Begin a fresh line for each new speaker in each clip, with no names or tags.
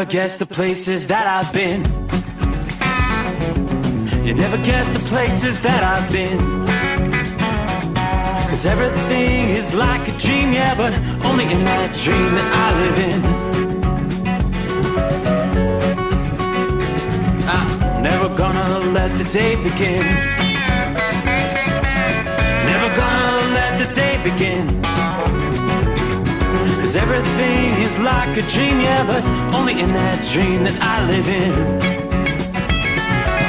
never guess the places that I've been. You never guess the places that I've been. 'Cause everything is like a dream, yeah, but only in that dream that I live in. I'm never gonna let the day begin. Never gonna let the day begin. 'Cause everything is like a dream, yeah, but only in that dream that I live in.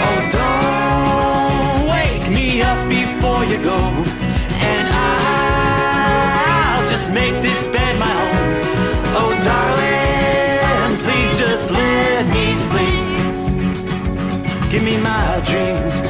Oh, don't wake me up before you go, and I'll just make this bed my home. Oh, darling, please just let me sleep. Give me my dreams.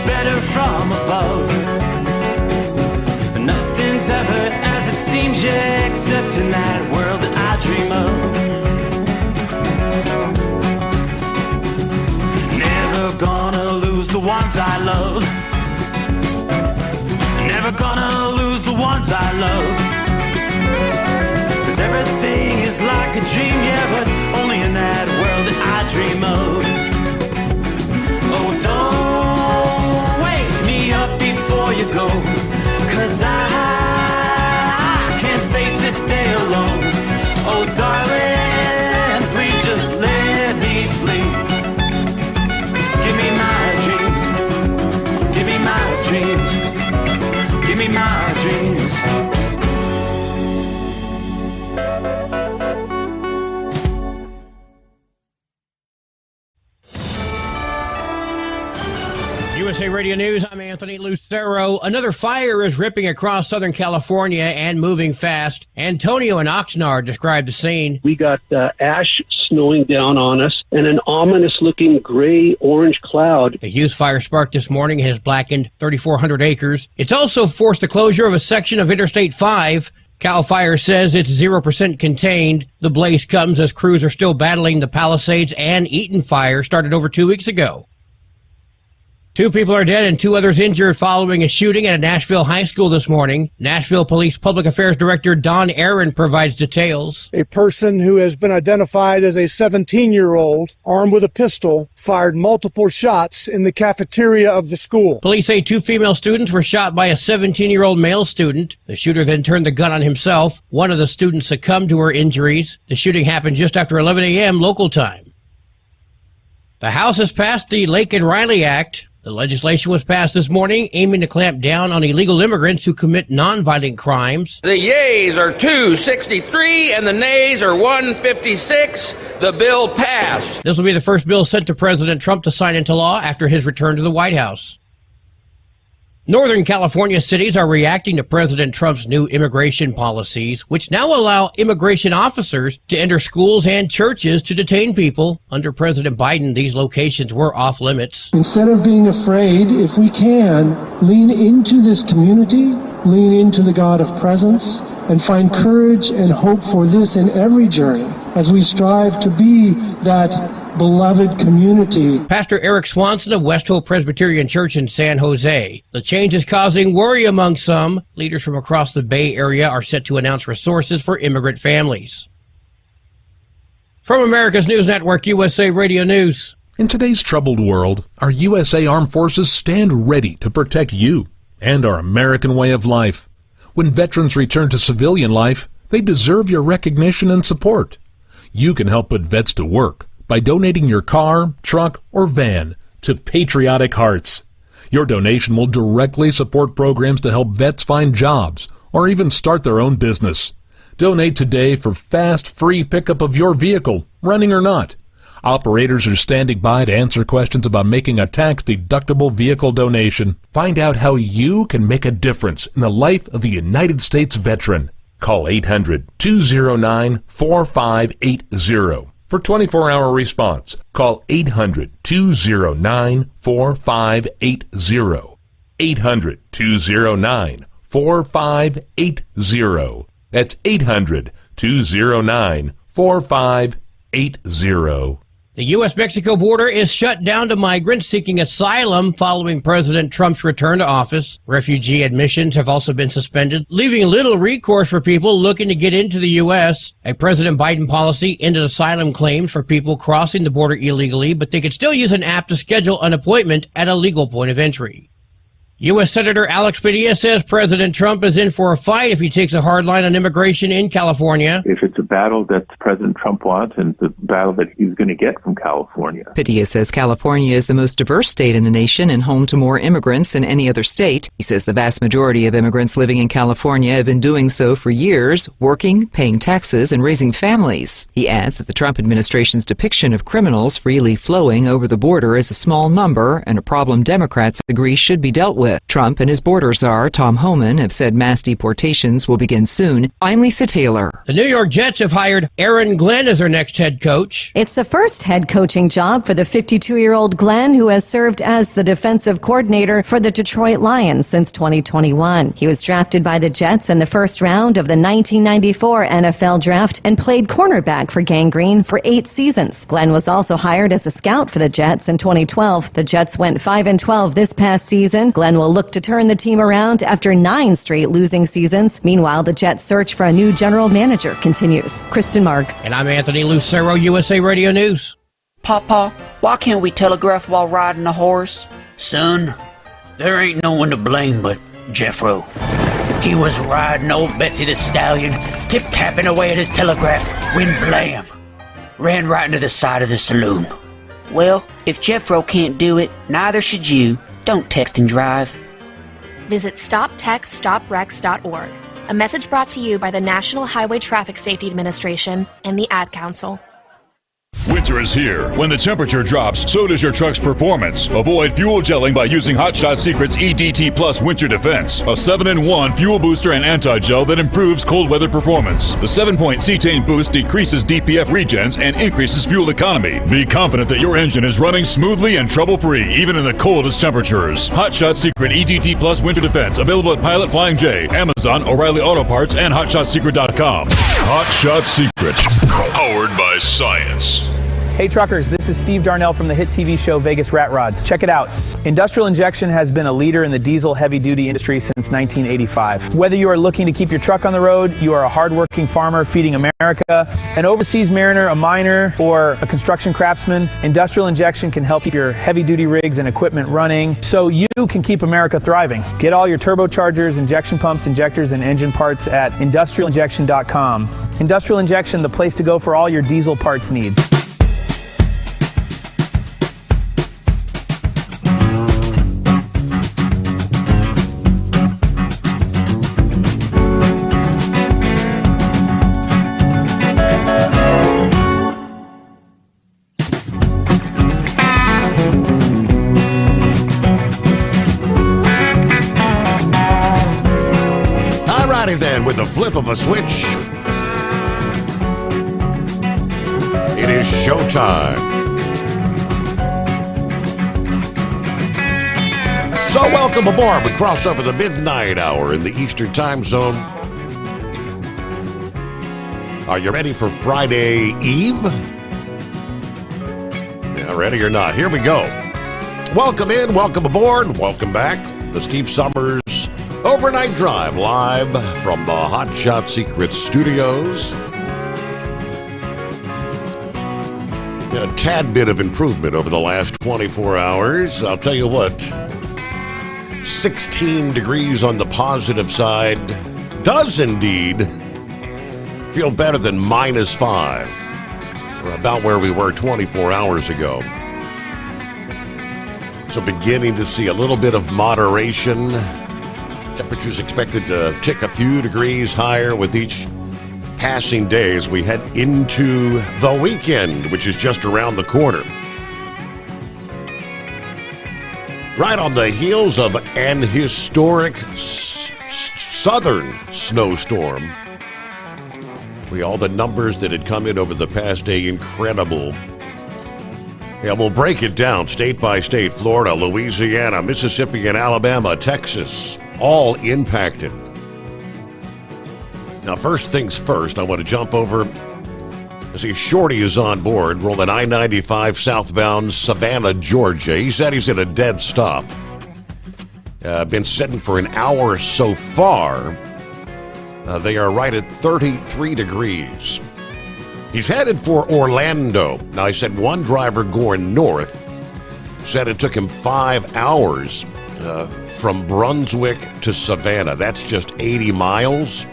Better from above, but nothing's ever as it seems, yeah, except in that world that I dream of. Never gonna lose the ones I love. Never gonna lose the ones I love. 'Cause everything is like a dream, yeah, but only in that world that I dream of. Oh, don't before you go, 'cause I can't face this day alone. Oh, darling, please just let me sleep. Give me my dreams. Give me my dreams. Give me my dreams.
USA Radio News, I'm Anthony Lucero. Another fire is ripping across Southern California and moving fast. Antonio in Oxnard described the scene.
We got ash snowing down on us and an ominous-looking gray-orange cloud.
The Hughes fire sparked this morning has blackened 3,400 acres. It's also forced the closure of a section of Interstate 5. CAL FIRE says it's 0% contained. The blaze comes as crews are still battling the Palisades and Eaton fire started over 2 weeks ago. 2 people are dead and 2 others injured following a shooting at a Nashville high school this morning. Nashville Police Public Affairs Director Don Aaron provides details.
A person who has been identified as a 17-year-old, armed with a pistol, fired multiple shots in the cafeteria of the school.
Police say 2 female students were shot by a 17-year-old male student. The shooter then turned the gun on himself. One of the students succumbed to her injuries. The shooting happened just after 11 a.m. local time. The House has passed the Lake and Riley Act. The legislation was passed this morning, aiming to clamp down on illegal immigrants who commit nonviolent crimes.
The yeas are 263 and the nays are 156. The bill passed.
This will be the first bill sent to President Trump to sign into law after his return to the White House. Northern California cities are reacting to President Trump's new immigration policies, which now allow immigration officers to enter schools and churches to detain people. Under President Biden, these locations were off limits.
Instead of being afraid, if we can, lean into this community, lean into the God of presence, and find courage and hope for this in every journey as we strive to be that beloved community.
Pastor Eric Swanson of West Hope Presbyterian Church in San Jose. The change is causing worry among some. Leaders from across the Bay Area are set to announce resources for immigrant families. From America's News Network, USA Radio News.
In today's troubled world, our USA Armed Forces stand ready to protect you and our American way of life. When veterans return to civilian life, they deserve your recognition and support. You can help put vets to work by donating your car, truck, or van to Patriotic Hearts. Your donation will directly support programs to help vets find jobs or even start their own business. Donate today for fast, free pickup of your vehicle, running or not. Operators are standing by to answer questions about making a tax-deductible vehicle donation. Find out how you can make a difference in the life of a United States veteran. Call 800-209-4580 for 24-hour response. Call 800-209-4580. 800-209-4580. That's 800-209-4580.
The U.S.-Mexico border is shut down to migrants seeking asylum following President Trump's return to office. Refugee admissions have also been suspended, leaving little recourse for people looking to get into the U.S. A President Biden policy ended asylum claims for people crossing the border illegally, but they could still use an app to schedule an appointment at a legal point of entry. U.S. Senator Alex Padilla says President Trump is in for a fight if he takes a hard line on immigration in California.
If it's a battle that President Trump wants and the battle that he's going to get from California.
Padilla says California is the most diverse state in the nation and home to more immigrants than any other state. He says the vast majority of immigrants living in California have been doing so for years, working, paying taxes, and raising families. He adds that the Trump administration's depiction of criminals freely flowing over the border is a small number and a problem Democrats agree should be dealt with. Trump and his border czar, Tom Homan, have said mass deportations will begin soon. I'm Lisa Taylor.
The New York Jets have hired Aaron Glenn as their next head coach.
It's the first head coaching job for the 52-year-old Glenn, who has served as the defensive coordinator for the Detroit Lions since 2021. He was drafted by the Jets in the first round of the 1994 NFL Draft and played cornerback for Gang Green for 8 seasons. Glenn was also hired as a scout for the Jets in 2012. The Jets went 5-12 this past season. Glenn will look to turn the team around after 9 straight losing seasons. Meanwhile, the Jets' search for a new general manager continues. Kristen Marks.
And I'm Anthony Lucero, USA Radio News.
Papa, why can't we telegraph while riding a horse?
Son, there ain't no one to blame but Jeffro. He was riding old Betsy the Stallion, tip-tapping away at his telegraph, when blam! Ran right into the side of the saloon.
Well, if Jeffro can't do it, neither should you. Don't text and drive.
Visit StopTextStopWrecks.org. A message brought to you by the National Highway Traffic Safety Administration and the Ad Council.
Winter is here. When the temperature drops, so does your truck's performance. Avoid fuel gelling by using Hot Shot Secret's EDT Plus Winter Defense, a 7-in-1 fuel booster and anti-gel that improves cold weather performance. The 7-point cetane boost decreases DPF regens and increases fuel economy. Be confident that your engine is running smoothly and trouble-free, even in the coldest temperatures. Hot Shot Secret EDT Plus Winter Defense, available at Pilot Flying J, Amazon, O'Reilly Auto Parts, and HotShotSecret.com. Hot Shot Secret, powered by science.
Hey truckers, this is Steve Darnell from the hit TV show Vegas Rat Rods. Check it out. Industrial Injection has been a leader in the diesel heavy-duty industry since 1985. Whether you are looking to keep your truck on the road, you are a hard-working farmer feeding America, an overseas mariner, a miner, or a construction craftsman, Industrial Injection can help keep your heavy-duty rigs and equipment running so you can keep America thriving. Get all your turbochargers, injection pumps, injectors, and engine parts at industrialinjection.com. Industrial Injection, the place to go for all your diesel parts needs.
Then, with the flip of a switch, it is showtime. So welcome aboard. We cross over the midnight hour in the Eastern time zone. Are you ready for Friday Eve? Yeah, ready or not? Here we go. Welcome in, welcome aboard, welcome back. The Steve Sommers Overnight Drive, live from the Hot Shot Secret Studios. A tad bit of improvement over the last 24 hours. I'll tell you what, 16 degrees on the positive side does indeed feel better than -5. We're about where we were 24 hours ago. So beginning to see a little bit of moderation. Temperatures expected to tick a few degrees higher with each passing day as we head into the weekend, which is just around the corner. Right on the heels of an historic southern snowstorm. All the numbers that had come in over the past day, incredible. Yeah, we'll break it down state by state. Florida, Louisiana, Mississippi, and Alabama, Texas, all impacted. Now, first things first, I want to jump over. I see Shorty is on board, rolling I-95 southbound Savannah, Georgia. He said he's at a dead stop. Been sitting for an hour so far. They are right at 33 degrees. He's headed for Orlando. Now, I said one driver going north said it took him 5 hours from Brunswick to Savannah. That's just 80 miles.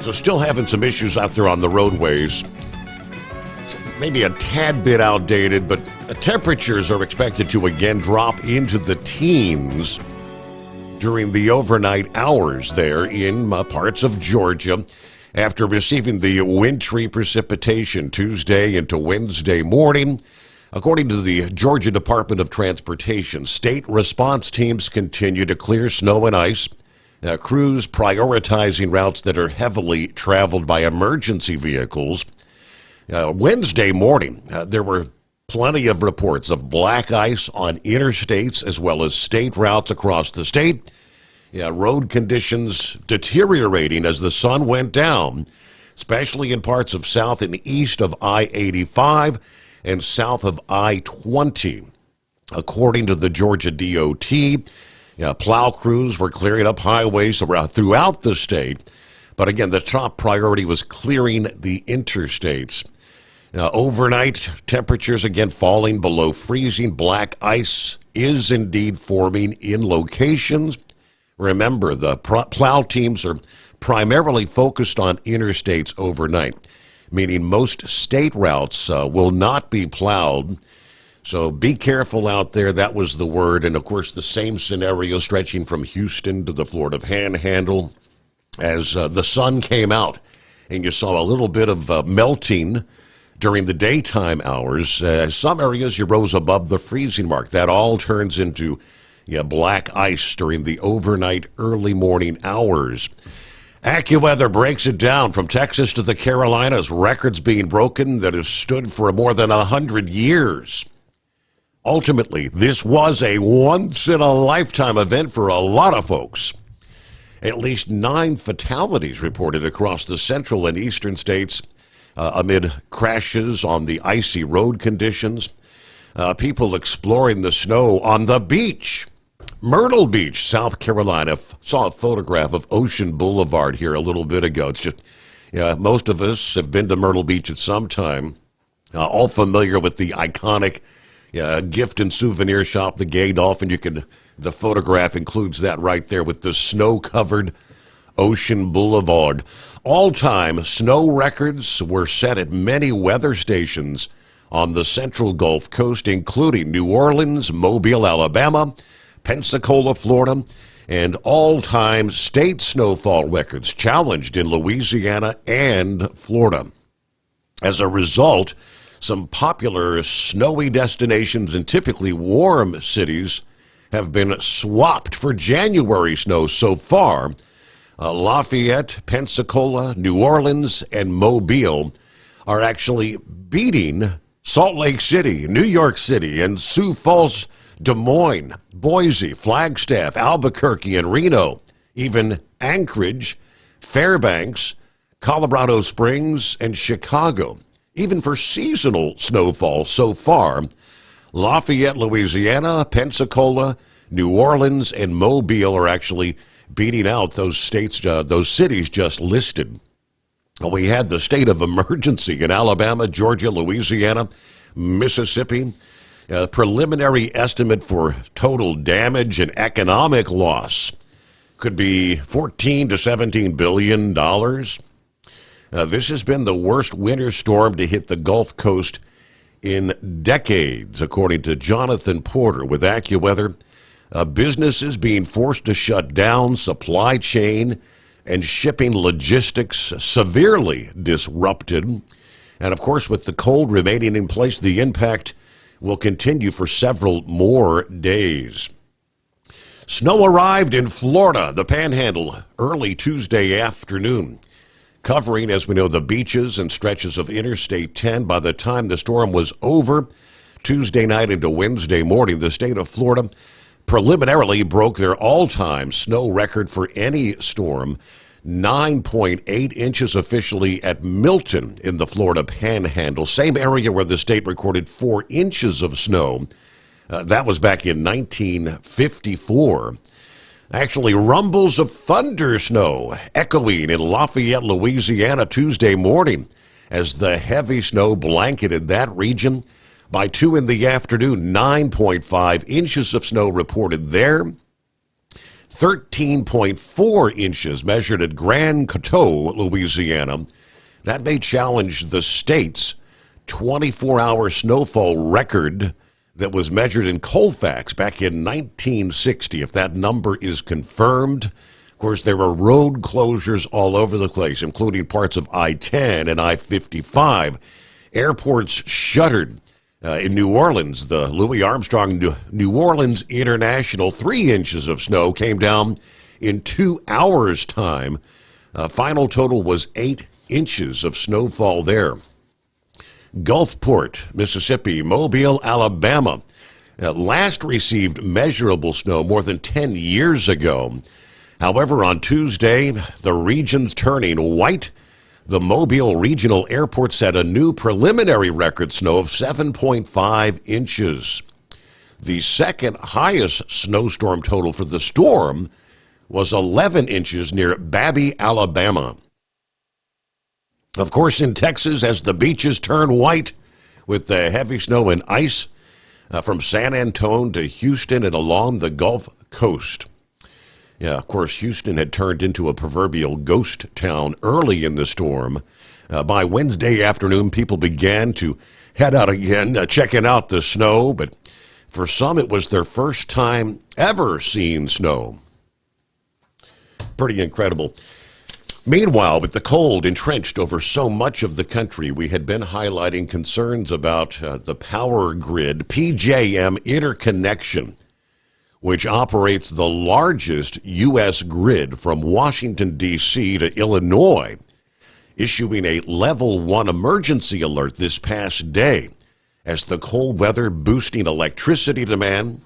So still having some issues out there on the roadways. Maybe a tad bit outdated, but temperatures are expected to again drop into the teens during the overnight hours there in parts of Georgia after receiving the wintry precipitation Tuesday into Wednesday morning. According to the Georgia Department of Transportation, state response teams continue to clear snow and ice. Crews prioritizing routes that are heavily traveled by emergency vehicles. Wednesday morning, there were plenty of reports of black ice on interstates as well as state routes across the state. Road conditions deteriorating as the sun went down, especially in parts of south and east of I-85 and south of I-20. According to the Georgia DOT, plow crews were clearing up highways throughout the state. But again, the top priority was clearing the interstates. Overnight temperatures again falling below freezing. Black ice is indeed forming in locations. Remember, the plow teams are primarily focused on interstates overnight, meaning most state routes will not be plowed. So be careful out there. That was the word. And of course, the same scenario stretching from Houston to the Florida Panhandle as the sun came out and you saw a little bit of melting during the daytime hours. Some areas you rose above the freezing mark. That all turns into black ice during the overnight early morning hours. AccuWeather breaks it down from Texas to the Carolinas. Records being broken that have stood for more than 100 years. Ultimately, this was a once-in-a-lifetime event for a lot of folks. At least 9 fatalities reported across the central and eastern states amid crashes on the icy road conditions. People exploring the snow on the beach. Myrtle Beach, South Carolina. Saw a photograph of Ocean Boulevard here a little bit ago. It's just, most of us have been to Myrtle Beach at some time. All familiar with the iconic gift and souvenir shop, the Gay Dolphin. The photograph includes that right there with the snow-covered Ocean Boulevard. All-time snow records were set at many weather stations on the central Gulf Coast, including New Orleans, Mobile, Alabama, Pensacola, Florida, and all-time state snowfall records challenged in Louisiana and Florida. As a result, some popular snowy destinations and typically warm cities have been swapped for January snow so far. Lafayette, Pensacola, New Orleans, and Mobile are actually beating Salt Lake City, New York City, and Sioux Falls, Des Moines, Boise, Flagstaff, Albuquerque, and Reno, even Anchorage, Fairbanks, Colorado Springs, and Chicago. Even for seasonal snowfall so far, Lafayette, Louisiana, Pensacola, New Orleans, and Mobile are actually beating out those states, those cities just listed. We had the state of emergency in Alabama, Georgia, Louisiana, Mississippi. A preliminary estimate for total damage and economic loss could be $14 to $17 billion. This has been the worst winter storm to hit the Gulf Coast in decades, according to Jonathan Porter with AccuWeather. Businesses being forced to shut down, supply chain and shipping logistics severely disrupted. And of course, with the cold remaining in place, the impact will continue for several more days. Snow arrived in Florida, the Panhandle, early Tuesday afternoon, covering, as we know, the beaches and stretches of Interstate 10. By the time the storm was over, Tuesday night into Wednesday morning, the state of Florida preliminarily broke their all-time snow record for any storm, 9.8 inches officially at Milton in the Florida Panhandle, same area where the state recorded 4 inches of snow. That was back in 1954. Actually, rumbles of thunder snow echoing in Lafayette, Louisiana, Tuesday morning as the heavy snow blanketed that region. By 2 in the afternoon, 9.5 inches of snow reported there. 13.4 inches measured at Grand Coteau, Louisiana. That may challenge the state's 24-hour snowfall record that was measured in Colfax back in 1960, if that number is confirmed. Of course, there were road closures all over the place, including parts of I-10 and I-55. Airports shuttered. In New Orleans, the Louis Armstrong New Orleans International, 3 inches of snow came down in 2 hours' time. Final total was 8 inches of snowfall there. Gulfport, Mississippi, Mobile, Alabama, last received measurable snow more than 10 years ago. However, on Tuesday, the region's turning white. The Mobile Regional Airport set a new preliminary record snow of 7.5 inches. The second highest snowstorm total for the storm was 11 inches near Babby, Alabama. Of course, in Texas, as the beaches turn white with the heavy snow and ice from San Antonio to Houston and along the Gulf Coast. Yeah, of course, Houston had turned into a proverbial ghost town early in the storm. By Wednesday afternoon, people began to head out again, checking out the snow. But for some, it was their first time ever seeing snow. Pretty incredible. Meanwhile, with the cold entrenched over so much of the country, we had been highlighting concerns about the power grid, PJM interconnection, which operates the largest U.S. grid from Washington, D.C. to Illinois, issuing a Level 1 emergency alert this past day as the cold weather boosting electricity demand.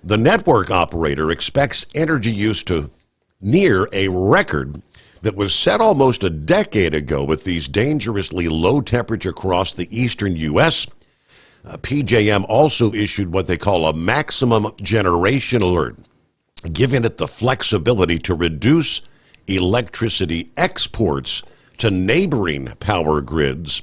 The network operator expects energy use to near a record that was set almost a decade ago with these dangerously low temperatures across the eastern U.S. PJM also issued what they call a maximum generation alert, giving it the flexibility to reduce electricity exports to neighboring power grids.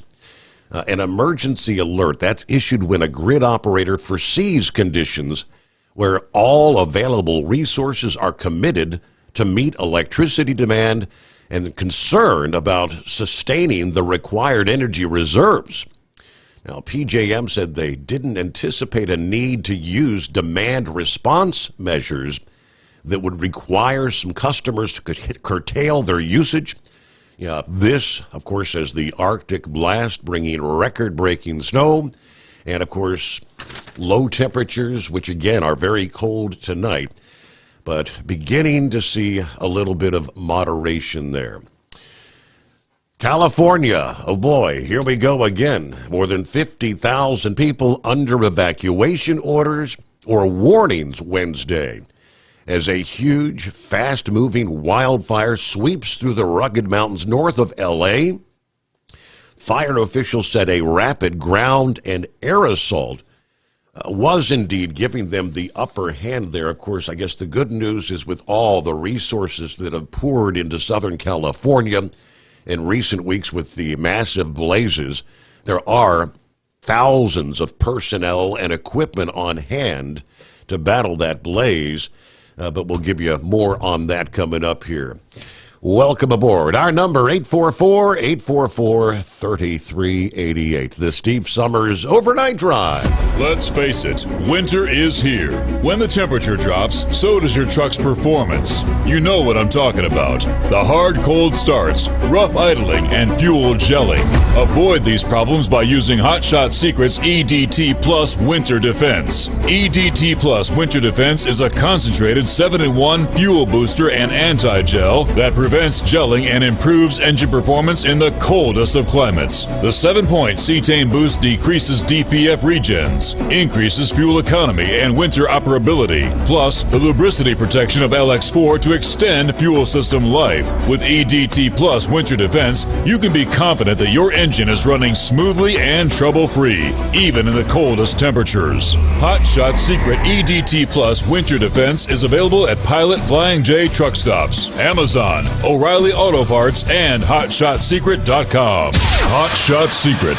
An emergency alert that's issued when a grid operator foresees conditions where all available resources are committed to meet electricity demand and concerned about sustaining the required energy reserves. Now, PJM said they didn't anticipate a need to use demand response measures that would require some customers to curtail their usage. Yeah, this, of course, as the Arctic blast bringing record-breaking snow and, of course, low temperatures, which, again, are very cold tonight, but beginning to see a little bit of moderation there. California, oh boy, here we go again. More than 50,000 people under evacuation orders or warnings Wednesday as a huge, fast-moving wildfire sweeps through the rugged mountains north of L.A. Fire officials said a rapid ground and air assault was indeed giving them the upper hand there. Of course, I guess the good news is with all the resources that have poured into Southern California in recent weeks with the massive blazes, there are thousands of personnel and equipment on hand to battle that blaze. But we'll give you more on that coming up here. welcome aboard. Our number, 844-844-3388. The Steve Sommers Overnight Drive.
Let's face it, winter is here. When the temperature drops, so does your truck's performance. You know what I'm talking about. The hard, cold starts, rough idling, and fuel gelling. Avoid these problems by using Hot Shot Secret's EDT Plus Winter Defense. EDT Plus Winter Defense is a concentrated 7-in-1 fuel booster and anti-gel that prevents gelling and improves engine performance in the coldest of climates. The 7-point cetane boost decreases DPF regens, increases fuel economy and winter operability, plus the lubricity protection of LX4 to extend fuel system life. With EDT Plus Winter Defense, you can be confident that your engine is running smoothly and trouble-free, even in the coldest temperatures. Hot Shot Secret EDT Plus Winter Defense is available at Pilot Flying J truck stops, Amazon, O'Reilly Auto Parts, and HotShotSecret.com. Hot Shot Secret,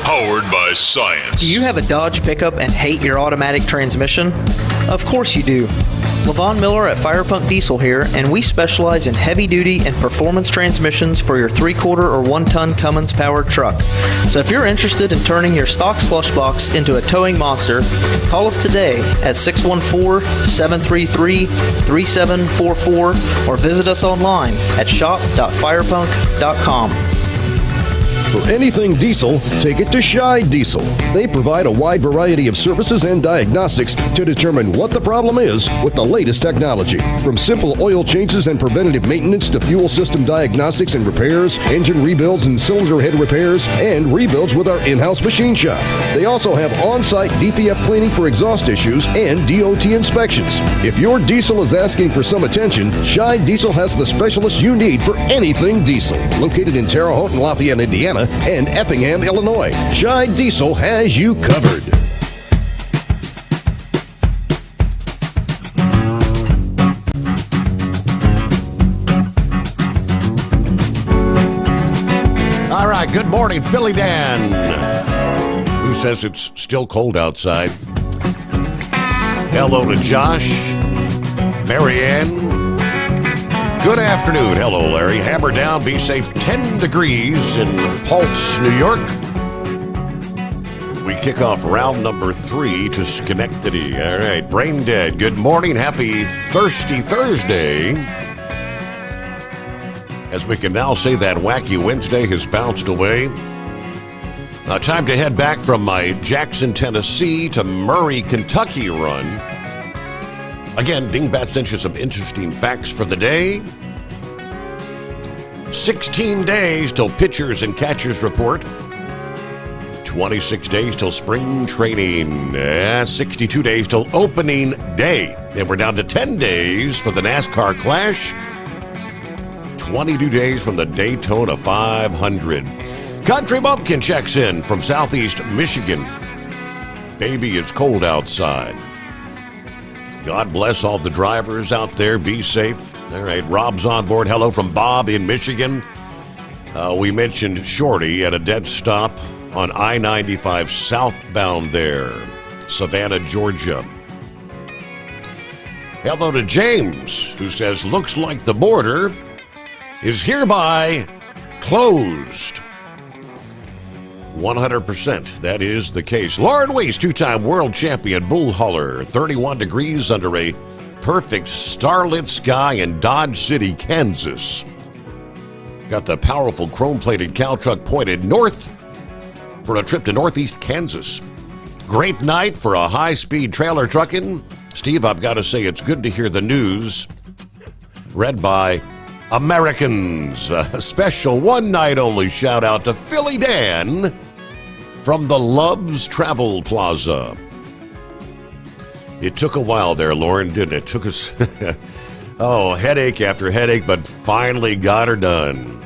powered by science.
Do you have a Dodge pickup and hate your automatic transmission? Of course you do. LaVon Miller at Firepunk Diesel here, and we specialize in heavy-duty and performance transmissions for your 3-quarter or 1-ton Cummins powered truck. So if you're interested in turning your stock slush box into a towing monster, call us today at 614-733-3744 or visit us online at shop.firepunk.com.
For anything diesel, take it to Scheid Diesel. They provide a wide variety of services and diagnostics to determine what the problem is with the latest technology. From simple oil changes and preventative maintenance to fuel system diagnostics and repairs, engine rebuilds and cylinder head repairs, and rebuilds with our in-house machine shop. They also have on-site DPF cleaning for exhaust issues and DOT inspections. If your diesel is asking for some attention, Scheid Diesel has the specialist you need for anything diesel. Located in Terre Haute and Lafayette, Indiana, and Effingham, Illinois. Scheid Diesel has you covered.
All right, good morning, Philly Dan, who says it's still cold outside. Hello to Josh, Marianne. Good afternoon. Hello, Larry. Hammer down, be safe. 10 degrees in Pulse, New York. We kick off round number 3 to Schenectady. All right, Brain Dead. Good morning. Happy Thirsty Thursday. As we can now say that wacky Wednesday has bounced away. Time to head back from my Jackson, Tennessee to Murray, Kentucky run. Again, Dingbat sent you some interesting facts for the day. 16 days till pitchers and catchers report. 26 days till spring training. 62 days till opening day. And we're down to 10 days for the NASCAR Clash. 22 days from the Daytona 500. Country Bumpkin checks in from Southeast Michigan. Baby, it's cold outside. God bless all the drivers out there. Be safe. All right, Rob's on board. Hello from Bob in Michigan. We mentioned Shorty at a dead stop on I-95 southbound there, Savannah, Georgia. Hello to James, who says, looks like the border is hereby closed. 100%. That is the case. Lauren Weiss, 2-time world champion bull hauler, 31 degrees under a perfect starlit sky in Dodge City, Kansas. Got the powerful chrome-plated cow truck pointed north for a trip to northeast Kansas. Great night for a high-speed trailer trucking. Steve, I've got to say it's good to hear the news read by Americans. A special one-night-only shout-out to Philly Dan from the Love's Travel Plaza. It took a while there, Lauren, didn't it? It took us, headache after headache, but finally got her done.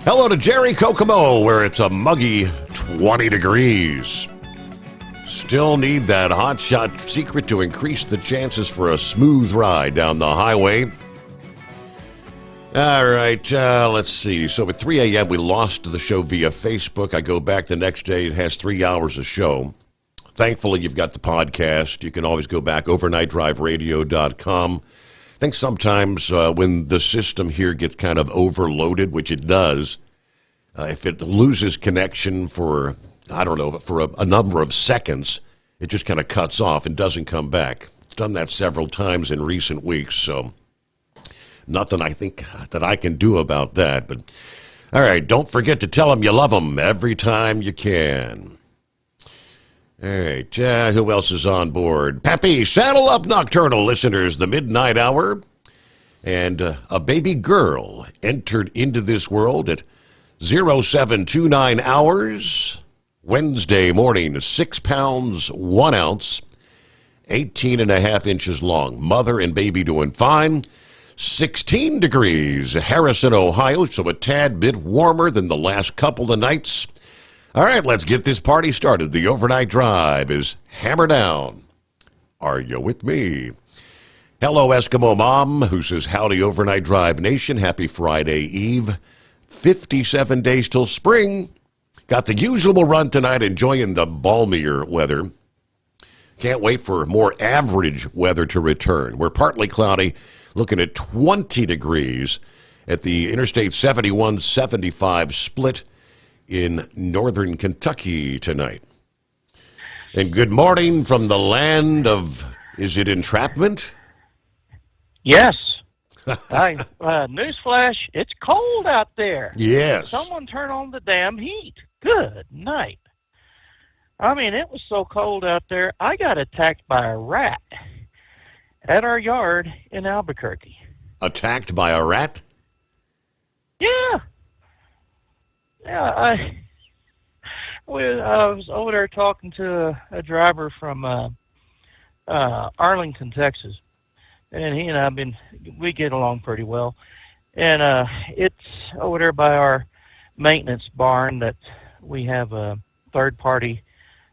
Hello to Jerry Kokomo, where it's a muggy 20 degrees. Still need that Hot Shot Secret to increase the chances for a smooth ride down the highway. All right, let's see. So at 3 a.m., we lost the show via Facebook. I go back the next day. It has 3 hours of show. Thankfully, you've got the podcast. You can always go back, overnightdriveradio.com. I think sometimes when the system here gets kind of overloaded, which it does, if it loses connection for, I don't know, for a number of seconds, it just kind of cuts off and doesn't come back. It's done that several times in recent weeks, so nothing I think that I can do about that. But all right, don't forget to tell them you love them every time you can. All right, who else is on board? Pappy, saddle up, nocturnal listeners, the midnight hour. And a baby girl entered into this world at 0729 hours, Wednesday morning, 6 pounds, 1 ounce, 18.5 inches long. Mother and baby doing fine. 16 degrees, Harrison, Ohio, so a tad bit warmer than the last couple of nights. All right, let's get this party started. The overnight drive is hammer down. Are you with me? Hello, Eskimo Mom, who says, howdy, Overnight Drive Nation. Happy Friday Eve. 57 days till spring. Got the usual run tonight, enjoying the balmier weather. Can't wait for more average weather to return. We're partly cloudy, looking at 20 degrees at the Interstate 71-75 split in northern Kentucky tonight. And good morning from the land of, is it entrapment?
Yes. Newsflash, it's cold out there.
Yes.
Someone turn on the damn heat. Good night. I mean, it was so cold out there, I got attacked by a rat at our yard in Albuquerque.
Attacked by a rat?
Yeah. Yeah, I was over there talking to a driver from Arlington, Texas, and he and we get along pretty well. And it's over there by our maintenance barn that we have third-party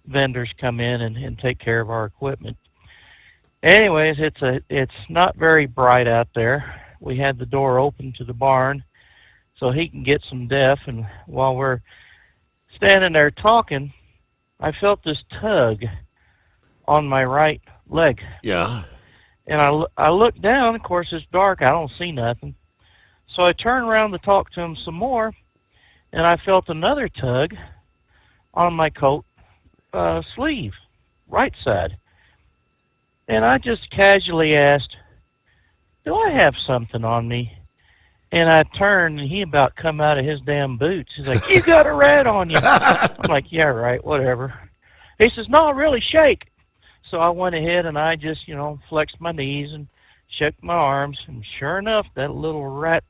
vendors come in and take care of our equipment. Anyways, it's not very bright out there. We had the door open to the barn so he can get some def, and while we're standing there talking, I felt this tug on my right leg.
Yeah.
And I look down, of course it's dark, I don't see nothing. So I turn around to talk to him some more, and I felt another tug on my coat sleeve, right side. And I just casually asked, do I have something on me? And I turned, and he about come out of his damn boots. He's like, you got a rat on you. I'm like, yeah, right, whatever. He says, no, really, shake. So I went ahead, and I just, flexed my knees and shook my arms. And sure enough, that little rat,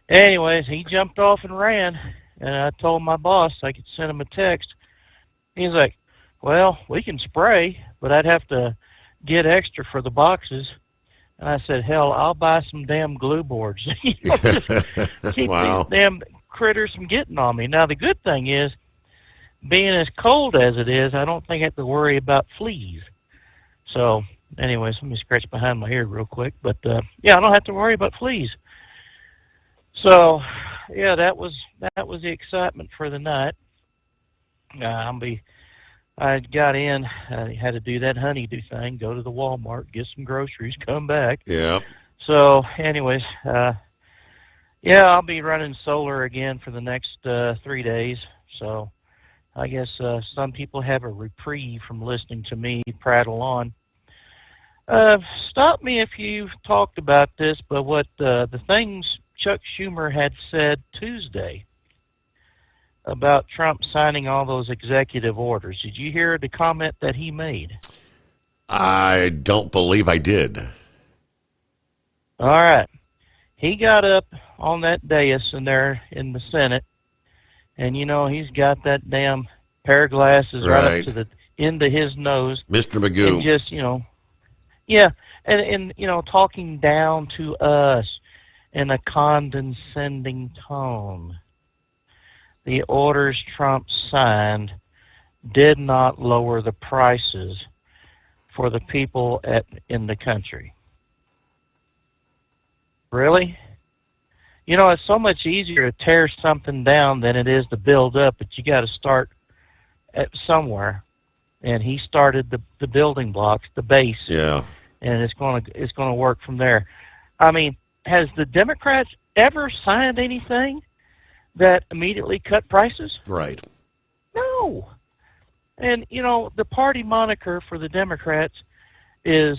anyways, he jumped off and ran. And I told my boss I could send him a text. He's like, well, we can spray, but I'd have to get extra for the boxes. And I said, hell, I'll buy some damn glue boards. Just keep these damn critters from getting on me. Now, the good thing is, being as cold as it is, I don't think I have to worry about fleas. So, anyways, let me scratch behind my ear real quick. But, yeah, I don't have to worry about fleas. So, yeah, that was the excitement for the night. I got in, I had to do that honeydew thing, go to the Walmart, get some groceries, come back.
Yeah.
So, anyways, yeah, I'll be running solar again for the next 3 days. So, I guess some people have a reprieve from listening to me prattle on. Stop me if you've talked about this, but what the things Chuck Schumer had said Tuesday about Trump signing all those executive orders. Did you hear the comment that he made?
I don't believe I did.
All right. He got up on that dais in there in the Senate, and, he's got that damn pair of glasses right up to the end of his nose.
Mr. Magoo.
And just, yeah, and talking down to us in a condescending tone. The orders Trump signed did not lower the prices for the people in the country. Really? It's so much easier to tear something down than it is to build up, but you got to start at somewhere. And he started the building blocks, the base.
Yeah.
and it's going to work from there. I mean, has the Democrats ever signed anything that immediately cut prices?
Right.
No. And you know, the party moniker for the Democrats is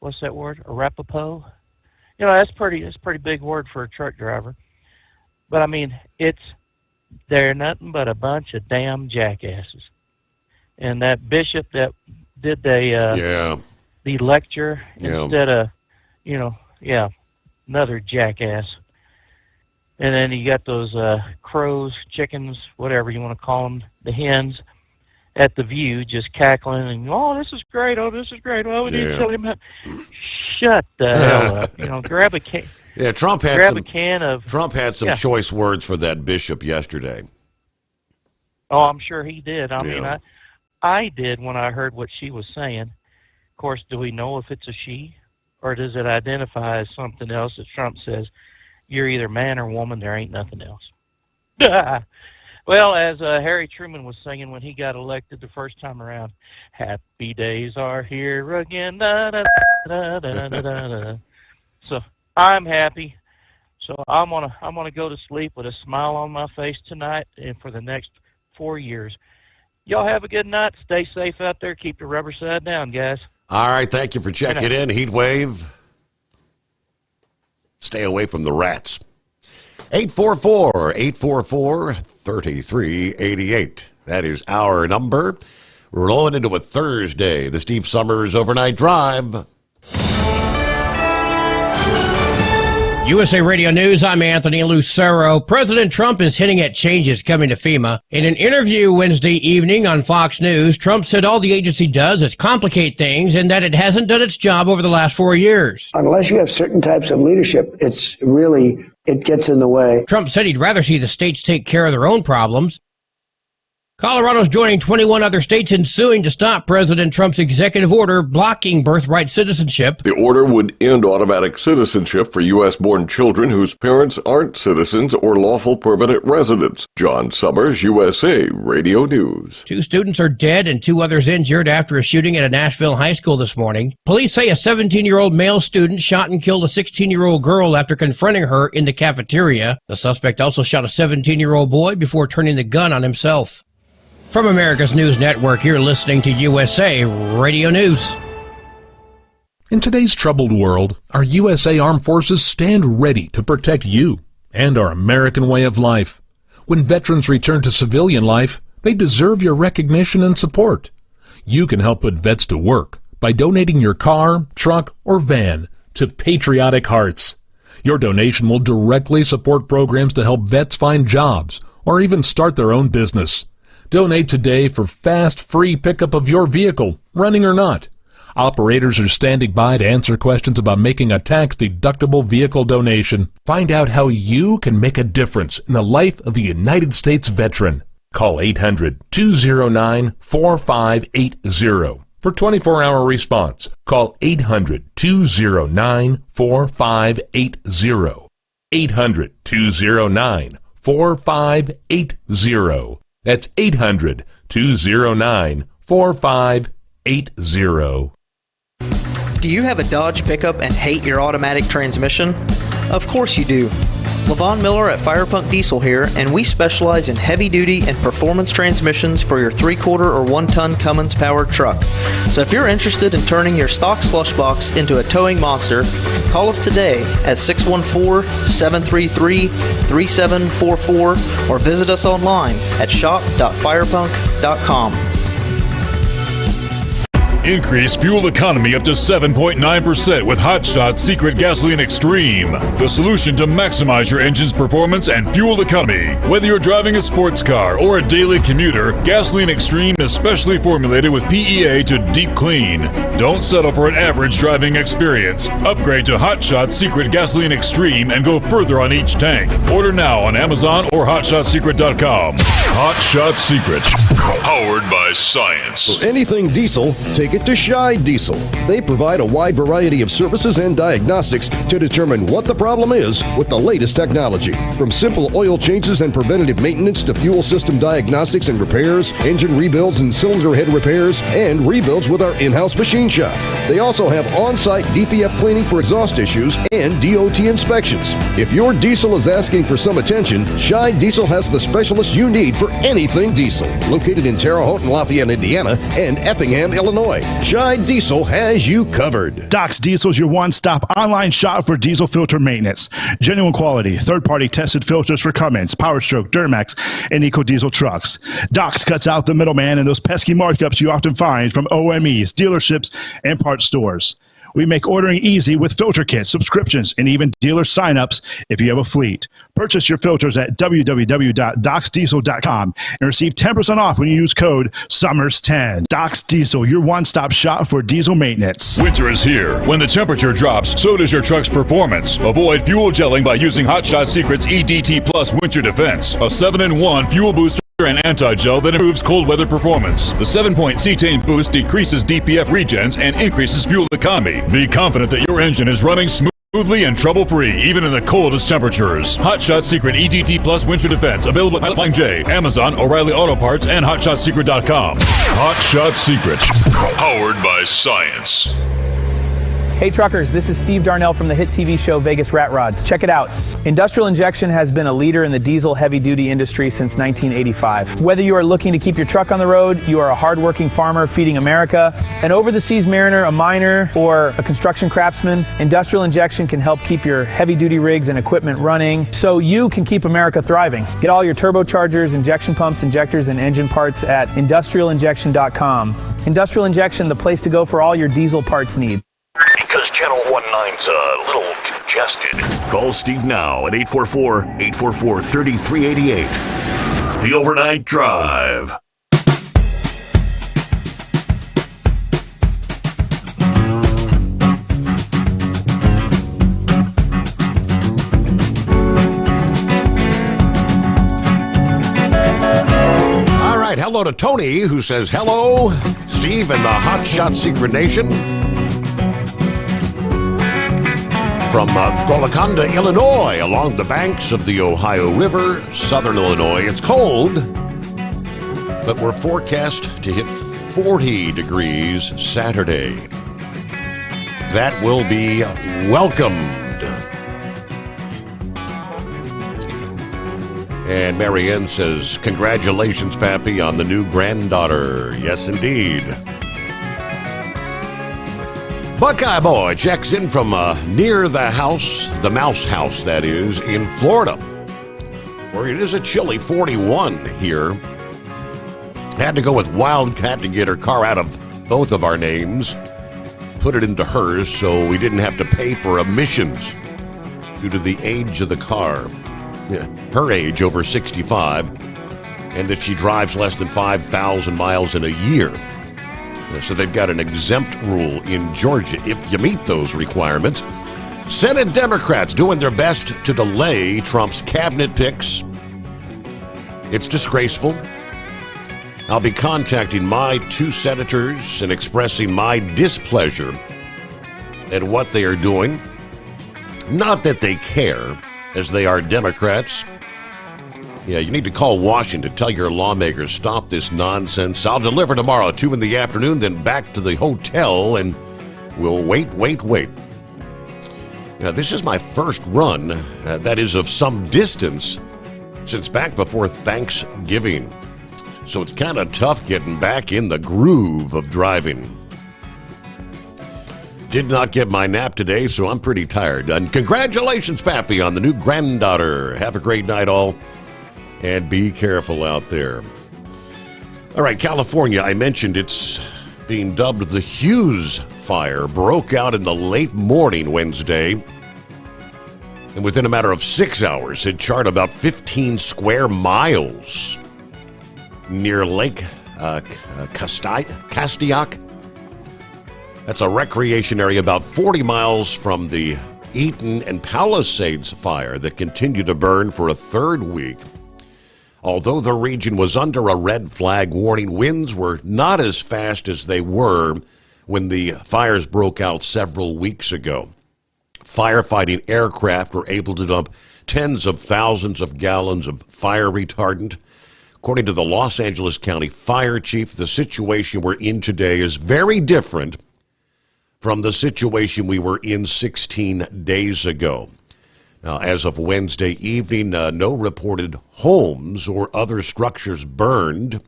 what's that word? Arapaho. You know, that's a pretty big word for a truck driver. But I mean, they're nothing but a bunch of damn jackasses. And that bishop that did the lecture instead of, another jackass. And then you got those crows, chickens, whatever you want to call them, the hens at the View just cackling and, oh, this is great, oh, this is great, oh, we need to tell him how. Shut the hell up. You know, grab a can.
Yeah, Trump had some
Yeah.
choice words for that bishop yesterday.
Oh, I'm sure he did. I mean, I did when I heard what she was saying. Of course, do we know if it's a she, or does it identify as something else that Trump says, you're either man or woman, there ain't nothing else? Well, as Harry Truman was singing when he got elected the first time around, happy days are here again. Da, da, da, da, da, da, da. So I'm happy. So I'm gonna go to sleep with a smile on my face tonight and for the next 4 years. Y'all have a good night. Stay safe out there. Keep your rubber side down, guys.
All right, thank you for checking in. Heat wave. Stay away from the rats. 844-844-3388. That is our number. We're rolling into a Thursday, the Steve Sommers Overnight Drive.
USA Radio News, I'm Anthony Lucero. President Trump is hinting at changes coming to FEMA. In an interview Wednesday evening on Fox News, Trump said all the agency does is complicate things and that it hasn't done its job over the last 4 years.
Unless you have certain types of leadership, it gets in the way.
Trump said he'd rather see the states take care of their own problems. Colorado's joining 21 other states in suing to stop President Trump's executive order blocking birthright citizenship.
The order would end automatic citizenship for U.S.-born children whose parents aren't citizens or lawful permanent residents. John Sommers, USA Radio News.
2 students are dead and 2 others injured after a shooting at a Nashville high school this morning. Police say a 17-year-old male student shot and killed a 16-year-old girl after confronting her in the cafeteria. The suspect also shot a 17-year-old boy before turning the gun on himself. From America's News Network, you're listening to USA Radio News.
In today's troubled world, our USA Armed Forces stand ready to protect you and our American way of life. When veterans return to civilian life, they deserve your recognition and support. You can help put vets to work by donating your car, truck, or van to Patriotic Hearts. Your donation will directly support programs to help vets find jobs or even start their own business. Donate today for fast, free pickup of your vehicle, running or not. Operators are standing by to answer questions about making a tax-deductible vehicle donation. Find out how you can make a difference in the life of a United States veteran. Call 800-209-4580 for 24-hour response. Call 800-209-4580. 800-209-4580. That's 800-209-4580.
Do you have a Dodge pickup and hate your automatic transmission? Of course you do. Levon Miller at Firepunk Diesel here, and we specialize in heavy-duty and performance transmissions for your 3/4 or 1-ton Cummins-powered truck. So if you're interested in turning your stock slush box into a towing monster, call us today at 614-733-3744 or visit us online at shop.firepunk.com.
Increase fuel economy up to 7.9% with Hot Shot Secret Gasoline Extreme. The solution to maximize your engine's performance and fuel economy. Whether you're driving a sports car or a daily commuter, Gasoline Extreme is specially formulated with PEA to deep clean. Don't settle for an average driving experience. Upgrade to Hot Shot Secret Gasoline Extreme and go further on each tank. Order now on Amazon or HotShotSecret.com. Hot Shot Secret. Powered by science.
For anything diesel, take it to Shy Diesel. They provide a wide variety of services and diagnostics to determine what the problem is with the latest technology. From simple oil changes and preventative maintenance to fuel system diagnostics and repairs, engine rebuilds and cylinder head repairs, and rebuilds with our in-house machine shop. They also have on-site DPF cleaning for exhaust issues and DOT inspections. If your diesel is asking for some attention, Shy Diesel has the specialist you need for anything diesel. Located in Terre Haute and Lafayette, Indiana, and Effingham, Illinois, Shy Diesel has you covered.
Doc's Diesel is your one-stop online shop for diesel filter maintenance. Genuine quality, third-party tested filters for Cummins, Powerstroke, Duramax, and EcoDiesel trucks. Doc's cuts out the middleman and those pesky markups you often find from OMEs, dealerships, and parts stores. We make ordering easy with filter kits, subscriptions, and even dealer sign-ups if you have a fleet. Purchase your filters at www.docsdiesel.com and receive 10% off when you use code SOMMERS10. Doc's Diesel, your one-stop shop for diesel maintenance.
Winter is here. When the temperature drops, so does your truck's performance. Avoid fuel gelling by using Hot Shot Secret's EDT Plus Winter Defense, a 7-in-1 fuel booster and anti-gel that improves cold weather performance. The 7-point cetane boost decreases DPF regens and increases fuel economy. Be confident that your engine is running smoothly and trouble-free, even in the coldest temperatures. Hot Shot Secret EDT Plus Winter Defense, available at Line J, Amazon, O'Reilly Auto Parts, and HotShotSecret.com. Hot Shot Secret, powered by science.
Hey truckers, this is Steve Darnell from the hit TV show Vegas Rat Rods. Check it out. Industrial Injection has been a leader in the diesel heavy-duty industry since 1985. Whether you are looking to keep your truck on the road, you are a hard-working farmer feeding America, an over-the-seas mariner, a miner, or a construction craftsman, Industrial Injection can help keep your heavy-duty rigs and equipment running so you can keep America thriving. Get all your turbochargers, injection pumps, injectors, and engine parts at industrialinjection.com. Industrial Injection, the place to go for all your diesel parts needs.
Because Channel 19's a little congested. Call Steve now at 844-844-3388. The Overnight Drive.
All right, hello to Tony, who says hello, Steve and the Hot Shot Secret Nation. From Golconda, Illinois, along the banks of the Ohio River, southern Illinois. It's cold, but we're forecast to hit 40 degrees Saturday. That will be welcomed. And Marianne says, congratulations, Pappy, on the new granddaughter. Yes, indeed. Buckeye Boy checks in from near the house, the Mouse House, that is, in Florida, where it is a chilly 41 here. Had to go with Wildcat to get her car out of both of our names, put it into hers so we didn't have to pay for emissions due to the age of the car. Yeah, her age, over 65, and that she drives less than 5,000 miles in a year. So they've got an exempt rule in Georgia if you meet those requirements. Senate Democrats doing their best to delay Trump's cabinet picks. It's disgraceful. I'll be contacting my two senators and expressing my displeasure at what they are doing. Not that they care, as they are Democrats. Yeah, you need to call Washington, tell your lawmakers, stop this nonsense. I'll deliver tomorrow at 2 in the afternoon, then back to the hotel, and we'll wait. Now, this is my first run, that is of some distance, since back before Thanksgiving. So it's kind of tough getting back in the groove of driving. Did not get my nap today, so I'm pretty tired. And congratulations, Pappy, on the new granddaughter. Have a great night, all. And be careful out there. All right, California, I mentioned it's being dubbed the Hughes Fire. Broke out in the late morning Wednesday. And within a matter of 6 hours, it charred about 15 square miles near Lake Castaic. That's a recreation area about 40 miles from the Eaton and Palisades fire that continued to burn for a third week. Although the region was under a red flag warning, winds were not as fast as they were when the fires broke out several weeks ago. Firefighting aircraft were able to dump tens of thousands of gallons of fire retardant. According to the Los Angeles County Fire Chief, the situation we're in today is very different from the situation we were in 16 days ago. Now, as of Wednesday evening, no reported homes or other structures burned.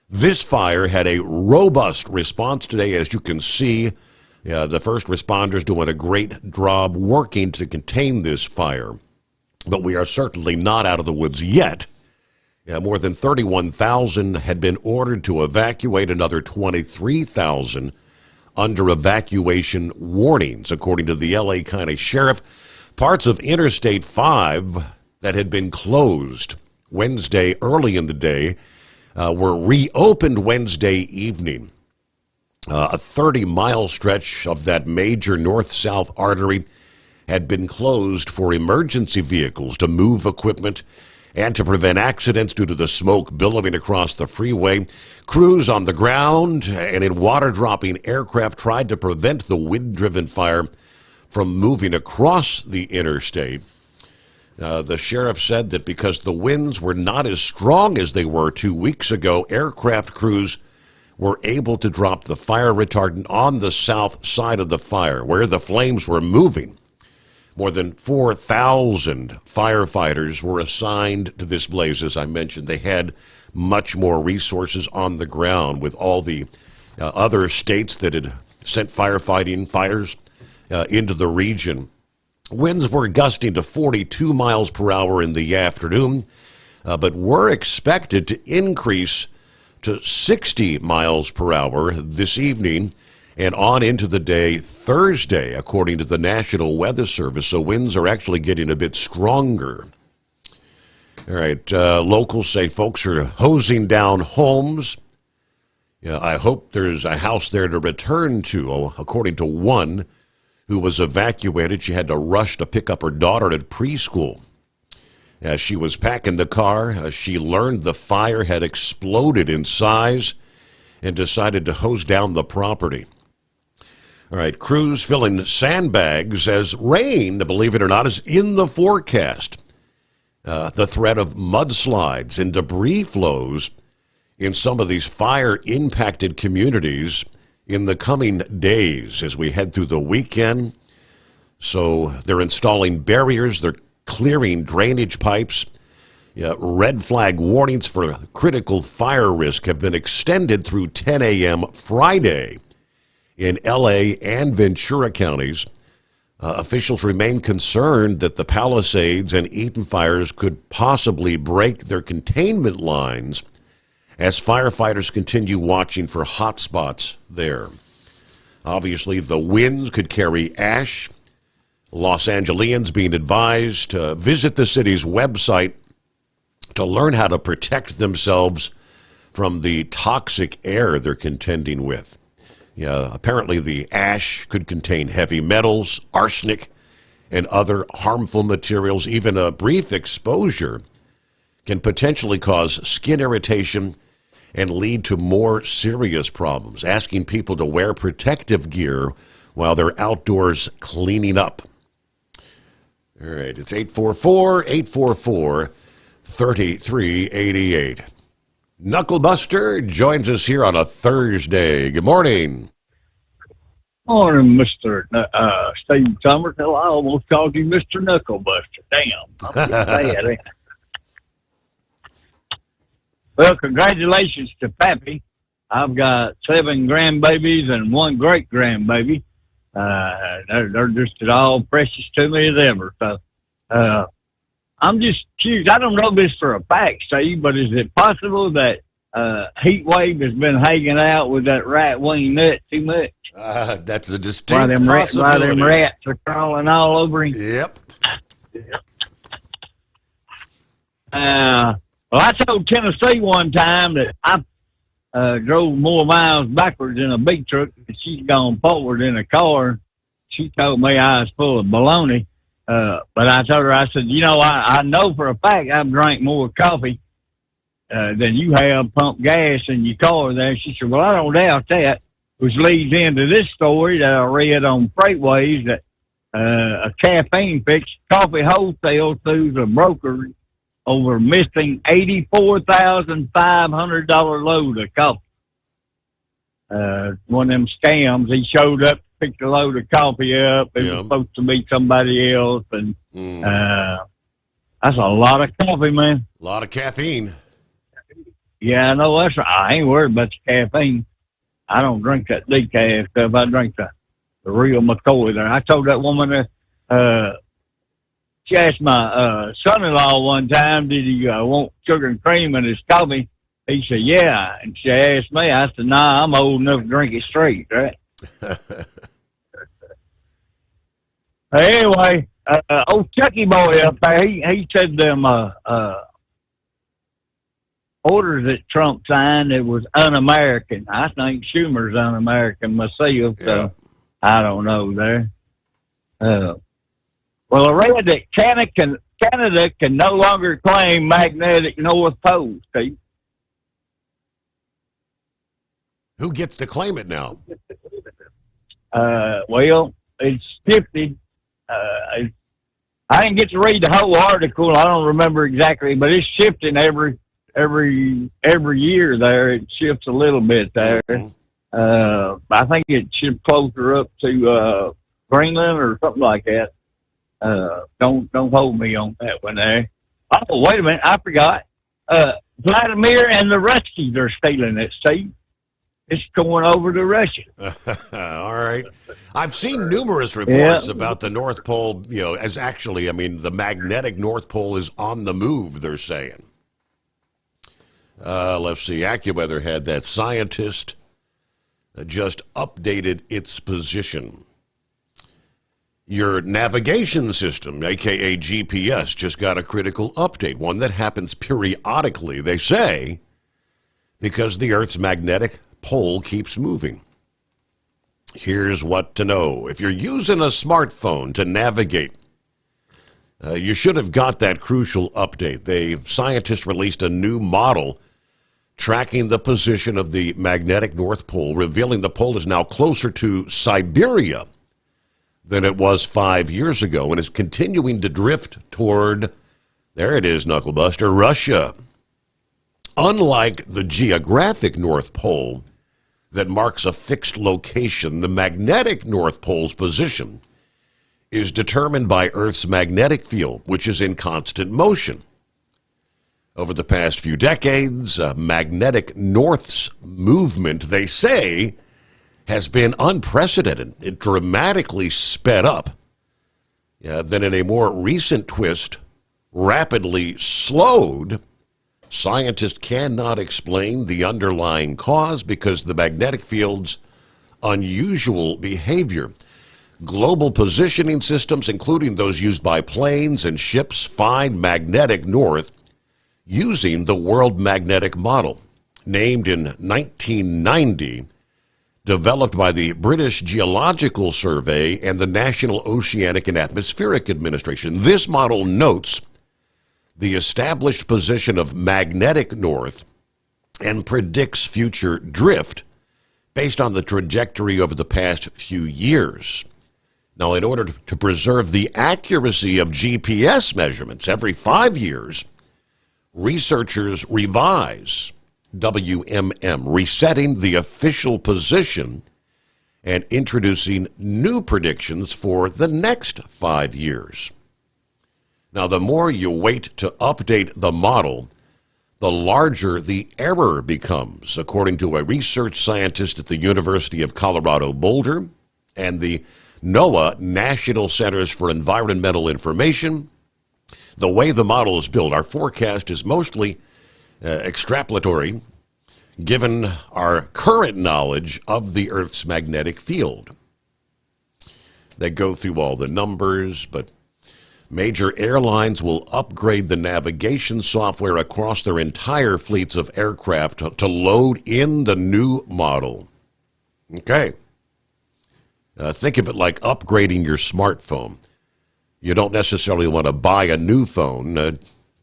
This fire had a robust response today, as you can see. The first responders doing a great job working to contain this fire. But we are certainly not out of the woods yet. More than 31,000 had been ordered to evacuate, another 23,000 under evacuation warnings, according to the L.A. County Sheriff. Parts of Interstate 5 that had been closed Wednesday early in the day were reopened Wednesday evening. A 30-mile stretch of that major north-south artery had been closed for emergency vehicles to move equipment and to prevent accidents due to the smoke billowing across the freeway. Crews on the ground and in water-dropping aircraft tried to prevent the wind-driven fire from moving across the interstate. The sheriff said that because the winds were not as strong as they were 2 weeks ago, aircraft crews were able to drop the fire retardant on the south side of the fire, where the flames were moving. More than 4,000 firefighters were assigned to this blaze. As I mentioned, they had much more resources on the ground with all the other states that had sent firefighting fires into the region. Winds were gusting to 42 miles per hour in the afternoon, but were expected to increase to 60 miles per hour this evening and on into the day Thursday, according to the National Weather Service. So winds are actually getting a bit stronger. All right, locals say folks are hosing down homes. I hope there's a house there to return to. According to one who was evacuated, she had to rush to pick up her daughter at preschool. As she was packing the car, she learned the fire had exploded in size and decided to hose down the property. All right, crews filling sandbags as rain, believe it or not, is in the forecast. The threat of mudslides and debris flows in some of these fire-impacted communities in the coming days as we head through the weekend. So they're installing barriers, they're clearing drainage pipes. Red flag warnings for critical fire risk have been extended through 10 a.m. Friday in L.A. and Ventura counties. Officials remain concerned that the Palisades and Eaton fires could possibly break their containment lines as firefighters continue watching for hot spots there. Obviously, the winds could carry ash. Los Angeleans being advised to visit the city's website to learn how to protect themselves from the toxic air they're contending with. Apparently the ash could contain heavy metals, arsenic, and other harmful materials. Even a brief exposure can potentially cause skin irritation and lead to more serious problems. Asking people to wear protective gear while they're outdoors cleaning up. All right, it's 844-844-3388. Knucklebuster joins us here on a Thursday. Good morning.
Morning, Mr. Steve Sommers. Hell, I almost called you Mr. Knucklebuster. Damn. I'm getting bad. Well, congratulations to Pappy. I've got 7 grandbabies and 1 great-grandbaby. They're just as all precious to me as ever. So, I'm just curious. I don't know this for a fact, Steve, but is it possible that heat wave has been hanging out with that right wing nut too much?
That's a distinct
Why
possibility.
them rats are crawling all over him?
Yep.
Well, I told Tennessee one time that drove more miles backwards in a big truck than she's gone forward in a car. She told me I was full of baloney. But I told her, I said, you know, I know for a fact I've drank more coffee than you have pumped gas in your car there. She said, well, I don't doubt that, which leads into this story that I read on Freightways that a caffeine fix coffee wholesale sues a broker over missing $84,500 load of coffee. One of them scams. He showed up, picked a load of coffee up. It was supposed to be somebody else, and that's a lot of coffee, man.
A lot of caffeine.
Yeah, I know that's right. I ain't worried about the caffeine. I don't drink that decaf stuff. I drink the real McCoy there. I told that woman she asked my son-in-law one time, did he want sugar and cream in his coffee? He said, yeah. And she asked me, I said, nah, I'm old enough to drink it straight, right? Anyway, old Chucky boy up there, he said them orders that Trump signed, it was un-American. I think Schumer's un-American myself, so I don't know there. Well, I read that Canada can no longer claim magnetic North Pole, Steve.
Who gets to claim it now?
Well, it's shifted. I didn't get to read the whole article. I don't remember exactly, but it's shifting every year there. It shifts a little bit there. I think it shifts closer up to Greenland or something like that. Don't hold me on that one there. Oh, wait a minute, I forgot. Vladimir and the Ruskies are stealing it, Steve. It's going over to Russia.
All right. I've seen numerous reports about the North Pole, you know, as actually, I mean, the magnetic North Pole is on the move, they're saying. Let's see. AccuWeather had that scientist just updated its position. Your navigation system, a.k.a. GPS, just got a critical update, one that happens periodically, they say, because the Earth's magnetic pole keeps moving. Here's what to know. If you're using a smartphone to navigate, you should have got that crucial update. Scientists released a new model tracking the position of the magnetic North Pole, revealing the pole is now closer to Siberia than it was 5 years ago and is continuing to drift toward, there it is, Knucklebuster, Russia. Unlike the geographic North Pole that marks a fixed location, the magnetic North Pole's position is determined by Earth's magnetic field, which is in constant motion. Over the past few decades, magnetic North's movement, they say, has been unprecedented. It dramatically sped up. Then in a more recent twist, rapidly slowed. Scientists cannot explain the underlying cause because the magnetic field's unusual behavior. Global positioning systems, including those used by planes and ships, find magnetic north using the World Magnetic Model, named in 1990, developed by the British Geological Survey and the National Oceanic and Atmospheric Administration. This model notes the established position of magnetic north and predicts future drift based on the trajectory over the past few years. Now, in order to preserve the accuracy of GPS measurements every 5 years, researchers revise WMM, resetting the official position and introducing new predictions for the next 5 years. Now, the more you wait to update the model, the larger the error becomes, according to a research scientist at the University of Colorado Boulder and the NOAA, National Centers for Environmental Information. The way the model is built, our forecast is mostly extrapolatory, given our current knowledge of the Earth's magnetic field. They go through all the numbers, but Major airlines will upgrade the navigation software across their entire fleets of aircraft to load in the new model. Okay. Think of it like upgrading your smartphone. You don't necessarily want to buy a new phone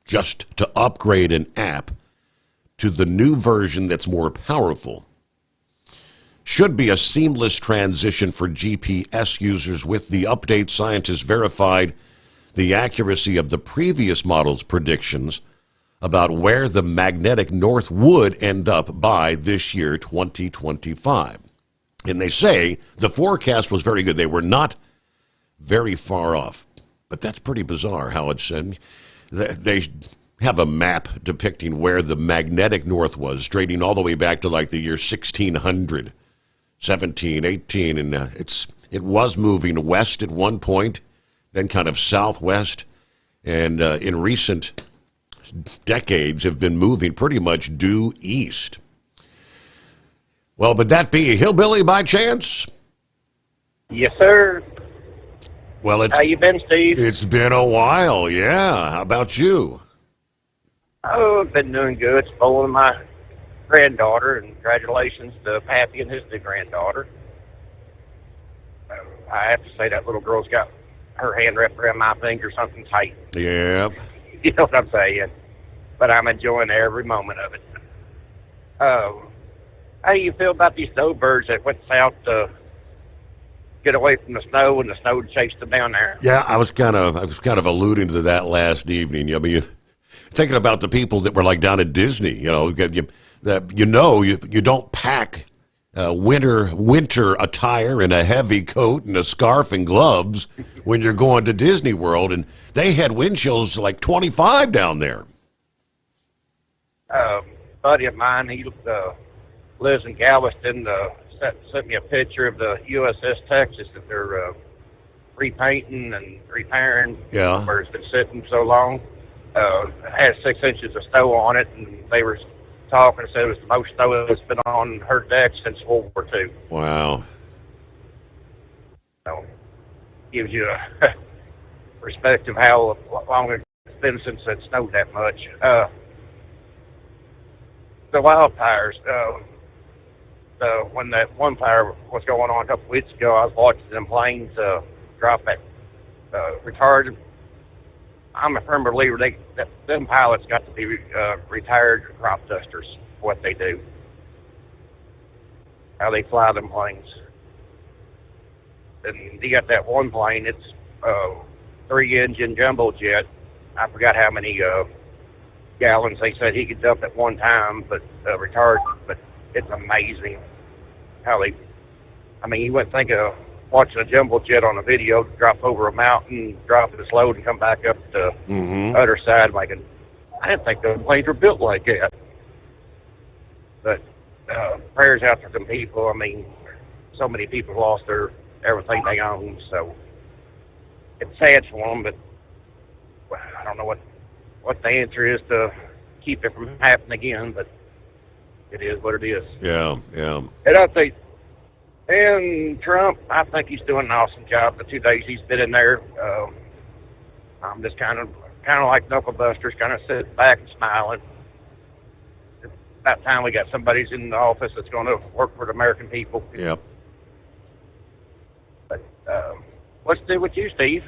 just to upgrade an app to the new version that's more powerful. Should be a seamless transition for GPS users. With the update, scientists verified the accuracy of the previous model's predictions about where the magnetic north would end up by this year, 2025. And they say the forecast was very good. They were not very far off. But that's pretty bizarre how it's said. They have a map depicting where the magnetic north was, dating all the way back to like the year 1600, 17, 18, and it was moving west at one point, then kind of southwest, and in recent decades have been moving pretty much due east. Well, would that be a hillbilly by chance?
Yes, sir.
Well,
how you been, Steve?
It's been a while, yeah. How about you?
Oh, I've been doing good. Spoiling my granddaughter, and congratulations to Pappy and his new granddaughter. I have to say that little girl's got her hand wrapped around my finger, something tight.
Yep.
You know what I'm saying? But I'm enjoying every moment of it. How do you feel about these snowbirds that went south to get away from the snow, and the snow chased them down there?
Yeah, I was kind of alluding to that last evening. I mean, thinking about the people that were like down at Disney. You don't pack winter attire and a heavy coat and a scarf and gloves when you're going to Disney World, and they had wind chills like 25 down there.
Buddy of mine, he lives in Galveston. Sent me a picture of the USS Texas that they're repainting and repairing.
Yeah.
Where it's been sitting so long. It has 6 inches of snow on it, and they were talking and said it was the most snow that's been on her deck since World War II.
Wow.
So, gives you a perspective how long it's been since it snowed that much. The wildfires, when that one fire was going on a couple weeks ago, I was watching them planes drop at retired. I'm a firm believer them pilots got to be retired crop dusters, what they do, how they fly them planes. And you got that one plane, it's 3-engine jumbo jet. I forgot how many gallons they said he could dump at one time, but retired. But it's amazing how you wouldn't think of watching a jumbo jet on a video drop over a mountain, drop its load, and come back up the other side. I didn't think those planes were built like that. But prayers out to them people. I mean, so many people lost everything they own, so it's sad for them, but I don't know what the answer is to keep it from happening again, but it is what it is.
Yeah, yeah.
And I think, and Trump, I think he's doing an awesome job the 2 days he's been in there. I'm just kind of like knuckle busters, kind of sitting back and smiling. It's about time we got somebody in the office that's going to work for the American people.
Yep.
But what's to do with you, Steve?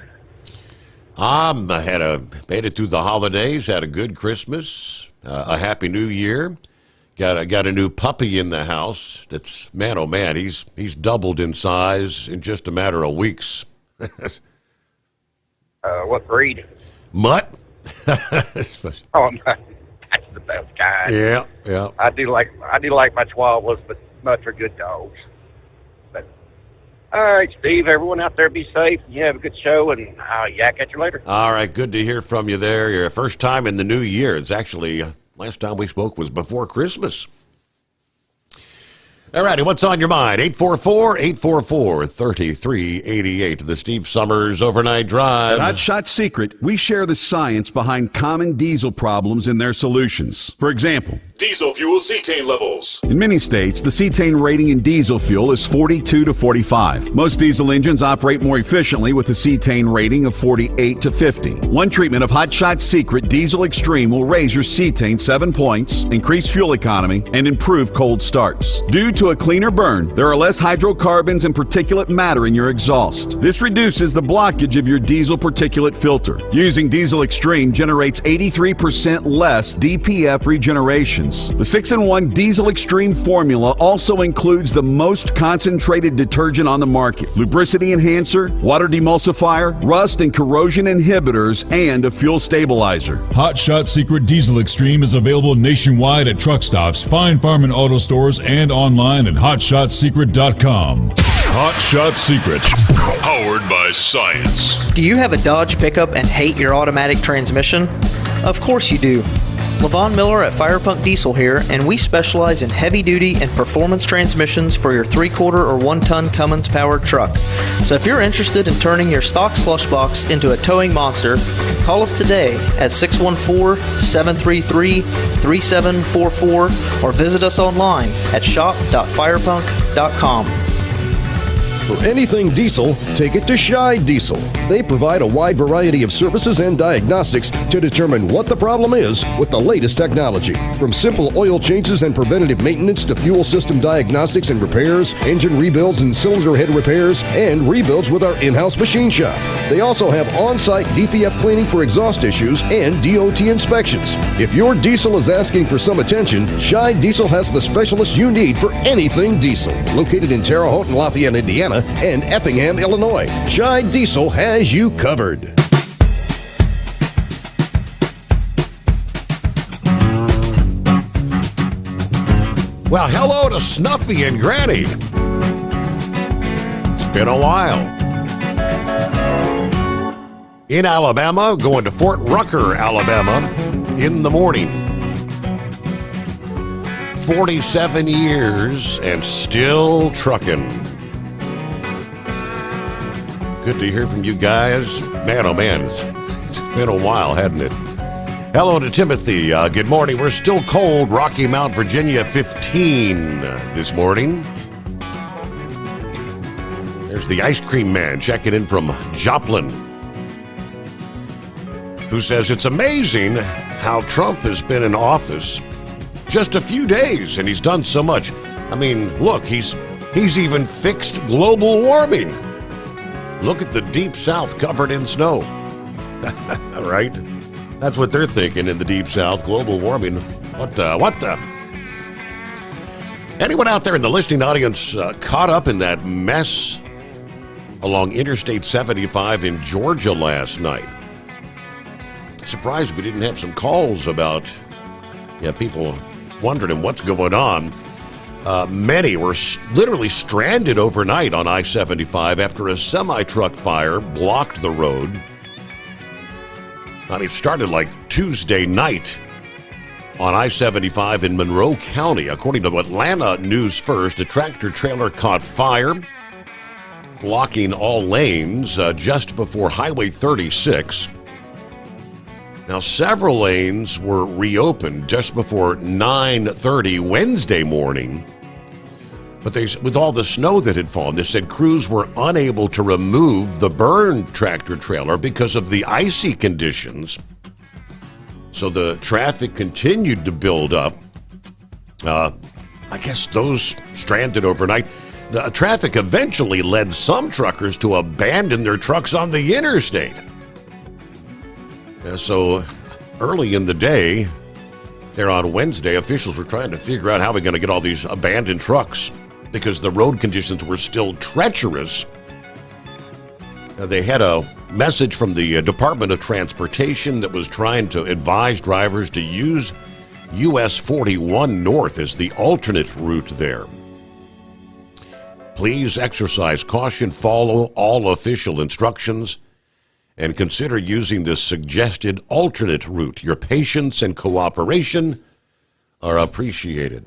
I made it through the holidays, had a good Christmas, a happy New Year. Got a new puppy in the house. That's, man, oh man, he's doubled in size in just a matter of weeks.
What breed?
Mutt.
Oh, that's the best kind.
Yeah, yeah.
I do like my Chihuahuas, but Mutts are good dogs. But all right, Steve. Everyone out there, be safe. You have a good show, and I'll yak at you later.
All right, good to hear from you there. Your first time in the new year. It's actually last time we spoke was before Christmas. All righty, what's on your mind? 844-844-3388. The Steve Sommers Overnight Drive.
At Hotshot Secret, we share the science behind common diesel problems and their solutions. For example,
Diesel fuel cetane levels.
In many states, the cetane rating in diesel fuel is 42 to 45. Most diesel engines operate more efficiently with a cetane rating of 48 to 50. One treatment of Hot Shot Secret Diesel Extreme will raise your cetane 7 points, increase fuel economy, and improve cold starts. Due to a cleaner burn, there are less hydrocarbons and particulate matter in your exhaust. This reduces the blockage of your diesel particulate filter. Using Diesel Extreme generates 83% less DPF regeneration. The 6-in-1 Diesel Extreme formula also includes the most concentrated detergent on the market, lubricity enhancer, water demulsifier, rust and corrosion inhibitors, and a fuel stabilizer.
Hot Shot Secret Diesel Extreme is available nationwide at truck stops, fine farm and auto stores, and online at hotshotsecret.com. Hot Shot Secret, powered by science.
Do you have a Dodge pickup and hate your automatic transmission? Of course you do. Levon Miller at Fire Punk Diesel here, and we specialize in heavy-duty and performance transmissions for your 3-quarter or 1-ton Cummins-powered truck. So if you're interested in turning your stock slush box into a towing monster, call us today at 614-733-3744 or visit us online at shop.firepunk.com.
For anything diesel, take it to Scheid Diesel. They provide a wide variety of services and diagnostics to determine what the problem is with the latest technology. From simple oil changes and preventative maintenance to fuel system diagnostics and repairs, engine rebuilds and cylinder head repairs, and rebuilds with our in-house machine shop. They also have on-site DPF cleaning for exhaust issues and DOT inspections. If your diesel is asking for some attention, Scheid Diesel has the specialist you need for anything diesel. Located in Terre Haute and Lafayette, Indiana, and Effingham, Illinois, Scheid Diesel has you covered.
Well, hello to Snuffy and Granny. It's been a while. In Alabama, going to Fort Rucker, Alabama, in the morning. 47 years and still trucking. Good to hear from you guys. Man, oh man, it's been a while, hasn't it? Hello to Timothy. Good morning. We're still cold. Rocky Mount, Virginia, 15 this morning. There's the ice cream man checking in from Joplin, who says it's amazing how Trump has been in office just a few days and he's done so much. I mean, look, he's even fixed global warming. Look at the deep south covered in snow. Right? That's what they're thinking in the deep south, global warming. What the? Anyone out there in the listening audience caught up in that mess along Interstate 75 in Georgia last night? Surprised we didn't have some calls about people wondering what's going on. Many were literally stranded overnight on I-75 after a semi-truck fire blocked the road. It started like Tuesday night on I-75 in Monroe County. According to Atlanta News First, a tractor-trailer caught fire, blocking all lanes just before Highway 36. Now, several lanes were reopened just before 9:30 Wednesday morning. But with all the snow that had fallen, they said crews were unable to remove the burned tractor-trailer because of the icy conditions. So the traffic continued to build up. I guess those stranded overnight. The traffic eventually led some truckers to abandon their trucks on the interstate. So early in the day, there on Wednesday, officials were trying to figure out how we're going to get all these abandoned trucks because the road conditions were still treacherous. They had a message from the Department of Transportation that was trying to advise drivers to use US 41 North as the alternate route there. Please exercise caution, follow all official instructions, and consider using this suggested alternate route. Your patience and cooperation are appreciated.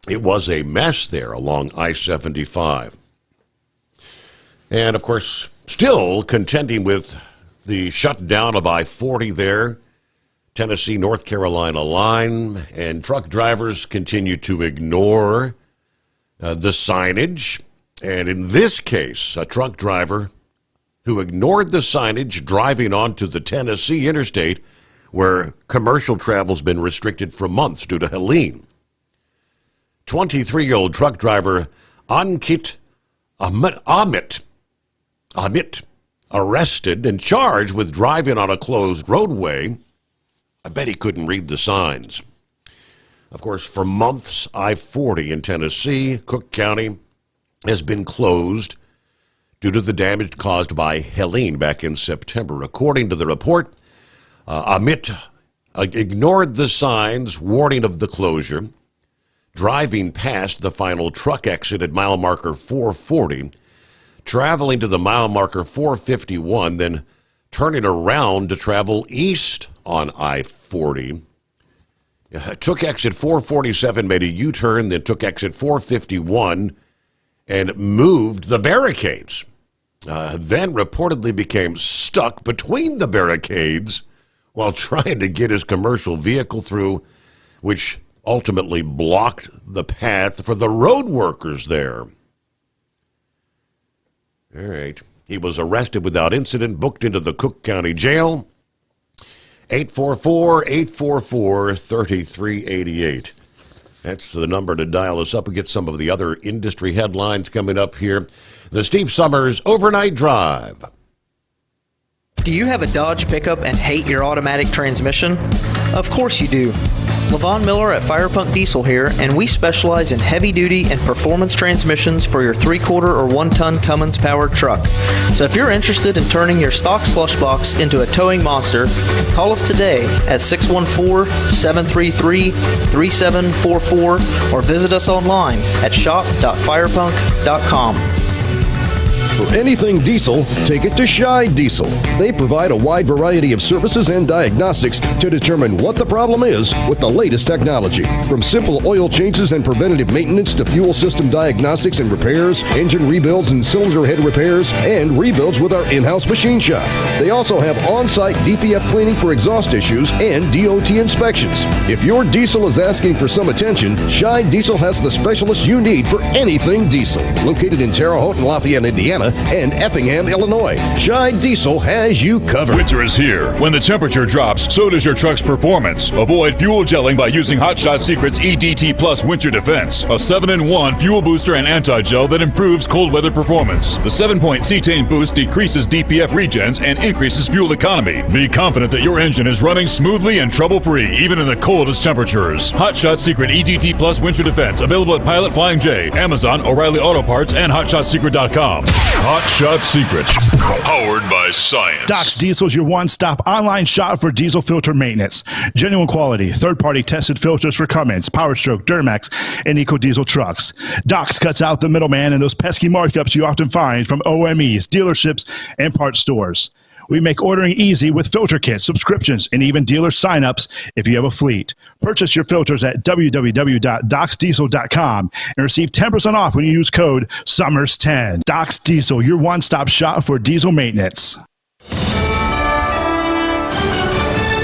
It was a mess there along I-75. And, of course, still contending with the shutdown of I-40 there Tennessee-North Carolina line, and truck drivers continue to ignore the signage. And in this case, a truck driver who ignored the signage driving onto the Tennessee interstate where commercial travel's been restricted for months due to Helene. 23-year-old truck driver Ankit Amit, arrested and charged with driving on a closed roadway. I bet he couldn't read the signs. Of course, for months, I-40 in Tennessee, Cook County, has been closed due to the damage caused by Helene back in September. According to the report, Amit ignored the signs warning of the closure, driving past the final truck exit at mile marker 440, traveling to the mile marker 451, then turning around to travel east on I-40. Took exit 447, made a U-turn, then took exit 451 and moved the barricades. Then reportedly became stuck between the barricades while trying to get his commercial vehicle through, which ultimately blocked the path for the road workers there. All right. He was arrested without incident, booked into the Cook County Jail. 844-844-3388. That's the number to dial us up. We get some of the other industry headlines coming up here. The Steve Sommers Overnight Drive.
Do you have a Dodge pickup and hate your automatic transmission? Of course you do. Levon Miller at Firepunk Diesel here, and we specialize in heavy-duty and performance transmissions for your 3-quarter or 1-ton Cummins-powered truck. So if you're interested in turning your stock slush box into a towing monster, call us today at 614-733-3744 or visit us online at shop.firepunk.com.
For anything diesel, take it to Shy Diesel. They provide a wide variety of services and diagnostics to determine what the problem is with the latest technology. From simple oil changes and preventative maintenance to fuel system diagnostics and repairs, engine rebuilds and cylinder head repairs, and rebuilds with our in-house machine shop. They also have on-site DPF cleaning for exhaust issues and DOT inspections. If your diesel is asking for some attention, Shy Diesel has the specialist you need for anything diesel. Located in Terre Haute and Lafayette, Indiana, and Effingham, Illinois. Shine Diesel has you covered.
Winter is here. When the temperature drops, so does your truck's performance. Avoid fuel gelling by using Hot Shot Secret's EDT Plus Winter Defense, a 7-in-1 fuel booster and anti-gel that improves cold weather performance. The 7-point cetane boost decreases DPF regens and increases fuel economy. Be confident that your engine is running smoothly and trouble-free, even in the coldest temperatures. Hot Shot Secret EDT Plus Winter Defense, available at Pilot Flying J, Amazon, O'Reilly Auto Parts, and HotShotSecret.com. Hot Shot Secret, powered by science.
Doc's Diesel is your one-stop online shop for diesel filter maintenance. Genuine quality, third-party tested filters for Cummins, Power Stroke, Duramax, and EcoDiesel trucks. Doc's cuts out the middleman and those pesky markups you often find from OMEs, dealerships, and parts stores. We make ordering easy with filter kits, subscriptions, and even dealer sign-ups if you have a fleet. Purchase your filters at www.docsdiesel.com and receive 10% off when you use code SOMMERS10. Doc's Diesel, your one-stop shop for diesel maintenance.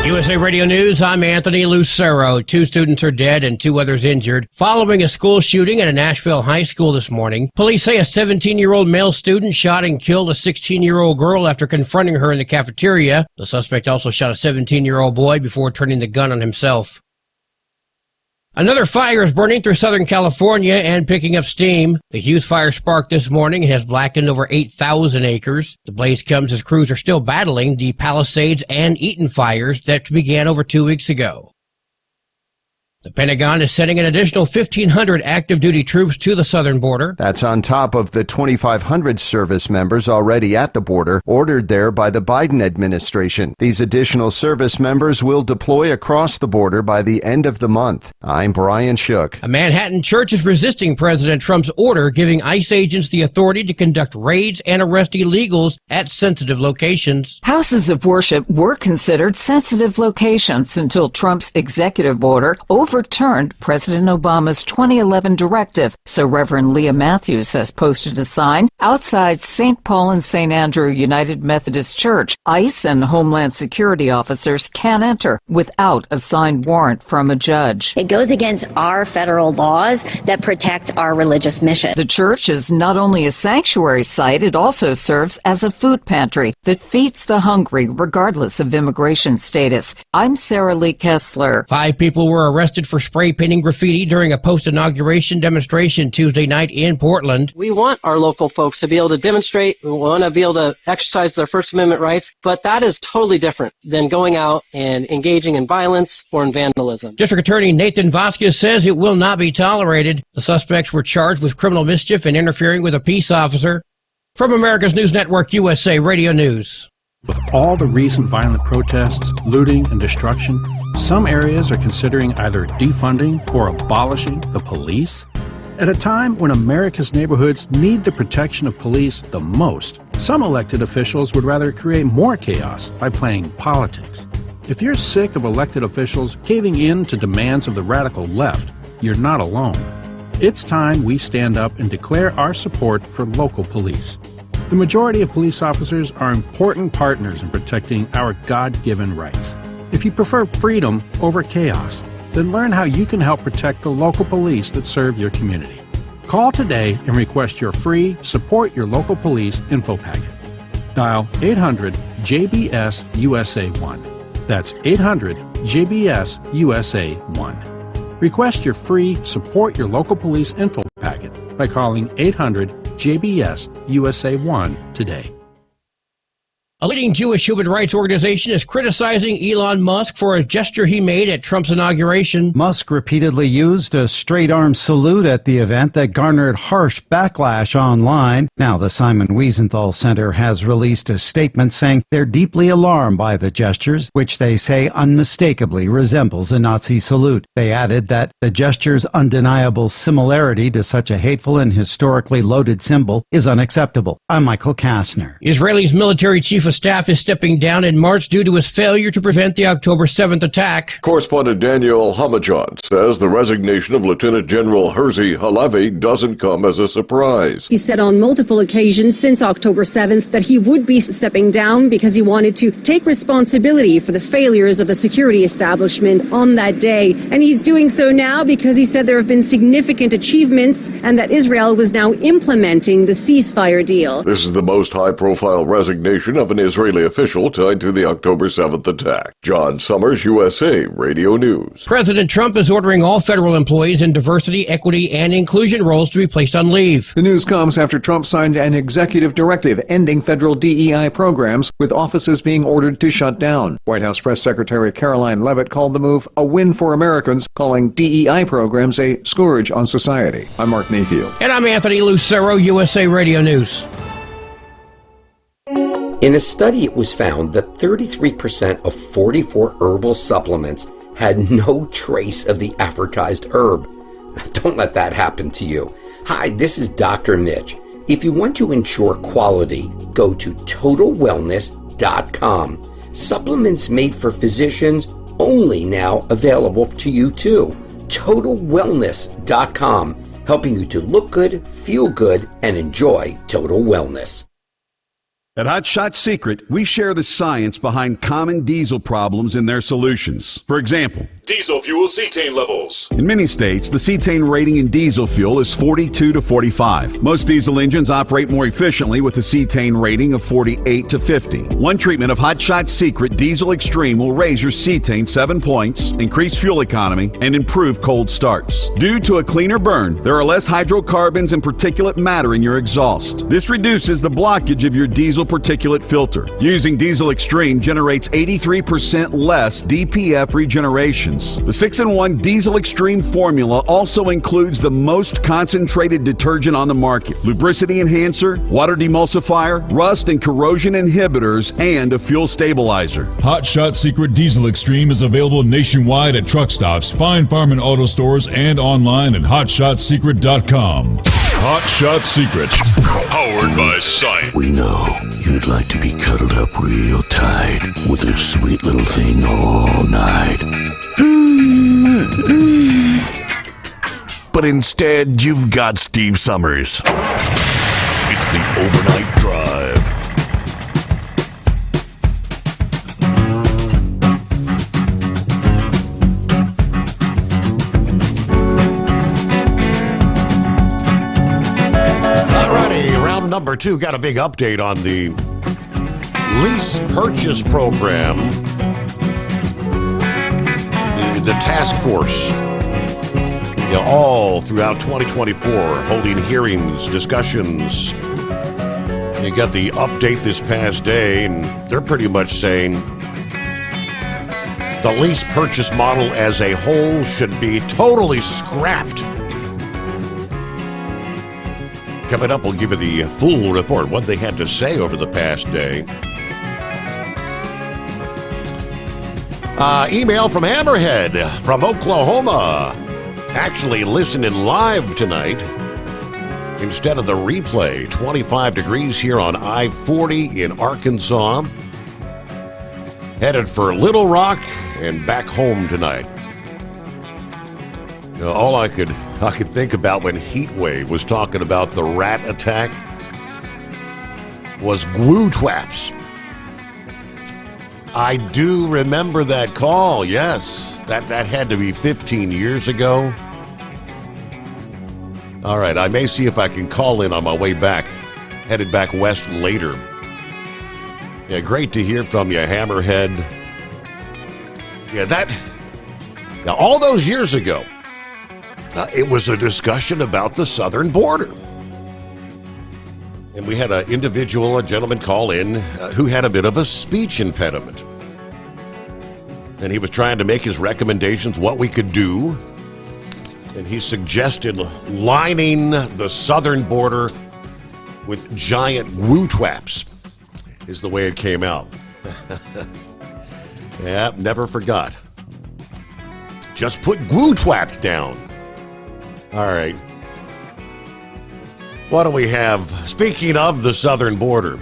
USA Radio News, I'm Anthony Lucero. 2 students are dead and 2 others injured following a school shooting at a Nashville high school this morning. Police say a 17-year-old male student shot and killed a 16-year-old girl after confronting her in the cafeteria. The suspect also shot a 17-year-old boy before turning the gun on himself. Another fire is burning through Southern California and picking up steam. The Hughes fire sparked this morning and has blackened over 8,000 acres. The blaze comes as crews are still battling the Palisades and Eaton fires that began over 2 weeks ago. The Pentagon is sending an additional 1,500 active-duty troops to the southern border.
That's on top of the 2,500 service members already at the border, ordered there by the Biden administration. These additional service members will deploy across the border by the end of the month. I'm Brian Shook.
A Manhattan church is resisting President Trump's order giving ICE agents the authority to conduct raids and arrest illegals at sensitive locations.
Houses of worship were considered sensitive locations until Trump's executive order overturned President Obama's 2011 directive, so Reverend Leah Matthews has posted a sign outside St. Paul and St. Andrew United Methodist Church. ICE and Homeland Security officers can't enter without a signed warrant from a judge.
It goes against our federal laws that protect our religious mission.
The church is not only a sanctuary site, it also serves as a food pantry that feeds the hungry regardless of immigration status. I'm Sarah Lee Kessler.
5 people were arrested for spray painting graffiti during a post-inauguration demonstration Tuesday night in Portland.
We want our local folks to be able to demonstrate. We want to be able to exercise their First Amendment rights, but that is totally different than going out and engaging in violence or in vandalism.
District Attorney Nathan Vasquez says it will not be tolerated. The suspects were charged with criminal mischief and interfering with a peace officer. From America's News Network, USA Radio News.
With all the recent violent protests, looting, and destruction, some areas are considering either defunding or abolishing the police. At a time when America's neighborhoods need the protection of police the most, some elected officials would rather create more chaos by playing politics. If you're sick of elected officials caving in to demands of the radical left, you're not alone. It's time we stand up and declare our support for local police. The majority of police officers are important partners in protecting our God-given rights. If you prefer freedom over chaos, then learn how you can help protect the local police that serve your community. Call today and request your free Support Your Local Police info packet. Dial 800-JBS-USA-1. That's 800-JBS-USA-1. Request your free Support Your Local Police info packet by calling 800-JBS-USA-1 today.
A leading Jewish human rights organization is criticizing Elon Musk for a gesture he made at Trump's inauguration.
Musk repeatedly used a straight-arm salute at the event that garnered harsh backlash online. Now the Simon Wiesenthal Center has released a statement saying they're deeply alarmed by the gestures, which they say unmistakably resembles a Nazi salute. They added that the gesture's undeniable similarity to such a hateful and historically loaded symbol is unacceptable. I'm Michael Kastner.
Israel's military chief of staff is stepping down in March due to his failure to prevent the October 7th attack.
Correspondent Daniel Hamajan says the resignation of Lieutenant General Herzi Halevi doesn't come as a surprise.
He said on multiple occasions since October 7th that he would be stepping down because he wanted to take responsibility for the failures of the security establishment on that day. And he's doing so now because he said there have been significant achievements and that Israel was now implementing the ceasefire deal.
This is the most high-profile resignation of an Israeli official tied to the October 7th attack. John Sommers, USA Radio News.
President Trump is ordering all federal employees in diversity, equity, and inclusion roles to be placed on leave.
The news comes after Trump signed an executive directive ending federal DEI programs, with offices being ordered to shut down. White House Press Secretary Caroline Leavitt called the move a win for Americans, calling DEI programs a scourge on society. I'm Mark Mayfield.
And I'm Anthony Lucero, USA Radio News.
In a study, it was found that 33% of 44 herbal supplements had no trace of the advertised herb. Don't let that happen to you. Hi, this is Dr. Mitch. If you want to ensure quality, go to TotalWellness.com. Supplements made for physicians, only now available to you too. TotalWellness.com, helping you to look good, feel good, and enjoy total wellness.
At Hot Shot Secret, we share the science behind common diesel problems and their solutions. For example,
diesel fuel cetane levels.
In many states, the cetane rating in diesel fuel is 42 to 45. Most diesel engines operate more efficiently with a cetane rating of 48 to 50. One treatment of Hot Shot Secret Diesel Extreme will raise your cetane 7 points, increase fuel economy, and improve cold starts. Due to a cleaner burn, there are less hydrocarbons and particulate matter in your exhaust. This reduces the blockage of your diesel particulate filter. Using Diesel Extreme generates 83% less DPF regeneration. The 6-in-1 Diesel Extreme formula also includes the most concentrated detergent on the market, lubricity enhancer, water demulsifier, rust and corrosion inhibitors, and a fuel stabilizer.
Hot Shot Secret Diesel Extreme is available nationwide at truck stops, fine farm and auto stores, and online at hotshotsecret.com. Hot Shot Secret, powered by science.
We know you'd like to be cuddled up real tight with a sweet little thing all night.
But instead, you've got Steve Sommers. It's the Overnight Drive.
Alrighty, round number 2. Got a big update on the lease purchase program. The task force, all throughout 2024, holding hearings, discussions. You got the update this past day, and they're pretty much saying the lease purchase model as a whole should be totally scrapped. Coming up, we'll give you the full report, what they had to say over the past day. Email from Hammerhead from Oklahoma. Actually listening live tonight instead of the replay. 25 degrees here on I-40 in Arkansas. Headed for Little Rock and back home tonight. All I could think about when Heatwave was talking about the rat attack was glue twaps. I do remember that call, yes. That had to be 15 years ago. All right, I may see if I can call in on my way back. Headed back west later. Yeah, great to hear from you, Hammerhead. Yeah, all those years ago, it was a discussion about the southern border. And we had a gentleman call in who had a bit of a speech impediment. And he was trying to make his recommendations, what we could do. And he suggested lining the southern border with giant glue twaps, is the way it came out. Yeah, never forgot. Just put glue twaps down. All right. What do we have? Speaking of the southern border,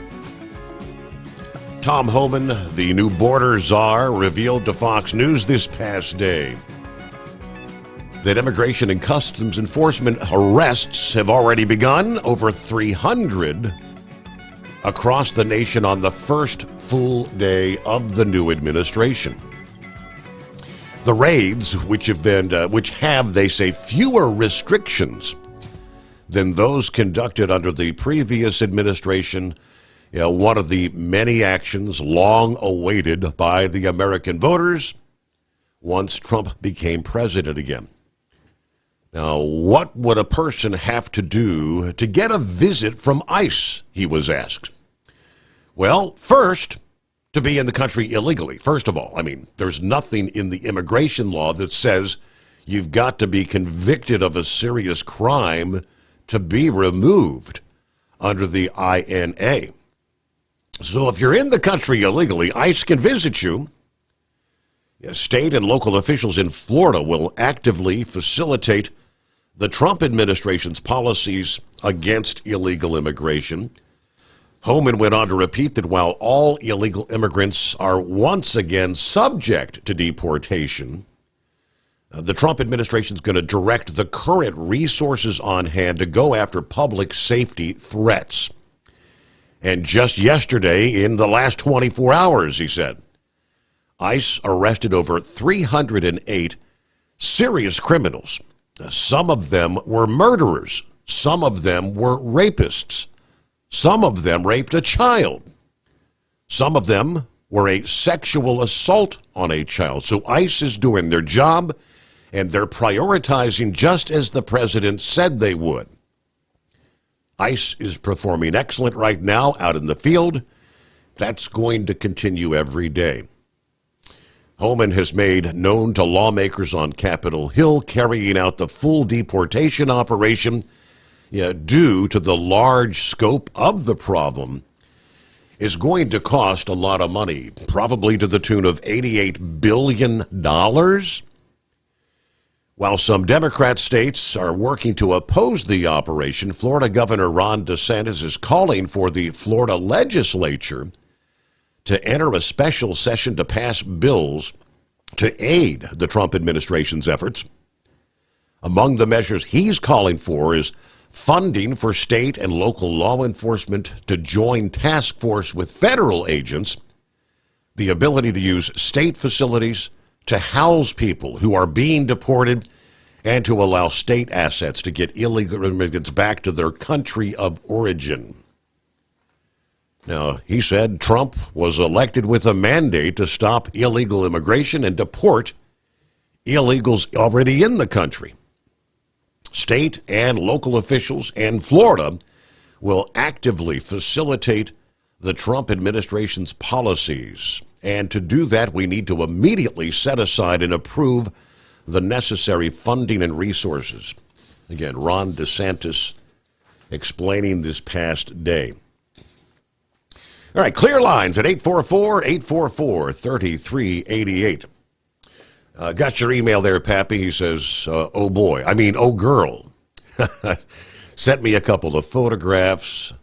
Tom Homan, the new border czar, revealed to Fox News this past day that Immigration and Customs Enforcement arrests have already begun, over 300 across the nation on the first full day of the new administration. The raids, which have, they say, fewer restrictions than those conducted under the previous administration, one of the many actions long awaited by the American voters once Trump became president again. Now, what would a person have to do to get a visit from ICE, he was asked. Well, first, to be in the country illegally. First of all, there's nothing in the immigration law that says you've got to be convicted of a serious crime to be removed under the INA. So if you're in the country illegally, ICE can visit you. State and local officials in Florida will actively facilitate the Trump administration's policies against illegal immigration. Homan went on to repeat that while all illegal immigrants are once again subject to deportation, the Trump administration is going to direct the current resources on hand to go after public safety threats. And just yesterday, in the last 24 hours, he said, ICE arrested over 308 serious criminals. Some of them were murderers. Some of them were rapists. Some of them raped a child. Some of them were a sexual assault on a child. So ICE is doing their job, and they're prioritizing just as the president said they would. ICE is performing excellent right now out in the field. That's going to continue every day. Homan has made known to lawmakers on Capitol Hill carrying out the full deportation operation due to the large scope of the problem is going to cost a lot of money, probably to the tune of $88 billion. While some Democrat states are working to oppose the operation, Florida Governor Ron DeSantis is calling for the Florida legislature to enter a special session to pass bills to aid the Trump administration's efforts. Among the measures he's calling for is funding for state and local law enforcement to join task force with federal agents, the ability to use state facilities to house people who are being deported, and to allow state assets to get illegal immigrants back to their country of origin. Now, he said Trump was elected with a mandate to stop illegal immigration and deport illegals already in the country. State and local officials and Florida will actively facilitate the Trump administration's policies. And to do that, we need to immediately set aside and approve the necessary funding and resources. Again, Ron DeSantis explaining this past day. All right, clear lines at 844-3388. Got your email there, Pappy. He says, oh girl. Sent me a couple of photographs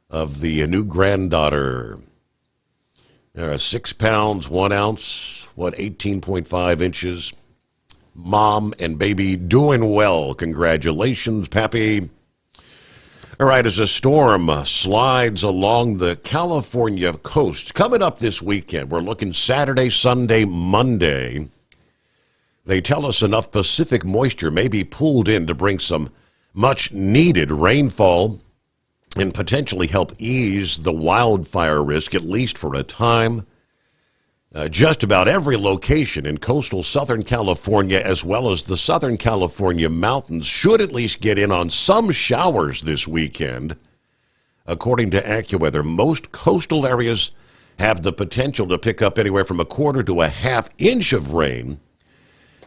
of the new granddaughter. 6 pounds, 1 ounce, 18.5 inches. Mom and baby doing well. Congratulations, Pappy. All right, as a storm slides along the California coast, coming up this weekend, we're looking Saturday, Sunday, Monday. They tell us enough Pacific moisture may be pulled in to bring some much-needed rainfall and potentially help ease the wildfire risk, at least for a time. Just about every location in coastal Southern California, as well as the Southern California mountains, should at least get in on some showers this weekend. According to AccuWeather, most coastal areas have the potential to pick up anywhere from 1/4 to 1/2 inch of rain.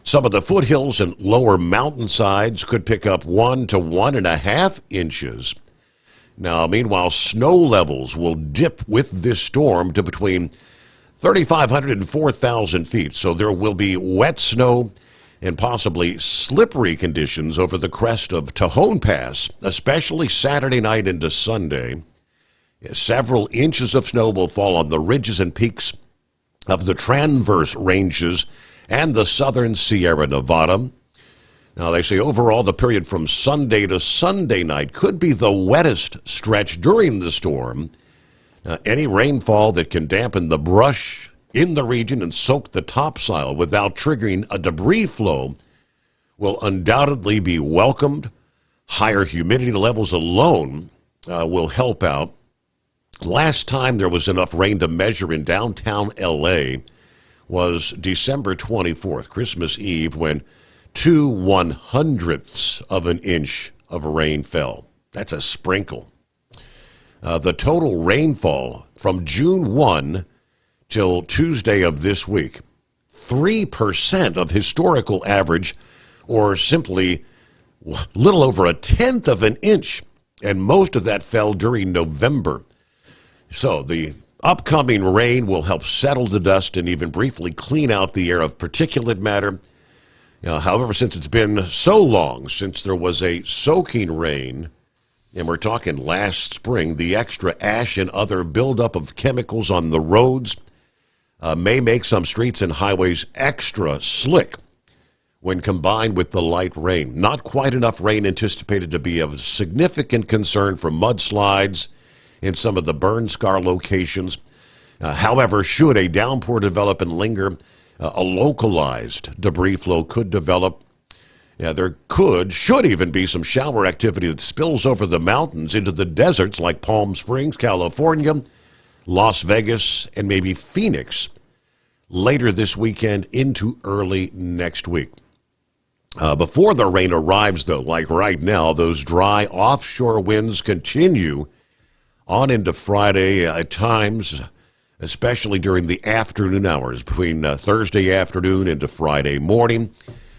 Some of the foothills and lower mountainsides could pick up 1 to 1.5 inches. Now, meanwhile, snow levels will dip with this storm to between 3,500 and 4,000 feet. So there will be wet snow and possibly slippery conditions over the crest of Tejon Pass, especially Saturday night into Sunday. Several inches of snow will fall on the ridges and peaks of the Transverse Ranges and the southern Sierra Nevada. Now, they say overall the period from Sunday to Sunday night could be the wettest stretch during the storm. Any rainfall that can dampen the brush in the region and soak the topsoil without triggering a debris flow will undoubtedly be welcomed. Higher humidity levels alone will help out. Last time there was enough rain to measure in downtown L.A. was December 24th, Christmas Eve, when 2/100ths of an inch of rain fell. That's a sprinkle. The total rainfall from June 1 till Tuesday of this week, 3% of historical average, or simply a little over 1/10 of an inch, and most of that fell during November. So the upcoming rain will help settle the dust and even briefly clean out the air of particulate matter. However, since it's been so long since there was a soaking rain, and we're talking last spring, the extra ash and other buildup of chemicals on the roads may make some streets and highways extra slick when combined with the light rain. Not quite enough rain anticipated to be of significant concern for mudslides in some of the burn scar locations. However, should a downpour develop and linger, a localized debris flow could develop. There should even be some shower activity that spills over the mountains into the deserts like Palm Springs, California, Las Vegas, and maybe Phoenix later this weekend into early next week. Before the rain arrives, though, like right now, those dry offshore winds continue on into Friday at times, especially during the afternoon hours between Thursday afternoon into Friday morning.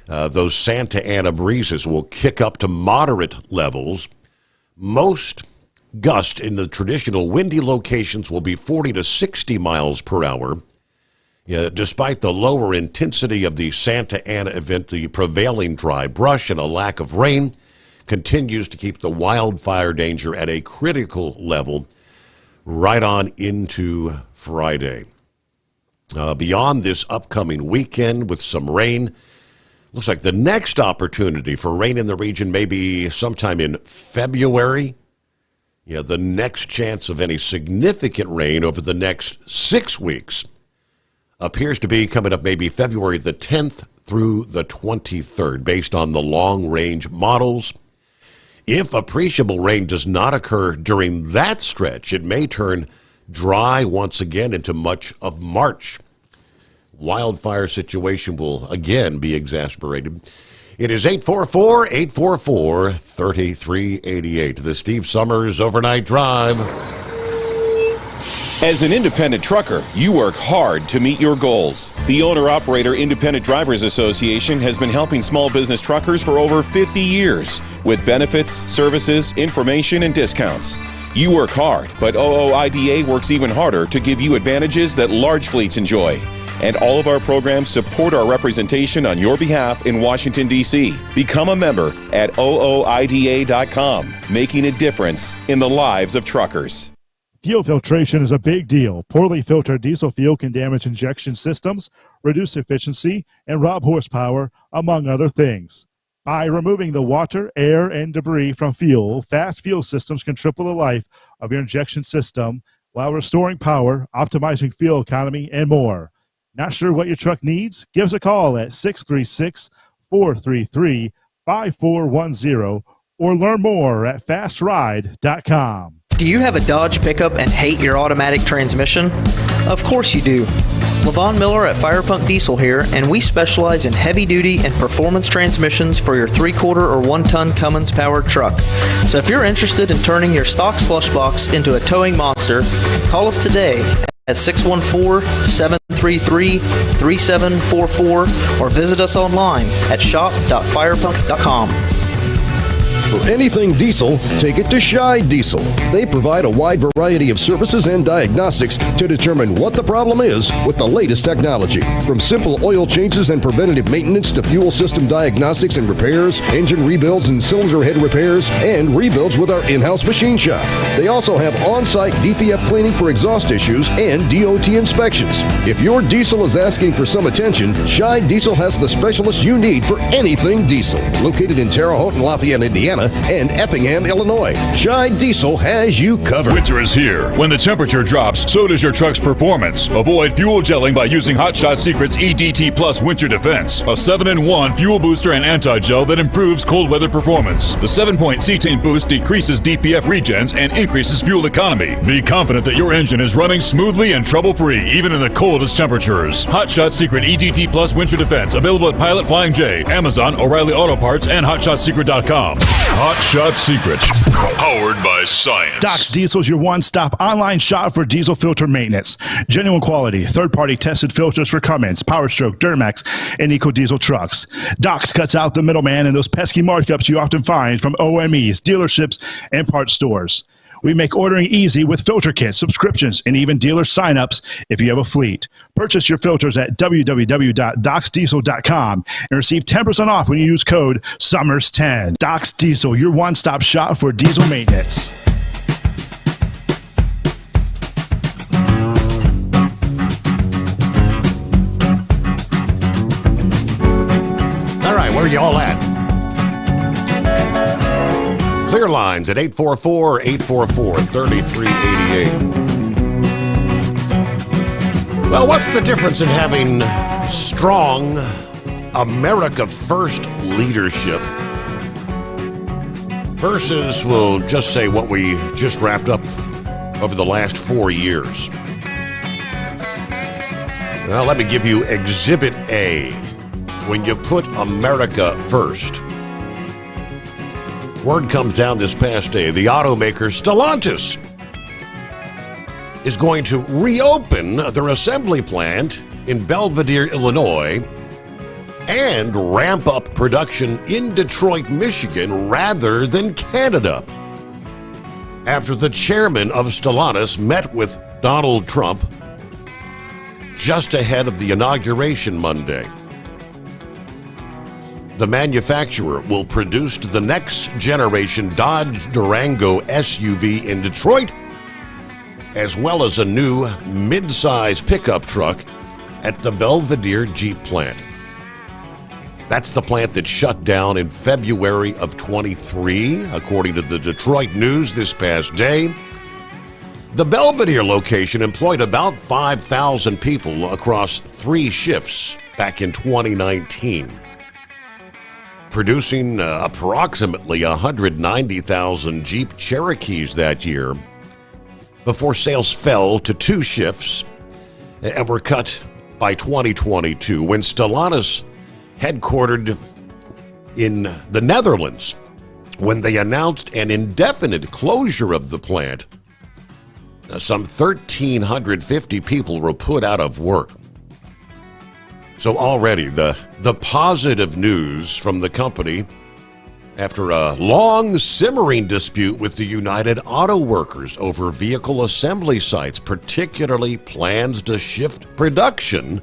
Those Santa Ana breezes will kick up to moderate levels. Most gusts in the traditional windy locations will be 40 to 60 miles per hour. Despite the lower intensity of the Santa Ana event, the prevailing dry brush and a lack of rain continues to keep the wildfire danger at a critical level right on into Friday. beyond this upcoming weekend with some rain. Looks like the next opportunity for rain in the region may be sometime in February. Yeah, the next chance of any significant rain over the next 6 weeks appears to be coming up maybe February the 10th through the 23rd, based on the long-range models. If appreciable rain does not occur during that stretch, it may turn dry once again into much of March. Wildfire situation will again be exacerbated. It is 844-844-3388. The Steve Sommers Overnight Drive.
As an independent trucker, you work hard to meet your goals. The Owner-Operator Independent Drivers Association has been helping small business truckers for over 50 years with benefits, services, information, and discounts. You work hard, but OOIDA works even harder to give you advantages that large fleets enjoy. And all of our programs support our representation on your behalf in Washington, D.C. Become a member at OOIDA.com, making a difference in the lives of truckers.
Fuel filtration is a big deal. Poorly filtered diesel fuel can damage injection systems, reduce efficiency, and rob horsepower, among other things. By removing the water, air, and debris from fuel, fast fuel systems can triple the life of your injection system while restoring power, optimizing fuel economy, and more. Not sure what your truck needs? Give us a call at 636-433-5410 or learn more at fastride.com.
Do you have a Dodge pickup and hate your automatic transmission? Of course you do. Levon Miller at Fire Pump Diesel here, and we specialize in heavy-duty and performance transmissions for your 3-quarter or 1-ton Cummins powered truck. So if you're interested in turning your stock slush box into a towing monster, call us today at 614-733-3744 or visit us online at shop.firepump.com.
For anything diesel, take it to Scheid Diesel. They provide a wide variety of services and diagnostics to determine what the problem is with the latest technology. From simple oil changes and preventative maintenance to fuel system diagnostics and repairs, engine rebuilds and cylinder head repairs, and rebuilds with our in-house machine shop. They also have on-site DPF cleaning for exhaust issues and DOT inspections. If your diesel is asking for some attention, Scheid Diesel has the specialist you need for anything diesel. Located in Terre Haute and Lafayette, Indiana, and Effingham, Illinois. Scheid Diesel has you covered.
Winter is here. When the temperature drops, so does your truck's performance. Avoid fuel gelling by using Hot Shot Secret's EDT Plus Winter Defense, a 7-in-1 fuel booster and anti-gel that improves cold weather performance. The 7-point cetane boost decreases DPF regens and increases fuel economy. Be confident that your engine is running smoothly and trouble-free, even in the coldest temperatures. Hot Shot Secret EDT Plus Winter Defense, available at Pilot Flying J, Amazon, O'Reilly Auto Parts, and HotShotSecret.com. Hot Shot Secret, powered by science.
Doc's Diesel is your one-stop online shop for diesel filter maintenance. Genuine quality, third-party tested filters for Cummins, PowerStroke, Duramax, and EcoDiesel trucks. Doc's cuts out the middleman and those pesky markups you often find from OMEs, dealerships, and parts stores. We make ordering easy with filter kits, subscriptions, and even dealer sign-ups if you have a fleet. Purchase your filters at www.docsdiesel.com and receive 10% off when you use code SOMMERS10. Doc's Diesel, your one-stop shop for diesel maintenance.
All right, where are you all at? Clear lines at 844-844-3388. Well, what's the difference in having strong America First leadership versus, we'll just say, what we just wrapped up over the last 4 years? Well, let me give you Exhibit A. When you put America first, word comes down this past day, the automaker Stellantis is going to reopen their assembly plant in Belvidere, Illinois, and ramp up production in Detroit, Michigan, rather than Canada, after the chairman of Stellantis met with Donald Trump just ahead of the inauguration Monday. The manufacturer will produce the next generation Dodge Durango SUV in Detroit, as well as a new mid-size pickup truck at the Belvedere Jeep plant. That's the plant that shut down in February of 23, according to the Detroit News this past day. The Belvedere location employed about 5,000 people across 3 shifts back in 2019, producing approximately 190,000 Jeep Cherokees that year before sales fell to 2 shifts and were cut by 2022 when Stellantis headquartered in the Netherlands, when they announced an indefinite closure of the plant. Some 1,350 people were put out of work. So already the positive news from the company, after a long simmering dispute with the United Auto Workers over vehicle assembly sites, particularly plans to shift production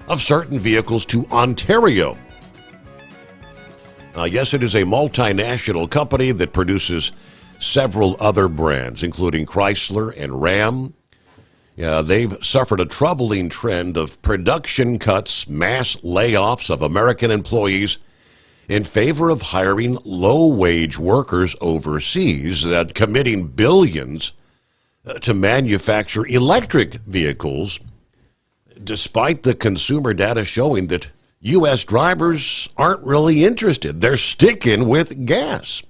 of certain vehicles to Ontario. Yes, it is a multinational company that produces several other brands, including Chrysler and Ram. They've suffered a troubling trend of production cuts, mass layoffs of American employees in favor of hiring low-wage workers overseas, committing billions to manufacture electric vehicles, despite the consumer data showing that U.S. drivers aren't really interested. They're sticking with gas.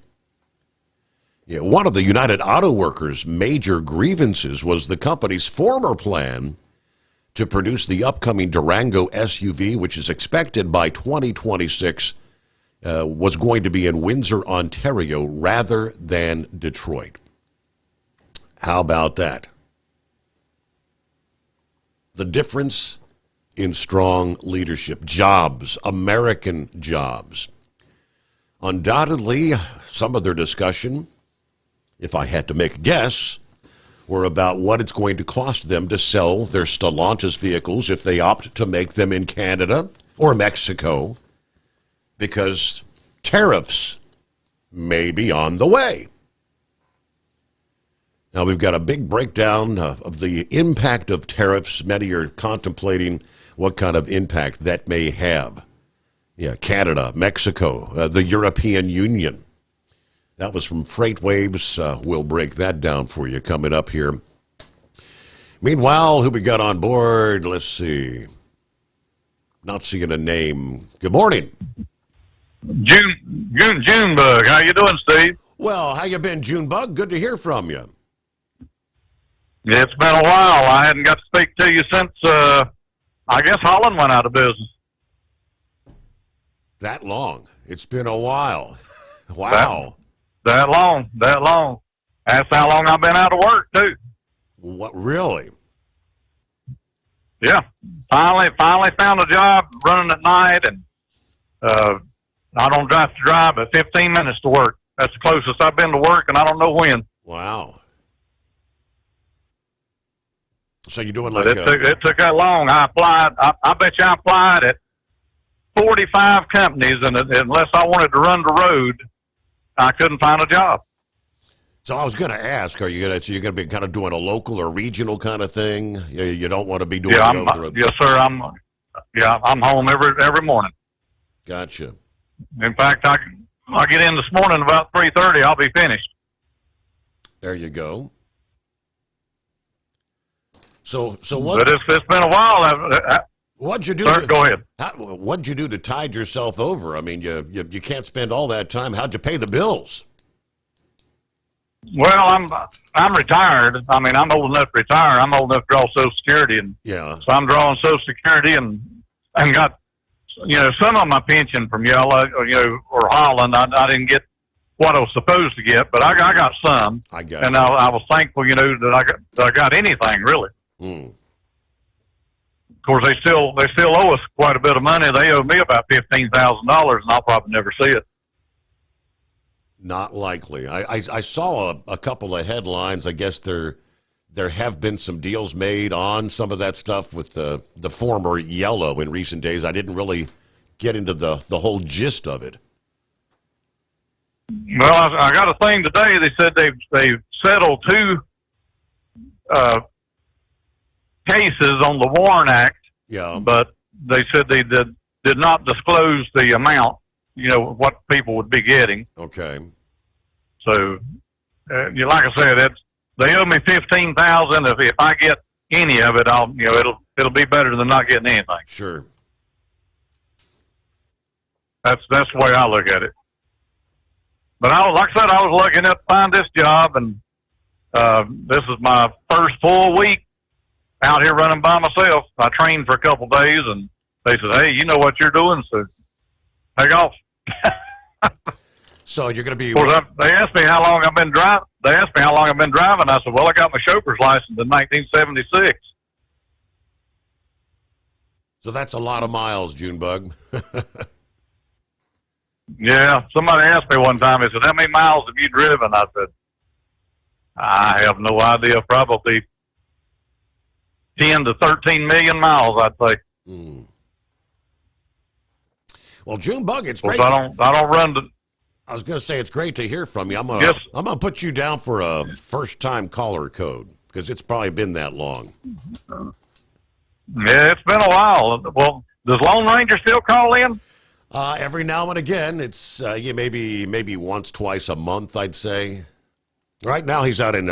One of the United Auto Workers' major grievances was the company's former plan to produce the upcoming Durango SUV, which is expected by 2026, was going to be in Windsor, Ontario, rather than Detroit. How about that? The difference in strong leadership. Jobs, American jobs. Undoubtedly, some of their discussion, if I had to make a guess, were about what it's going to cost them to sell their Stellantis vehicles if they opt to make them in Canada or Mexico, because tariffs may be on the way. Now, we've got a big breakdown of the impact of tariffs. Many are contemplating what kind of impact that may have. Canada, Mexico, the European Union. That was from Freight Waves. We'll break that down for you coming up here. Meanwhile, who we got on board? Let's see. Not seeing a name. Good morning.
Junebug. How you doing, Steve?
Well, how you been, Junebug? Good to hear from you.
It's been a while. I hadn't got to speak to you since, I guess Holland went out of business.
That long? It's been a while. Wow.
That long. That's how long I've been out of work, too.
What, really?
Yeah. Finally found a job running at night, and I don't have to drive but 15 minutes to work. That's the closest I've been to work, and I don't know when.
Wow. So you're doing
it took that long. I applied. I bet you I applied at 45 companies, and unless I wanted to run the road, I couldn't find a job.
So I was going to ask, you're going to be kind of doing a local or regional kind of thing? You don't want to be doing
over the road? Yes, sir. I'm home every morning.
Gotcha.
In fact, I get in this morning about 3:30. I'll be finished.
There you go. So what?
But it's been a while.
What'd you do?
Sir, go ahead.
What'd you do to tide yourself over? I mean, you can't spend all that time. How'd you pay the bills?
Well, I'm retired. I mean, I'm old enough to retire. I'm old enough to draw Social Security, and
yeah.
So I'm drawing Social Security and got some of my pension from y'all, or Holland. I didn't get what I was supposed to get, but I got some.
I got,
and I was thankful, that I got anything really. Of course, they still owe us quite a bit of money. They owe me about $15,000, and I'll probably never see it.
Not likely. I saw a couple of headlines. I guess there have been some deals made on some of that stuff with the former Yellow in recent days. I didn't really get into the whole gist of it.
Well, I got a thing today. They said they've settled 2 cases on the Warren Act
Yeah.
But they said they did not disclose the amount, what people would be getting.
Okay.
So, like I said, they owe me $15,000. If I get any of it, it'll be better than not getting anything.
Sure.
That's the way I look at it. But like I said, I was lucky enough to find this job, and this is my first full week out here running by myself. I trained for a couple days, and they said, "Hey, you know what you're doing, so take off."
So you're going to be.
Of course, they asked me how long I've been driving. I said, "Well, I got my chauffeur's license in 1976."
So that's a lot of miles, Junebug.
Yeah, somebody asked me one time. He said, "How many miles have you driven?" I said, "I have no idea. Probably 10 to 13 million miles, I'd say."
Well, Junebug, it's great.
I don't run the.
I was going to say it's great to hear from you. I'm gonna put you down for a first-time caller code because it's probably been that long.
Yeah, it's been a while. Well, does Lone Ranger still call in?
Every now and again. It's maybe once, twice a month, I'd say. Right now he's out in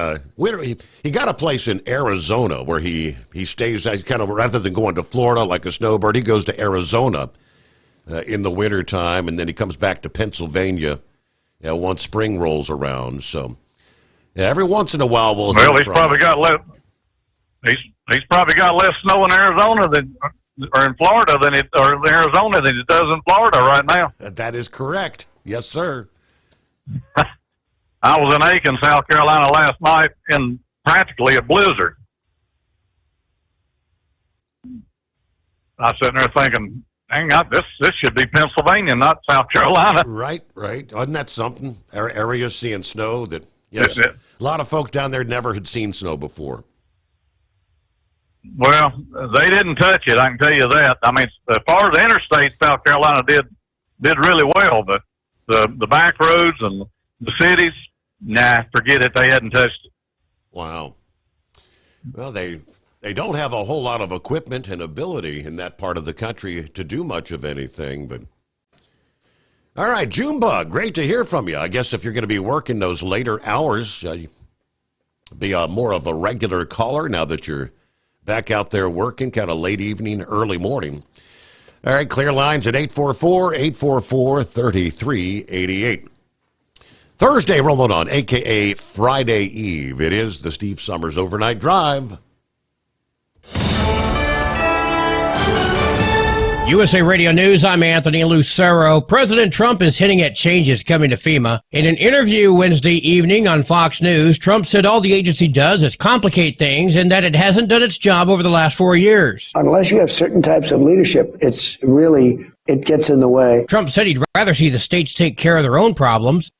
he got a place in Arizona where he stays. Kind of rather than going to Florida like a snowbird, he goes to Arizona in the wintertime, and then he comes back to Pennsylvania once spring rolls around. So every once in a while we'll hear
he's
from
probably
him.
got less. He's probably got less snow in Arizona or in Florida or in Arizona than it does in Florida right now.
That is correct. Yes, sir.
I was in Aiken, South Carolina last night in practically a blizzard. I was sitting there thinking, hang on, this should be Pennsylvania, not South Carolina.
Right. Wasn't that something? Areas seeing snow that, yes, a lot of folks down there never had seen snow before.
Well, they didn't touch it, I can tell you that. I mean, as far as the interstate, South Carolina did really well, but the back roads and the cities, nah, forget it. They hadn't touched it.
Wow. Well, they don't have a whole lot of equipment and ability in that part of the country to do much of anything, but all right, Junebug, great to hear from you. I guess if you're going to be working those later hours, be more of a regular caller now that you're back out there working, kind of late evening, early morning. All right, clear lines at 844-844-3388. Thursday rolling on, a.k.a. Friday Eve. It is the Steve Sommers Overnight Drive.
USA Radio News, I'm Anthony Lucero. President Trump is hinting at changes coming to FEMA. In an interview Wednesday evening on Fox News, Trump said all the agency does is complicate things and that it hasn't done its job over the last 4 years.
Unless you have certain types of leadership, it gets in the way.
Trump said he'd rather see the states take care of their own problems.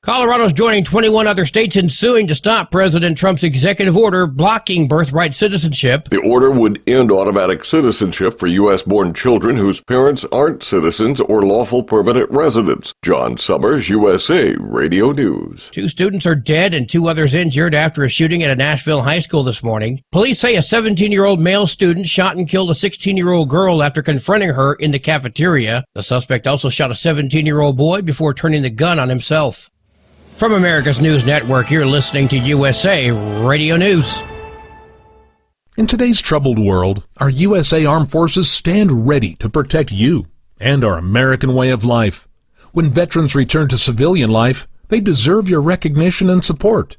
Colorado's joining 21 other states in suing to stop President Trump's executive order blocking birthright citizenship.
The order would end automatic citizenship for U.S.-born children whose parents aren't citizens or lawful permanent residents. John Sommers, USA Radio News.
2 students are dead and 2 others injured after a shooting at a Nashville high school this morning. Police say a 17-year-old male student shot and killed a 16-year-old girl after confronting her in the cafeteria. The suspect also shot a 17-year-old boy before turning the gun on himself. From America's News Network, you're listening to USA Radio News.
In today's troubled world, our USA Armed Forces stand ready to protect you and our American way of life. When veterans return to civilian life, they deserve your recognition and support.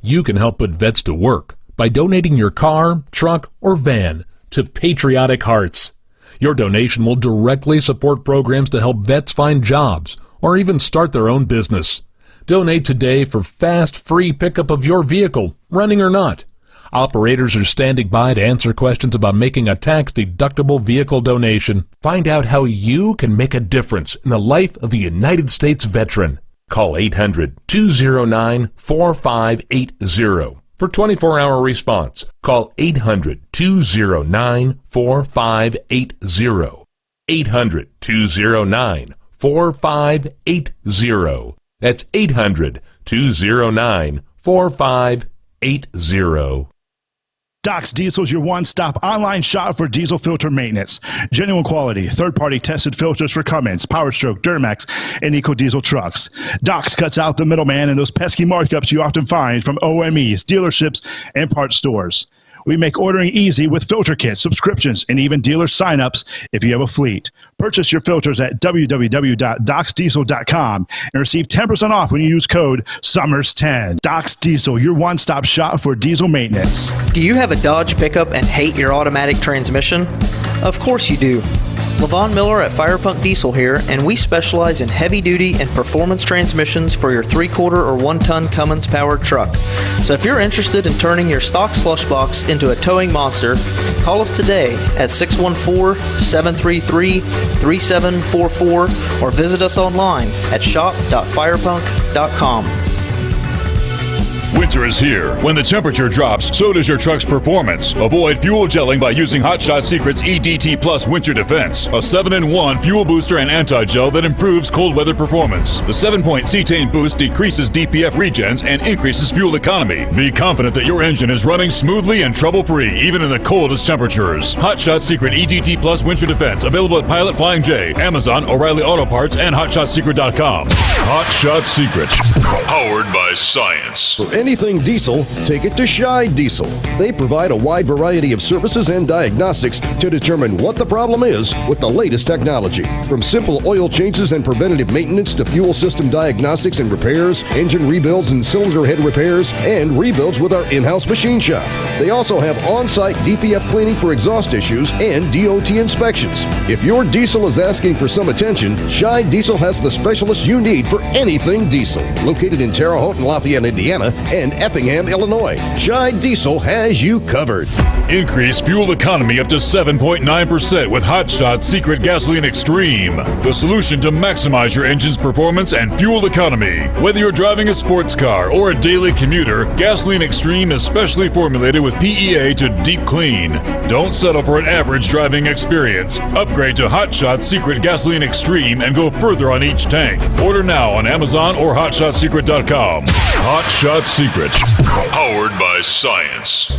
You can help put vets to work by donating your car, truck, or van to Patriotic Hearts. Your donation will directly support programs to help vets find jobs or even start their own business. Donate today for fast, free pickup of your vehicle, running or not. Operators are standing by to answer questions about making a tax-deductible vehicle donation. Find out how you can make a difference in the life of a United States veteran. Call 800-209-4580 for 24-hour response. Call 800-209-4580. 800-209-4580. That's 800-209-4580.
Doc's Diesel is your one-stop online shop for diesel filter maintenance. Genuine quality, third-party tested filters for Cummins, PowerStroke, Duramax, and EcoDiesel trucks. Doc's cuts out the middleman and those pesky markups you often find from OMEs, dealerships, and parts stores. We make ordering easy with filter kits, subscriptions, and even dealer sign-ups if you have a fleet. Purchase your filters at www.docsdiesel.com and receive 10% off when you use code SOMMERS10. Doc's Diesel, your one-stop shop for diesel maintenance.
Do you have a Dodge pickup and hate your automatic transmission? Of course you do. Levon Miller at Fire Punk Diesel here, and we specialize in heavy-duty and performance transmissions for your 3-quarter or 1-ton Cummins-powered truck. So if you're interested in turning your stock slush box into a towing monster, call us today at 614-733-3744 or visit us online at shop.firepunk.com.
Winter is here. When the temperature drops, so does your truck's performance. Avoid fuel gelling by using Hot Shot Secret's EDT Plus Winter Defense, a 7-in-1 fuel booster and anti-gel that improves cold weather performance. The 7-point cetane boost decreases DPF regens and increases fuel economy. Be confident that your engine is running smoothly and trouble-free, even in the coldest temperatures. Hot Shot Secret EDT Plus Winter Defense, available at Pilot Flying J, Amazon, O'Reilly Auto Parts, and HotShotSecret.com. Hot Shot Secret, powered by science.
For anything diesel, take it to Shy Diesel. They provide a wide variety of services and diagnostics to determine what the problem is with the latest technology. From simple oil changes and preventative maintenance to fuel system diagnostics and repairs, engine rebuilds and cylinder head repairs, and rebuilds with our in-house machine shop. They also have on-site DPF cleaning for exhaust issues and DOT inspections. If your diesel is asking for some attention, Shy Diesel has the specialist you need for anything diesel. Located in Terre Haute and Lafayette, Indiana, and Effingham, Illinois, Shy Diesel has you covered.
Increase fuel economy up to 7.9% with Hot Shot Secret Gasoline Extreme, the solution to maximize your engine's performance and fuel economy. Whether you're driving a sports car or a daily commuter, Gasoline Extreme is specially formulated with PEA to deep clean. Don't settle for an average driving experience. Upgrade to Hot Shot Secret Gasoline Extreme and go further on each tank. Order now on Amazon or HotShotSecret.com. Hot Shot Secret, powered by science.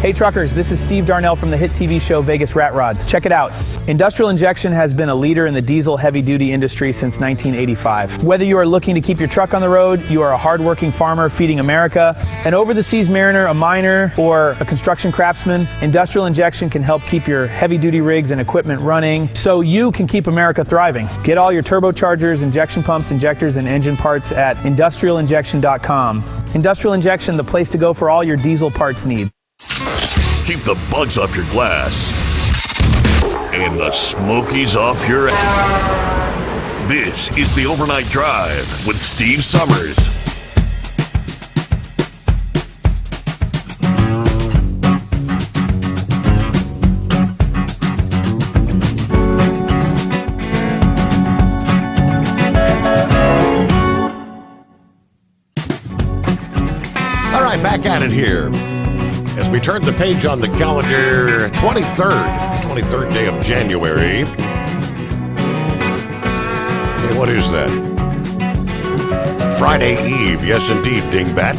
Hey truckers, this is Steve Darnell from the hit TV show Vegas Rat Rods. Check it out. Industrial Injection has been a leader in the diesel heavy-duty industry since 1985. Whether you are looking to keep your truck on the road, you are a hard-working farmer feeding America, an over-the-seas mariner, a miner, or a construction craftsman, Industrial Injection can help keep your heavy-duty rigs and equipment running so you can keep America thriving. Get all your turbochargers, injection pumps, injectors, and engine parts at industrialinjection.com. Industrial Injection, the place to go for all your diesel parts needs.
Keep the bugs off your glass and the smokies off your ass. This is the Overnight Drive with Steve Sommers.
All right, back at it here. As we turn the page on the calendar, 23rd day of January. Hey, what is that? Friday Eve. Yes, indeed, Dingbat.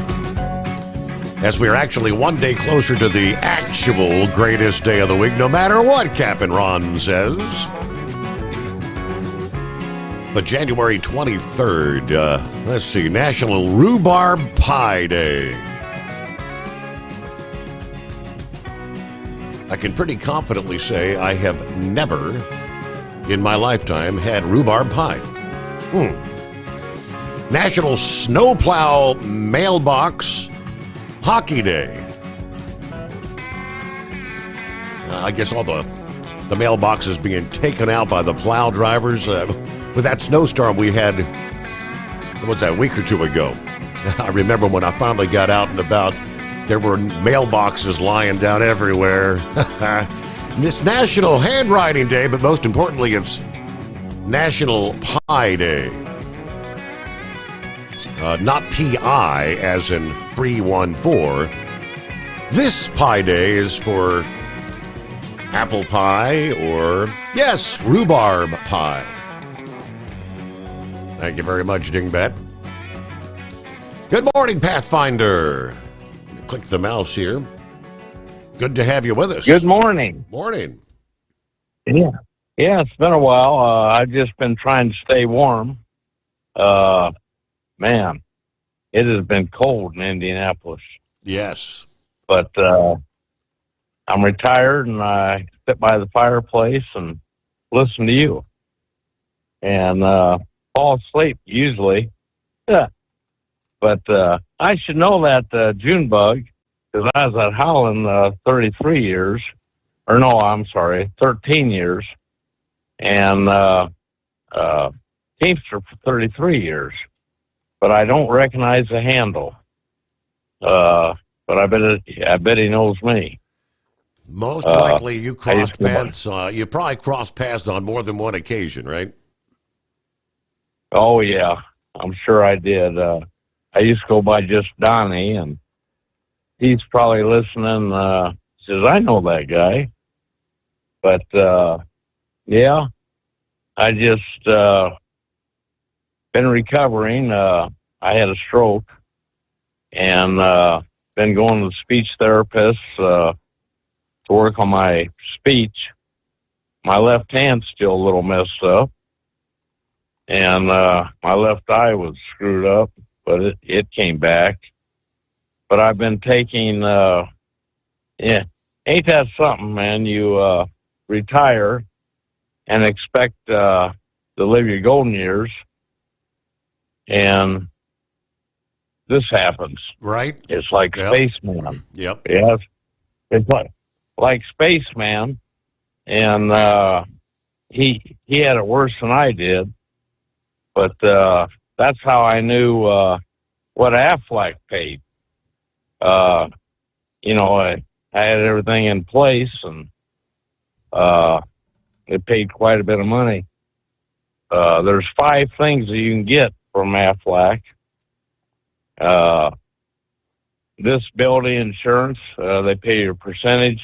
As we are actually one day closer to the actual greatest day of the week, no matter what Captain Ron says. But January 23rd, let's see, National Rhubarb Pie Day. I can pretty confidently say I have never in my lifetime had rhubarb pie. National Snowplow Mailbox Hockey Day. I guess all the mailboxes being taken out by the plow drivers. With that snowstorm we had, what was that, a week or two ago? I remember when I finally got out and about, there were mailboxes lying down everywhere. It's National Handwriting Day, but most importantly, it's National Pie Day. Not P-I, as in 314. This Pie Day is for apple pie or, yes, rhubarb pie. Thank you very much, Dingbat. Good morning, Pathfinder. Click the mouse here. Good to have you with us.
Good morning.
Morning.
Yeah, it's been a while. I've just been trying to stay warm. Man, it has been cold in Indianapolis.
Yes.
But I'm retired, and I sit by the fireplace and listen to you. And fall asleep, usually. Yeah. But I should know that June bug, because I was at Howland 33 years. Or no, I'm sorry, 13 years. And Teamster for 33 years. But I don't recognize the handle. But I bet he knows me.
Most likely you crossed paths. You probably crossed paths on more than one occasion, right?
Oh, yeah. I'm sure I did. I used to go by just Donnie, and he's probably listening. Says, I know that guy. But, yeah, I just been recovering. I had a stroke, and been going to the speech therapist to work on my speech. My left hand's still a little messed up, and my left eye was screwed up, but it came back. But I've been taking, ain't that something, man? You retire and expect to live your golden years, and this happens.
Right.
It's like Spaceman.
Yep.
Yes. It's like Spaceman, and he had it worse than I did, but that's how I knew what Aflac paid. You know, I had everything in place, and it paid quite a bit of money. There's 5 things that you can get from Aflac. Disability insurance, they pay you a percentage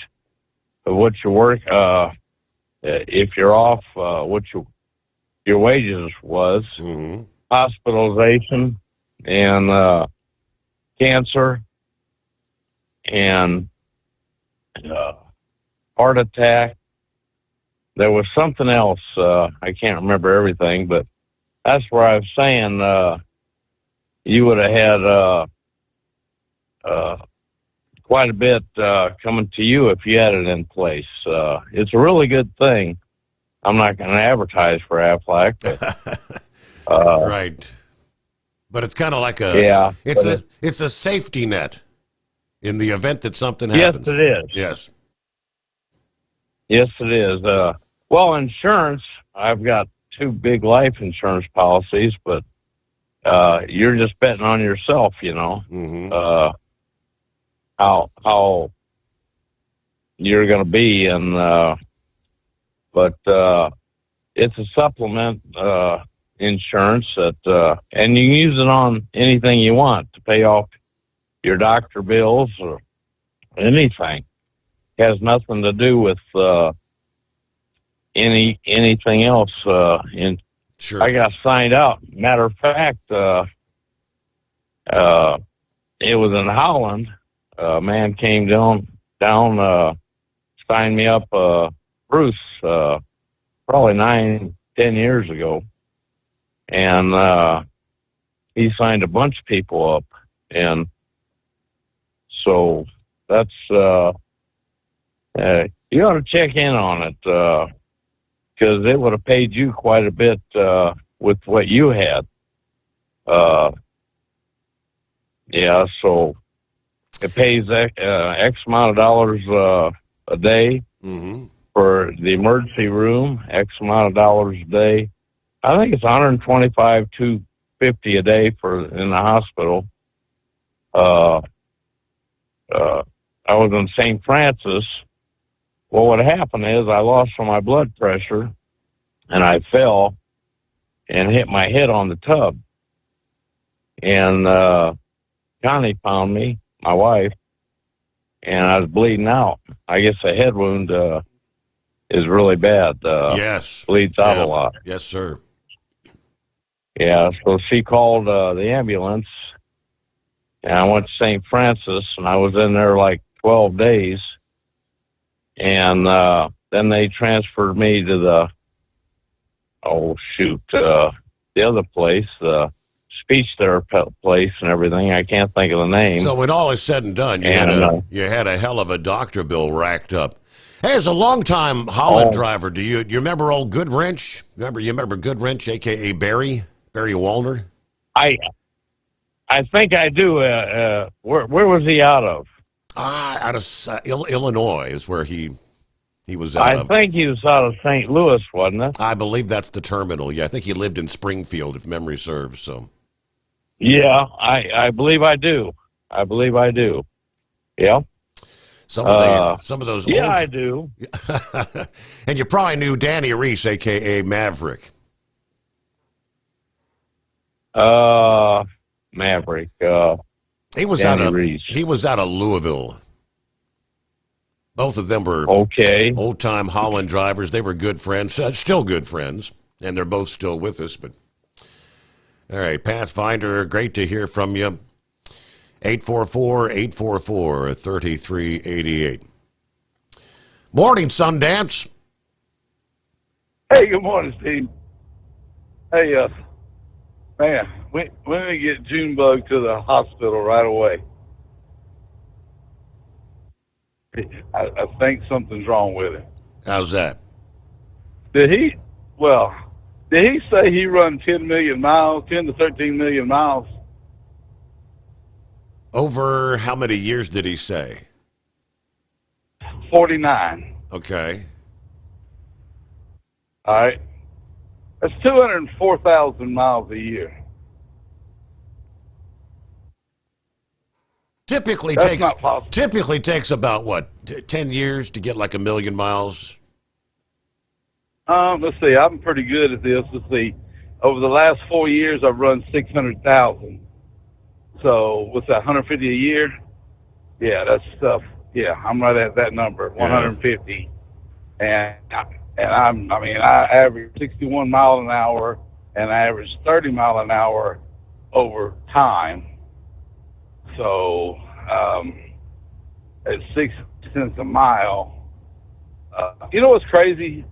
of what you work. If you're off, what your wages was.
Mm-hmm.
Hospitalization and cancer and heart attack. There was something else. I can't remember everything, but that's where I was saying you would have had quite a bit coming to you if you had it in place. It's a really good thing. I'm not going to advertise for Aflac, but,
right. But it's kind of like it's a safety net in the event that something happens.
Yes, it is.
Yes.
Yes, it is. Well, insurance, I've got 2 big life insurance policies, but you're just betting on yourself, you know.
Mm-hmm.
How you're going to be, and but it's a supplement insurance that, and you can use it on anything you want to pay off your doctor bills or anything. It has nothing to do with anything else.
Sure.
I got signed out. Matter of fact, it was in Holland. A man came down, signed me up, Bruce, probably 9-10 years ago. And he signed a bunch of people up. And so that's, you ought to check in on it, because it would have paid you quite a bit with what you had. Yeah, so it pays X amount of dollars a day for the emergency room, X amount of dollars a day. I think it's $125, $250 a day for in the hospital. I was in St. Francis. Well, what happened is I lost all my blood pressure, and I fell and hit my head on the tub. And Connie found me, my wife, and I was bleeding out. I guess a head wound is really bad.
Yes.
Bleeds out a lot.
Yes, sir.
Yeah, so she called the ambulance, and I went to St. Francis, and I was in there like 12 days. And then they transferred me to the other place, the speech therapy place and everything. I can't think of the name.
So when all is said and done, you had a hell of a doctor bill racked up. Hey, as a longtime Holland driver, do you remember old Goodwrench? You remember Goodwrench, a.k.a. Barry Wallner?
I think I do. Where was he out of?
Out of Illinois is where he was out of.
I think he was out of St. Louis, wasn't it?
I believe that's the terminal. Yeah, I think he lived in Springfield, if memory serves. So.
Yeah, I believe I do. Yeah.
Some of those.
Yeah,
old...
I do.
And you probably knew Danny Reese, a.k.a. Maverick.
Maverick.
He was out of Louisville. Both of them were old-time Holland drivers. They were good friends, still good friends, and they're both still with us. But all right, Pathfinder, great to hear from you. 844-844-3388. Morning, Sundance.
Hey, good morning, Steve. Hey, man, we need to get Junebug to the hospital right away. I think something's wrong with him.
How's that?
Did he say he run 10 to 13 million miles?
Over how many years did he say?
49.
Okay.
All right. That's 204,000 miles a year.
Typically takes about what, 10 years to get like 1 million miles?
Let's see. I'm pretty good at this. Let's see. Over the last 4 years, I've run 600,000. So what's that? 150 a year? Yeah, that's stuff. Yeah, I'm right at that number, 150. And I average 61 mile an hour, and I average 30 mile an hour over time. So at 6 cents a mile, you know what's crazy?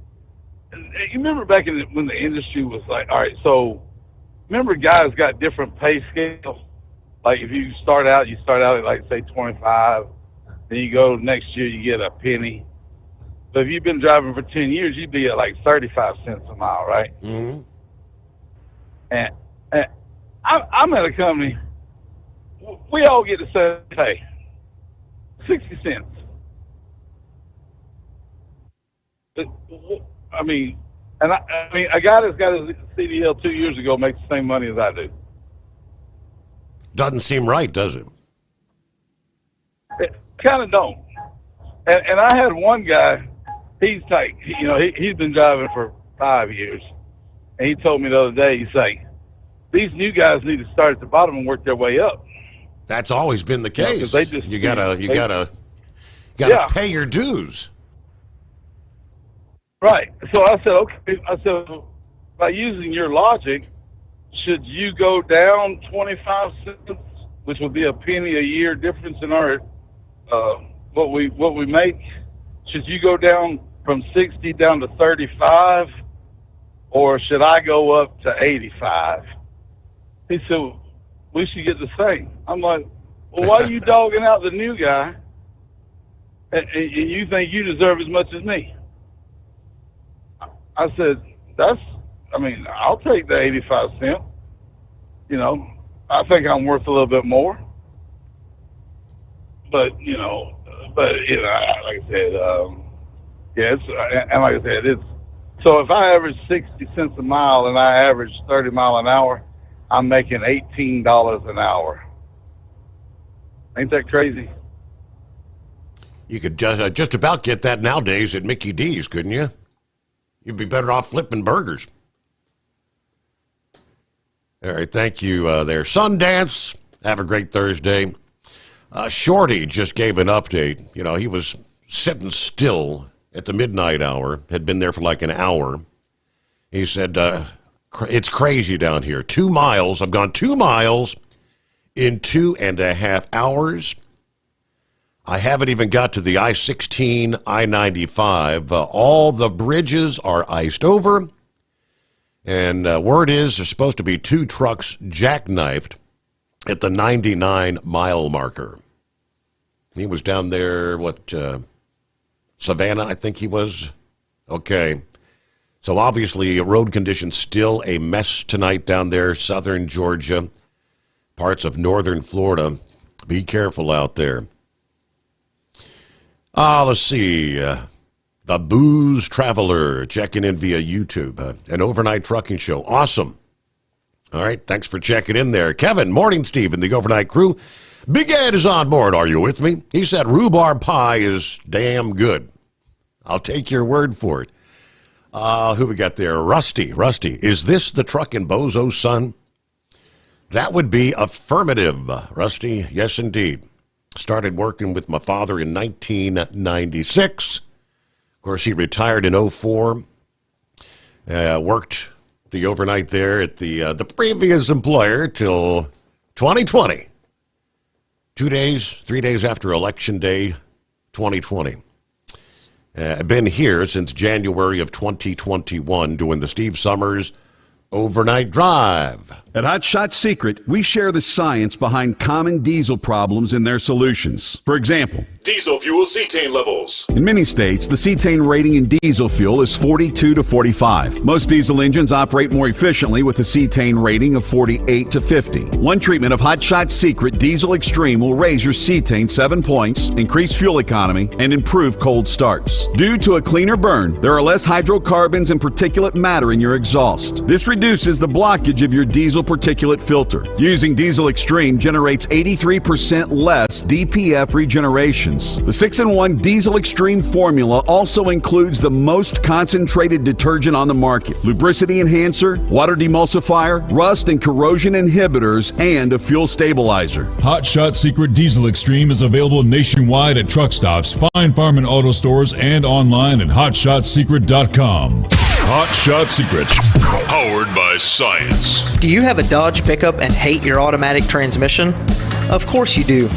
You remember back when the industry was like, all right, so remember guys got different pay scales? Like if you start out at like say 25, then you go next year you get a penny. But if you've been driving for 10 years, you'd be at like 35 cents a mile, right?
Mm-hmm.
And I'm at a company. We all get the same pay, 60 cents. I mean, a guy that's got his CDL 2 years ago makes the same money as I do.
Doesn't seem right, does it?
It kind of don't. And I had one guy. He's like, he's been driving for 5 years, and he told me the other day, he's like, these new guys need to start at the bottom and work their way up.
That's always been the case. You gotta pay your dues.
Right. So I said, okay. I said, by using your logic, should you go down 25 cents, which would be a penny a year difference in our what we make? Should you go down from 60 down to 35, or should I go up to 85? He said, we should get the same. I'm like, well, why are you dogging out the new guy, and you think you deserve as much as me? I said, I'll take the 85 cents. I think I'm worth a little bit more. But, like I said, and like I said, so if I average 60 cents a mile and I average 30 mile an hour, I'm making $18 an hour. Ain't that crazy?
You could just about get that nowadays at Mickey D's, couldn't you? You'd be better off flipping burgers. All right, thank you there. Sundance, have a great Thursday. Shorty just gave an update. He was sitting still at the midnight hour, had been there for like an hour. He said, it's crazy down here. 2 miles. I've gone 2 miles in 2.5 hours. I haven't even got to the I-16, I-95. All the bridges are iced over. And word is there's supposed to be 2 trucks jackknifed at the 99-mile marker. He was down there, Savannah, I think he was. Okay. So obviously road conditions still a mess tonight down there, southern Georgia, parts of northern Florida. Be careful out there. Let's see. The Booze Traveler checking in via YouTube. An overnight trucking show. Awesome. All right. Thanks for checking in there. Kevin, morning, Steve, and the overnight crew. Big Ed is on board. Are you with me? He said rhubarb pie is damn good. I'll take your word for it. Who we got there? Rusty. Is this the truckin' bozo's son? That would be affirmative, Rusty. Yes, indeed. Started working with my father in 1996. Of course, he retired in 2004. Worked the overnight there at the previous employer till 2020. 3 days after Election Day 2020. Been here since January of 2021 doing the Steve Sommers Overnight Drive.
At Hot Shot Secret, we share the science behind common diesel problems and their solutions. For example,
Diesel fuel cetane levels.
in many states, the cetane rating in diesel fuel is 42 to 45. Most diesel engines operate more efficiently with a cetane rating of 48 to 50. One treatment of Hot Shot Secret Diesel Extreme will raise your cetane 7 points, increase fuel economy, and improve cold starts. Due to a cleaner burn, there are less hydrocarbons and particulate matter in your exhaust. This reduces the blockage of your diesel particulate filter. Using Diesel Extreme generates 83% less DPF regenerations. The 6-in-1 Diesel Extreme formula also includes the most concentrated detergent on the market, lubricity enhancer, water demulsifier, rust and corrosion inhibitors, and a fuel stabilizer.
Hot Shot Secret Diesel Extreme is available nationwide at truck stops, fine farm and auto stores, and online at hotshotsecret.com. Hot Shot Secret, powered by science.
Do you have a Dodge pickup and hate your automatic transmission? Of course you do.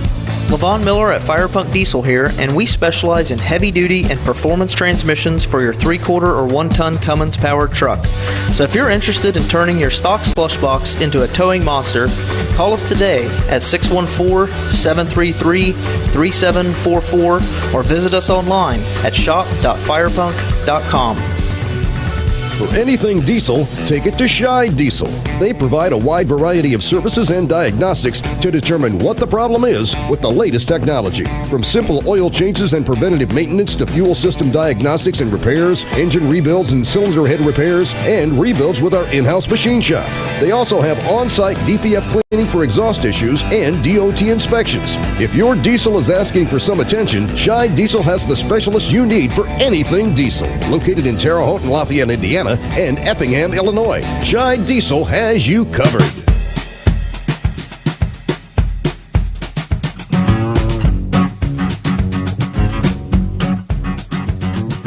Levon Miller at Firepunk Diesel here, and we specialize in heavy-duty and performance transmissions for your 3-quarter or 1-ton Cummins-powered truck. So if you're interested in turning your stock slush box into a towing monster, call us today at 614-733-3744 or visit us online at shop.firepunk.com.
For anything diesel, take it to Shy Diesel. They provide a wide variety of services and diagnostics to determine what the problem is with the latest technology. From simple oil changes and preventative maintenance to fuel system diagnostics and repairs, engine rebuilds and cylinder head repairs, and rebuilds with our in-house machine shop. They also have on-site DPF cleaning for exhaust issues and DOT inspections. If your diesel is asking for some attention, Shy Diesel has the specialist you need for anything diesel. Located in Terre Haute and Lafayette, Indiana, and Effingham, Illinois, Shy Diesel has you covered.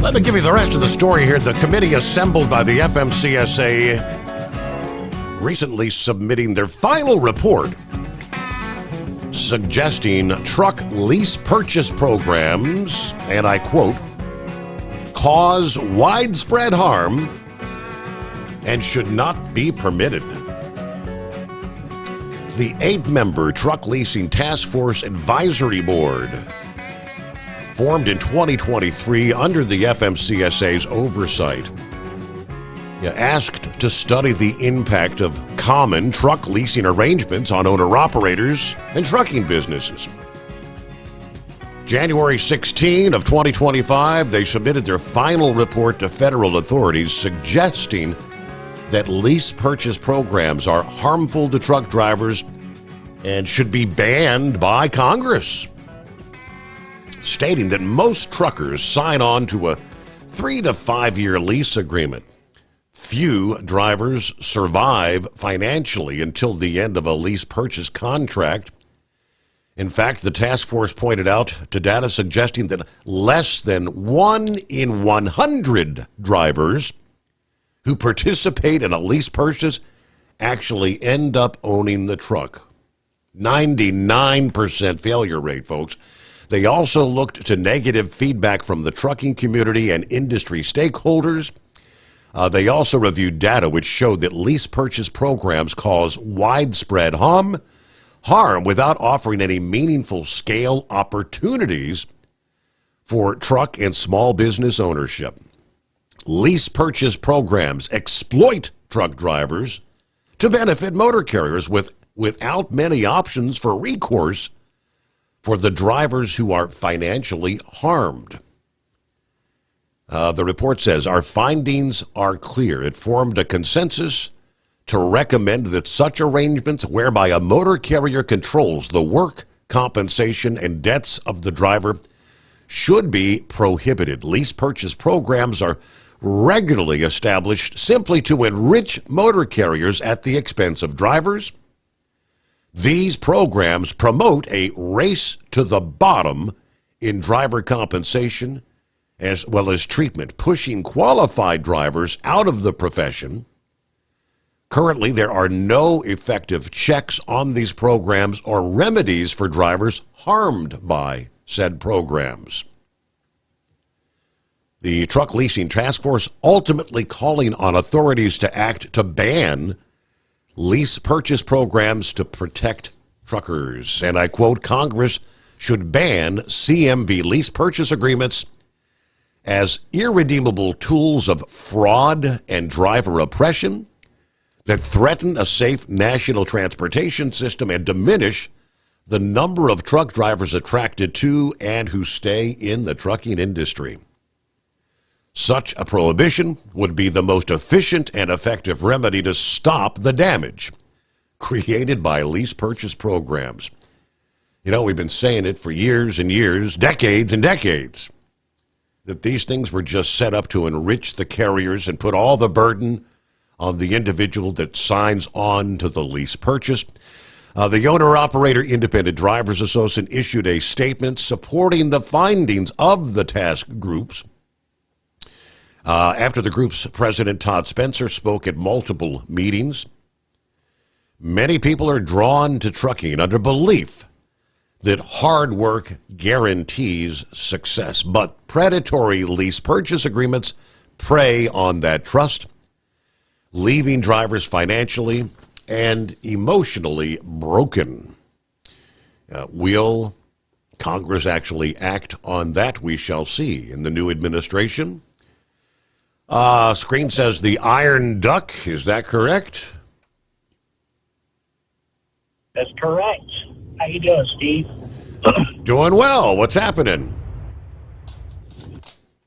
Let me give you the rest of the story here. The committee assembled by the FMCSA recently submitting their final report suggesting truck lease purchase programs, and I quote, cause widespread harm and should not be permitted. The 8-member Truck Leasing Task Force Advisory Board, formed in 2023 under the FMCSA's oversight, asked to study the impact of common truck leasing arrangements on owner-operators and trucking businesses. January 16 of 2025, they submitted their final report to federal authorities suggesting that lease purchase programs are harmful to truck drivers and should be banned by Congress, stating that most truckers sign on to a 3 to 5 year lease agreement. Few drivers survive financially until the end of a lease purchase contract. In fact, the task force pointed out to data suggesting that less than 1 in 100 drivers who participate in a lease purchase actually end up owning the truck. 99% failure rate, folks. They also looked to negative feedback from the trucking community and industry stakeholders. They also reviewed data which showed that lease purchase programs cause widespread harm without offering any meaningful scale opportunities for truck and small business ownership. Lease purchase programs exploit truck drivers to benefit motor carriers without many options for recourse for the drivers who are financially harmed. The report says, our findings are clear. It formed a consensus to recommend that such arrangements whereby a motor carrier controls the work, compensation, and debts of the driver should be prohibited. Lease purchase programs are regularly established simply to enrich motor carriers at the expense of drivers. These programs promote a race to the bottom in driver compensation as well as treatment, pushing qualified drivers out of the profession. Currently, there are no effective checks on these programs or remedies for drivers harmed by said programs. The Truck Leasing Task Force ultimately calling on authorities to act to ban lease purchase programs to protect truckers. And I quote, Congress should ban CMV lease purchase agreements as irredeemable tools of fraud and driver oppression that threaten a safe national transportation system and diminish the number of truck drivers attracted to and who stay in the trucking industry. Such a prohibition would be the most efficient and effective remedy to stop the damage created by lease purchase programs. You know, we've been saying it for years and years, decades and decades, that these things were just set up to enrich the carriers and put all the burden on the individual that signs on to the lease purchase. The Owner-Operator Independent Drivers Association issued a statement supporting the findings of the task groups. After the group's president, Todd Spencer, spoke at multiple meetings, many people are drawn to trucking under belief that hard work guarantees success. But predatory lease purchase agreements prey on that trust, leaving drivers financially and emotionally broken. Will Congress actually act on that? We shall see in the new administration. Screen says the Iron Duck. Is that correct?
That's correct. How you doing, Steve?
Doing well. What's happening?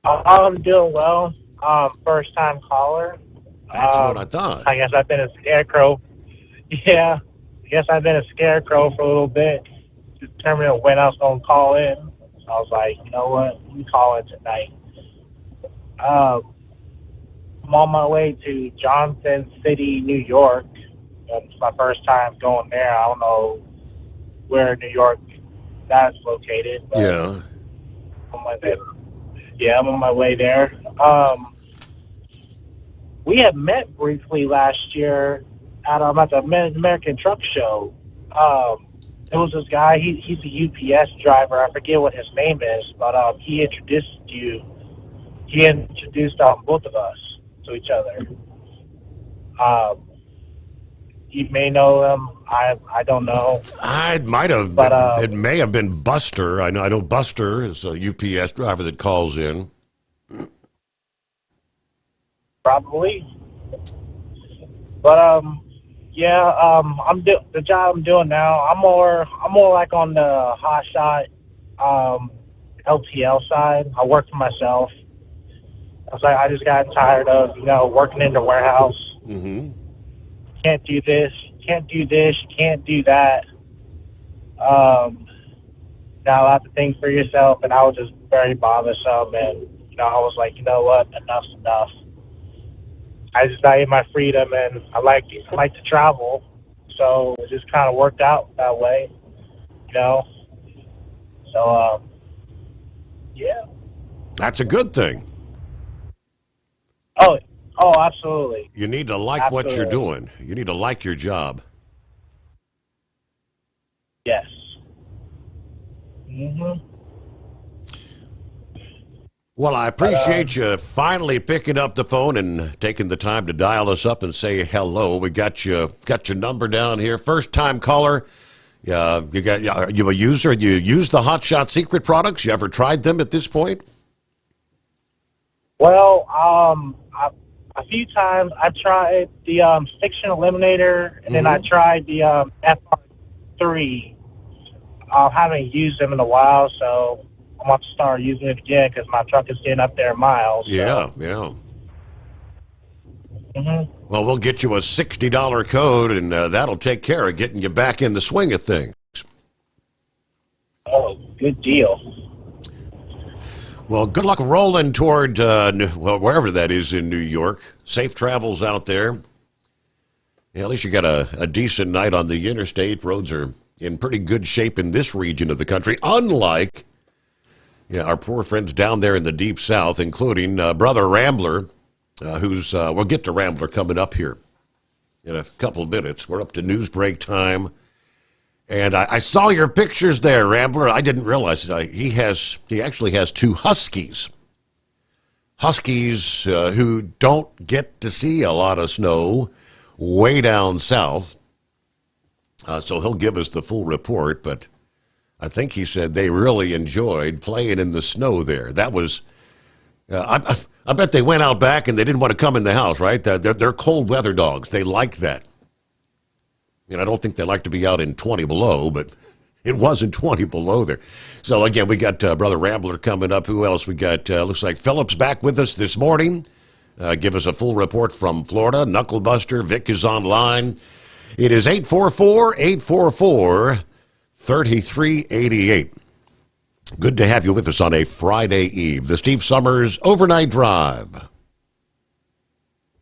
I'm doing well. First time caller.
That's what I thought.
I guess I've been a scarecrow. Yeah, I guess I've been a scarecrow for a little bit, determining when I was going to call in. So I was like, you know what, let me call in tonight. I'm on my way to Johnson City, New York. It's my first time going there. I don't know where in New York that's located. But
yeah.
I'm on my way there. We had met briefly last year at the American Truck Show. There was this guy, he's a UPS driver. I forget what his name is, but he introduced both of us to each other. You may know him. I don't know.
I might have, but it may have been Buster. I know Buster is a UPS driver that calls in.
Probably. But the job I'm doing now. I'm more like on the hot shot LTL side. I work for myself. I just got tired of working in the warehouse.
Mm-hmm.
Can't do this, can't do that. Now I have to think for yourself, and I was just very bothersome. And I was like, you know what, enough's enough. I just value my freedom, and I like to travel, so it just kind of worked out that way, So, yeah.
That's a good thing.
Oh, absolutely.
You need to like what you're doing. You need to like your job.
Yes. Mm-hmm.
Well, I appreciate you finally picking up the phone and taking the time to dial us up and say hello. We got your number down here. First time caller. Are you a user? You use the Hot Shot Secret products? You ever tried them at this point?
Well, a few times I tried the Fiction Eliminator, and then I tried the FR3. I haven't used them in a while, so I'm about to start using it again because my truck is getting up there in miles.
Yeah.
Mm-hmm.
Well, we'll get you a $60 code, and that'll take care of getting you back in the swing of things.
Oh, good deal.
Well, good luck rolling toward wherever that is in New York. Safe travels out there. Yeah, at least you got a decent night on the interstate. Roads are in pretty good shape in this region of the country, unlike our poor friends down there in the Deep South, including Brother Rambler, we'll get to Rambler coming up here in a couple of minutes. We're up to news break time. And I saw your pictures there, Rambler. I didn't realize he actually has 2 huskies. Huskies who don't get to see a lot of snow way down south. So he'll give us the full report, but I think he said they really enjoyed playing in the snow there. That was, I bet they went out back and they didn't want to come in the house, right? They're cold weather dogs. They like that. I don't think they like to be out in 20 below, but it wasn't 20 below there. So, again, we got Brother Rambler coming up. Who else? We got, looks like Philip's back with us this morning. Give us a full report from Florida. Knucklebuster, Vic is online. It is 844-844-3388. Good to have you with us on a Friday eve. The Steve Sommers Overnight Drive.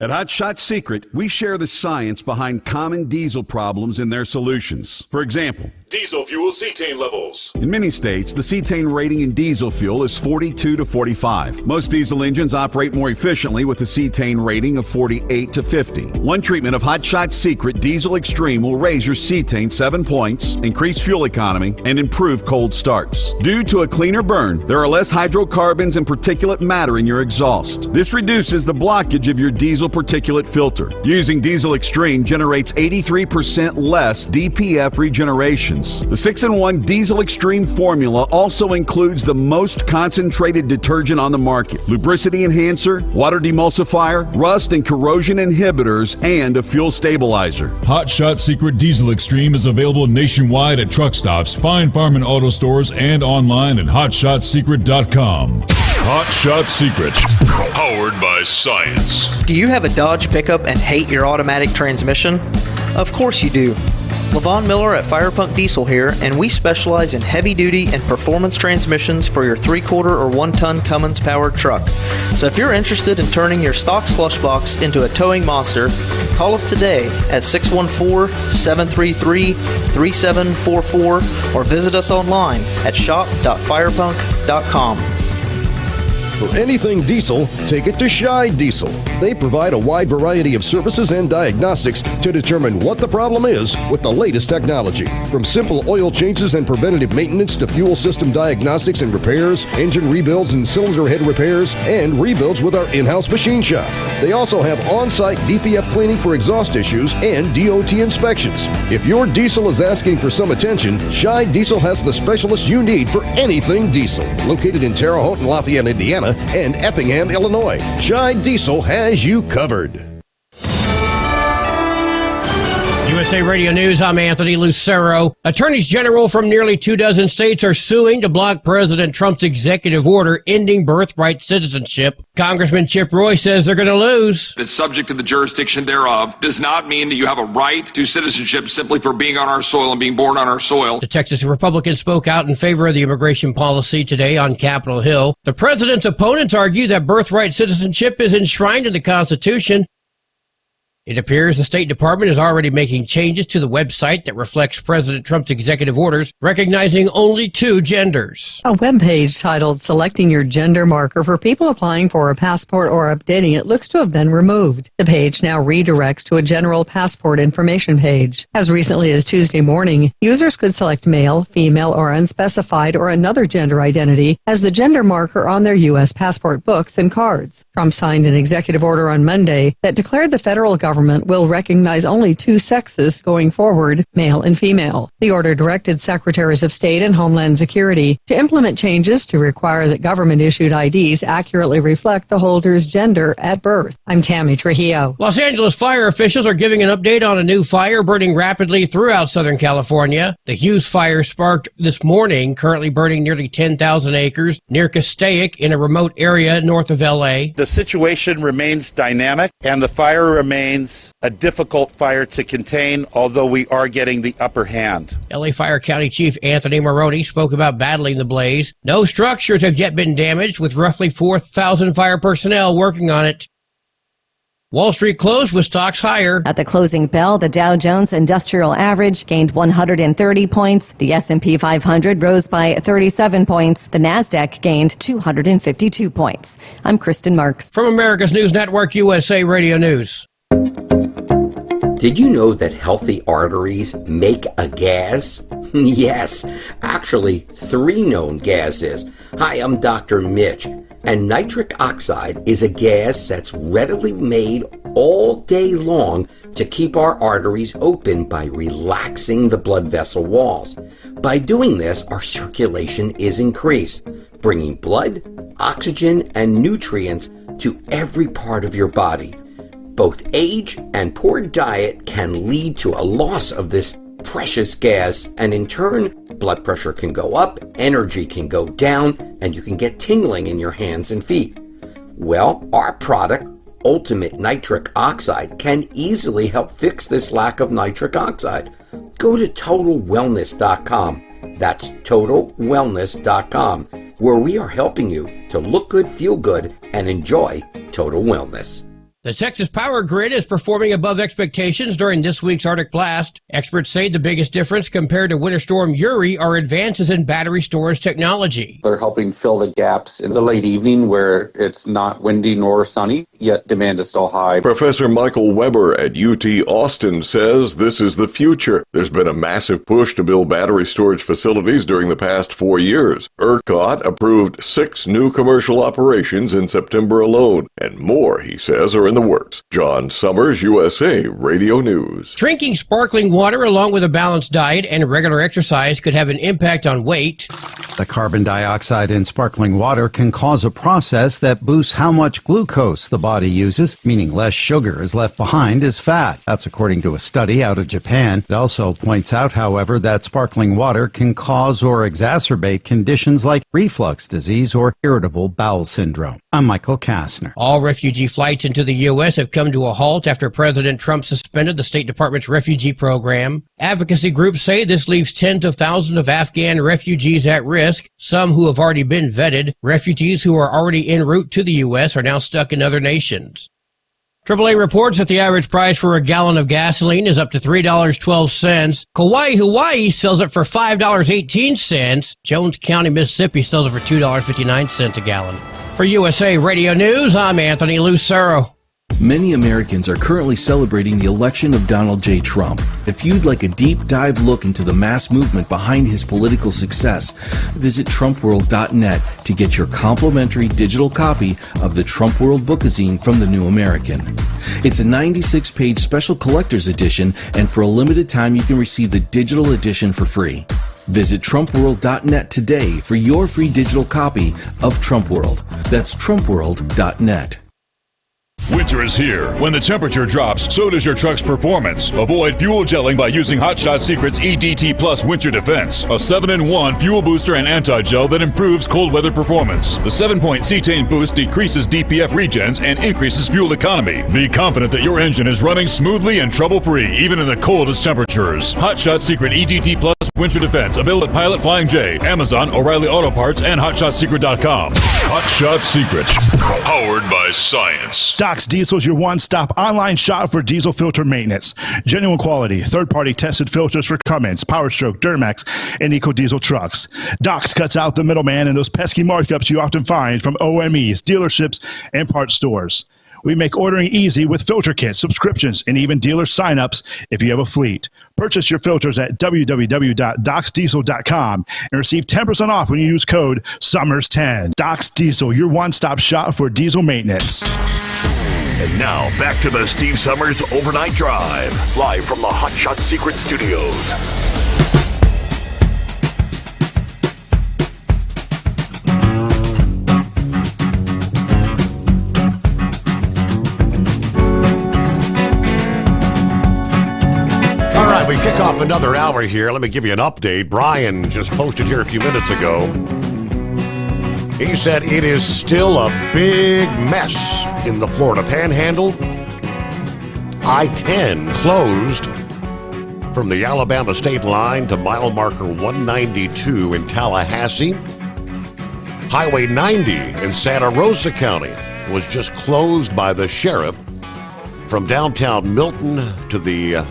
At Hot Shot Secret, we share the science behind common diesel problems and their solutions. For example,
diesel fuel cetane levels.
in many states, the cetane rating in diesel fuel is 42 to 45. Most diesel engines operate more efficiently with a cetane rating of 48 to 50. One treatment of Hot Shot Secret Diesel Extreme will raise your cetane 7 points, increase fuel economy, and improve cold starts. Due to a cleaner burn, there are less hydrocarbons and particulate matter in your exhaust. This reduces the blockage of your diesel particulate filter. Using Diesel Extreme generates 83% less DPF regenerations. The 6-in-1 Diesel Extreme formula also includes the most concentrated detergent on the market, lubricity enhancer, water demulsifier, rust and corrosion inhibitors, and a fuel stabilizer.
Hot Shot Secret Diesel Extreme is available nationwide at truck stops, Fine Farm and auto stores, and online at hotshotsecret.com. Hot Shot Secret, powered by science.
Do you have a Dodge pickup and hate your automatic transmission? Of course you do. Levon Miller at Firepunk Diesel here, and we specialize in heavy-duty and performance transmissions for your 3-quarter or 1-ton Cummins-powered truck. So if you're interested in turning your stock slush box into a towing monster, call us today at 614-733-3744 or visit us online at shop.firepunk.com.
For anything diesel, take it to Shy Diesel. They provide a wide variety of services and diagnostics to determine what the problem is with the latest technology. From simple oil changes and preventative maintenance to fuel system diagnostics and repairs, engine rebuilds and cylinder head repairs, and rebuilds with our in-house machine shop. They also have on-site DPF cleaning for exhaust issues and DOT inspections. If your diesel is asking for some attention, Shy Diesel has the specialist you need for anything diesel. Located in Terre Haute and Lafayette, Indiana, and Effingham, Illinois, Shy Diesel has you covered.
USA Radio News, I'm Anthony Lucero. Attorneys general from nearly 24 states are suing to block President Trump's executive order ending birthright citizenship. Congressman Chip Roy says they're going to lose.
That's subject to the jurisdiction thereof does not mean that you have a right to citizenship simply for being on our soil and being born on our soil.
The Texas Republicans spoke out in favor of the immigration policy today on Capitol Hill. The president's opponents argue that birthright citizenship is enshrined in the Constitution. It appears the State Department is already making changes to the website that reflects President Trump's executive orders, recognizing only 2 genders.
A webpage titled Selecting Your Gender Marker for people applying for a passport or updating it looks to have been removed. The page now redirects to a general passport information page. As recently as Tuesday morning, users could select male, female, or unspecified or another gender identity as the gender marker on their U.S. passport books and cards. Trump signed an executive order on Monday that declared the federal government will recognize only 2 sexes going forward, male and female. The order directed Secretaries of State and Homeland Security to implement changes to require that government-issued IDs accurately reflect the holder's gender at birth. I'm Tammy Trujillo.
Los Angeles fire officials are giving an update on a new fire burning rapidly throughout Southern California. The Hughes fire sparked this morning, currently burning nearly 10,000 acres near Castaic in a remote area north of L.A.
The situation remains dynamic, and the fire remains a difficult fire to contain, although we are getting the upper hand.
L.A. Fire County Chief Anthony Maroney spoke about battling the blaze. No structures have yet been damaged, with roughly 4,000 fire personnel working on it. Wall Street closed with stocks higher.
At the closing bell, the Dow Jones Industrial Average gained 130 points. The S&P 500 rose by 37 points. The Nasdaq gained 252 points. I'm Kristen Marks.
From America's News Network, USA Radio News.
Did you know that healthy arteries make a gas? Yes, actually 3 known gases. Hi, I'm Dr. Mitch, and nitric oxide is a gas that's readily made all day long to keep our arteries open by relaxing the blood vessel walls. By doing this, our circulation is increased, bringing blood, oxygen, and nutrients to every part of your body. Both age and poor diet can lead to a loss of this precious gas, and in turn, blood pressure can go up, energy can go down, and you can get tingling in your hands and feet. Well, our product, Ultimate Nitric Oxide, can easily help fix this lack of nitric oxide. Go to TotalWellness.com. That's TotalWellness.com, where we are helping you to look good, feel good, and enjoy total wellness.
The Texas power grid is performing above expectations during this week's Arctic blast. Experts say the biggest difference compared to Winter Storm Uri are advances in battery storage technology.
They're helping fill the gaps in the late evening where it's not windy nor sunny, yet demand is still high.
Professor Michael Weber at UT Austin says this is the future. There's been a massive push to build battery storage facilities during the past 4 years. ERCOT approved 6 new commercial operations in September alone, and more, he says, are in the works. John Sommers, USA Radio News.
Drinking sparkling water along with a balanced diet and regular exercise could have an impact on weight.
The carbon dioxide in sparkling water can cause a process that boosts how much glucose the body uses, meaning less sugar is left behind as fat. That's according to a study out of Japan. It also points out, however, that sparkling water can cause or exacerbate conditions like reflux disease or irritable bowel syndrome. I'm Michael Kastner.
All refugee flights into the U.S. have come to a halt after President Trump suspended the State Department's refugee program. Advocacy groups say this leaves tens of thousands of Afghan refugees at risk, some who have already been vetted. Refugees who are already en route to the U.S. are now stuck in other nations. AAA reports that the average price for a gallon of gasoline is up to $3.12. Kauai, Hawaii sells it for $5.18. Jones County, Mississippi sells it for $2.59 a gallon. For USA Radio News, I'm Anthony Lucero.
Many Americans are currently celebrating the election of Donald J. Trump. If you'd like a deep dive look into the mass movement behind his political success, visit TrumpWorld.net to get your complimentary digital copy of the Trump World Bookazine from The New American. It's a 96-page special collector's edition, and for a limited time you can receive the digital edition for free. Visit TrumpWorld.net today for your free digital copy of Trump World. That's TrumpWorld.net.
Winter is here. When the temperature drops, so does your truck's performance. Avoid fuel gelling by using Hot Shot Secret's EDT Plus Winter Defense, a 7-in-1 fuel booster and anti-gel that improves cold weather performance. The 7-point cetane boost decreases DPF regens and increases fuel economy. Be confident that your engine is running smoothly and trouble-free, even in the coldest temperatures. Hot Shot Secret EDT Plus Winter Defense, available at Pilot Flying J, Amazon, O'Reilly Auto Parts, and HotShotSecret.com. Hot Shot Secret, powered by science.
Doc's Diesel is your one-stop online shop for diesel filter maintenance. Genuine quality, third-party tested filters for Cummins, PowerStroke, Duramax, and EcoDiesel trucks. Doc's cuts out the middleman and those pesky markups you often find from OMEs, dealerships, and parts stores. We make ordering easy with filter kits, subscriptions, and even dealer sign-ups if you have a fleet. Purchase your filters at www.docsdiesel.com and receive 10% off when you use code SOMMERS10. Doc's Diesel, your one-stop shop for diesel maintenance.
And now, back to the Steve Sommers Overnight Drive, live from the Hot Shot Secret Studios.
We kick off another hour here. Let me give you an update. Brian just posted here a few minutes ago. He said it is still a big mess in the Florida Panhandle. I-10 closed from the Alabama state line to mile marker 192 in Tallahassee. Highway 90 in Santa Rosa County was just closed by the sheriff from downtown Milton to the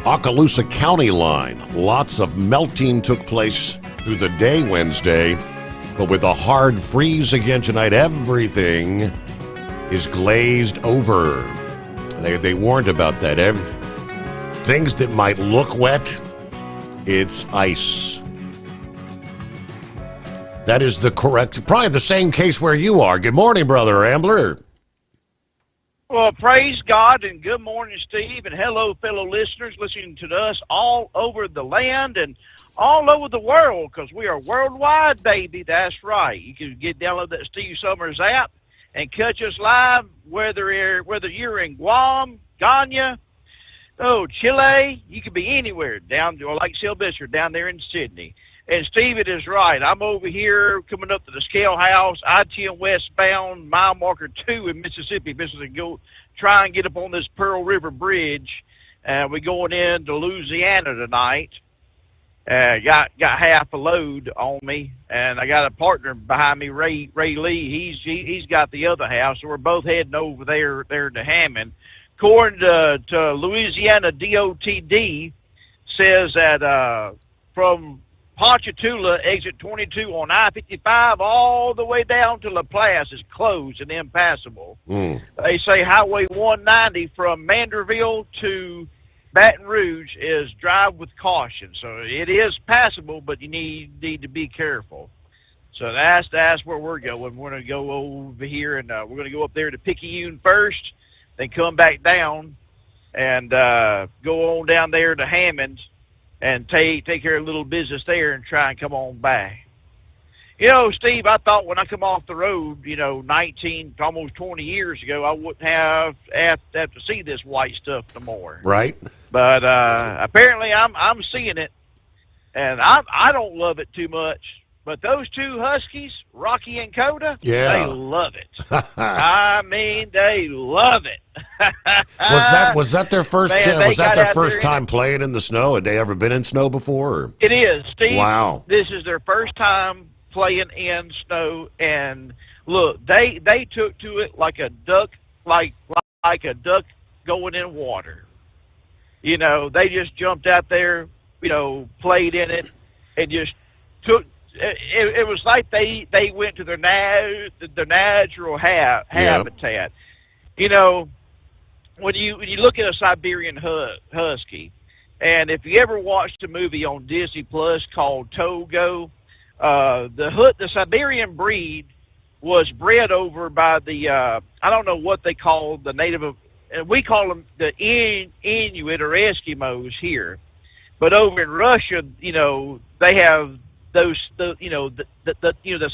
Okaloosa County line. Lots of melting took place through the day Wednesday, but with a hard freeze again tonight, everything is glazed over. They warned about that. Things that might look wet, it's ice. That is the correct, probably the same case where you are. Good morning, Brother Ambler.
Well, praise God, and good morning, Steve, and hello, fellow listeners listening to us all over the land and all over the world, because we are worldwide, baby. That's right. You can download that Steve Sommers app and catch us live, whether you're in Guam, Ghana, Chile. You could be anywhere, down to like Sylvester, down there in Sydney. And Steve, it is right. I'm over here coming up to the Scale House, I-10 westbound, mile marker 2 in Mississippi. Go try and get up on this Pearl River Bridge. We're going into Louisiana tonight. Got half a load on me, and I got a partner behind me, Ray Lee. He's got the other half, so we're both heading over there to Hammond. According to Louisiana DOTD, says that from Ponchatoula, exit 22 on I-55, all the way down to Laplace is closed and impassable. They say Highway 190 from Manderville to Baton Rouge is drive with caution. So it is passable, but you need to be careful. So that's where we're going. We're going to go over here, and we're going to go up there to Picayune first, then come back down and go on down there to Hammond and take care of a little business there and try and come on back. You know, Steve, I thought when I come off the road, 19, almost 20 years ago, I wouldn't have to see this white stuff no more.
Right.
But apparently I'm seeing it, and I don't love it too much. But those two Huskies, Rocky and Coda, they love it. I mean, they love it.
Was that their first? Was that their first time playing in the snow? Had they ever been in snow before? Or?
It is, Steve.
Wow.
This is their first time playing in snow, and look, they took to it like a duck, like a duck going in water. They just jumped out there, played in it, and just took. It was like they went to their natural habitat. When you look at a Siberian husky, and if you ever watched a movie on Disney Plus called Togo, the Siberian breed was bred over by the I don't know what they call the native, we call them the Inuit or Eskimos here, but over in Russia, they have the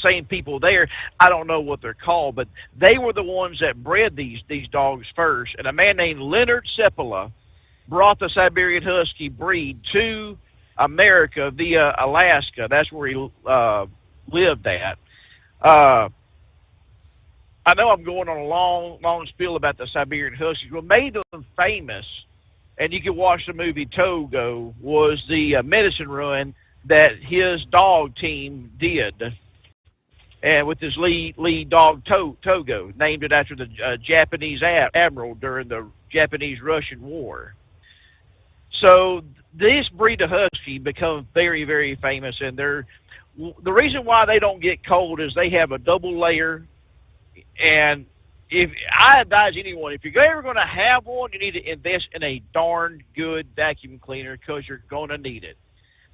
same people there. I don't know what they're called, but they were the ones that bred these dogs first. And a man named Leonard Seppala brought the Siberian Husky breed to America via Alaska. That's where he lived at. I know I'm going on a long spiel about the Siberian Huskies. What made them famous, and you can watch the movie Togo, was the medicine run that his dog team did. and with his lead dog Togo, named it after the Japanese admiral during the Japanese-Russian War. So this breed of husky becomes very, very famous, and the reason why they don't get cold is they have a double layer. And if I advise anyone, if you're ever going to have one, you need to invest in a darn good vacuum cleaner, because you're going to need it.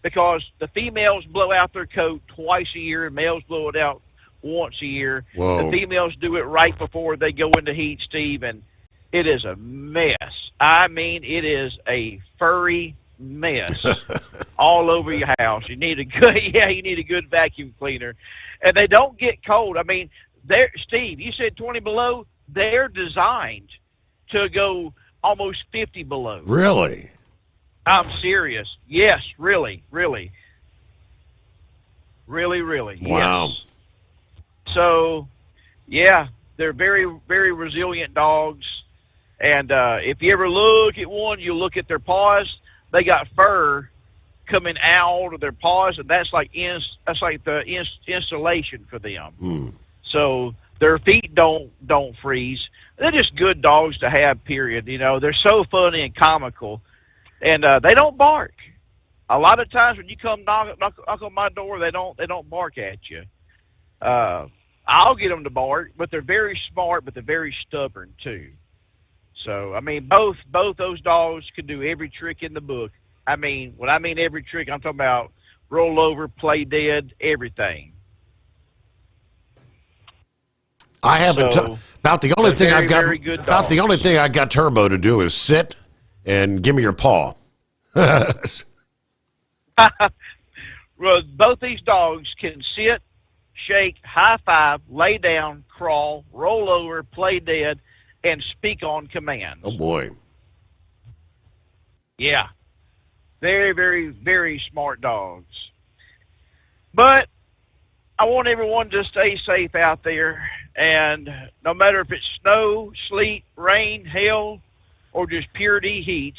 Because the females blow out their coat twice a year, and males blow it out once a year.
Whoa.
The females do it right before they go into heat, Steve, and it is a mess. I mean, it is a furry mess all over your house. You need a good vacuum cleaner, and they don't get cold. I mean, Steve, you said 20 below. They're designed to go almost 50 below.
Really?
I'm serious. Yes, really. Really,
Wow.
yes. So, yeah, they're very, very resilient dogs. And if you ever look at one, you look at their paws. They got fur coming out of their paws, and that's like the insulation for them. So their feet don't freeze. They're just good dogs to have. Period. You know, they're so funny and comical, and they don't bark. A lot of times when you come knock on my door, they don't bark at you. I'll get them to bark, but they're very smart, but they're very stubborn too. So, I mean, both those dogs can do every trick in the book. I mean, when I mean every trick, I'm talking about roll over, play dead, everything.
I haven't. About the only thing I've got.
Very good dogs.
About the only thing I got Turbo to do is sit and give me your paw.
Well, both these dogs can sit, shake, high five, lay down, crawl, roll over, play dead, and speak on command.
Oh boy.
Yeah. Very, very, very smart dogs. But I want everyone to stay safe out there, and no matter if it's snow, sleet, rain, hail, or just pure heat,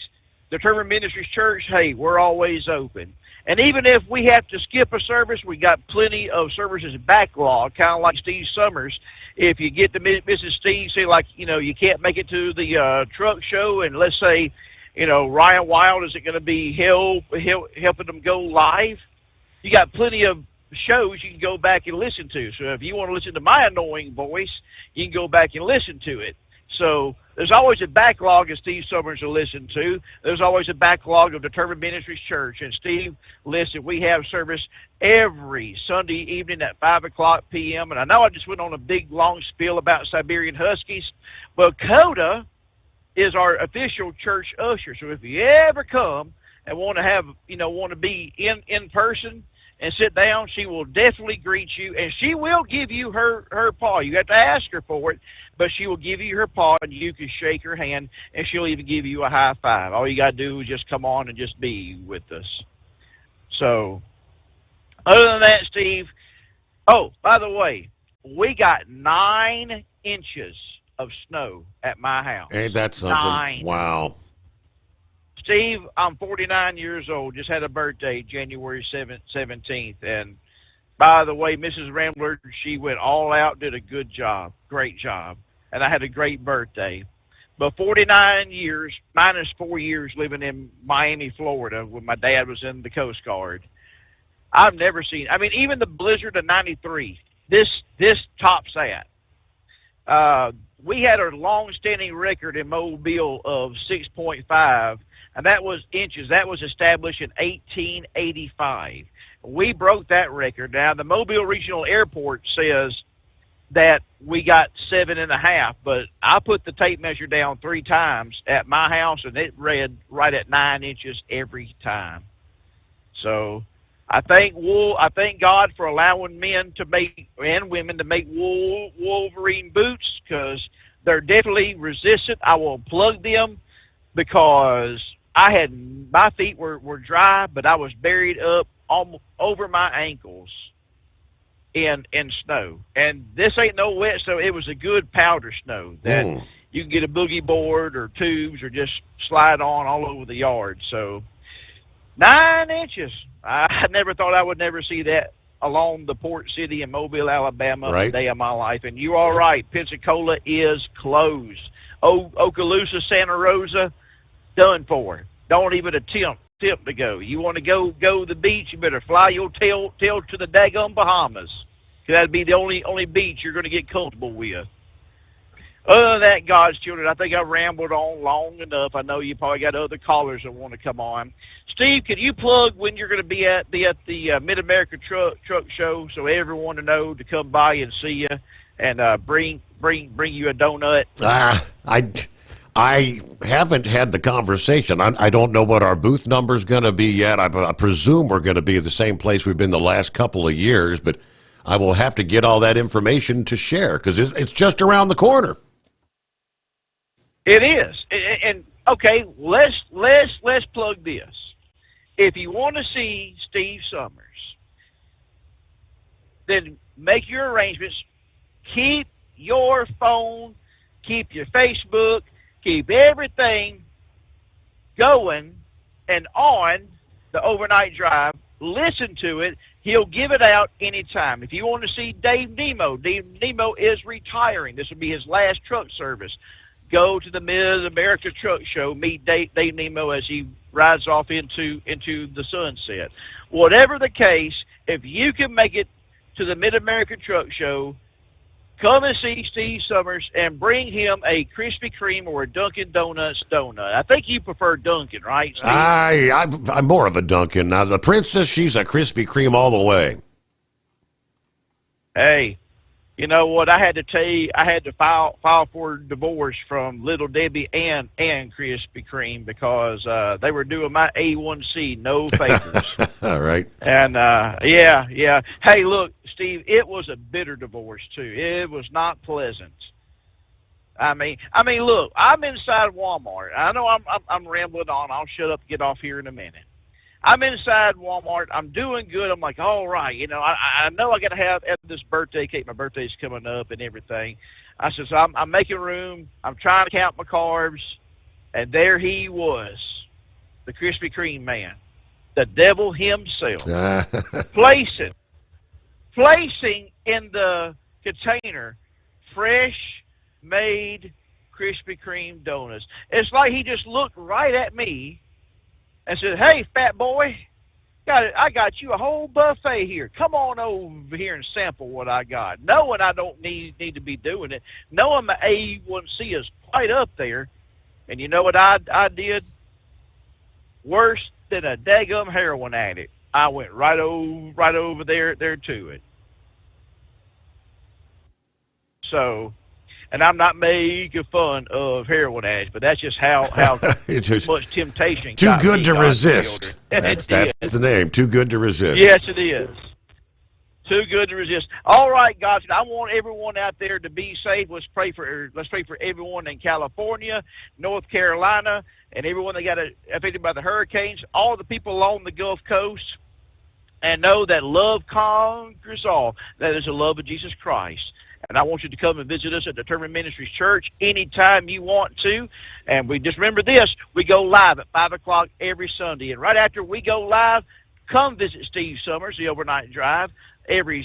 the Determined Ministries Church, hey, we're always open. And even if we have to skip a service, we got plenty of services backlog, kind of like Steve Sommers. If you get to Mrs. Steve, say like, you can't make it to the truck show, and let's say, Ryan Wild isn't going to be helping them go live, you got plenty of shows you can go back and listen to. So if you want to listen to my annoying voice, you can go back and listen to it. So there's always a backlog of Steve Sommers to listen to. There's always a backlog of Determined Ministries Church. And Steve, listen, we have service every Sunday evening at 5 o'clock p.m. And I know I just went on a big, long spiel about Siberian Huskies, but Coda is our official church usher. So if you ever come and want to be in person and sit down, she will definitely greet you, and she will give you her paw. You have to ask her for it, but she will give you her paw, and you can shake her hand, and she'll even give you a high five. All you got to do is just come on and just be with us. So, other than that, Steve, oh, by the way, we got 9 inches of snow at my house.
Ain't that something?
9.
Wow.
Steve, I'm 49 years old, just had a birthday January 17th. And by the way, Mrs. Rambler, she went all out, did a good job, great job. And I had a great birthday. But 49 years, minus 4 years living in Miami, Florida, when my dad was in the Coast Guard, I've never seen, even the blizzard of 93, this tops that. We had a long-standing record in Mobile of 6.5, and that was inches. That was established in 1885. We broke that record. Now, the Mobile Regional Airport says that we got 7.5, but I put the tape measure down 3 times at my house, and it read right at 9 inches every time. So I thank God for allowing men to make, and women to make Wolverine boots, because they're definitely resistant. I will plug them, because my feet were dry, but I was buried up almost over my ankles in snow. And this ain't no wet snow. It was a good powder snow that you can get a boogie board or tubes or just slide on all over the yard. So 9 inches. I never thought I would never see that along the port city in Mobile, Alabama,
Right.
a day of my life. And you are right, Pensacola is closed. Okaloosa, Santa Rosa, done for. Don't even attempt to go. You want to go to the beach, you better fly your tail to the daggum Bahamas. 'Cause that'd be the only beach you're going to get comfortable with. Other than that, God's children, I think I've rambled on long enough. I know you probably got other callers that want to come on. Steve, can you plug when you're going to be at the Mid-America Truck Show so everyone to know to come by and see you and bring you a donut?
I haven't had the conversation. I don't know what our booth number's going to be yet. I presume we're going to be at the same place we've been the last couple of years, but I will have to get all that information to share because it's just around the corner.
It is, and okay, let's plug this. If you want to see Steve Sommers, then make your arrangements. Keep your phone, keep your Facebook, keep everything going and on the overnight drive. Listen to it. He'll give it out anytime. If you want to see Dave Nemo is retiring. This will be his last truck service. Go to the Mid-America Truck Show, meet Dave Nemo as he rides off into the sunset. Whatever the case, if you can make it to the Mid-America Truck Show, come and see Steve Sommers and bring him a Krispy Kreme or a Dunkin' Donuts donut. I think you prefer Dunkin', right, Steve?
I'm more of a Dunkin'. Now, the princess, she's a Krispy Kreme all the way.
Hey, you know what? I had to tell you, I had to file for divorce from Little Debbie and Krispy Kreme because they were doing my A1C, no favors.
All right.
And, yeah. Hey, look, Steve, it was a bitter divorce, too. It was not pleasant. I mean, look, I'm inside Walmart. I know I'm rambling on. I'll shut up and get off here in a minute. I'm inside Walmart. I'm doing good. I'm like, all right, I know I got to have this birthday cake. My birthday's coming up and everything. I said, so I'm making room. I'm trying to count my carbs. And there he was, the Krispy Kreme man, the devil himself, placing in the container fresh-made Krispy Kreme donuts. It's like he just looked right at me and said, hey, fat boy, I got you a whole buffet here. Come on over here and sample what I got. Knowing I don't need to be doing it. Knowing my A1C is quite up there. And you know what I did? Worse than a daggum heroin addict. I went right over there to it. So, and I'm not making fun of heroin addicts, but that's just how much temptation.
Too good to resist. That's the name. Too good to resist.
Yes, it is. Too good to resist. All right, guys. I want everyone out there to be safe. Let's pray for everyone in California, North Carolina, and everyone that got affected by the hurricanes. All the people along the Gulf Coast, and know that love conquers all. That is the love of Jesus Christ. And I want you to come and visit us at Determined Ministries Church anytime you want to. And we just remember this, we go live at 5 o'clock every Sunday. And right after we go live, come visit Steve Sommers, the Overnight Drive, every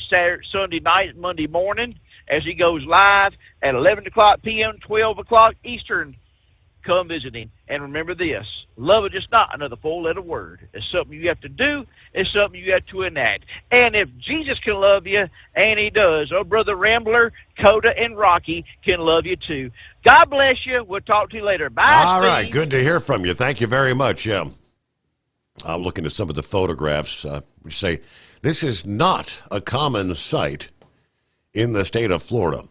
Sunday night, Monday morning, as he goes live at 11 o'clock p.m., 12 o'clock Eastern. Come visit him. And remember this, love is just not another four-letter word. It's something you have to do. It's something you have to enact. And if Jesus can love you, and he does, oh, Brother Rambler, Coda, and Rocky can love you too. God bless you. We'll talk to you later. Bye,
All
Steve.
right. Good to hear from you. Thank you very much. Yeah. I'm looking at some of the photographs which say this is not a common sight in the state of Florida,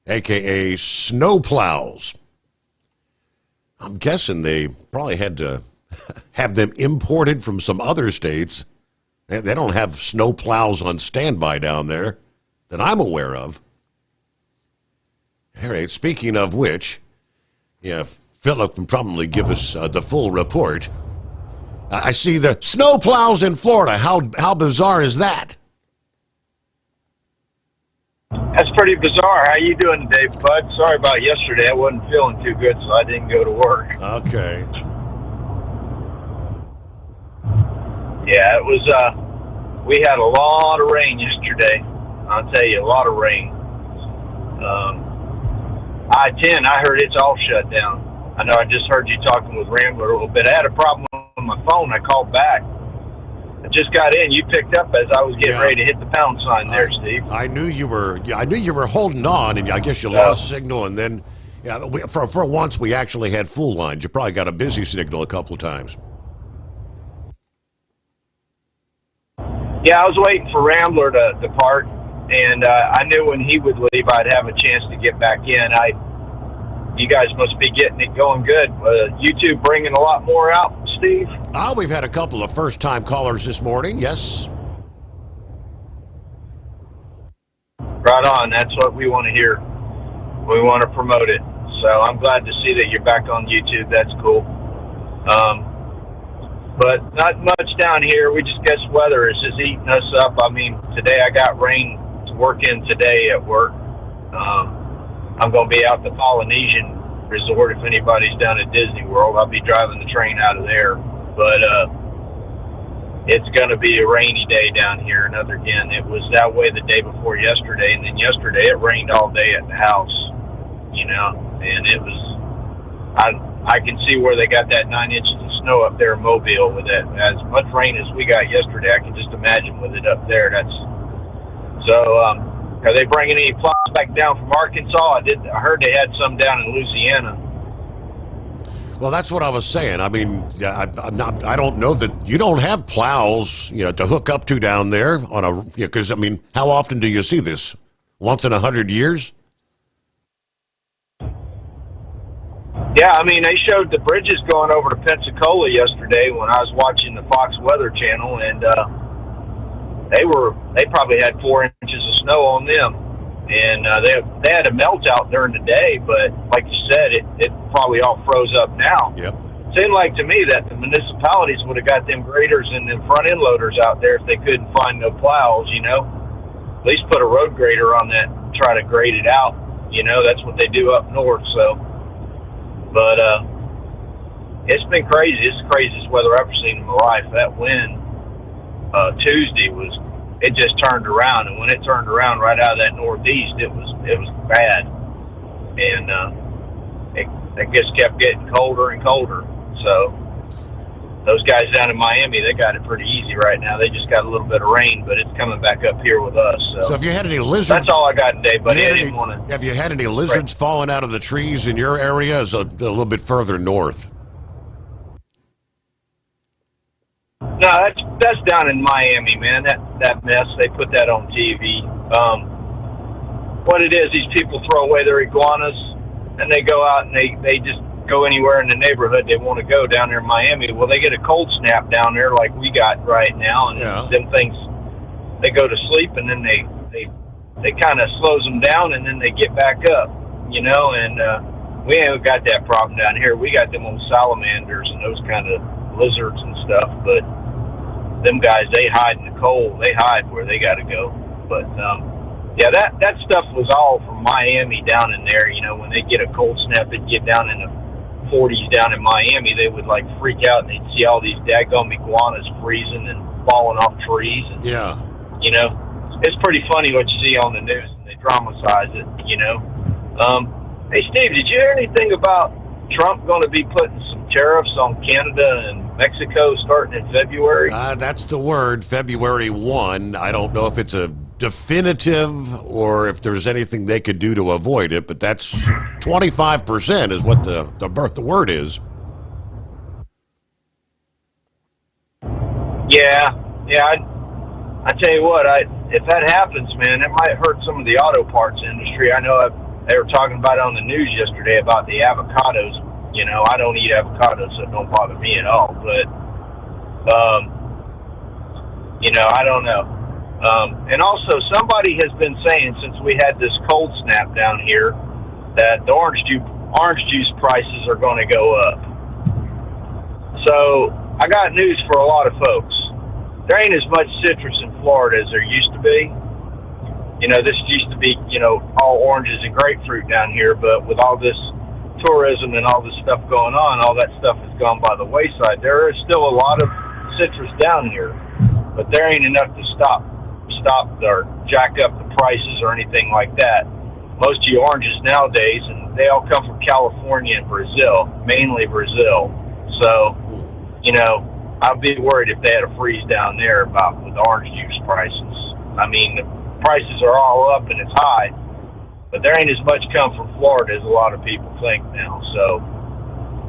a.k.a. snowplows. I'm guessing they probably had to have them imported from some other states. They don't have snow plows on standby down there that I'm aware of. All right, speaking of which, yeah, Philip can probably give us the full report. I see the snow plows in Florida. How bizarre is that?
That's pretty bizarre. How you doing today, bud? Sorry about yesterday. I wasn't feeling too good, so I didn't go to work.
Okay.
Yeah, it was we had a lot of rain yesterday. I'll tell you, a lot of rain. I-10, I heard it's all shut down. I know I just heard you talking with Rambler a little bit. I had a problem with my phone. I called back. I just got in. You picked up as I was getting ready to hit the pound sign there, Steve.
I knew you were holding on, and I guess you lost signal, and then for once we actually had full lines. You probably got a busy signal a couple of times.
Yeah, I was waiting for Rambler to depart, and I knew when he would leave I'd have a chance to get back in. You guys must be getting it going good. YouTube bringing a lot more out, Steve?
We've had a couple of first-time callers this morning, yes.
Right on. That's what we want to hear. We want to promote it. So I'm glad to see that you're back on YouTube. That's cool. But not much down here. We just guess weather is just eating us up. I mean, today I got rain to work in today at work. I'm going to be out the Polynesian Resort. If anybody's down at Disney World, I'll be driving the train out of there. But it's going to be a rainy day down here. And again, it was that way the day before yesterday. And then yesterday it rained all day at the house, and it was, I can see where they got that 9 inches of snow up there in Mobile with that. As much rain as we got yesterday, I can just imagine with it up there. Are they bringing any plows back down from Arkansas? I heard they had some down in Louisiana.
Well, that's what I was saying. I mean, I don't know that you don't have plows, to hook up to down there because I mean, how often do you see this? Once in 100 years?
Yeah, I mean, they showed the bridges going over to Pensacola yesterday when I was watching the Fox Weather Channel, and they probably had 4 inches of snow on them, and they had a melt out during the day, but like you said, it probably all froze up now.
Yep.
Seemed like to me that the municipalities would have got them graders and them front end loaders out there if they couldn't find no plows. At least put a road grader on that and try to grade it out. That's what they do up north. So, but it's been crazy. It's the craziest weather I've ever seen in my life. That wind Tuesday it just turned around, and when it turned around right out of that northeast, it was bad, and it just kept getting colder and colder. So those guys down in Miami, they got it pretty easy right now. They just got a little bit of rain, but it's coming back up here with us. So
have you had any lizards?
That's all I got today, but I didn't want to.
Have you had any lizards falling out of the trees in your area? Is a little bit further north.
No, that's down in Miami, man. That mess, they put that on TV. What it is, these people throw away their iguanas, and they go out and they just go anywhere in the neighborhood they want to go down there in Miami. Well, they get a cold snap down there like we got right now, and them things, they go to sleep, and then they kind of slows them down, and then they get back up, and we ain't got that problem down here. We got them old salamanders and those kind of lizards and stuff, but them guys, they hide in the cold. They hide where they got to go. But that stuff was all from Miami down in there. When they get a cold snap, it'd get down in the 40s down in Miami. They would like freak out, and they'd see all these daggone iguanas freezing and falling off trees. And, it's pretty funny what you see on the news, and they dramatize it. Hey Steve, did you hear anything about Trump going to be putting some tariffs on Canada and Mexico starting in February?
That's the word, February 1. I don't know if it's a definitive or if there's anything they could do to avoid it, but that's 25% is what the word is.
Yeah. I tell you what, if that happens, man, it might hurt some of the auto parts industry. I know they were talking about it on the news yesterday about the avocados. I don't eat avocados, so it don't bother me at all. But, I don't know. And also, somebody has been saying since we had this cold snap down here that the orange juice prices are going to go up. So I got news for a lot of folks. There ain't as much citrus in Florida as there used to be. This used to be, all oranges and grapefruit down here, but with all this tourism and all this stuff going on, all that stuff has gone by the wayside. There is still a lot of citrus down here. but there ain't enough to stop or jack up the prices or anything like that. Most of your oranges nowadays, and they all come from California and Brazil, mainly Brazil. So, you know, I'd be worried if they had a freeze down there about with orange juice prices. I mean, the prices are all up and it's high, but there ain't as much come from Florida as a lot of people think now. So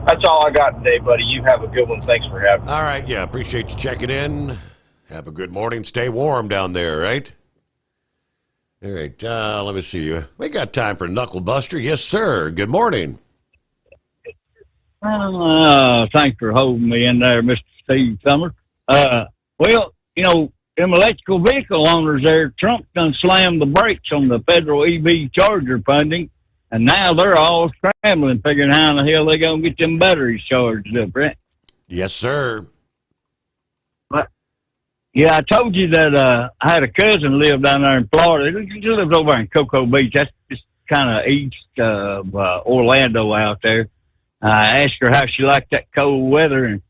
that's all I got today, buddy. You have a good one. Thanks for having me.
All right, yeah, appreciate you checking in. Have a good morning. Stay warm down there, right? All right, let me see you. We got time for Knuckle Buster. Yes, sir. Good morning.
Thanks for holding me in there, Mr. Steve Sommers. Well, you know, them electrical vehicle owners there, Trump done slammed the brakes on the federal EV charger funding, and now they're all scrambling, figuring how in the hell they going to get them batteries charged up, right?
Yes, sir.
Yeah, I told you that I had a cousin live down there in Florida. He lives over in Cocoa Beach. That's just kind of east of Orlando out there. I asked her how she liked that cold weather and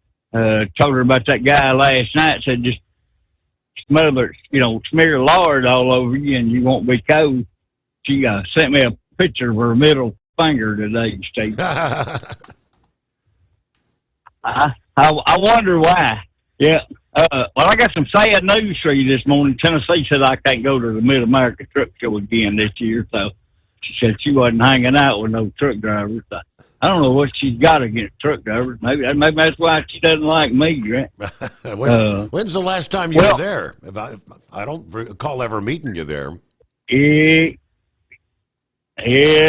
told her about that guy last night. Said just smear lard all over you and you won't be cold. She sent me a picture of her middle finger today, Steve. I wonder why. Yeah. Well, I got some sad news for you this morning. Tennessee said I can't go to the Mid-America Truck Show again this year, so she said she wasn't hanging out with no truck drivers. I don't know what she's got against truck drivers. Maybe that's why she doesn't like me, right?
When's the last time you were there? I don't recall ever meeting you there.
Yeah.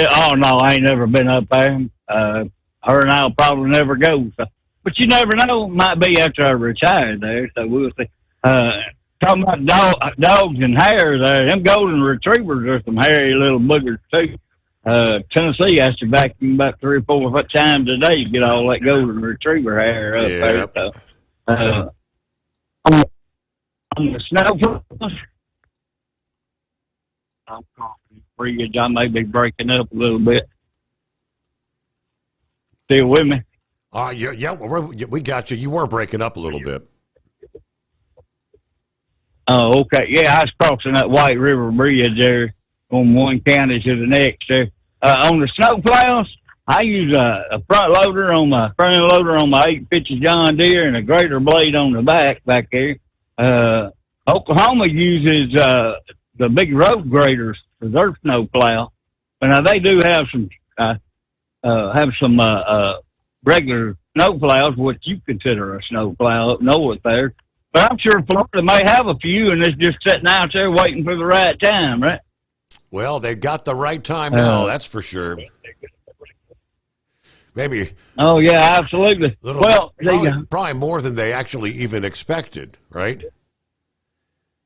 Oh, no, I ain't never been up there. Her and I'll probably never go, so. But you never know. Might be after I retire there, so we'll see. Talking about dogs and hair there, them golden retrievers are some hairy little boogers, too. Tennessee has to vacuum about 3 or 4 times a day to get all that golden retriever hair up there. So, on the snow bridge, I may be breaking up a little bit. Still with me?
Yeah, we got you. You were breaking up a little bit.
Oh, okay. Yeah, I was crossing that White River Bridge there from one county to the next there. On the snow plows, I use a front end loader on my 850 John Deere and a grader blade on the back there. Oklahoma uses the big road graders for their snow plow. But now they do have some regular snow plows, what you consider a snow plow up north there. But I'm sure Florida may have a few, and it's just sitting out there waiting for the right time, right?
Well, they've got the right time now, that's
for
sure. Maybe.
Oh, yeah, absolutely.
Probably more than they actually even expected, right?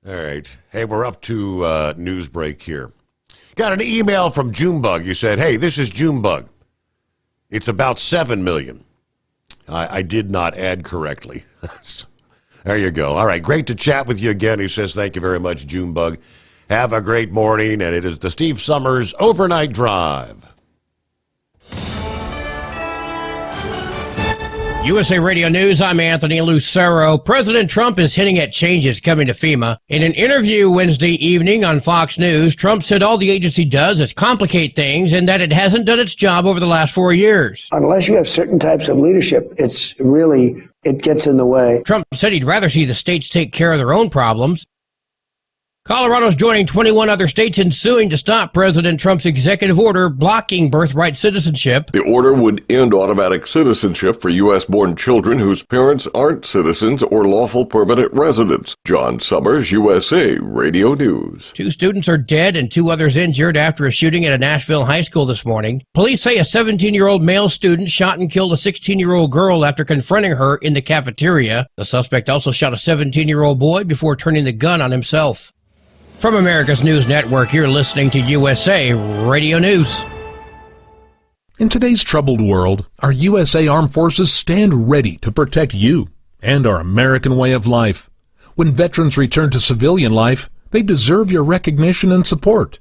All right. Hey, we're up to news break here. Got an email from Junebug. You said, hey, this is Junebug. It's about 7 million. I did not add correctly. There you go. All right, great to chat with you again. He says, thank you very much, Junebug. Have a great morning, and it is the Steve Sommers Overnight Drive.
USA Radio News, I'm Anthony Lucero. President Trump is hinting at changes coming to FEMA. In an interview Wednesday evening on Fox News, Trump said all the agency does is complicate things and that it hasn't done its job over the last 4 years.
Unless you have certain types of leadership, it gets in the way.
Trump said he'd rather see the states take care of their own problems. Colorado's joining 21 other states in suing to stop President Trump's executive order blocking birthright citizenship.
The order would end automatic citizenship for U.S.-born children whose parents aren't citizens or lawful permanent residents. John Sommers, USA Radio News.
2 students are dead and 2 others injured after a shooting at a Nashville high school this morning. Police say a 17-year-old male student shot and killed a 16-year-old girl after confronting her in the cafeteria. The suspect also shot a 17-year-old boy before turning the gun on himself. From America's News Network, you're listening to USA Radio News.
In today's troubled world, our USA Armed Forces stand ready to protect you and our American way of life. When veterans return to civilian life, they deserve your recognition and support.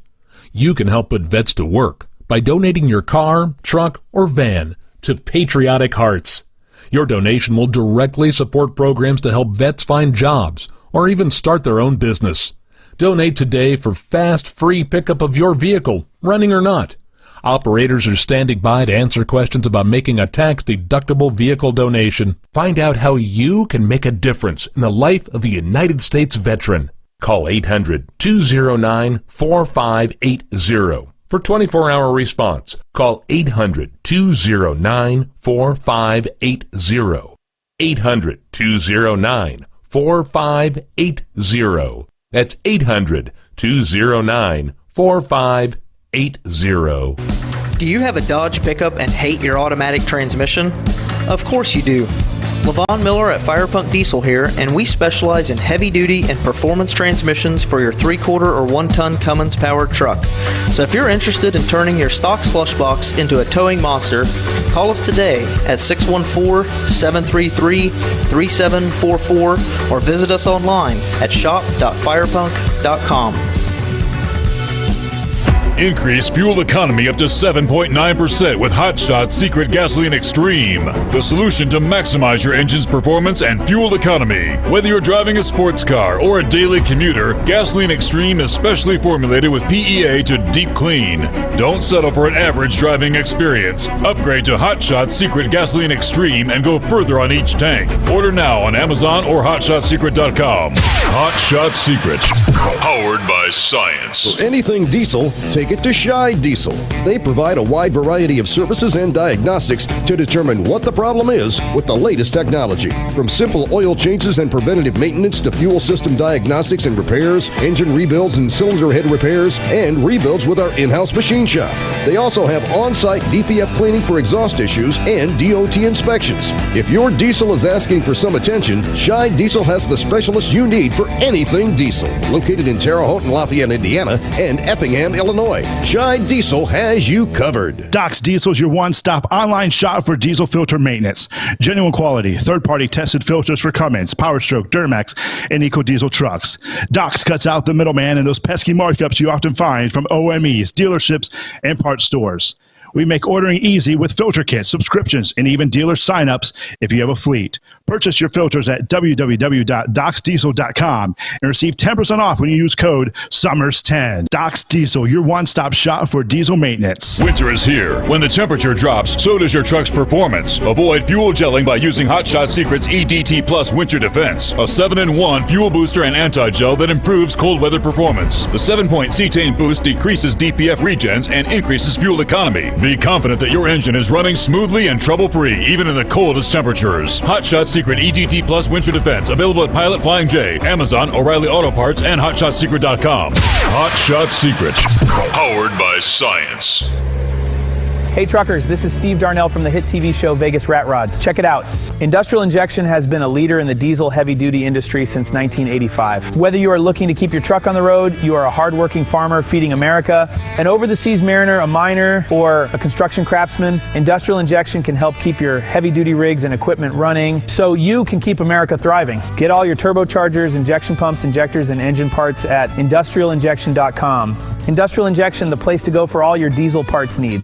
You can help put vets to work by donating your car, truck, or van to Patriotic Hearts. Your donation will directly support programs to help vets find jobs or even start their own business. Donate today for fast, free pickup of your vehicle, running or not. Operators are standing by to answer questions about making a tax-deductible vehicle donation. Find out how you can make a difference in the life of a United States veteran. Call 800-209-4580 for 24-hour response. Call 800-209-4580. 800-209-4580. That's 800-209-4580.
Do you have a Dodge pickup and hate your automatic transmission? Of course you do. LaVon Miller at Fire Punk Diesel here, and we specialize in heavy-duty and performance transmissions for your 3-quarter or 1-ton Cummins powered truck. So if you're interested in turning your stock slush box into a towing monster, call us today at 614-733-3744 or visit us online at shop.firepunk.com.
Increase fuel economy up to 7.9% with Hot Shot's Secret Gasoline Extreme, the solution to maximize your engine's performance and fuel economy. Whether you're driving a sports car or a daily commuter, Gasoline Extreme is specially formulated with PEA to deep clean. Don't settle for an average driving experience. Upgrade to Hot Shot's Secret Gasoline Extreme and go further on each tank. Order now on Amazon or HotShotSecret.com. Hot Shot Secret, powered by science.
For anything diesel, take it to Scheid Diesel. They provide a wide variety of services and diagnostics to determine what the problem is with the latest technology. From simple oil changes and preventative maintenance to fuel system diagnostics and repairs, engine rebuilds and cylinder head repairs, and rebuilds with our in-house machine shop. They also have on-site DPF cleaning for exhaust issues and DOT inspections. If your diesel is asking for some attention, Scheid Diesel has the specialist you need for anything diesel. Located in Terre Haute and Lafayette, Indiana, and Effingham, Illinois, Scheid Diesel has you covered.
Doc's Diesel is your one-stop online shop for diesel filter maintenance. Genuine quality, third-party tested filters for Cummins, PowerStroke, Duramax, and EcoDiesel trucks. Doc's cuts out the middleman and those pesky markups you often find from OMEs, dealerships, and parts stores. We make ordering easy with filter kits, subscriptions, and even dealer sign-ups if you have a fleet. Purchase your filters at www.docsdiesel.com and receive 10% off when you use code SOMMERS10. Doc's Diesel, your one-stop shop for diesel maintenance.
Winter is here. When the temperature drops, so does your truck's performance. Avoid fuel gelling by using Hot Shot Secret's EDT Plus Winter Defense, a 7-in-1 fuel booster and anti-gel that improves cold weather performance. The 7-point cetane boost decreases DPF regens and increases fuel economy. Be confident that your engine is running smoothly and trouble-free, even in the coldest temperatures. Hot Shot Secret EDT Plus Winter Defense, available at Pilot Flying J, Amazon, O'Reilly Auto Parts, and HotShotSecret.com. Hot Shot Secret, powered by science.
Hey truckers, this is Steve Darnell from the hit TV show Vegas Rat Rods. Check it out. Industrial Injection has been a leader in the diesel heavy-duty industry since 1985. Whether you are looking to keep your truck on the road, you are a hard-working farmer feeding America, an over-the-seas mariner, a miner, or a construction craftsman, Industrial Injection can help keep your heavy-duty rigs and equipment running so you can keep America thriving. Get all your turbochargers, injection pumps, injectors, and engine parts at industrialinjection.com. Industrial Injection, the place to go for all your diesel parts needs.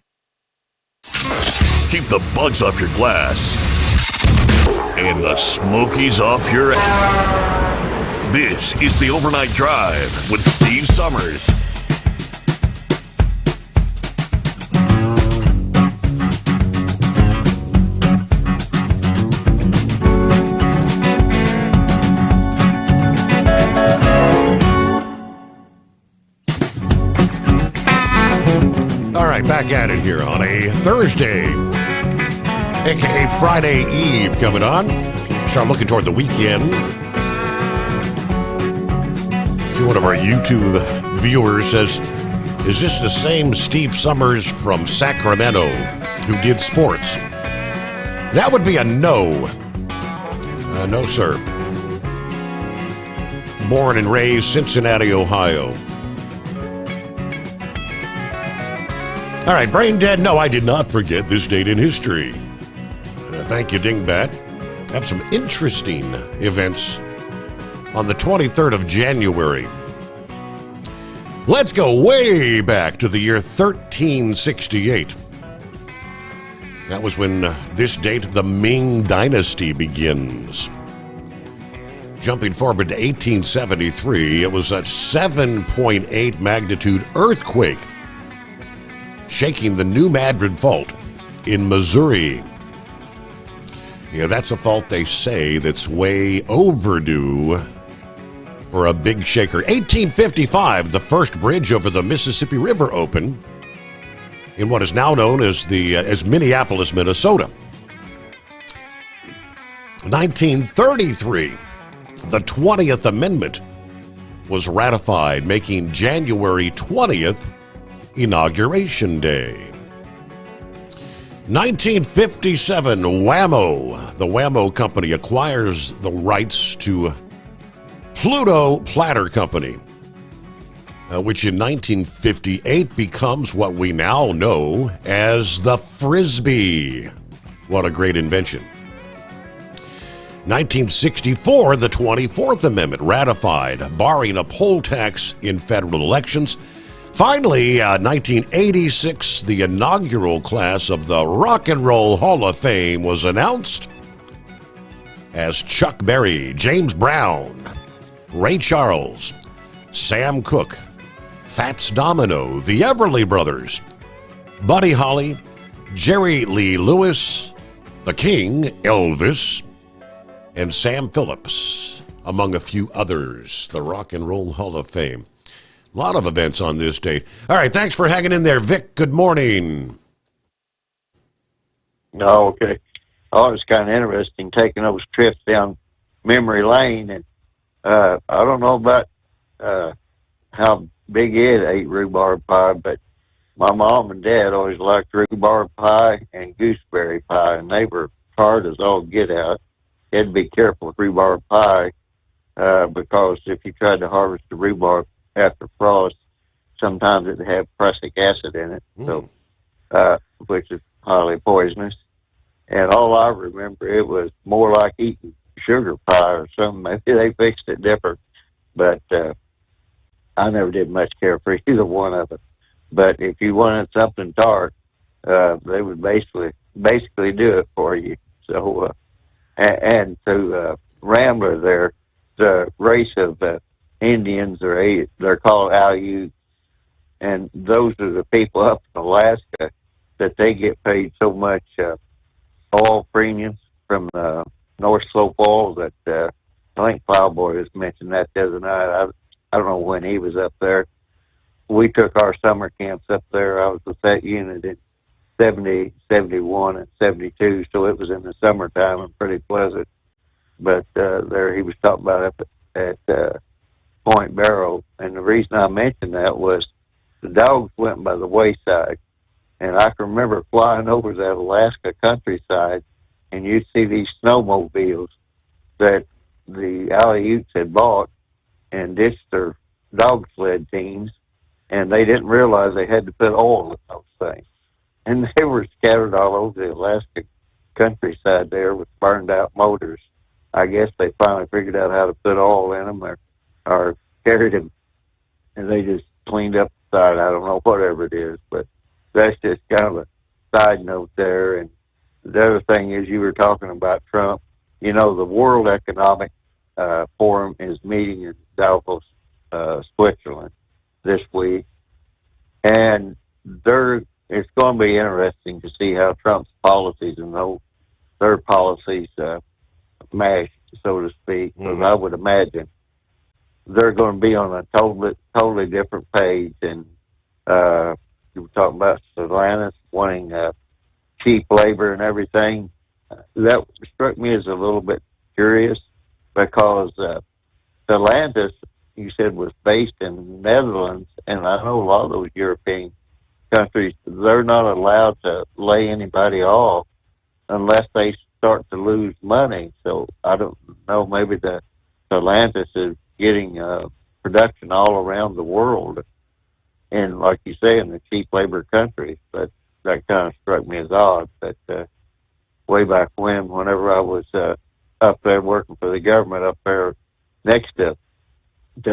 Keep the bugs off your glass and the smokies off your ass. This is the Overnight Drive with Steve Sommers.
All right, back at it here on a Thursday, aka Friday Eve, coming on. Start looking toward the weekend. One of our YouTube viewers says, is this the same Steve Sommers from Sacramento who did sports? That would be a no. No, sir. Born and raised Cincinnati, Ohio. All right, brain dead. No, I did not forget this date in history. Thank you, Dingbat. Have some interesting events on the 23rd of January. Let's go way back to the year 1368. That was when this date, the Ming Dynasty, begins. Jumping forward to 1873, it was a 7.8 magnitude earthquake shaking the New Madrid Fault in Missouri. Yeah, that's a fault they say that's way overdue for a big shaker. 1855, the first bridge over the Mississippi River opened in what is now known as as Minneapolis, Minnesota. 1933, the 20th Amendment was ratified, making January 20th Inauguration Day. 1957, Wham-O. The Wham-O Company acquires the rights to Pluto Platter Company, which in 1958 becomes what we now know as the Frisbee. What a great invention. 1964, the 24th Amendment ratified, barring a poll tax in federal elections. Finally, 1986, the inaugural class of the Rock and Roll Hall of Fame was announced as Chuck Berry, James Brown, Ray Charles, Sam Cooke, Fats Domino, the Everly Brothers, Buddy Holly, Jerry Lee Lewis, the King, Elvis, and Sam Phillips, among a few others. The Rock and Roll Hall of Fame. A lot of events on this date. All right, thanks for hanging in there, Vic. Good morning.
Oh, okay. Oh, it's kind of interesting taking those trips down memory lane. And I don't know about how Big Ed ate rhubarb pie, but my mom and dad always liked rhubarb pie and gooseberry pie, and they were hard as all get out. You had to be careful with rhubarb pie because if you tried to harvest the rhubarb after frost, sometimes it had prussic acid in it, so which is highly poisonous. And all I remember, it was more like eating sugar pie or something. Maybe they fixed it different, but I never did much care for either one of them. But if you wanted something tart, they would basically do it for you. So, and to Rambler there, the race of Indians, they're called Aleuts, and those are the people up in Alaska that they get paid so much oil premiums from the North Slope oil that I think Plowboy just mentioned that the other night. I don't know when he was up there. We took our summer camps up there. I was with that unit in 70, 71, and 72, so it was in the summertime and pretty pleasant. But there he was talking about up at Point Barrow, and the reason I mentioned that was the dogs went by the wayside, and I can remember flying over that Alaska countryside, and you'd see these snowmobiles that the Aleuts had bought and ditched their dog sled teams, and they didn't realize they had to put oil in those things, and they were scattered all over the Alaska countryside there with burned out motors. I guess they finally figured out how to put oil in them, or carried them, and they just cleaned up the side. I don't know, whatever it is, but that's just kind of a side note there. And the other thing is, you were talking about Trump. You know, the World Economic Forum is meeting in Davos, Switzerland this week, and it's going to be interesting to see how Trump's policies and their policies mash, so to speak, because I would imagine they're going to be on a totally different page. And you were talking about Stellantis wanting cheap labor and everything. That struck me as a little bit curious because Stellantis, you said, was based in the Netherlands, and I know a lot of those European countries, they're not allowed to lay anybody off unless they start to lose money. So I don't know, maybe the Stellantis is getting production all around the world, and like you say, in the cheap labor countries. But that kind of struck me as odd. But way back whenever I was up there working for the government up there next to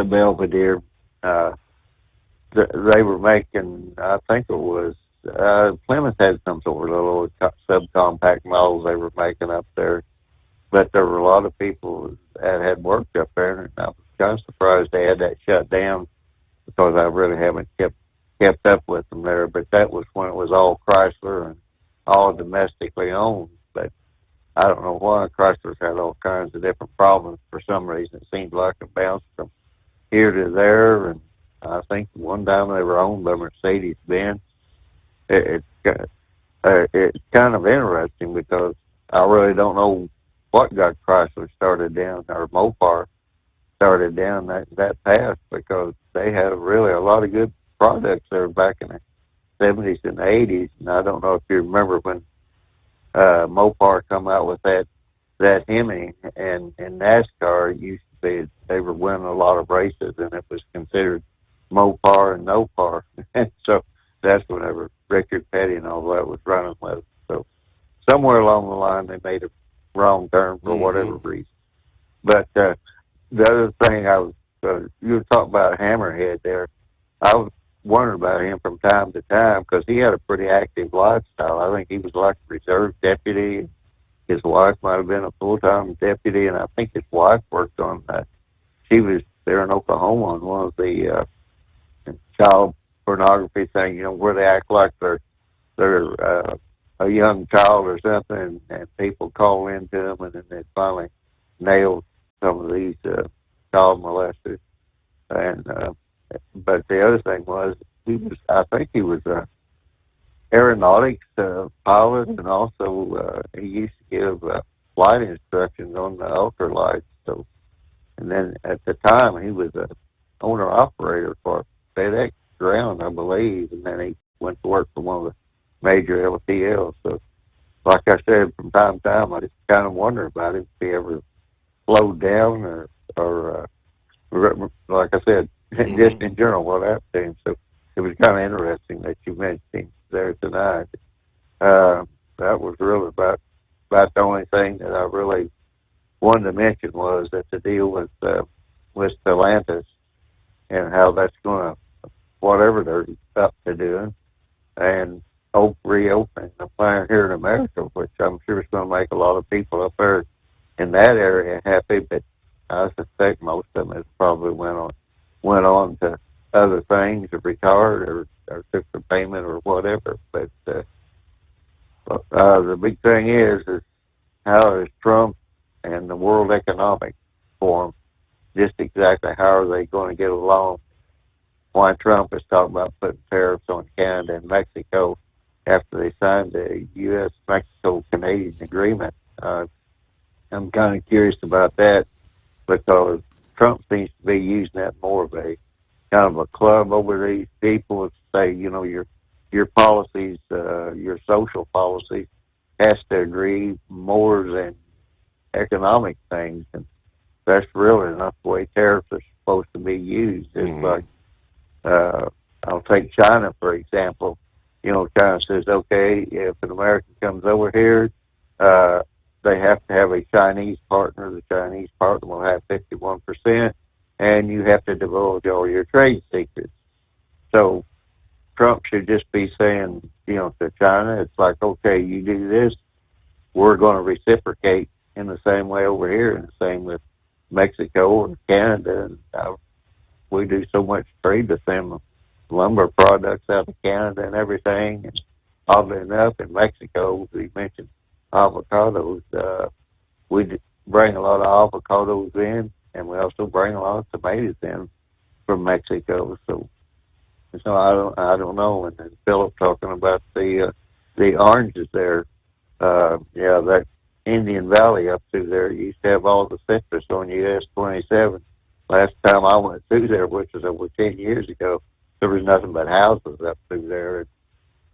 Belvedere, they were making, I think it was, Plymouth had some sort of little subcompact models they were making up there. but there were a lot of people that had worked up there, and I was kind of surprised they had that shut down because I really haven't kept up with them there. But that was when it was all Chrysler and all domestically owned. But I don't know why Chrysler's had all kinds of different problems. For some reason, it seems like it bounced from here to there. And I think one time they were owned by Mercedes-Benz. It's kind of interesting because I really don't know what got Chrysler started down, or Mopar started down that path, because they had really a lot of good products there back in the 70s and 80s. And I don't know if you remember when Mopar come out with that Hemi, and in NASCAR it used to be they were winning a lot of races, and it was considered Mopar and no par. And so that's whenever Richard Petty and all that was running with. So somewhere along the line they made a wrong turn for whatever reason. But the other thing you were talking about Hammerhead there. I was wondering about him from time to time because he had a pretty active lifestyle. I think he was like a reserve deputy. His wife might have been a full-time deputy, and I think his wife worked on that. She was there in Oklahoma on one of the child pornography things, where they act like they're a young child or something, and people call into them, and then they finally nail some of these child molesters. And but the other thing was I think he was a aeronautics pilot, and also he used to give flight instructions on the ultralights. So, and then at the time he was a owner operator for FedEx Ground, I believe, and then he went to work for one of the major LTLs. So, like I said, from time to time, I just kind of wonder about him, if he ever slowed down or like I said, just in general, what happened to him. So it was kind of interesting that you mentioned him there tonight. That was really about the only thing that I really wanted to mention was that the deal with Stellantis and how that's going to, whatever they're up to doing, and reopening the plant here in America, which I'm sure is going to make a lot of people up there in that area happy, but I suspect most of them has probably went on to other things, or retired, or took the payment, or whatever. But the big thing is how is Trump and the World Economic Forum, just exactly how are they going to get along? Why Trump is talking about putting tariffs on Canada and Mexico after they signed the U.S.-Mexico-Canadian agreement. I'm kind of curious about that, because Trump seems to be using that more of a kind of a club over these people to say, your policies, your social policies has to agree more than economic things. And that's really not the way tariffs are supposed to be used. It's like, I'll take China, for example. China says, okay, if an American comes over here, they have to have a Chinese partner. The Chinese partner will have 51%, and you have to divulge all your trade secrets. So Trump should just be saying, to China, it's like, okay, you do this, we're going to reciprocate in the same way over here, and the same with Mexico or Canada. And we do so much trade with them, lumber products out of Canada and everything. And oddly enough, in Mexico, we mentioned avocados. We bring a lot of avocados in, and we also bring a lot of tomatoes in from Mexico. So I don't know. And then Philip talking about the oranges there. That Indian Valley up through there used to have all the citrus on US 27. Last time I went through there, which was over 10 years ago, there was nothing but houses up through there. And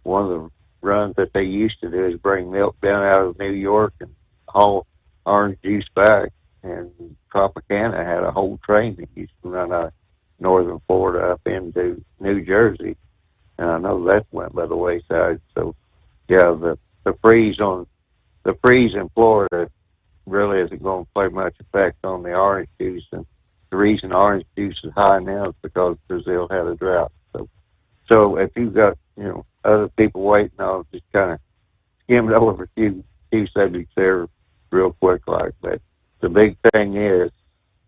one of the runs that they used to do is bring milk down out of New York and haul orange juice back. And Tropicana had a whole train that used to run out of northern Florida up into New Jersey. And I know that went by the wayside. So, yeah, the freeze in Florida really isn't going to play much effect on the orange juice. And the reason orange juice is high now is because Brazil had a drought. So if you've got, other people waiting, I'll just kind of skim over a few subjects there real quick like. But the big thing is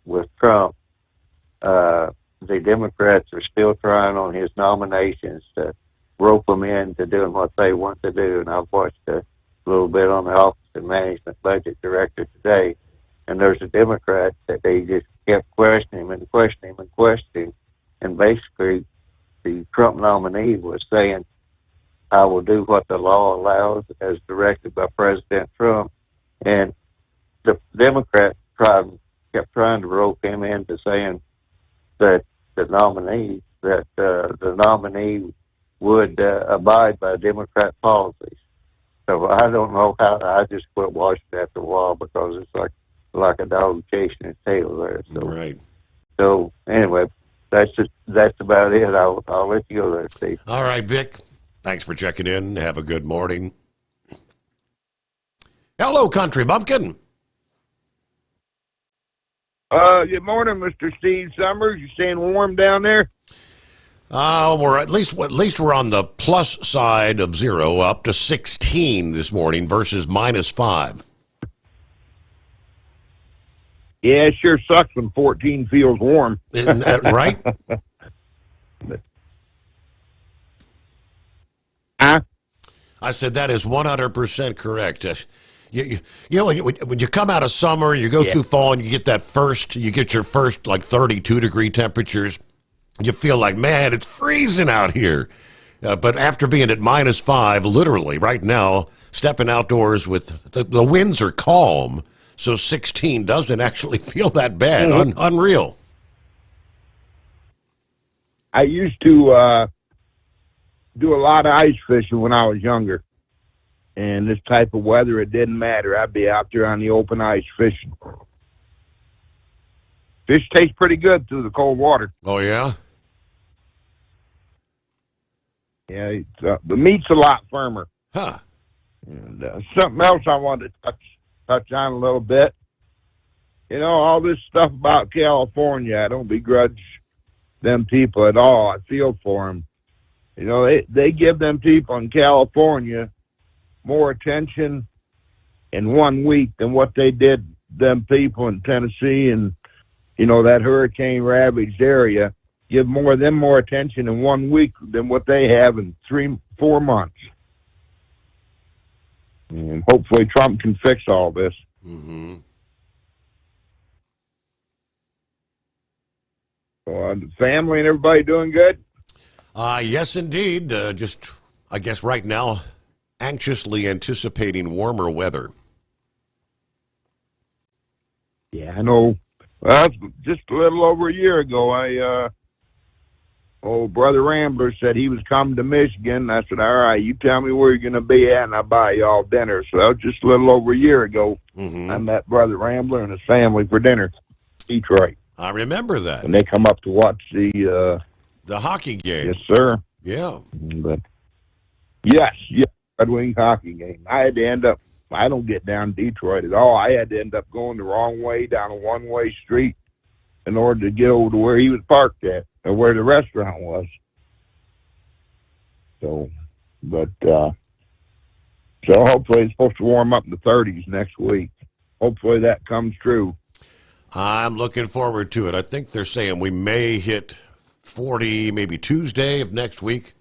with Trump, the Democrats are still trying on his nominations to rope them into doing what they want to do. And I've watched a little bit on the Office of Management Budget Director today, and there's a Democrat that they just kept questioning him and questioning him and questioning him. And basically, the Trump nominee was saying, I will do what the law allows as directed by President Trump. And the Democrat kept trying to rope him into saying that the nominee would abide by Democrat policies. So I don't know how. I just quit watching after a while because it's like a dog chasing its tail there. So,
right.
So anyway, that's about it. I'll let you go there, Steve.
All right, Vic. Thanks for checking in. Have a good morning. Hello, Country Bumpkin.
Good morning, Mr. Steve Sommers. You staying warm down there?
We're at least we're on the plus side of 0, up to 16 this morning versus -5.
Yeah, it sure sucks when 14 feels warm.
Isn't that right?
Huh?
I said that is 100% correct. You know, when you come out of summer, you go through fall, and you get your first like 32-degree temperatures. You feel like, man, it's freezing out here. But after being at -5, literally right now, stepping outdoors with the winds are calm, so 16 doesn't actually feel that bad.
Mm-hmm.
Unreal.
I used to do a lot of ice fishing when I was younger. And this type of weather, it didn't matter. I'd be out there on the open ice fishing. Fish tastes pretty good through the cold water.
Oh, yeah?
Yeah, the meat's a lot firmer.
Huh.
And something else I wanted to touch on a little bit. You know, all this stuff about California, I don't begrudge them people at all. I feel for them. You know, they give them people in California more attention in 1 week than what they did them people in Tennessee and, you know, that hurricane ravaged area. Give them more attention in 1 week than what they have in 3-4 months. And hopefully Trump can fix all this.
Mm-hmm.
So, the family and everybody doing good?
Yes, indeed. Just, I guess right now, anxiously anticipating warmer weather.
Yeah, I know. Well, just a little over a year ago, old brother Rambler said he was coming to Michigan. I said, all right, you tell me where you're going to be at, and I'll buy you all dinner. So that was just a little over a year ago.
Mm-hmm.
I met brother Rambler and his family for dinner in Detroit.
I remember that.
And they come up to watch the
hockey game.
Yes, sir.
Yeah.
But yes, Red Wing hockey game. I don't get down Detroit at all. I had to end up going the wrong way down a one-way street in order to get over to where he was parked at, or where the restaurant was. So, but, so hopefully it's supposed to warm up in the 30s next week. Hopefully that comes true.
I'm looking forward to it. I think they're saying we may hit 40 maybe Tuesday of next week.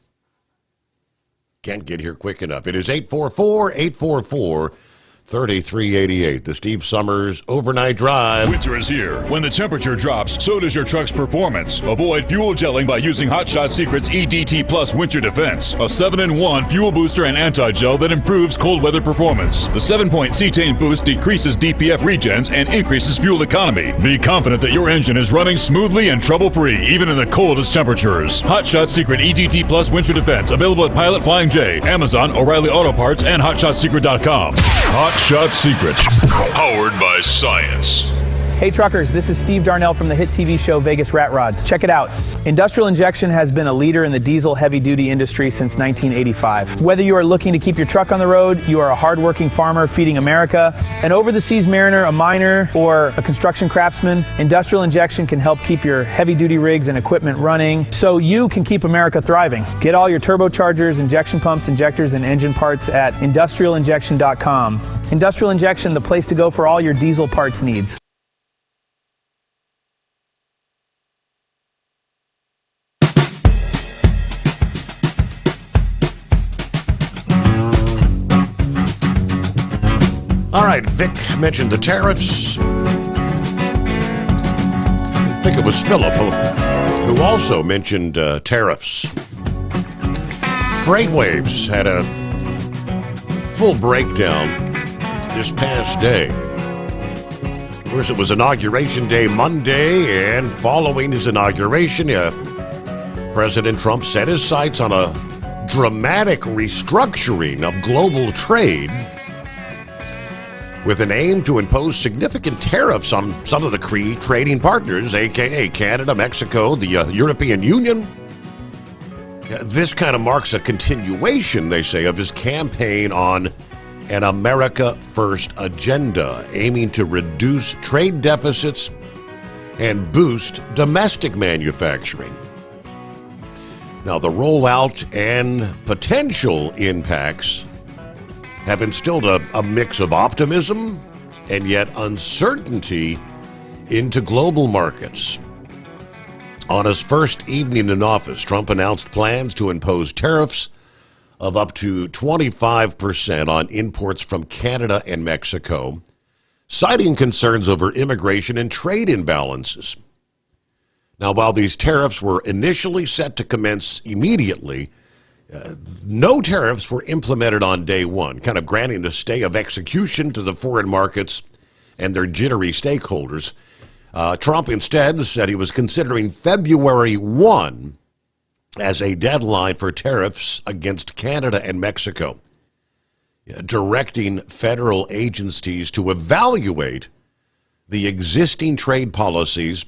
Can't get here quick enough. It is 844-844-3388. The Steve Sommers Overnight Drive.
Winter is here. When the temperature drops, so does your truck's performance. Avoid fuel gelling by using Hot Shot Secret's EDT Plus Winter Defense, a 7-in-1 fuel booster and anti-gel that improves cold weather performance. The 7-point cetane boost decreases DPF regens and increases fuel economy. Be confident that your engine is running smoothly and trouble-free, even in the coldest temperatures. Hot Shot Secret EDT Plus Winter Defense, available at Pilot Flying J, Amazon, O'Reilly Auto Parts, and HotShotSecret.com. Hot Shot Secret, powered by science.
Hey truckers, this is Steve Darnell from the hit TV show Vegas Rat Rods. Check it out. Industrial injection has been a leader in the diesel heavy-duty industry since 1985. Whether you are looking to keep your truck on the road, you are a hardworking farmer feeding America, an over-the-seas mariner, a miner, or a construction craftsman, industrial injection can help keep your heavy-duty rigs and equipment running so you can keep America thriving. Get all your turbochargers, injection pumps, injectors, and engine parts at industrialinjection.com. Industrial Injection, the place to go for all your diesel parts needs.
All right, Vic mentioned the tariffs. I think it was Philip who also mentioned tariffs. Freightwaves had a full breakdown this past day. Of course, it was Inauguration Day Monday, and following his inauguration, President Trump set his sights on a dramatic restructuring of global trade with an aim to impose significant tariffs on some of the key trading partners, a.k.a. Canada, Mexico, the European Union. This kind of marks a continuation, they say, of his campaign on an America First agenda, aiming to reduce trade deficits and boost domestic manufacturing. Now, the rollout and potential impacts have instilled a mix of optimism and yet uncertainty into global markets. On his first evening in office, Trump announced plans to impose tariffs of up to 25% on imports from Canada and Mexico, citing concerns over immigration and trade imbalances. Now, while these tariffs were initially set to commence immediately, no tariffs were implemented on day one, kind of granting a stay of execution to the foreign markets and their jittery stakeholders. Trump instead said he was considering February 1 as a deadline for tariffs against Canada and Mexico, directing federal agencies to evaluate the existing trade policies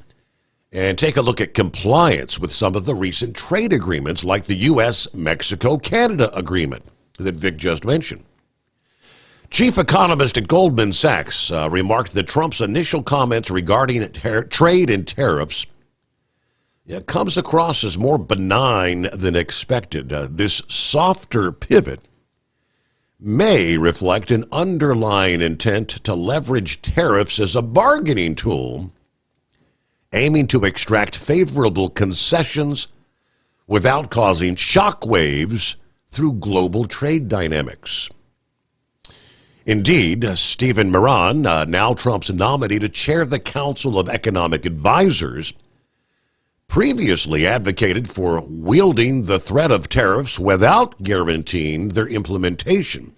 and take a look at compliance with some of the recent trade agreements like the U.S.-Mexico-Canada agreement that Vic just mentioned. Chief economist at Goldman Sachs remarked that Trump's initial comments regarding trade and tariffs comes across as more benign than expected. This softer pivot may reflect an underlying intent to leverage tariffs as a bargaining tool, aiming to extract favorable concessions without causing shockwaves through global trade dynamics. Indeed, Stephen Moran, now Trump's nominee to chair the Council of Economic Advisors, previously advocated for wielding the threat of tariffs without guaranteeing their implementation.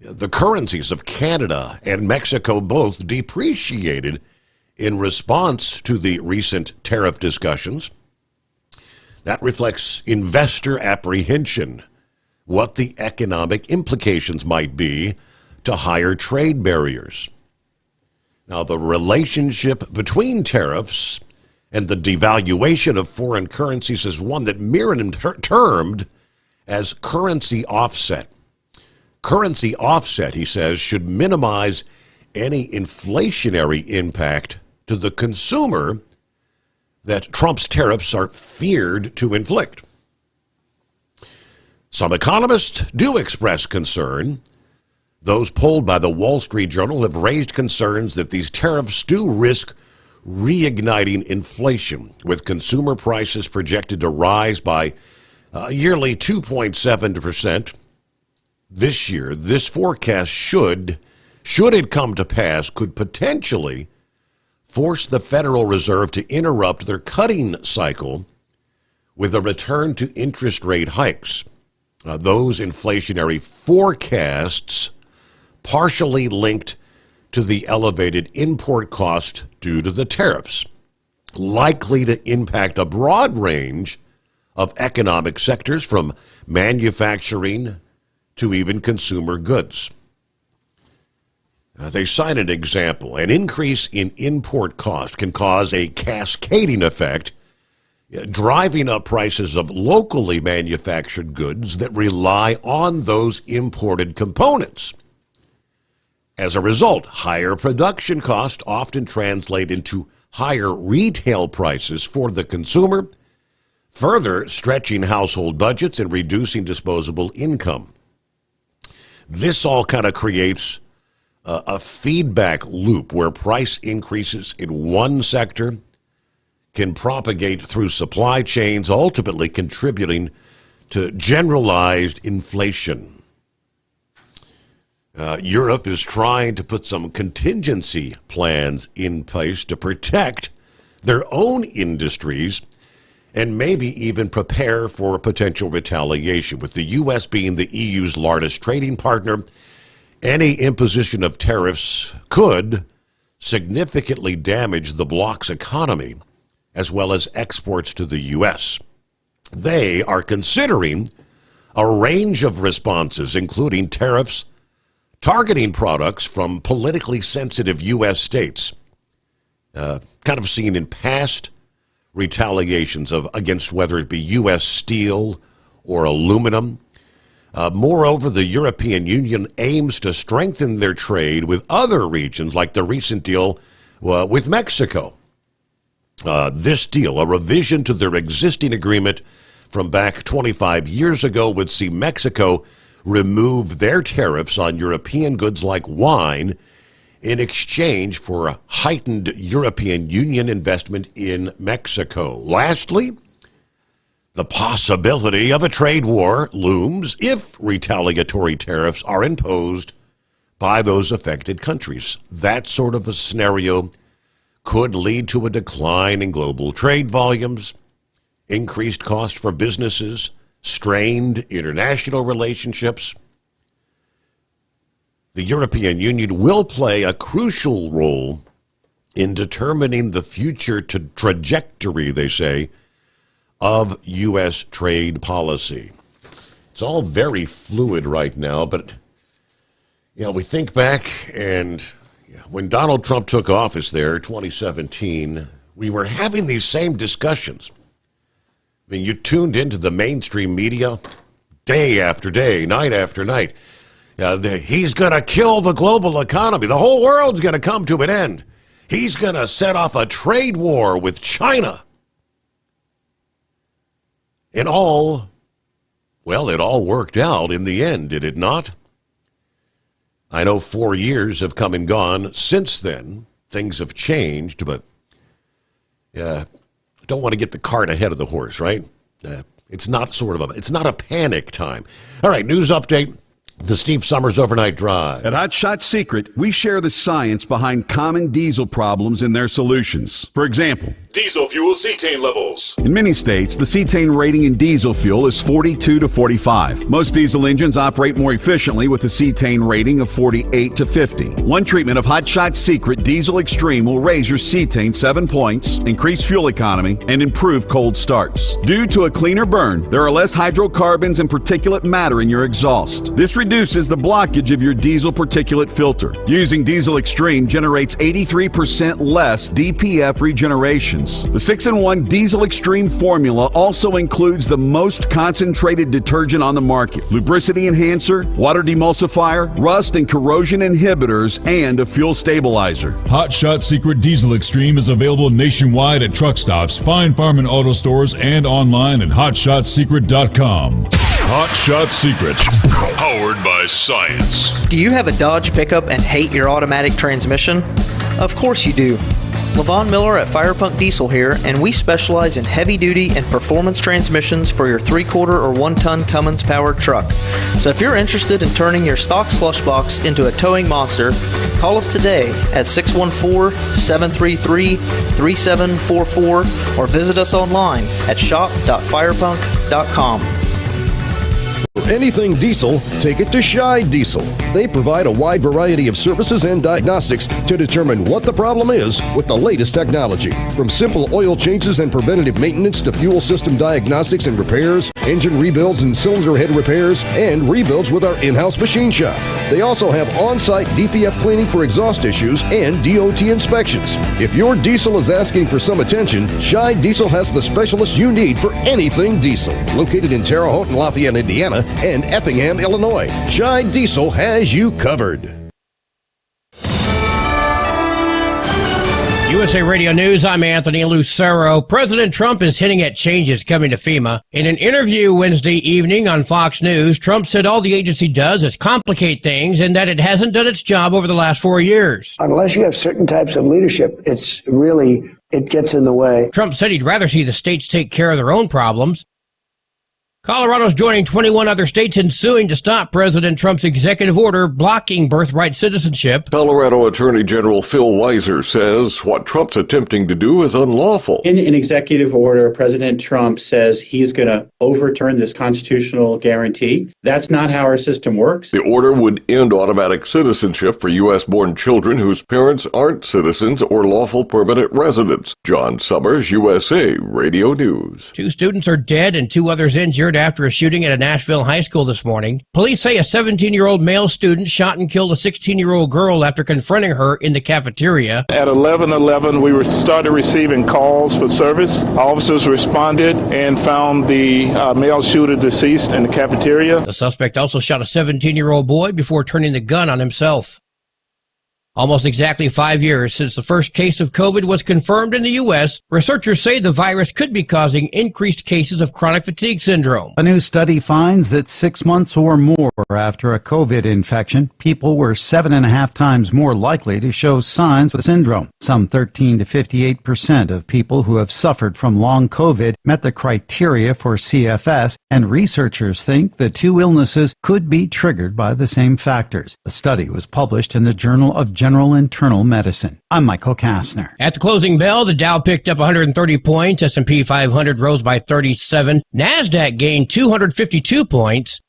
The currencies of Canada and Mexico both depreciated in response to the recent tariff discussions. That reflects investor apprehension, what the economic implications might be to higher trade barriers. Now, the relationship between tariffs and the devaluation of foreign currencies is one that Mirren termed as currency offset. Currency offset, he says, should minimize any inflationary impact to the consumer that Trump's tariffs are feared to inflict. Some economists do express concern. Those polled by the Wall Street Journal have raised concerns that these tariffs do risk reigniting inflation, with consumer prices projected to rise by yearly 2.7% this year. This forecast should it come to pass, could potentially force the Federal Reserve to interrupt their cutting cycle with a return to interest rate hikes. Those inflationary forecasts partially linked to the elevated import cost due to the tariffs, likely to impact a broad range of economic sectors from manufacturing to even consumer goods. They cite an example. An increase in import cost can cause a cascading effect, driving up prices of locally manufactured goods that rely on those imported components. As a result, higher production costs often translate into higher retail prices for the consumer, further stretching household budgets and reducing disposable income. This all kind of creates a feedback loop where price increases in one sector can propagate through supply chains, ultimately contributing to generalized inflation. Europe is trying to put some contingency plans in place to protect their own industries and maybe even prepare for potential retaliation. With the U.S. being the EU's largest trading partner, any imposition of tariffs could significantly damage the bloc's economy as well as exports to the U.S. They are considering a range of responses, including tariffs targeting products from politically sensitive U.S. states, kind of seen in past retaliations against whether it be U.S. steel or aluminum. Moreover, the European Union aims to strengthen their trade with other regions, like the recent deal with Mexico. This deal, a revision to their existing agreement from back 25 years ago, would see Mexico remove their tariffs on European goods like wine in exchange for heightened European Union investment in Mexico. Lastly, the possibility of a trade war looms if retaliatory tariffs are imposed by those affected countries. That sort of a scenario could lead to a decline in global trade volumes, increased cost for businesses, strained international relationships. The European Union will play a crucial role in determining the future trajectory, they say, of U.S. trade policy. It's all very fluid right now, but we think back, and when Donald Trump took office there, 2017, we were having these same discussions. I mean, you tuned into the mainstream media day after day, night after night. He's going to kill the global economy. The whole world's going to come to an end. He's going to set off a trade war with China. And it all worked out in the end, did it not? I know 4 years have come and gone since then. Things have changed, but don't want to get the cart ahead of the horse, right? It's not a panic time. All right, news update. The Steve Sommers Overnight Drive.
At Hot Shot Secret, we share the science behind common diesel problems and their solutions. For example,
diesel fuel cetane levels.
In many states, the cetane rating in diesel fuel is 42 to 45. Most diesel engines operate more efficiently with a cetane rating of 48 to 50. One treatment of Hot Shot Secret Diesel Extreme will raise your cetane 7 points, increase fuel economy, and improve cold starts. Due to a cleaner burn, there are less hydrocarbons and particulate matter in your exhaust. This reduces the blockage of your diesel particulate filter. Using Diesel Extreme generates 83% less DPF regenerations. The 6-in-1 Diesel Extreme formula also includes the most concentrated detergent on the market, lubricity enhancer, water demulsifier, rust and corrosion inhibitors, and a fuel stabilizer.
Hot Shot Secret Diesel Extreme is available nationwide at truck stops, fine farm and auto stores, and online at hotshotsecret.com. Hot Shot Secret, powered by science.
Do you have a Dodge pickup and hate your automatic transmission? Of course you do. Levon Miller at Fire Punk Diesel here, and we specialize in heavy-duty and performance transmissions for your 3-quarter or 1-ton Cummins-powered truck. So if you're interested in turning your stock slush box into a towing monster, call us today at 614-733-3744 or visit us online at shop.firepunk.com.
For anything diesel, take it to Shy Diesel. They provide a wide variety of services and diagnostics to determine what the problem is with the latest technology. From simple oil changes and preventative maintenance to fuel system diagnostics and repairs, engine rebuilds and cylinder head repairs, and rebuilds with our in-house machine shop. They also have on-site DPF cleaning for exhaust issues and DOT inspections. If your diesel is asking for some attention, Scheid Diesel has the specialist you need for anything diesel. Located in Terre Haute and Lafayette, Indiana, and Effingham, Illinois, Scheid Diesel has you covered.
USA Radio News, I'm Anthony Lucero. President Trump is hinting at changes coming to FEMA. In an interview Wednesday evening on Fox News, Trump said all the agency does is complicate things and that it hasn't done its job over the last 4 years.
Unless you have certain types of leadership, it gets in the way.
Trump said he'd rather see the states take care of their own problems. Colorado's joining 21 other states in suing to stop President Trump's executive order blocking birthright citizenship.
Colorado Attorney General Phil Weiser says what Trump's attempting to do is unlawful.
In an executive order, President Trump says he's going to overturn this constitutional guarantee. That's not how our system works.
The order would end automatic citizenship for U.S.-born children whose parents aren't citizens or lawful permanent residents. John Sommers, USA Radio News.
2 students are dead and 2 others injured after a shooting at a Nashville high school this morning. Police say a 17-year-old male student shot and killed a 16-year-old girl after confronting her in the cafeteria.
At 11:11, we started receiving calls for service. Officers responded and found the male shooter deceased in the cafeteria.
The suspect also shot a 17-year-old boy before turning the gun on himself. Almost exactly 5 years since the first case of COVID was confirmed in the U.S., researchers say the virus could be causing increased cases of chronic fatigue syndrome.
A new study finds that 6 months or more after a COVID infection, people were 7.5 times more likely to show signs of the syndrome. Some 13 to 58% of people who have suffered from long COVID met the criteria for CFS, and researchers think the 2 illnesses could be triggered by the same factors. The study was published in the Journal of General Internal Medicine. I'm Michael Kastner.
At the closing bell, the Dow picked up 130 points, S&P 500 rose by 37, NASDAQ gained 252 points.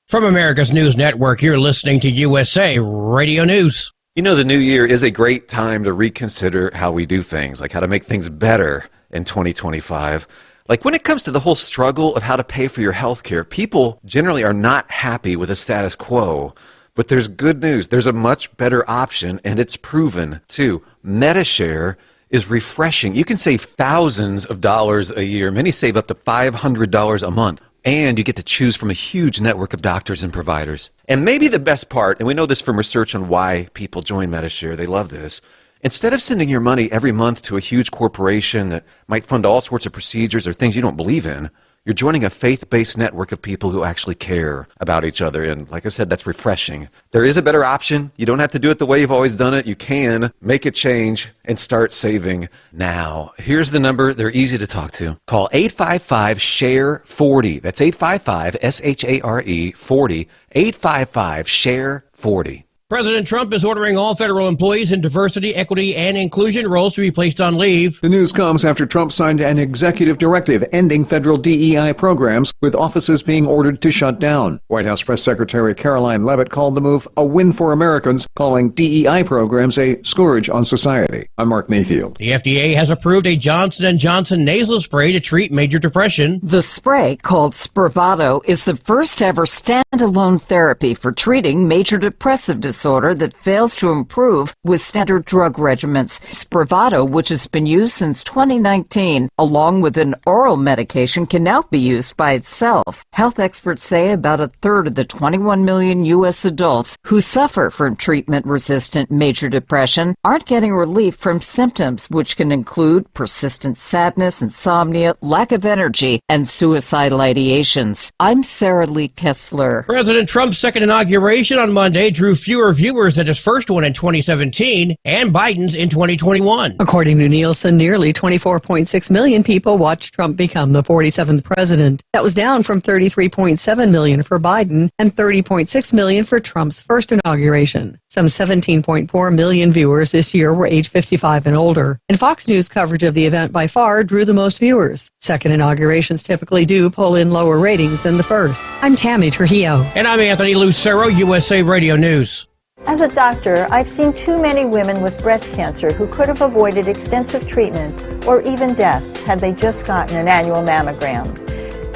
From America's News Network, you're listening to USA Radio News.
You know, the new year is a great time to reconsider how we do things, like how to make things better in 2025. Like when it comes to the whole struggle of how to pay for your health care, people generally are not happy with the status quo. But there's good news. There's a much better option, and it's proven, too. MediShare is refreshing. You can save thousands of dollars a year. Many save up to $500 a month. And you get to choose from a huge network of doctors and providers. And maybe the best part, and we know this from research on why people join MediShare, they love this. Instead of sending your money every month to a huge corporation that might fund all sorts of procedures or things you don't believe in, you're joining a faith-based network of people who actually care about each other. And like I said, that's refreshing. There is a better option. You don't have to do it the way you've always done it. You can make a change and start saving now. Here's the number. They're easy to talk to. Call 855-SHARE-40. That's 855-SHARE 40. 855-SHARE-40.
President Trump is ordering all federal employees in diversity, equity, and inclusion roles to be placed on leave.
The news comes after Trump signed an executive directive ending federal DEI programs, with offices being ordered to shut down. White House Press Secretary Caroline Leavitt called the move a win for Americans, calling DEI programs a scourge on society. I'm Mark Mayfield.
The FDA has approved a Johnson & Johnson nasal spray to treat major depression.
The spray, called Spravato, is the first ever standalone therapy for treating major depressive disorder that fails to improve with standard drug regimens. Spravato, which has been used since 2019, along with an oral medication, can now be used by itself. Health experts say about a third of the 21 million U.S. adults who suffer from treatment-resistant major depression aren't getting relief from symptoms, which can include persistent sadness, insomnia, lack of energy, and suicidal ideations. I'm Sarah Lee Kessler.
President Trump's second inauguration on Monday drew fewer viewers than his first one in 2017 and Biden's in 2021.
According to Nielsen, nearly 24.6 million people watched Trump become the 47th president. That was down from 33.7 million for Biden and 30.6 million for Trump's first inauguration. Some 17.4 million viewers this year were age 55 and older. And Fox News coverage of the event by far drew the most viewers. Second inaugurations typically do pull in lower ratings than the first. I'm Tammy Trujillo.
And I'm Anthony Lucero, USA Radio News.
As a doctor, I've seen too many women with breast cancer who could have avoided extensive treatment or even death had they just gotten an annual mammogram.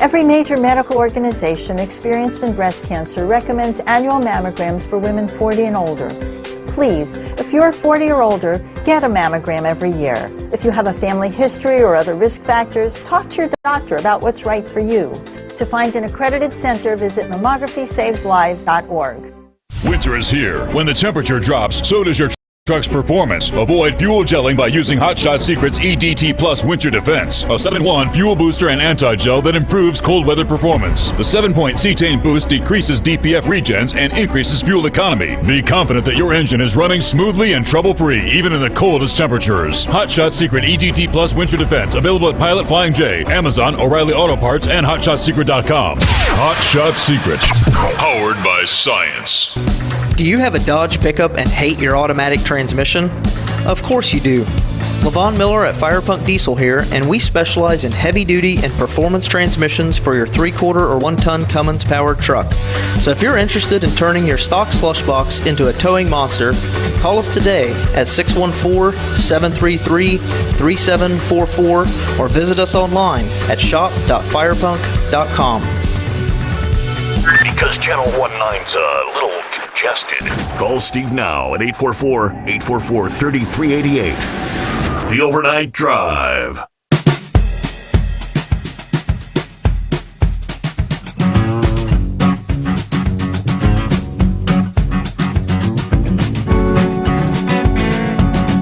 Every major medical organization experienced in breast cancer recommends annual mammograms for women 40 and older. Please, if you're 40 or older, get a mammogram every year. If you have a family history or other risk factors, talk to your doctor about what's right for you. To find an accredited center, visit mammography-saves-lives.org.
Winter is here. When the temperature drops, so does your truck's performance. Avoid fuel gelling by using Hot Shot Secret's EDT Plus Winter Defense, a 7-in-1 fuel booster and anti-gel that improves cold weather performance. The 7-point cetane boost decreases DPF regens and increases fuel economy. Be confident that your engine is running smoothly and trouble-free, even in the coldest temperatures. Hot Shot Secret EDT Plus Winter Defense, available at Pilot Flying J, Amazon, O'Reilly Auto Parts, and HotShotSecret.com. Hot Shot Secret, powered by science.
Do you have a Dodge pickup and hate your automatic transmission? Of course you do. Levon Miller at Firepunk Diesel here, and we specialize in heavy-duty and performance transmissions for your 3-quarter or 1-ton Cummins-powered truck. So if you're interested in turning your stock slush box into a towing monster, call us today at 614-733-3744 or visit us online at shop.firepunk.com.
Because Channel 19's a little congested. Call Steve now at 844-844-3388. The Overnight Drive.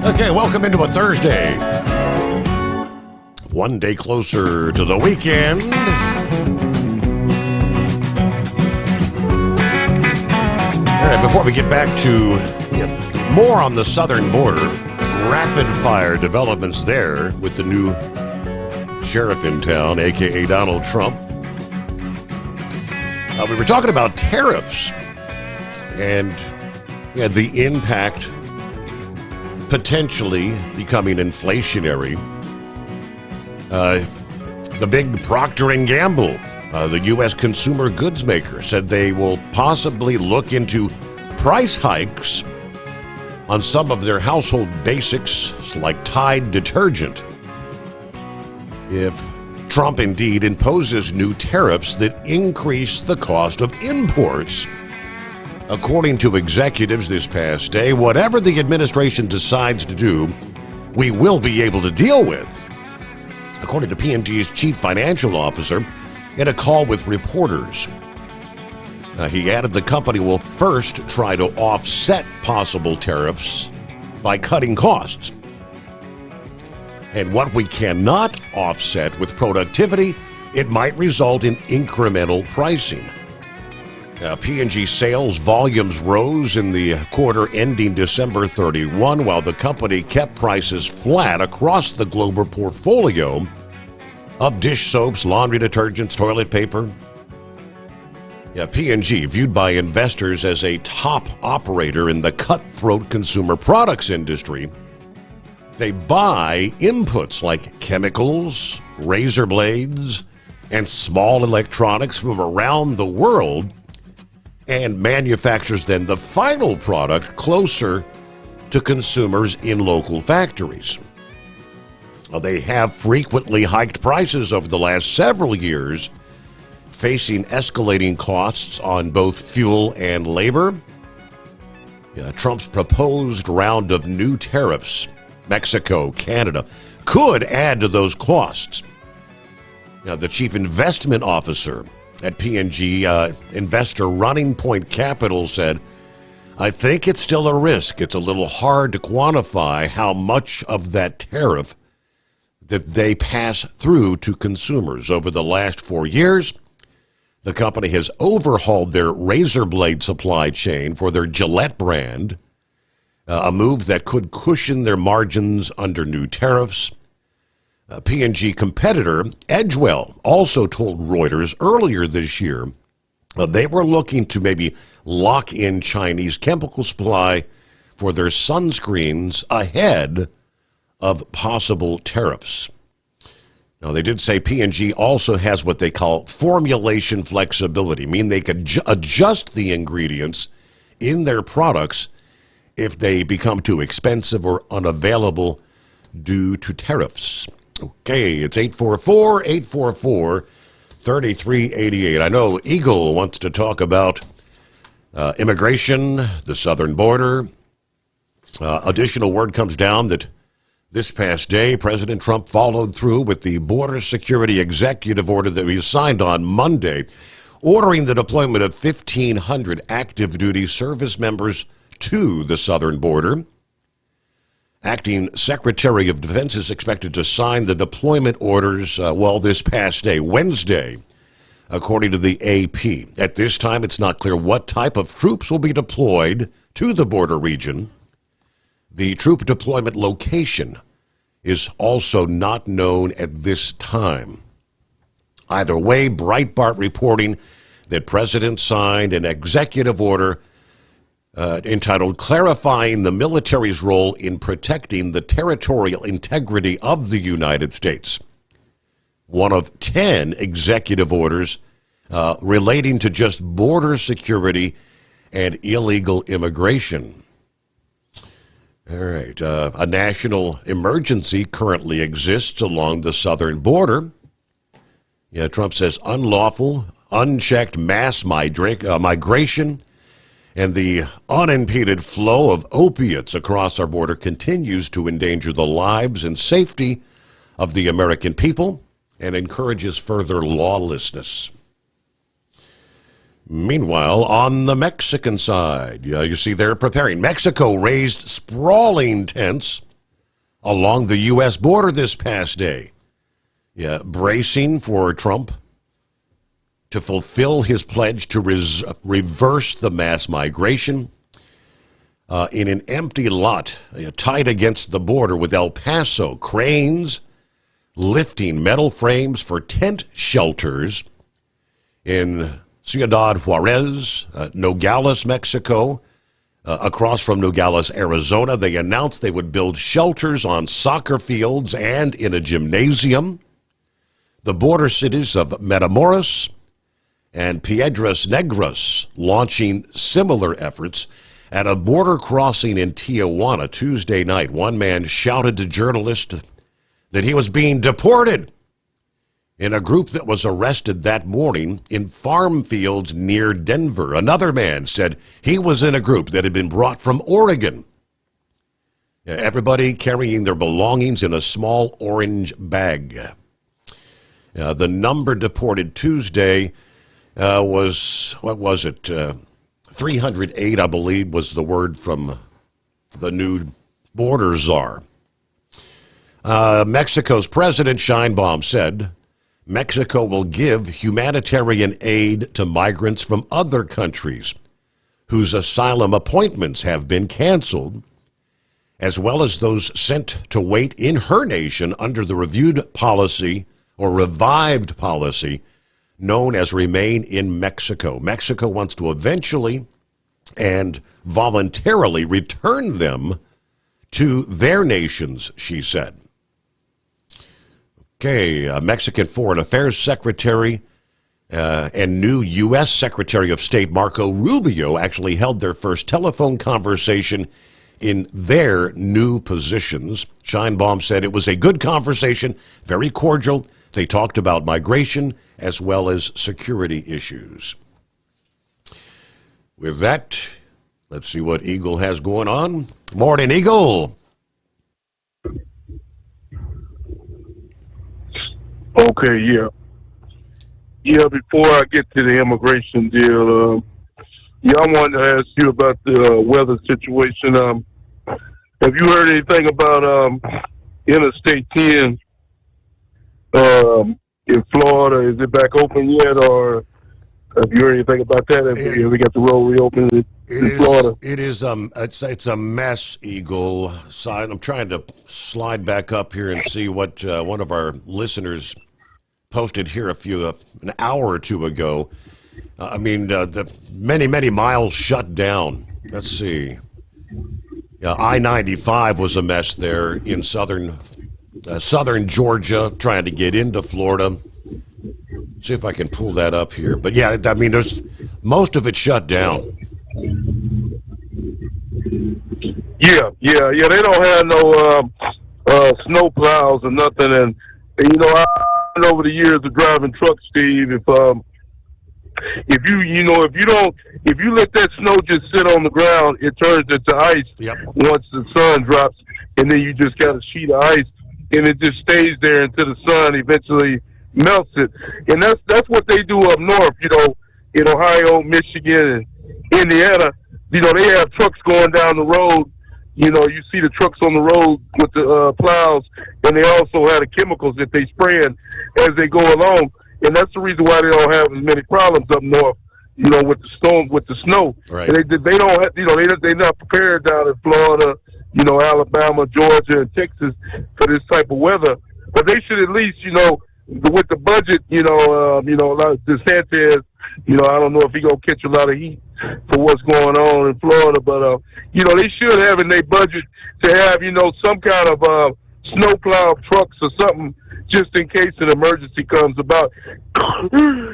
Okay, welcome into a Thursday. One day closer to the weekend. All right, before we get back to more on the southern border, rapid-fire developments there with the new sheriff in town, a.k.a. Donald Trump. We were talking about tariffs and the impact potentially becoming inflationary. The big Procter & Gamble, the U.S. consumer goods maker, said they will possibly look into price hikes on some of their household basics like Tide detergent if Trump indeed imposes new tariffs that increase the cost of imports. According to executives this past day, whatever the administration decides to do, we will be able to deal with. According to P&G's chief financial officer, in a call with reporters, he added the company will first try to offset possible tariffs by cutting costs. And what we cannot offset with productivity, it might result in incremental pricing. P&G sales volumes rose in the quarter ending December 31, while the company kept prices flat across the global portfolio of dish soaps, laundry detergents, toilet paper. P&G, viewed by investors as a top operator in the cutthroat consumer products industry, they buy inputs like chemicals, razor blades, and small electronics from around the world and manufactures then the final product closer to consumers in local factories. They have frequently hiked prices over the last several years, facing escalating costs on both fuel and labor. Trump's proposed round of new tariffs, Mexico, Canada, could add to those costs. The chief investment officer at P&G, investor Running Point Capital, said, "I think it's still a risk. It's a little hard to quantify how much of that tariff that they pass through to consumers. Over the last 4 years, the company has overhauled their razor blade supply chain for their Gillette brand, a move that could cushion their margins under new tariffs." P&G competitor Edgewell also told Reuters earlier this year they were looking to maybe lock in Chinese chemical supply for their sunscreens ahead of possible tariffs. Now, they did say P&G also has what they call formulation flexibility, meaning they could adjust the ingredients in their products if they become too expensive or unavailable due to tariffs. Okay, it's 844-844-3388. 3388. I know Eagle wants to talk about immigration, the southern border. Additional word comes down that this past day, President Trump followed through with the border security executive order that he signed on Monday, ordering the deployment of 1,500 active duty service members to the southern border. Acting Secretary of Defense is expected to sign the deployment orders, this past day, Wednesday, according to the AP. At this time, it's not clear what type of troops will be deployed to the border region. The troop deployment location is also not known at this time. Either way, Breitbart reporting that President signed an executive order entitled Clarifying the Military's Role in Protecting the Territorial Integrity of the United States. One of 10 executive orders relating to just border security and illegal immigration. All right. A national emergency currently exists along the southern border. Trump says unlawful, unchecked mass migration and the unimpeded flow of opiates across our border continues to endanger the lives and safety of the American people and encourages further lawlessness. Meanwhile, on the Mexican side, you see they're preparing. Mexico raised sprawling tents along the U.S. border this past day, bracing for Trump to fulfill his pledge to reverse the mass migration. In an empty lot tied against the border with El Paso, cranes lifting metal frames for tent shelters in Ciudad Juarez, Nogales, Mexico. Across from Nogales, Arizona, they announced they would build shelters on soccer fields and in a gymnasium. The border cities of Matamoros and Piedras Negras launching similar efforts. At a border crossing in Tijuana Tuesday night, one man shouted to journalists that he was being deported in a group that was arrested that morning in farm fields near Denver. Another man said he was in a group that had been brought from Oregon. Everybody carrying their belongings in a small orange bag. The number deported Tuesday was 308, I believe, was the word from the new border czar. Mexico's President Sheinbaum said Mexico will give humanitarian aid to migrants from other countries whose asylum appointments have been canceled, as well as those sent to wait in her nation under the revived policy known as Remain in Mexico. Mexico wants to eventually and voluntarily return them to their nations, she said. Okay, Mexican Foreign Affairs Secretary and new U.S. Secretary of State Marco Rubio actually held their first telephone conversation in their new positions. Sheinbaum said it was a good conversation, very cordial. They talked about migration as well as security issues. With that, let's see what Eagle has going on. Morning, Eagle.
Okay, yeah. Before I get to the immigration deal, I wanted to ask you about the weather situation. Have you heard anything about Interstate 10 in Florida? Is it back open yet, or have you heard anything about that? Have we got the road reopened in Florida?
It is. It's a mess, Eagle. I'm trying to slide back up here and see what one of our listeners posted here an hour or two ago. The many miles shut down. Let's see. I-95 was a mess there in southern Georgia, trying to get into Florida. See if I can pull that up here. But yeah, there's most of it shut down.
Yeah. They don't have no snow plows or nothing, and I over the years of driving trucks, Steve, if you let that snow just sit on the ground, it turns into ice once the sun drops, and then you just got a sheet of ice, and it just stays there until the sun eventually melts it. And that's what they do up north, in Ohio, Michigan, and Indiana. They have trucks going down the road. You see the trucks on the road with the plows, and they also have the chemicals that they spraying as they go along. And that's the reason why they don't have as many problems up north, with the storm, with the snow.
Right.
And they don't have, they're not prepared down in Florida, Alabama, Georgia, and Texas for this type of weather. But they should at least, with the budget, like DeSantis, I don't know if he gonna catch a lot of heat for what's going on in Florida, but they should have in their budget to have, some kind of snowplow trucks or something, just in case an emergency comes about.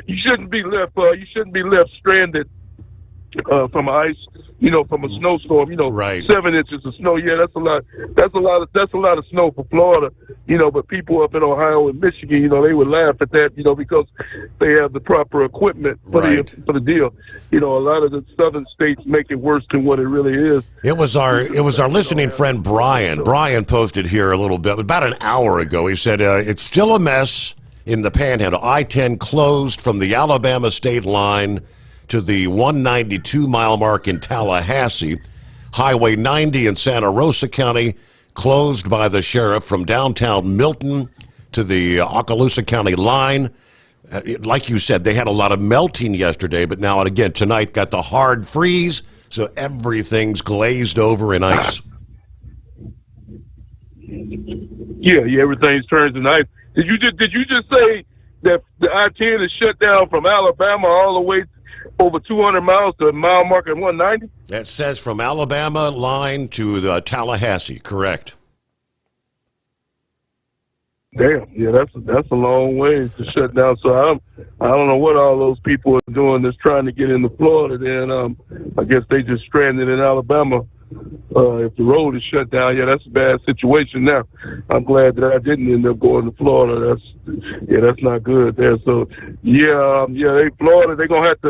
You shouldn't be left stranded from ice, from a snowstorm. 7 inches of snow. Yeah, that's a lot. That's a lot of snow for Florida. But people up in Ohio and Michigan, they would laugh at that, because they have the proper equipment for the deal. A lot of the southern states make it worse than what it really is.
It was our listening friend Brian. Brian posted here a little bit, about an hour ago. He said it's still a mess in the Panhandle. I-10 closed from the Alabama state line to the 192-mile mark in Tallahassee. Highway 90 in Santa Rosa County closed by the sheriff from downtown Milton to the Okaloosa County line. Like you said, they had a lot of melting yesterday, but now and again tonight got the hard freeze, so everything's glazed over in ice.
Yeah, everything's turned to ice. Did you just say that the I-10 is shut down from Alabama all the way over 200 miles to a mile mark at 190?
That says from Alabama line to the Tallahassee, correct.
Damn, yeah, that's a long way to shut down. So I don't know what all those people are doing that's trying to get into Florida. Then I guess they just stranded in Alabama. If the road is shut down, yeah, that's a bad situation. Now, I'm glad that I didn't end up going to Florida. That's not good there. So Florida, they're gonna have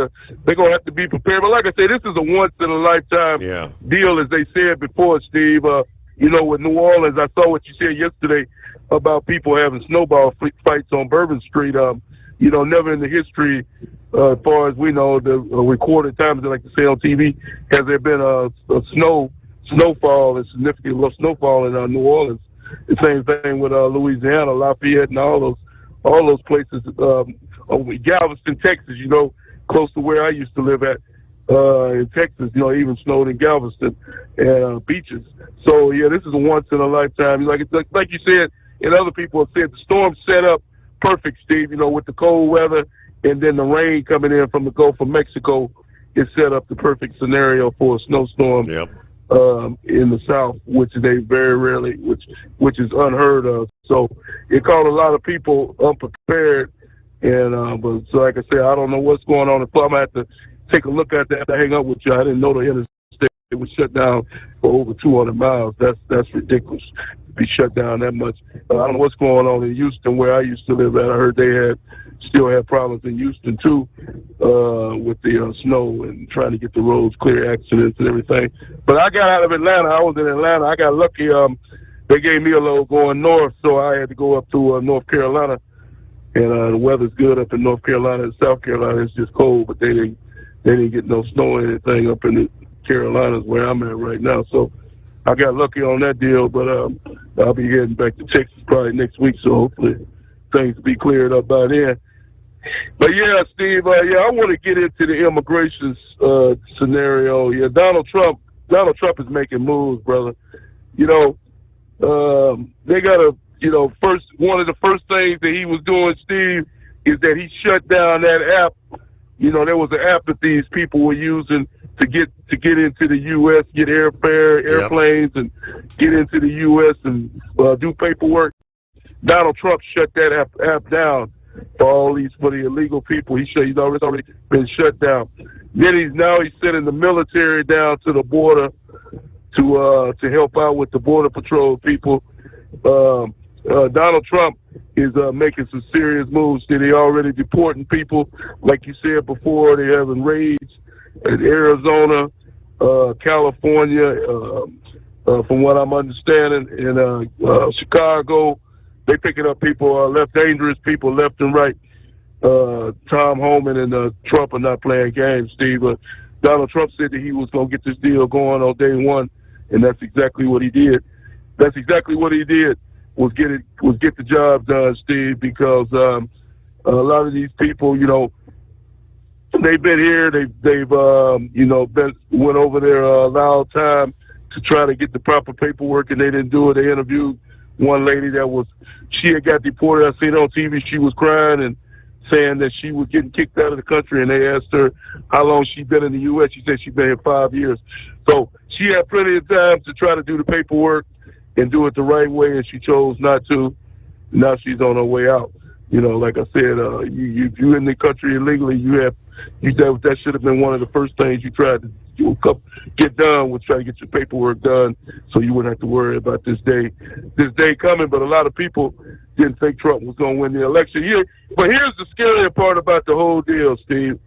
to be prepared. But like I said, this is a once in a lifetime deal, as they said before, Steve. With New Orleans, I saw what you said yesterday about people having snowball fights on Bourbon Street. Never in the history, as far as we know, the recorded times, they like to say on TV, has there been a snowfall and significant snowfall in New Orleans. The same thing with Louisiana, Lafayette, and all those places. Galveston, Texas, close to where I used to live at in Texas. Even snowed in Galveston and beaches. So yeah, this is a once in a lifetime. Like you said, and other people have said, the storm set up perfect, Steve, with the cold weather and then the rain coming in from the Gulf of Mexico. It set up the perfect scenario for a snowstorm in the South, which they very rarely, which is unheard of. So it caught a lot of people unprepared. And but so like I said, I don't know what's going on. I'm gonna have to take a look at that to hang up with you. I didn't know the interstate was shut down for over 200 miles. That's ridiculous to be shut down that much. I don't know what's going on in Houston, where I used to live at. I heard they still had problems in Houston too, with the snow and trying to get the roads clear, accidents and everything. But I got out of Atlanta. I was in Atlanta. I got lucky. They gave me a load going north, so I had to go up to North Carolina. And the weather's good up in North Carolina and South Carolina. It's just cold, but they didn't get no snow or anything up in the Carolinas where I'm at right now. So I got lucky on that deal, but I'll be heading back to Texas probably next week, so hopefully things will be cleared up by then. But yeah, Steve, I want to get into the immigration scenario. Yeah, Donald Trump is making moves, brother. They got to, first, one of the first things that he was doing, Steve, is that he shut down that app. There was an app that these people were using to get into the U.S., get airplanes, and get into the U.S. and do paperwork. Donald Trump shut that app down for the illegal people. He's already been shut down. Then he's sending the military down to the border to help out with the border patrol people. Donald Trump is making some serious moves. They're already deporting people, like you said before. They're having raids in Arizona, California, from what I'm understanding, in Chicago. They picking up people, dangerous people left and right. Tom Homan and Trump are not playing games, Steve. Donald Trump said that he was going to get this deal going on day one, and that's exactly what he did. That's exactly what he did, was get the job done, Steve, because a lot of these people, you know, they've been here, they've went over there allowed time to try to get the proper paperwork, and they didn't do it. They interviewed one lady she had got deported. I seen her on TV. She was crying and saying that she was getting kicked out of the country, and they asked her how long she'd been in the U.S. She said she'd been here 5 years. So she had plenty of time to try to do the paperwork and do it the right way, and she chose not to. Now she's on her way out. You know, like I said, you in the country illegally, that should have been one of the first things you tried to get done, was try to get your paperwork done so you wouldn't have to worry about this day coming. But a lot of people didn't think Trump was going to win the election. But here's the scary part about the whole deal, Steve,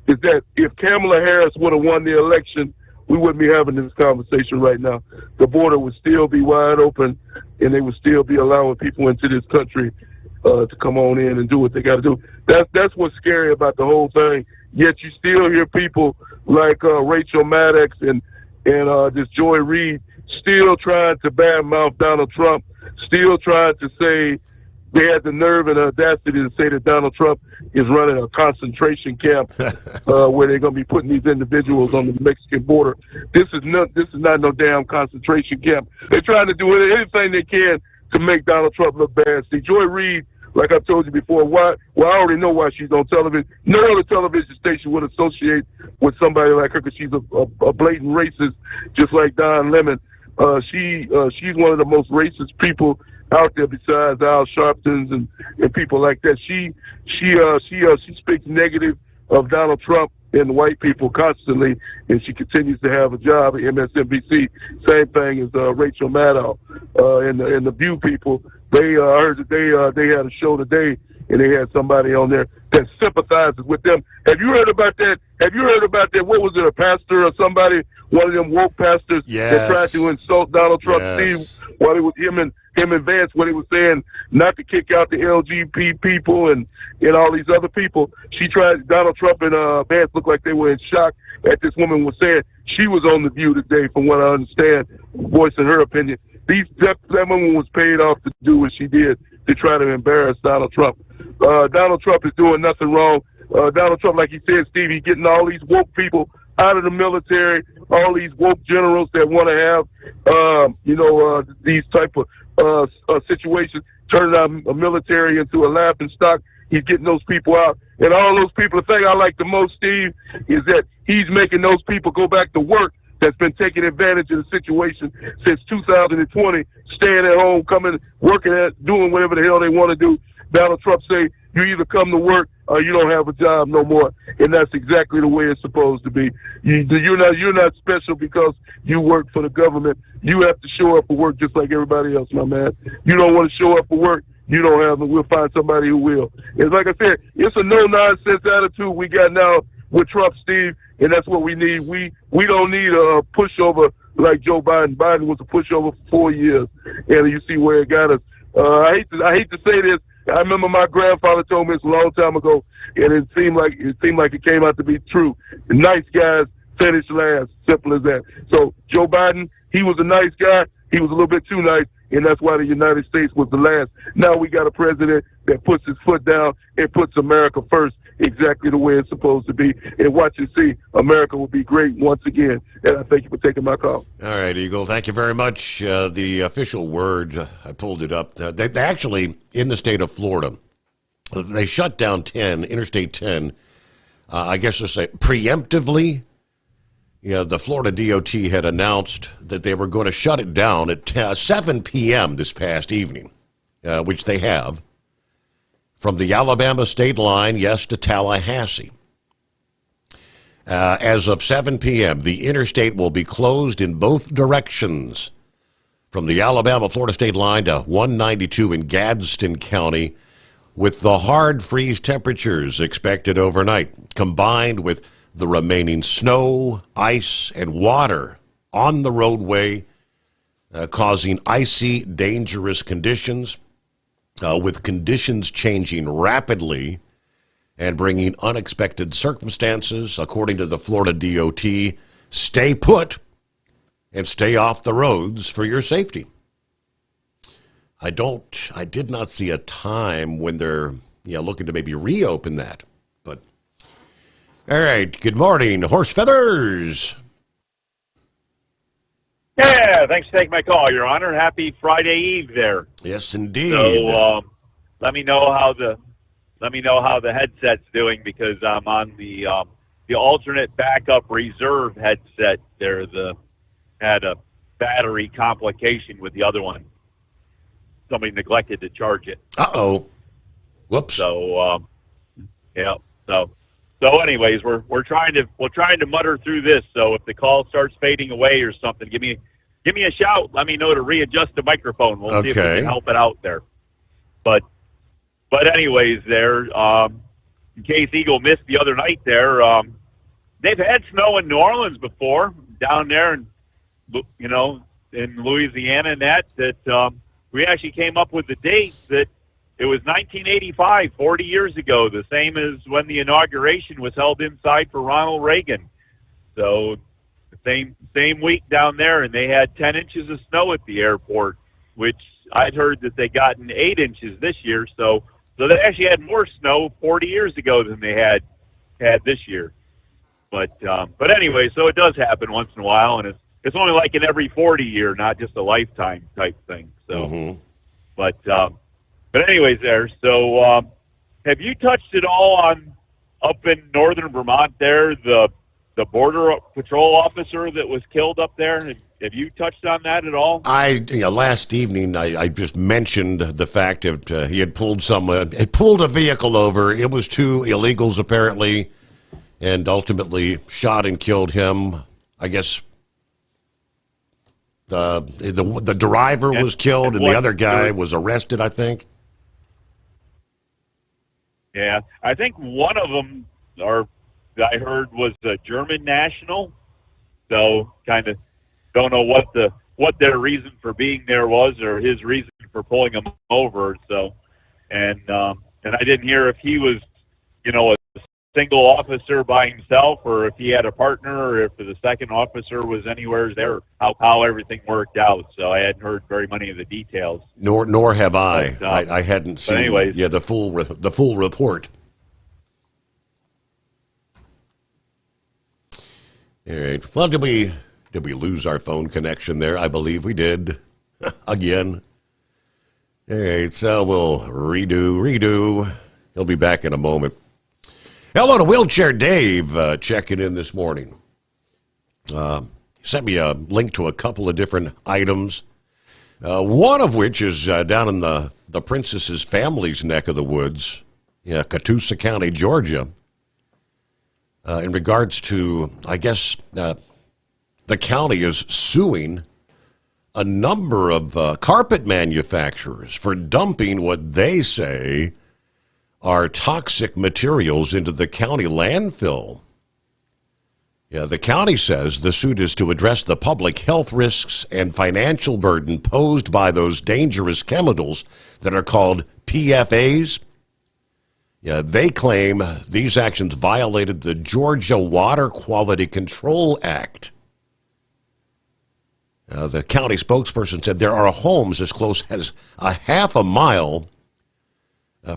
is that if Kamala Harris would have won the election, we wouldn't be having this conversation right now. The border would still be wide open, and they would still be allowing people into this country to come on in and do what they got to do. That's what's scary about the whole thing. Yet you still hear people like Rachel Maddox and this Joy Reid still trying to badmouth Donald Trump, still trying to say they had the nerve and the audacity to say that Donald Trump is running a concentration camp where they're going to be putting these individuals on the Mexican border. This is not no damn concentration camp. They're trying to do anything they can to make Donald Trump look bad. See, Joy Reid, like I told you before, I already know why she's on television. No other television station would associate with somebody like her, because she's a blatant racist, just like Don Lemon. She's one of the most racist people out there besides Al Sharpton and people like that. She speaks negative of Donald Trump and white people constantly, and she continues to have a job at MSNBC. Same thing as Rachel Maddow and the View people. I heard that they had a show today, and they had somebody on there that sympathizes with them. Have you heard about that? What was it, a pastor or somebody, one of them woke pastors that tried to insult Donald Trump, Steve, while it was him and Vance, when he was saying not to kick out the LGBT people and all these other people. Donald Trump and Vance looked like they were in shock at this woman was saying. She was on The View today, from what I understand, voicing her opinion. That woman was paid off to do what she did to try to embarrass Donald Trump. Donald Trump is doing nothing wrong. Donald Trump, like he said, Steve, he's getting all these woke people out of the military, all these woke generals that want to have, these type of situations, turning our military into a laughing stock. He's getting those people out. And all those people, the thing I like the most, Steve, is that he's making those people go back to work that's been taking advantage of the situation since 2020, staying at home, working doing whatever the hell they want to do. Donald Trump say, you either come to work or you don't have a job no more. And that's exactly the way it's supposed to be. You're not special because you work for the government. You have to show up for work just like everybody else, my man. You don't want to show up for work, you don't have it. We'll find somebody who will. It's like I said, it's a no-nonsense attitude we got now with Trump, Steve, and that's what we need. We don't need a pushover like Joe Biden. Biden was a pushover for 4 years, and you see where it got us. I hate to say this. I remember my grandfather told me this a long time ago, and it seemed like it came out to be true. The nice guys finish last. Simple as that. So Joe Biden, he was a nice guy. He was a little bit too nice, and that's why the United States was the last. Now we got a president that puts his foot down and puts America first, exactly the way it's supposed to be. And watch and see, America will be great once again. And I thank you for taking my call.
All right, Eagle, thank you very much. The official word, I pulled it up. They actually, in the state of Florida, they shut down Interstate 10, I guess to say preemptively. Yeah, the Florida DOT had announced that they were going to shut it down at 7 p.m. this past evening, which they have, from the Alabama state line, to Tallahassee. As of 7 p.m., the interstate will be closed in both directions from the Alabama-Florida state line to 192 in Gadsden County, with the hard freeze temperatures expected overnight, combined with the remaining snow, ice, and water on the roadway, causing icy, dangerous conditions, with conditions changing rapidly and bringing unexpected circumstances. According to the Florida DOT, stay put and stay off the roads for your safety. I did not see a time when they're looking to maybe reopen that. But all right, good morning, Horse Feathers.
Yeah, thanks for taking my call, Your Honor. Happy Friday Eve there.
Yes, indeed.
So let me know how the headset's doing, because I'm on the alternate backup reserve headset there. Had a battery complication with the other one. Somebody neglected to charge it.
Uh-oh. Whoops.
So So anyways, we're trying to mutter through this. So if the call starts fading away or something, give me a shout. Let me know to readjust the microphone. We'll see if we can help it out there. But anyways, there, in case Eagle missed the other night there, they've had snow in New Orleans before, down there, and in Louisiana, and that we actually came up with the date that it was 1985, 40 years ago, the same as when the inauguration was held inside for Ronald Reagan. So same week down there, and they had 10 inches of snow at the airport, which I'd heard that they gotten 8 inches this year. So they actually had more snow 40 years ago than they had this year. But anyway, so it does happen once in a while, and it's only like in every 40 year, not just a lifetime type thing. So, but anyways, there. So, have you touched at all on up in northern Vermont there, the border patrol officer that was killed up there? Have you touched on that at all?
Last evening I just mentioned the fact that he had pulled a vehicle over. It was two illegals apparently, and ultimately shot and killed him. I guess the driver was killed, and the other guy was arrested, I think.
Yeah, I think one of them, I heard, was a German national. So kind of don't know what their reason for being there was, or his reason for pulling him over. So, and I didn't hear if he was, a single officer by himself, or if he had a partner, or if the second officer was anywhere there, how everything worked out. So I hadn't heard very many of the details.
Nor have I. But, I hadn't seen.
Anyways,
the full report. All right. Well, did we lose our phone connection there? I believe we did. Again. All right. So we'll redo. He'll be back in a moment. Hello to Wheelchair Dave, checking in this morning. He sent me a link to a couple of different items, one of which is down in the Princess's family's neck of the woods, Catoosa County, Georgia, in regards to, I guess, the county is suing a number of carpet manufacturers for dumping what they say are toxic materials into the county landfill. Yeah, the county says the suit is to address the public health risks and financial burden posed by those dangerous chemicals that are called PFAs. Yeah, they claim these actions violated the Georgia Water Quality Control Act. The county spokesperson said there are homes as close as a half a mile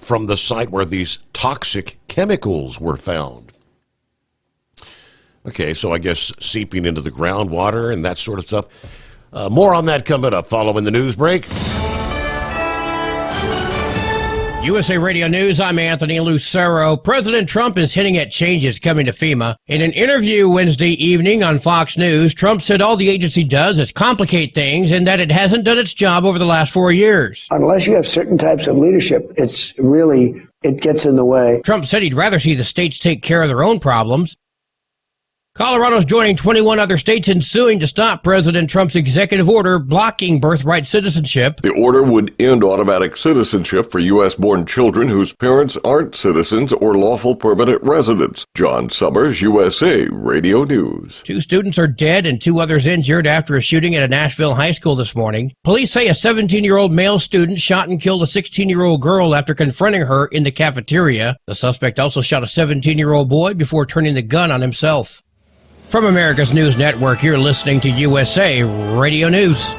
from the site where these toxic chemicals were found. Okay, so I guess seeping into the groundwater and that sort of stuff. More on that coming up following the news break.
USA Radio News, I'm Anthony Lucero. President Trump is hinting at changes coming to FEMA. In an interview Wednesday evening on Fox News, Trump said all the agency does is complicate things and that it hasn't done its job over the last 4 years.
Unless you have certain types of leadership, it gets in the way.
Trump said he'd rather see the states take care of their own problems. Colorado's joining 21 other states in suing to stop President Trump's executive order blocking birthright citizenship.
The order would end automatic citizenship for U.S.-born children whose parents aren't citizens or lawful permanent residents. John Sommers, USA Radio News.
2 students are dead and 2 others injured after a shooting at a Nashville high school this morning. Police say a 17-year-old male student shot and killed a 16-year-old girl after confronting her in the cafeteria. The suspect also shot a 17-year-old boy before turning the gun on himself. From America's News Network, you're listening to USA Radio News.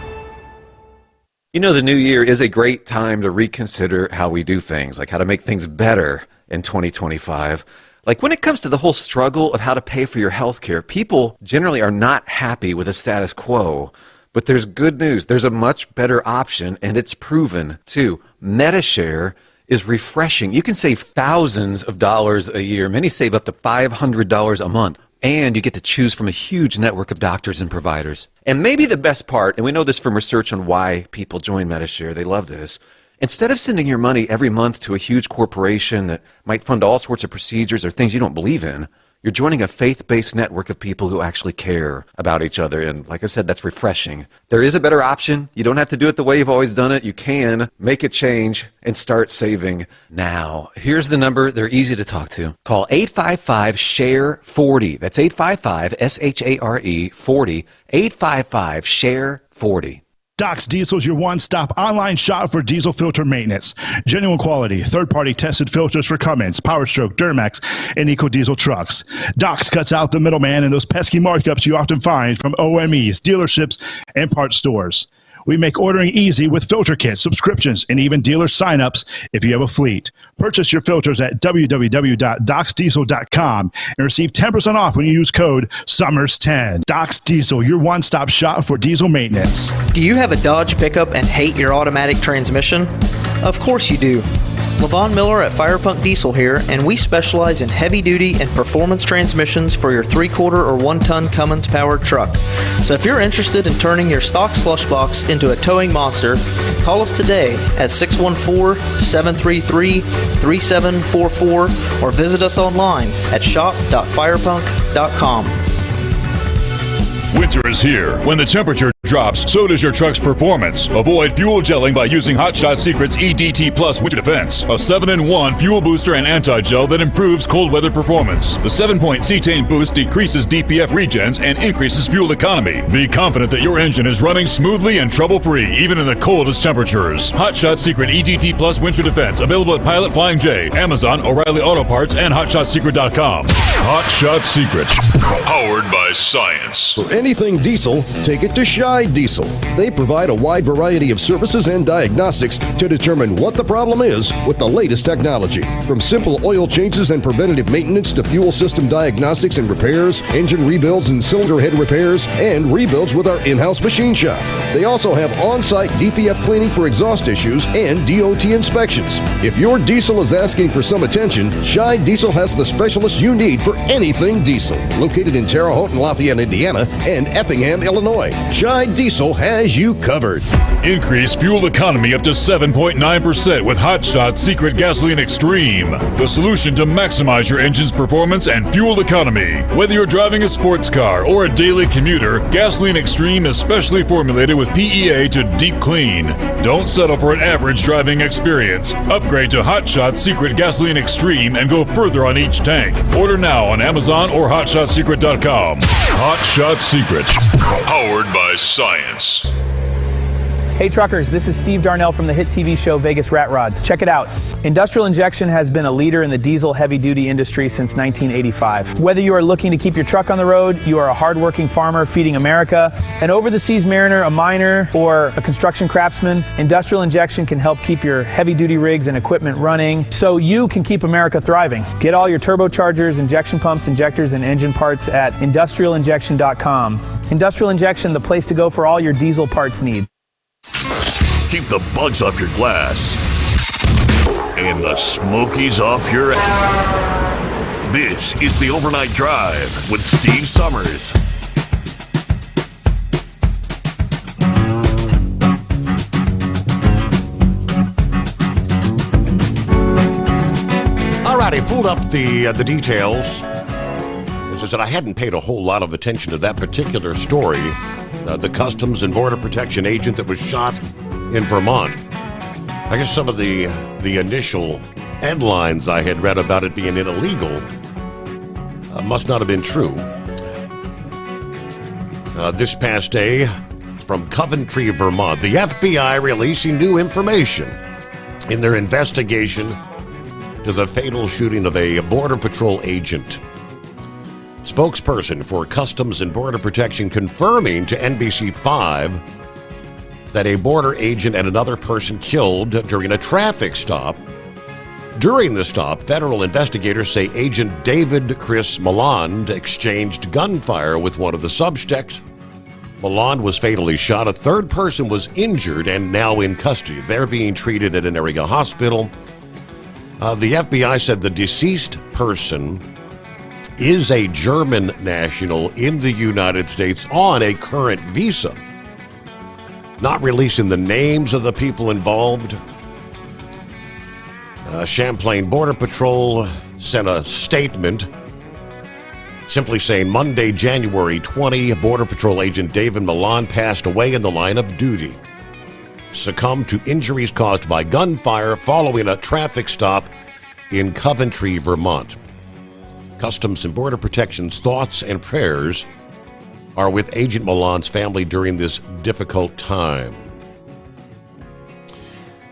You know, the new year is a great time to reconsider how we do things, like how to make things better in 2025. Like when it comes to the whole struggle of how to pay for your health care, people generally are not happy with the status quo. But there's good news. There's a much better option, and it's proven, too. MediShare is refreshing. You can save thousands of dollars a year. Many save up to $500 a month. And you get to choose from a huge network of doctors and providers. And maybe the best part, and we know this from research on why people join MediShare, they love this. Instead of sending your money every month to a huge corporation that might fund all sorts of procedures or things you don't believe in, you're joining a faith-based network of people who actually care about each other. And like I said, that's refreshing. There is a better option. You don't have to do it the way you've always done it. You can make a change and start saving now. Here's the number. They're easy to talk to. Call 855-SHARE-40. That's 855-SHARE 40. 855-SHARE-40.
Doc's Diesel is your one-stop online shop for diesel filter maintenance. Genuine quality, third-party tested filters for Cummins, PowerStroke, Duramax, and EcoDiesel trucks. Doc's cuts out the middleman and those pesky markups you often find from OMEs, dealerships, and parts stores. We make ordering easy with filter kits, subscriptions, and even dealer sign-ups if you have a fleet. Purchase your filters at www.docsdiesel.com and receive 10% off when you use code SUMMERS10. Doc's Diesel, your one-stop shop for diesel maintenance.
Do you have a Dodge pickup and hate your automatic transmission? Of course you do. Levon Miller at Firepunk Diesel here, and we specialize in heavy-duty and performance transmissions for your 3-quarter or 1-ton Cummins-powered truck. So if you're interested in turning your stock slush box into a towing monster, call us today at 614-733-3744 or visit us online at shop.firepunk.com.
Winter is here. When the temperature drops, so does your truck's performance. Avoid fuel gelling by using Hot Shot Secret's EDT Plus Winter Defense, a 7-in-1 fuel booster and anti-gel that improves cold weather performance. The 7-point cetane boost decreases DPF regens and increases fuel economy. Be confident that your engine is running smoothly and trouble-free, even in the coldest temperatures. Hot Shot Secret EDT Plus Winter Defense, available at Pilot Flying J, Amazon, O'Reilly Auto Parts, and HotShotSecret.com. Hot Shot Secret, powered by science.
For anything diesel, take it to Shy Diesel. They provide a wide variety of services and diagnostics to determine what the problem is with the latest technology. From simple oil changes and preventative maintenance to fuel system diagnostics and repairs, engine rebuilds and cylinder head repairs, and rebuilds with our in-house machine shop. They also have on-site DPF cleaning for exhaust issues and DOT inspections. If your diesel is asking for some attention, Shy Diesel has the specialist you need for anything diesel. Located in Terre Haute and Lafayette, Indiana, and Effingham, Illinois, Shy Diesel has you covered.
Increase fuel economy up to 7.9% with Hot Shot Secret Gasoline Extreme, the solution to maximize your engine's performance and fuel economy. Whether you're driving a sports car or a daily commuter, Gasoline Extreme is specially formulated with PEA to deep clean. Don't settle for an average driving experience. Upgrade to Hot Shot Secret Gasoline Extreme and go further on each tank. Order now on Amazon or HotShotSecret.com. Hot Shot Secret, powered by science.
Hey truckers, this is Steve Darnell from the hit TV show Vegas Rat Rods. Check it out. Industrial Injection has been a leader in the diesel heavy-duty industry since 1985. Whether you are looking to keep your truck on the road, you are a hardworking farmer feeding America, an over-the-seas mariner, a miner, or a construction craftsman, Industrial Injection can help keep your heavy-duty rigs and equipment running so you can keep America thriving. Get all your turbochargers, injection pumps, injectors, and engine parts at industrialinjection.com. Industrial Injection, the place to go for all your diesel parts needs.
Keep the bugs off your glass and the smokies off your ass. This is the Overnight Drive with Steve Sommers.
All righty, pulled up the details. Says that I hadn't paid a whole lot of attention to that particular story. The Customs and Border Protection agent that was shot in Vermont. I guess some of the initial headlines I had read about it being illegal must not have been true. This past day, from Coventry, Vermont, the FBI releasing new information in their investigation to the fatal shooting of a Border Patrol agent. Spokesperson for Customs and Border Protection confirming to NBC5 that a border agent and another person killed during a traffic stop. During the stop, federal investigators say Agent David Chris Malond exchanged gunfire with one of the suspects. Malond was fatally shot. A third person was injured and now in custody. They're being treated at an area hospital. The FBI said the deceased person is a German national in the United States on a current visa. Not releasing the names of the people involved. Champlain Border Patrol sent a statement simply saying Monday, January 20, Border Patrol agent David Malond passed away in the line of duty. Succumbed to injuries caused by gunfire following a traffic stop in Coventry, Vermont. Customs and Border Protection's thoughts and prayers are with Agent Malond's family during this difficult time.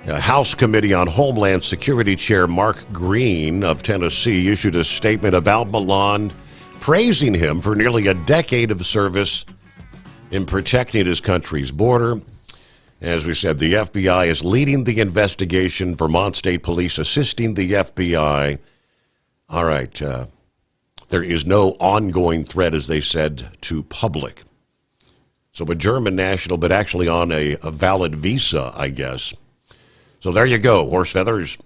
House Committee on Homeland Security Chair Mark Green of Tennessee issued a statement about Malond, praising him for nearly a decade of service in protecting his country's border. As we said, the FBI is leading the investigation. Vermont State Police assisting the FBI. All right. There is no ongoing threat, as they said, to public. So a German national, but actually on a valid visa, I guess. So there you go, horse feathers.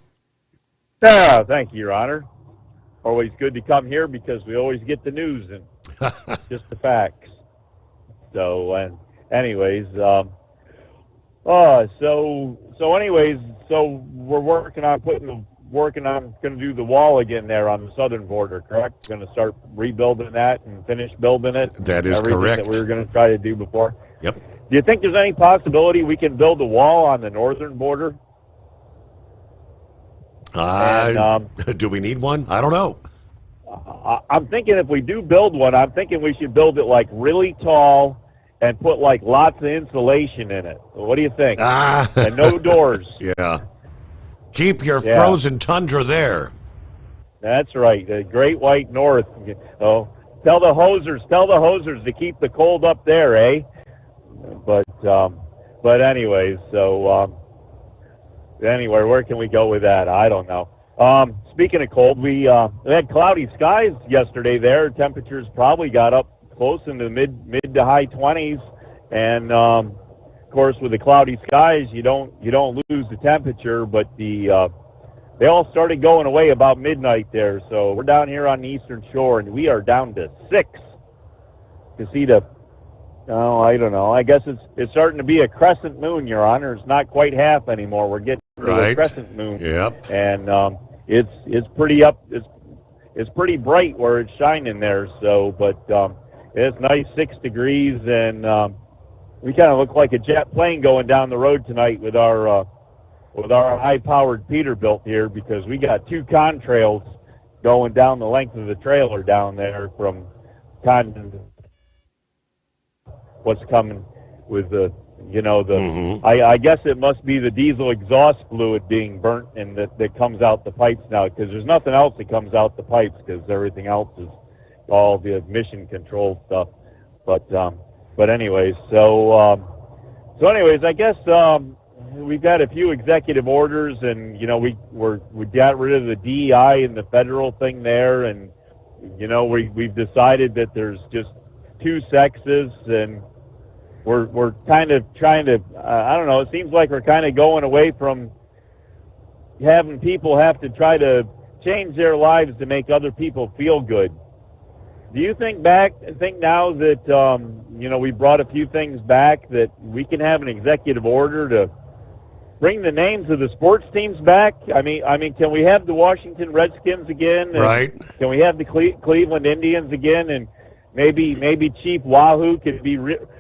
Yeah, thank you, Your Honor. Always good to come here because we always get the news and just the facts. So, anyways, so we're working on going to do the wall again there on the southern border, correct? Going to start rebuilding that and finish building it.
That is correct.
That we were going to try to do before.
Yep.
Do you think there's any possibility we can build a wall on the northern border?
Do we need one? I don't know.
I'm thinking if we do build one, I'm thinking we should build it like really tall and put like lots of insulation in it. What do you think? And no doors.
Yeah. Keep your frozen tundra there.
That's right. The Great White North. Oh, tell the hosers to keep the cold up there, eh? But anyways, so anyway, where can we go with that? I don't know. Speaking of cold, we had cloudy skies yesterday there. Temperatures probably got up close into the mid to high 20s, and of course with the cloudy skies you don't lose the temperature, but they all started going away about midnight there. So we're down here on the eastern shore and we are down to 6 to see the I don't know. I guess it's starting to be a crescent moon, Your Honor. It's not quite half anymore. We're getting to a crescent moon.
Yep.
And it's pretty up. It's pretty bright where it's shining there. So, but it's nice 6 degrees, and we kind of look like a jet plane going down the road tonight with our high-powered Peterbilt here, because we got 2 contrails going down the length of the trailer down there from what's coming with the I guess it must be the diesel exhaust fluid being burnt and that comes out the pipes now, because there's nothing else that comes out the pipes because everything else is all the emission control stuff. But anyways, so anyways, I guess we've got a few executive orders, and we got rid of the DEI and the federal thing there, and we've decided that there's just 2 sexes, and we're kind of trying to I don't know, it seems like we're kind of going away from having people have to try to change their lives to make other people feel good. Do you think now that we brought a few things back, that we can have an executive order bring the names of the sports teams back. I mean, can we have the Washington Redskins again?
Right.
Can we have the Cleveland Indians again? And maybe Chief Wahoo could be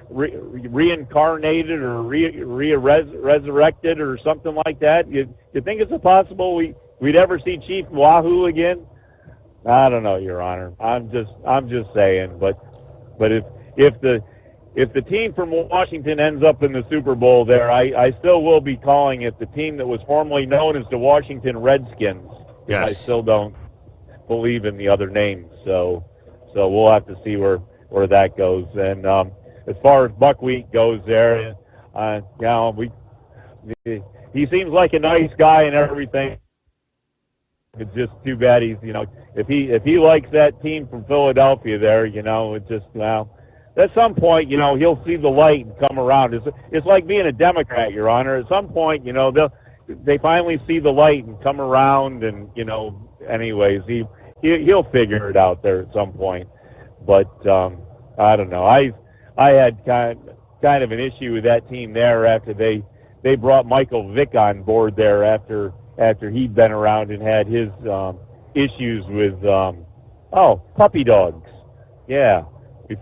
reincarnated or resurrected or something like that. You think it's possible we'd ever see Chief Wahoo again? I don't know, Your Honor. I'm just saying. But if the team from Washington ends up in the Super Bowl there, I still will be calling it the team that was formerly known as the Washington Redskins.
Yes.
I still don't believe in the other names. So we'll have to see where that goes. And as far as Buckwheat goes there, he seems like a nice guy and everything. It's just too bad he's, if he likes that team from Philadelphia there, it's just, at some point, he'll see the light and come around. It's like being a Democrat, Your Honor. At some point, they finally see the light and come around, and anyways, he'll figure it out there at some point. But I don't know. I had kind of an issue with that team there after they brought Michael Vick on board there after he'd been around and had his issues with puppy dogs. Yeah, we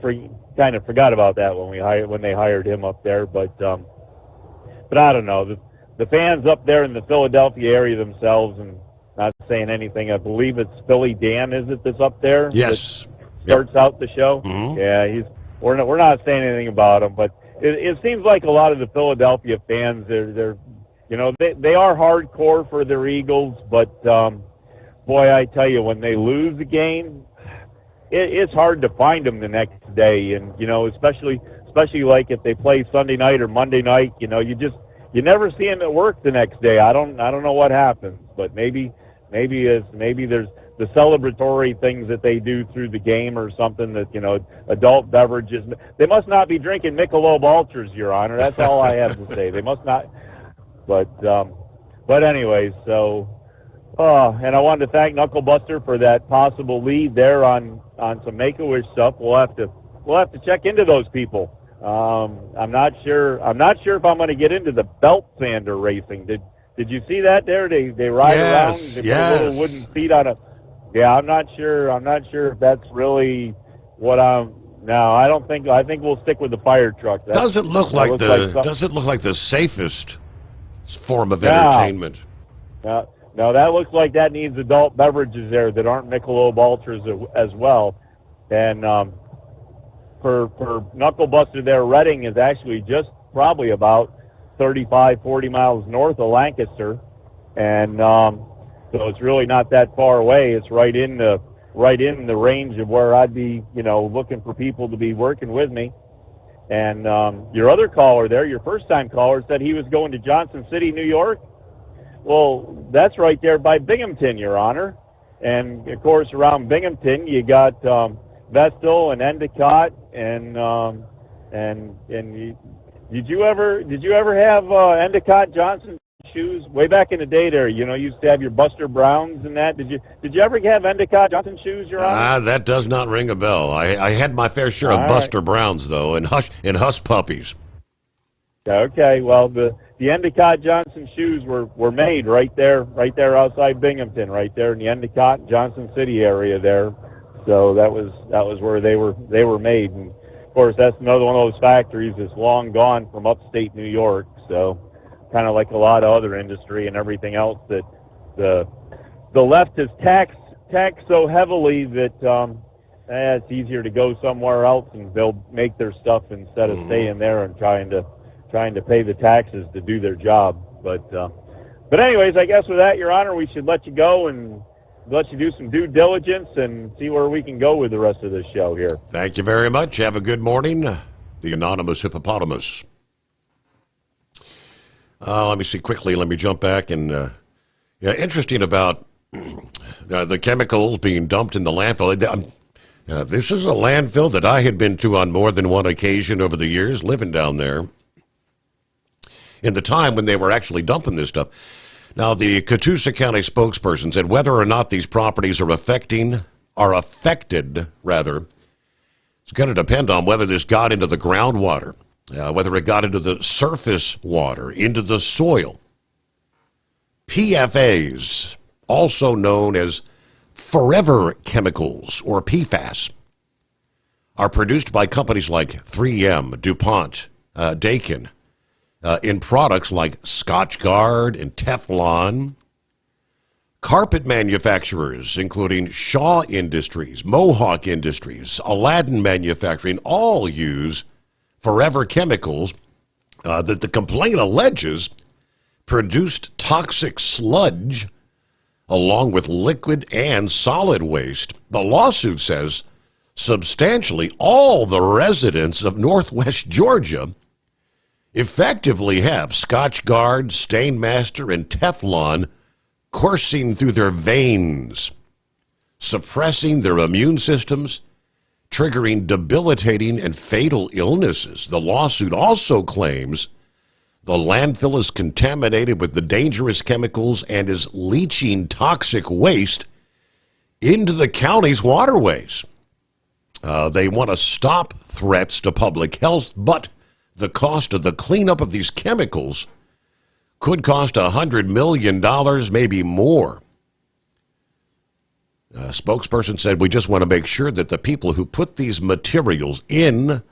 kind of forgot about that when they hired him up there. But I don't know. The fans up there in the Philadelphia area themselves, and not saying anything. I believe it's Philly Dan, is it, that's up there?
Yes.
Starts out the show.
Mm-hmm.
Yeah, we're not saying anything about him, but it seems like a lot of the Philadelphia fans, they're they are hardcore for their Eagles, but boy, I tell you, when they lose a game, it's hard to find them the next day, and especially like if they play Sunday night or Monday night, you never see them at work the next day. I don't know what happens, but maybe there's the celebratory things that they do through the game or something that, adult beverages. They must not be drinking Michelob Ultras, Your Honor. That's all I have to say. They must not. But anyways, so, and I wanted to thank Knuckle Buster for that possible lead there on some Make-A-Wish stuff. We'll have to check into those people. I'm not sure if I'm going to get into the belt sander racing. Did you see that there? They ride around. They put a little wooden feet on a. Yeah, I'm not sure if that's really what I'm. No, I don't think. I think we'll stick with the fire truck.
Doesn't look like the safest form of entertainment.
No, that looks like that needs adult beverages there that aren't Michelob Ultras as well. And for Knuckle Buster there, Reading is actually just probably about 35, 40 miles north of Lancaster, and so it's really not that far away. It's right in the range of where I'd be, looking for people to be working with me. And your other caller there, your first-time caller, said he was going to Johnson City, New York. Well, that's right there by Binghamton, Your Honor. And of course, around Binghamton, you got Vestal and Endicott, and did you ever have Endicott Johnson shoes way back in the day? There, you used to have your Buster Browns and that. Did you ever have Endicott Johnson shoes, Your Honor?
That does not ring a bell. I had my fair share of Buster Browns though, and Hush Puppies. Okay, well the Endicott Johnson shoes were made right there outside Binghamton, right there in the Endicott Johnson City area there. So that was where they were made, and of course that's another one of those factories that's long gone from upstate New York. So kind of like a lot of other industry and everything else that the left has taxed so heavily that it's easier to go somewhere else and they'll make their stuff instead of staying there and trying to pay the taxes to do their job. But anyways, I guess with that, Your Honor, we should let you go and let you do some due diligence and see where we can go with the rest of this show here. Thank you very much. Have a good morning. The Anonymous Hippopotamus. Let me see quickly. Let me jump back and interesting about the chemicals being dumped in the landfill. This is a landfill that I had been to on more than one occasion over the years, living down there. In the time when they were actually dumping this stuff. Now, the Catoosa County spokesperson said whether or not these properties are affected, it's going to depend on whether this got into the groundwater, whether it got into the surface water, into the soil. PFAs, also known as forever chemicals or PFAS, are produced by companies like 3M, DuPont, Daikin, in products like Scotchgard and Teflon. Carpet manufacturers, including Shaw Industries, Mohawk Industries, Aladdin Manufacturing, all use forever chemicals that the complaint alleges produced toxic sludge along with liquid and solid waste. The lawsuit says substantially all the residents of Northwest Georgia effectively have Scotchgard, Stainmaster, and Teflon coursing through their veins, suppressing their immune systems, triggering debilitating and fatal illnesses. The lawsuit also claims the landfill is contaminated with the dangerous chemicals and is leaching toxic waste into the county's waterways. They want to stop threats to public health, but the cost of the cleanup of these chemicals could cost $100 million, maybe more. A spokesperson said, we just want to make sure that the people who put these materials in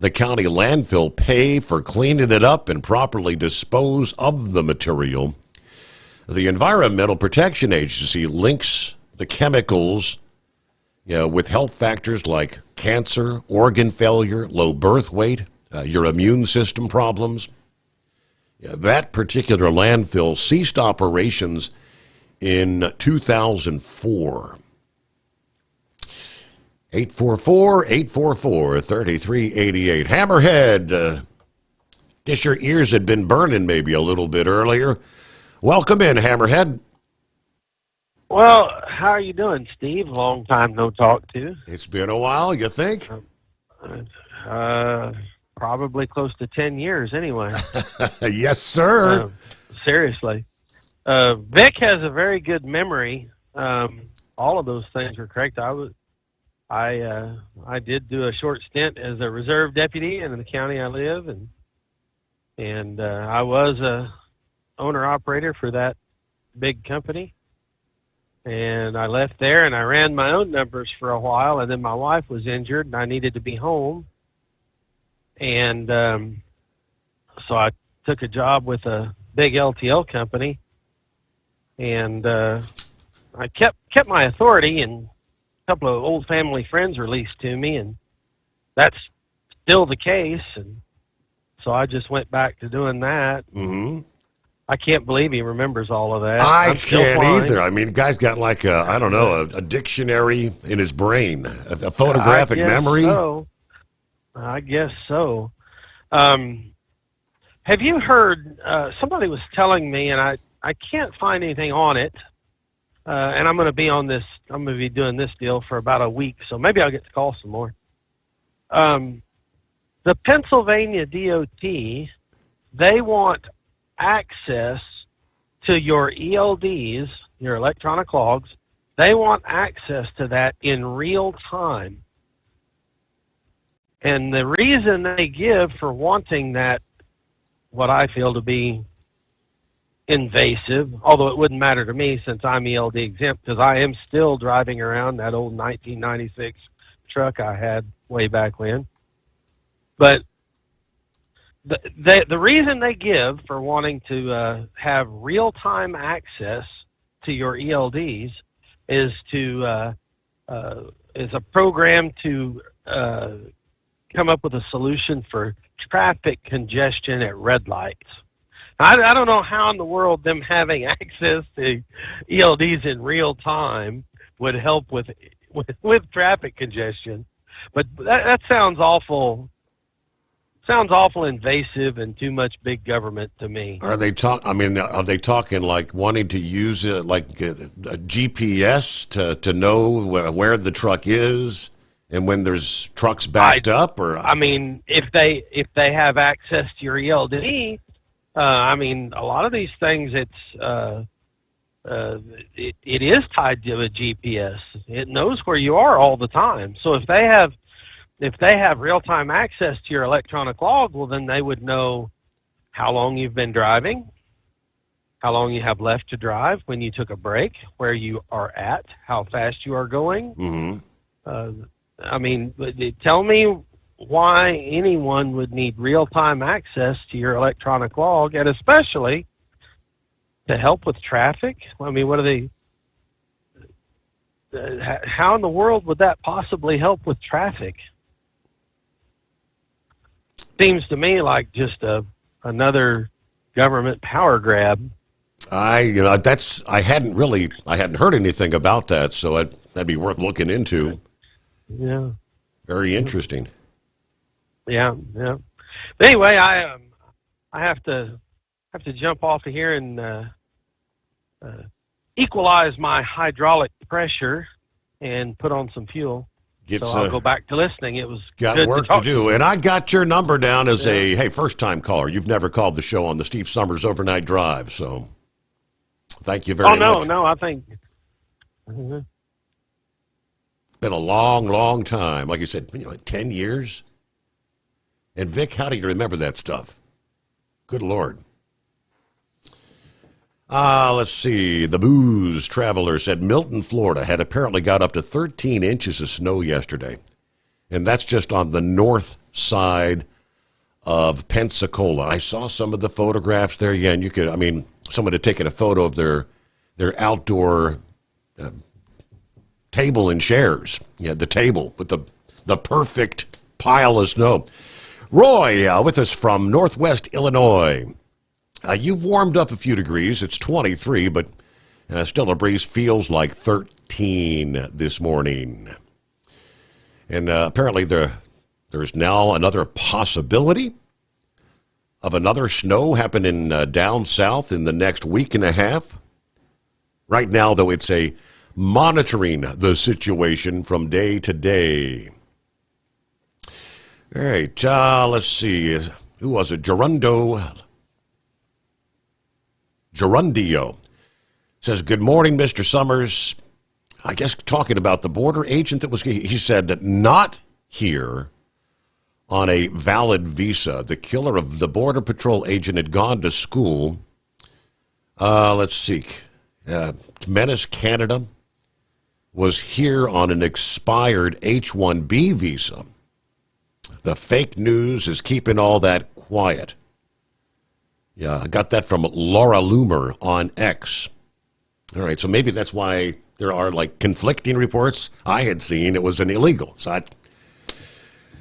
the county landfill pay for cleaning it up and properly dispose of the material. The Environmental Protection Agency links the chemicals with health factors like cancer, organ failure, low birth weight, your immune system problems. That particular landfill ceased operations in 2004. 844-844-3388. Hammerhead, guess your ears had been burning maybe a little bit earlier. Welcome in, Hammerhead.
Well, how are you doing, Steve? Long time no talk to.
It's been a while, you think?
Probably close to 10 years anyway.
Yes, sir.
Seriously. Vic has a very good memory. All of those things are correct. I did do a short stint as a reserve deputy in the county I live, and I was a owner operator for that big company. And I left there and I ran my own numbers for a while, and then my wife was injured and I needed to be home. And so I took a job with a big LTL company, and I kept my authority, and a couple of old family friends released to me, and that's still the case. And so I just went back to doing that.
Mm-hmm.
I can't believe he remembers all of that.
I can't either. I mean, guy's got like a dictionary in his brain, a photographic memory.
I guess so. Have you heard, somebody was telling me, and I can't find anything on it, and I'm going to be doing this deal for about a week, so maybe I'll get to call some more. The Pennsylvania DOT, they want access to your ELDs, your electronic logs. They want access to that in real time. And the reason they give for wanting that, what I feel to be invasive, although it wouldn't matter to me since I'm ELD exempt, because I am still driving around that old 1996 truck I had way back when. But the reason they give for wanting to have real-time access to your ELDs is a program to come up with a solution for traffic congestion at red lights. I don't know how in the world them having access to ELDs in real time would help with traffic congestion, but that sounds awful. Sounds awful invasive and too much big government to me.
Are they talking like wanting to use a GPS to know where the truck is and when there's trucks backed up? Or
I mean, if they have access to your ELD, I mean, a lot of these things it is tied to a GPS. It knows where you are all the time. So if they have real-time access to your electronic log, well, then they would know how long you've been driving. how long you have left to drive, when you took a break, where you are at, how fast you are going.
Mm-hmm.
I mean, tell me why anyone would need real-time access to your electronic log, and especially to help with traffic. I mean, what are they? How in the world would that possibly help with traffic? Seems to me like just another government power grab.
I hadn't heard anything about that, so that'd be worth looking into.
Yeah.
Very interesting.
Yeah. But anyway, I have to jump off of here and equalize my hydraulic pressure and put on some fuel. I'll go back to listening. It was
got
good
work to do, and I got your number down as a first-time caller. You've never called the show on the Steve Sommers Overnight Drive, so thank you very much.
No, I think
been a long time. Like you said, 10 years. And Vic, how do you remember that stuff? Good Lord. Let's see. The Booze Traveler said Milton, Florida had apparently got up to 13 inches of snow yesterday. And that's just on the north side of Pensacola. I saw some of the photographs there. Yeah, and someone had taken a photo of their outdoor table and chairs. Yeah, the table with the perfect pile of snow. Roy, with us from Northwest Illinois. You've warmed up a few degrees. It's 23, but still a breeze. Feels like 13 this morning. And apparently there's now another possibility of another snow happening down south in the next week and a half. Right now, though, it's monitoring the situation from day to day. All right, let's see. Who was it? Gerundio says, good morning, Mr. Sommers. I guess talking about the border agent he said not here on a valid visa. The killer of the Border Patrol agent had gone to school. Let's see. Menace, Canada, was here on an expired H-1B visa. The fake news is keeping all that quiet. Yeah, I got that from Laura Loomer on X. All right, so maybe that's why there are conflicting reports. I had seen it was an illegal. So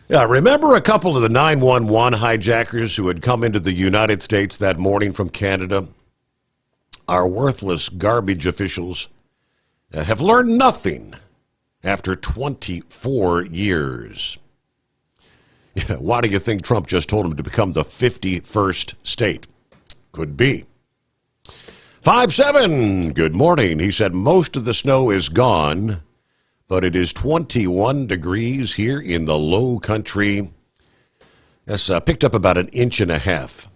remember a couple of the 911 hijackers who had come into the United States that morning from Canada? Our worthless garbage officials have learned nothing after 24 years. Why do you think Trump just told them to become the 51st state? Could be. 5-7, good morning. He said most of the snow is gone, but it is 21 degrees here in the low country. That's picked up about an inch and a half.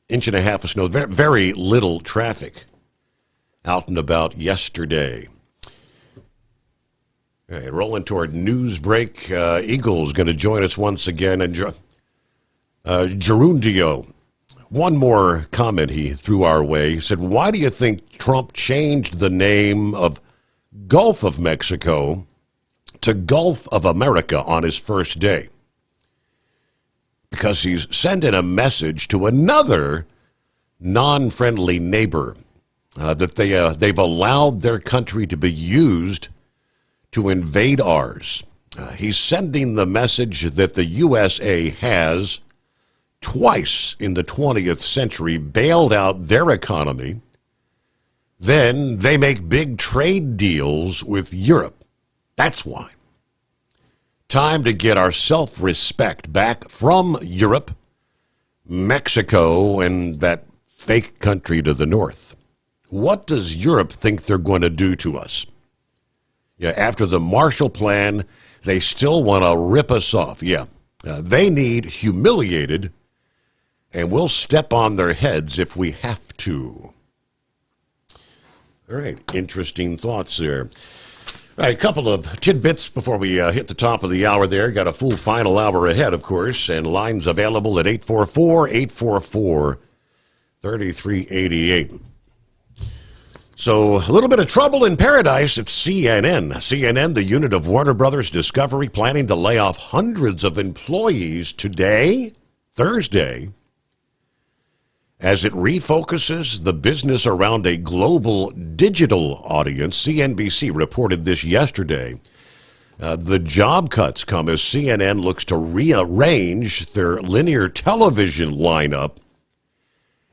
Inch and a half of snow. Very, very little traffic out and about yesterday. All right, rolling toward news break. Eagle's going to join us once again. And Gerundio, one more comment he threw our way. He said, why do you think Trump changed the name of Gulf of Mexico to Gulf of America on his first day? Because he's sending a message to another non-friendly neighbor that they've allowed their country to be used to invade ours. He's sending the message that the USA has twice in the 20th century bailed out their economy. Then they make big trade deals with Europe. That's why. Time to get our self-respect back from Europe, Mexico, and that fake country to the north. What does Europe think they're going to do to us? Yeah, after the Marshall Plan, they still want to rip us off. Yeah, they need humiliated, and we'll step on their heads if we have to. All right, interesting thoughts there. All right, a couple of tidbits before we hit the top of the hour there. Got a full final hour ahead, of course, and lines available at 844-844-3388. So, a little bit of trouble in paradise at CNN. CNN, the unit of Warner Brothers Discovery, planning to lay off hundreds of employees today, Thursday, as it refocuses the business around a global digital audience. CNBC reported this yesterday. The job cuts come as CNN looks to rearrange their linear television lineup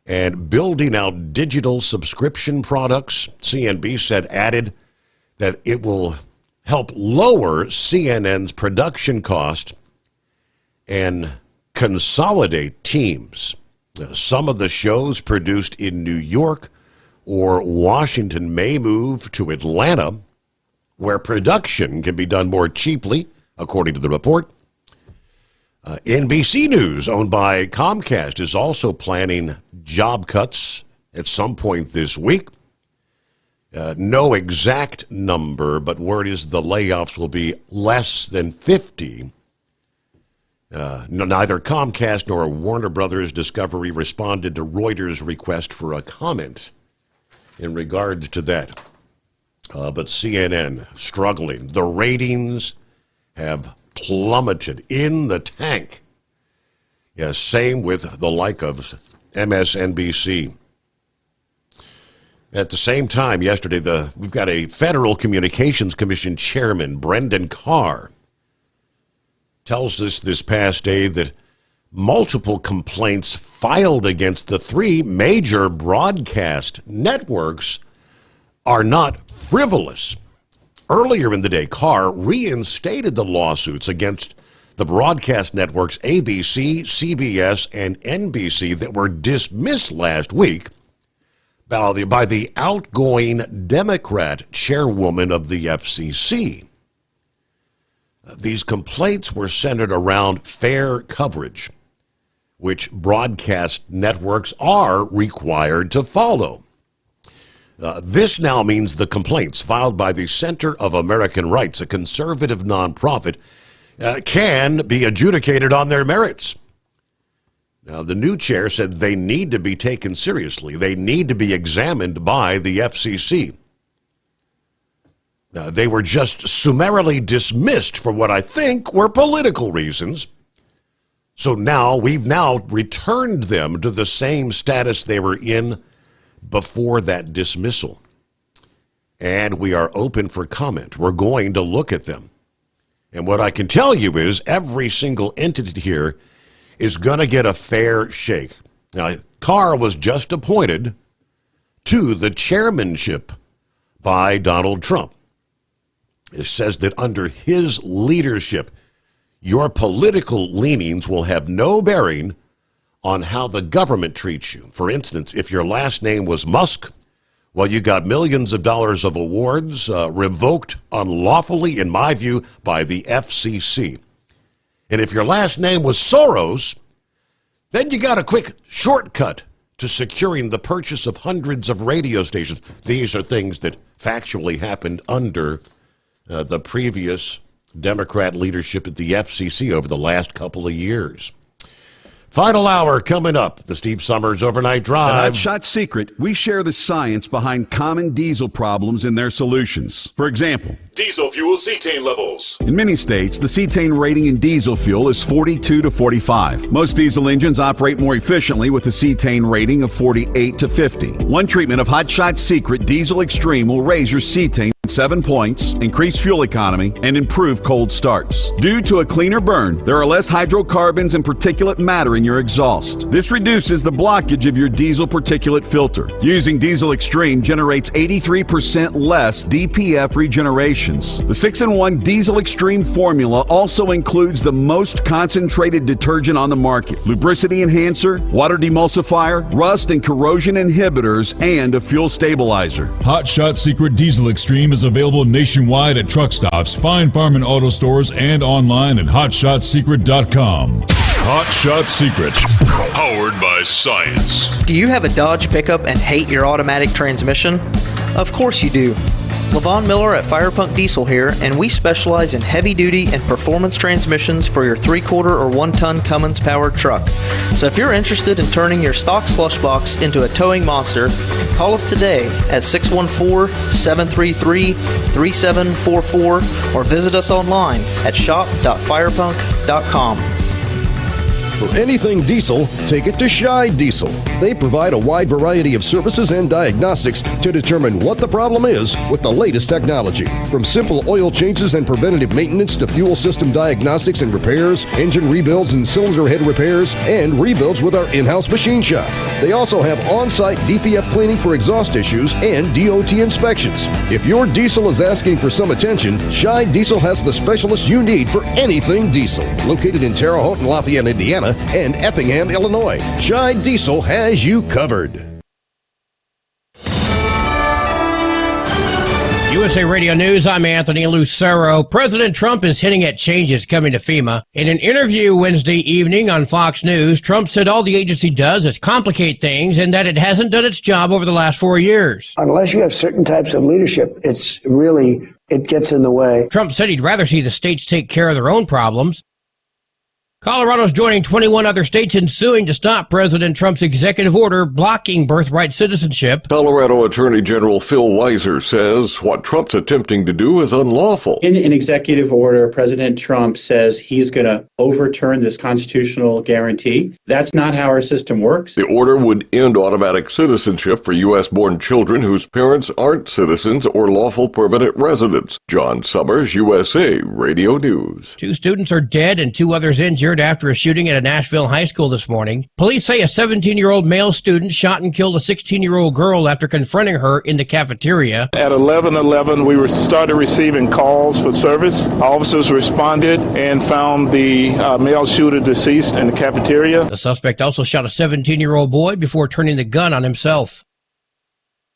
and building out digital subscription products. CNBC added that it will help lower CNN's production cost and consolidate teams. Some of the shows produced in New York or Washington may move to Atlanta, where production can be done more cheaply, according to the report. NBC News, owned by Comcast, is also planning job cuts at some point this week. No exact number, but word is the layoffs will be less than 50. Neither Comcast nor Warner Brothers Discovery responded to Reuters' request for a comment in regards to that. But CNN struggling. The ratings have plummeted in the tank. Yes, same with the like of MSNBC. At the same time, yesterday, we've got a Federal Communications Commission chairman, Brendan Carr, tells us this past day that multiple complaints filed against the three major broadcast networks are not frivolous. Earlier in the day, Carr reinstated the lawsuits against the broadcast networks ABC, CBS, and NBC that were dismissed last week by the outgoing Democrat chairwoman of the FCC. These complaints were centered around fair coverage, which broadcast networks are required to follow. This now means the complaints filed by the Center of American Rights, a conservative nonprofit, can be adjudicated on their merits. Now, the new chair said they need to be taken seriously. They need to be examined by the FCC. They were just summarily dismissed for what I think were political reasons. So now we've returned them to the same status they were in before that dismissal. And we are open for comment. We're going to look at them. And what I can tell you is every single entity here is going to get a fair shake. Now, Carr was just appointed to the chairmanship by Donald Trump. It says that under his leadership, your political leanings will have no bearing on how the government treats you. For instance, if your last name was Musk, well, you got millions of dollars of awards revoked unlawfully, in my view, by the FCC. And if your last name was Soros, then you got a quick shortcut to securing the purchase of hundreds of radio stations. These are things that factually happened under the previous Democrat leadership at the FCC over the last couple of years. Final hour coming up. The Steve Sommers Overnight Drive.
At Hot Shot Secret, we share the science behind common diesel problems and their solutions. For example,
diesel fuel cetane levels.
In many states, the cetane rating in diesel fuel is 42 to 45. Most diesel engines operate more efficiently with a cetane rating of 48 to 50. One treatment of Hot Shot Secret Diesel Extreme will raise your cetane 7 points, increase fuel economy, and improve cold starts. Due to a cleaner burn, there are less hydrocarbons and particulate matter in your exhaust. This reduces the blockage of your diesel particulate filter. Using Diesel Extreme generates 83% less DPF regenerations. The 6-in-1 Diesel Extreme formula also includes the most concentrated detergent on the market, lubricity enhancer, water demulsifier, rust and corrosion inhibitors, and a fuel stabilizer.
Hot Shot Secret Diesel Extreme is available nationwide at truck stops, fine farm and auto stores, and online at hotshotsecret.com. Hot Shot Secret, powered by science.
Do you have a Dodge pickup and hate your automatic transmission? Of course you do. Levon Miller at Fire Punk Diesel here, and we specialize in heavy-duty and performance transmissions for your 3-quarter or 1-ton Cummins-powered truck. So if you're interested in turning your stock slush box into a towing monster, call us today at 614-733-3744 or visit us online at shop.firepunk.com.
For anything diesel, take it to Scheid Diesel. They provide a wide variety of services and diagnostics to determine what the problem is with the latest technology. From simple oil changes and preventative maintenance to fuel system diagnostics and repairs, engine rebuilds and cylinder head repairs, and rebuilds with our in-house machine shop. They also have on-site DPF cleaning for exhaust issues and DOT inspections. If your diesel is asking for some attention, Scheid Diesel has the specialist you need for anything diesel. Located in Terre Haute and Lafayette, Indiana, and Effingham, Illinois. Scheid Diesel has you covered.
USA Radio News, I'm Anthony Lucero. President Trump is hinting at changes coming to FEMA. In an interview Wednesday evening on Fox News, Trump said all the agency does is complicate things and that it hasn't done its job over the last 4 years.
Unless you have certain types of leadership, it gets in the way.
Trump said he'd rather see the states take care of their own problems. Colorado's joining 21 other states in suing to stop President Trump's executive order blocking birthright citizenship.
Colorado Attorney General Phil Weiser says what Trump's attempting to do is unlawful.
In an executive order, President Trump says he's going to overturn this constitutional guarantee. That's not how our system works.
The order would end automatic citizenship for U.S.-born children whose parents aren't citizens or lawful permanent residents. John Sommers, USA Radio News.
2 students are dead and 2 others injured after a shooting at a Nashville high school this morning. Police say a 17-year-old male student shot and killed a 16-year-old girl after confronting her in the cafeteria.
At 11:11, we started receiving calls for service. Officers responded and found the male shooter deceased in the cafeteria.
The suspect also shot a 17-year-old boy before turning the gun on himself.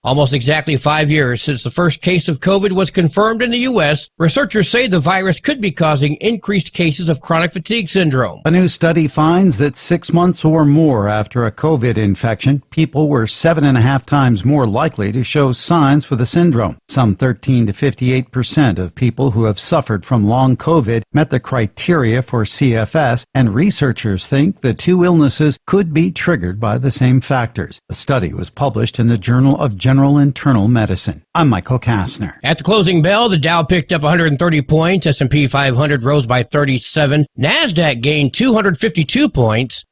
Almost exactly 5 years since the first case of COVID was confirmed in the U.S., researchers say the virus could be causing increased cases of chronic fatigue syndrome.
A new study finds that 6 months or more after a COVID infection, people were 7.5 times more likely to show signs for the syndrome. Some 13 to 58% of people who have suffered from long COVID met the criteria for CFS, and researchers think the 2 illnesses could be triggered by the same factors. The study was published in the Journal of General Internal Medicine. I'm Michael Kastner.
At the closing bell, the Dow picked up 130 points, S&P 500 rose by 37, NASDAQ gained 252 points.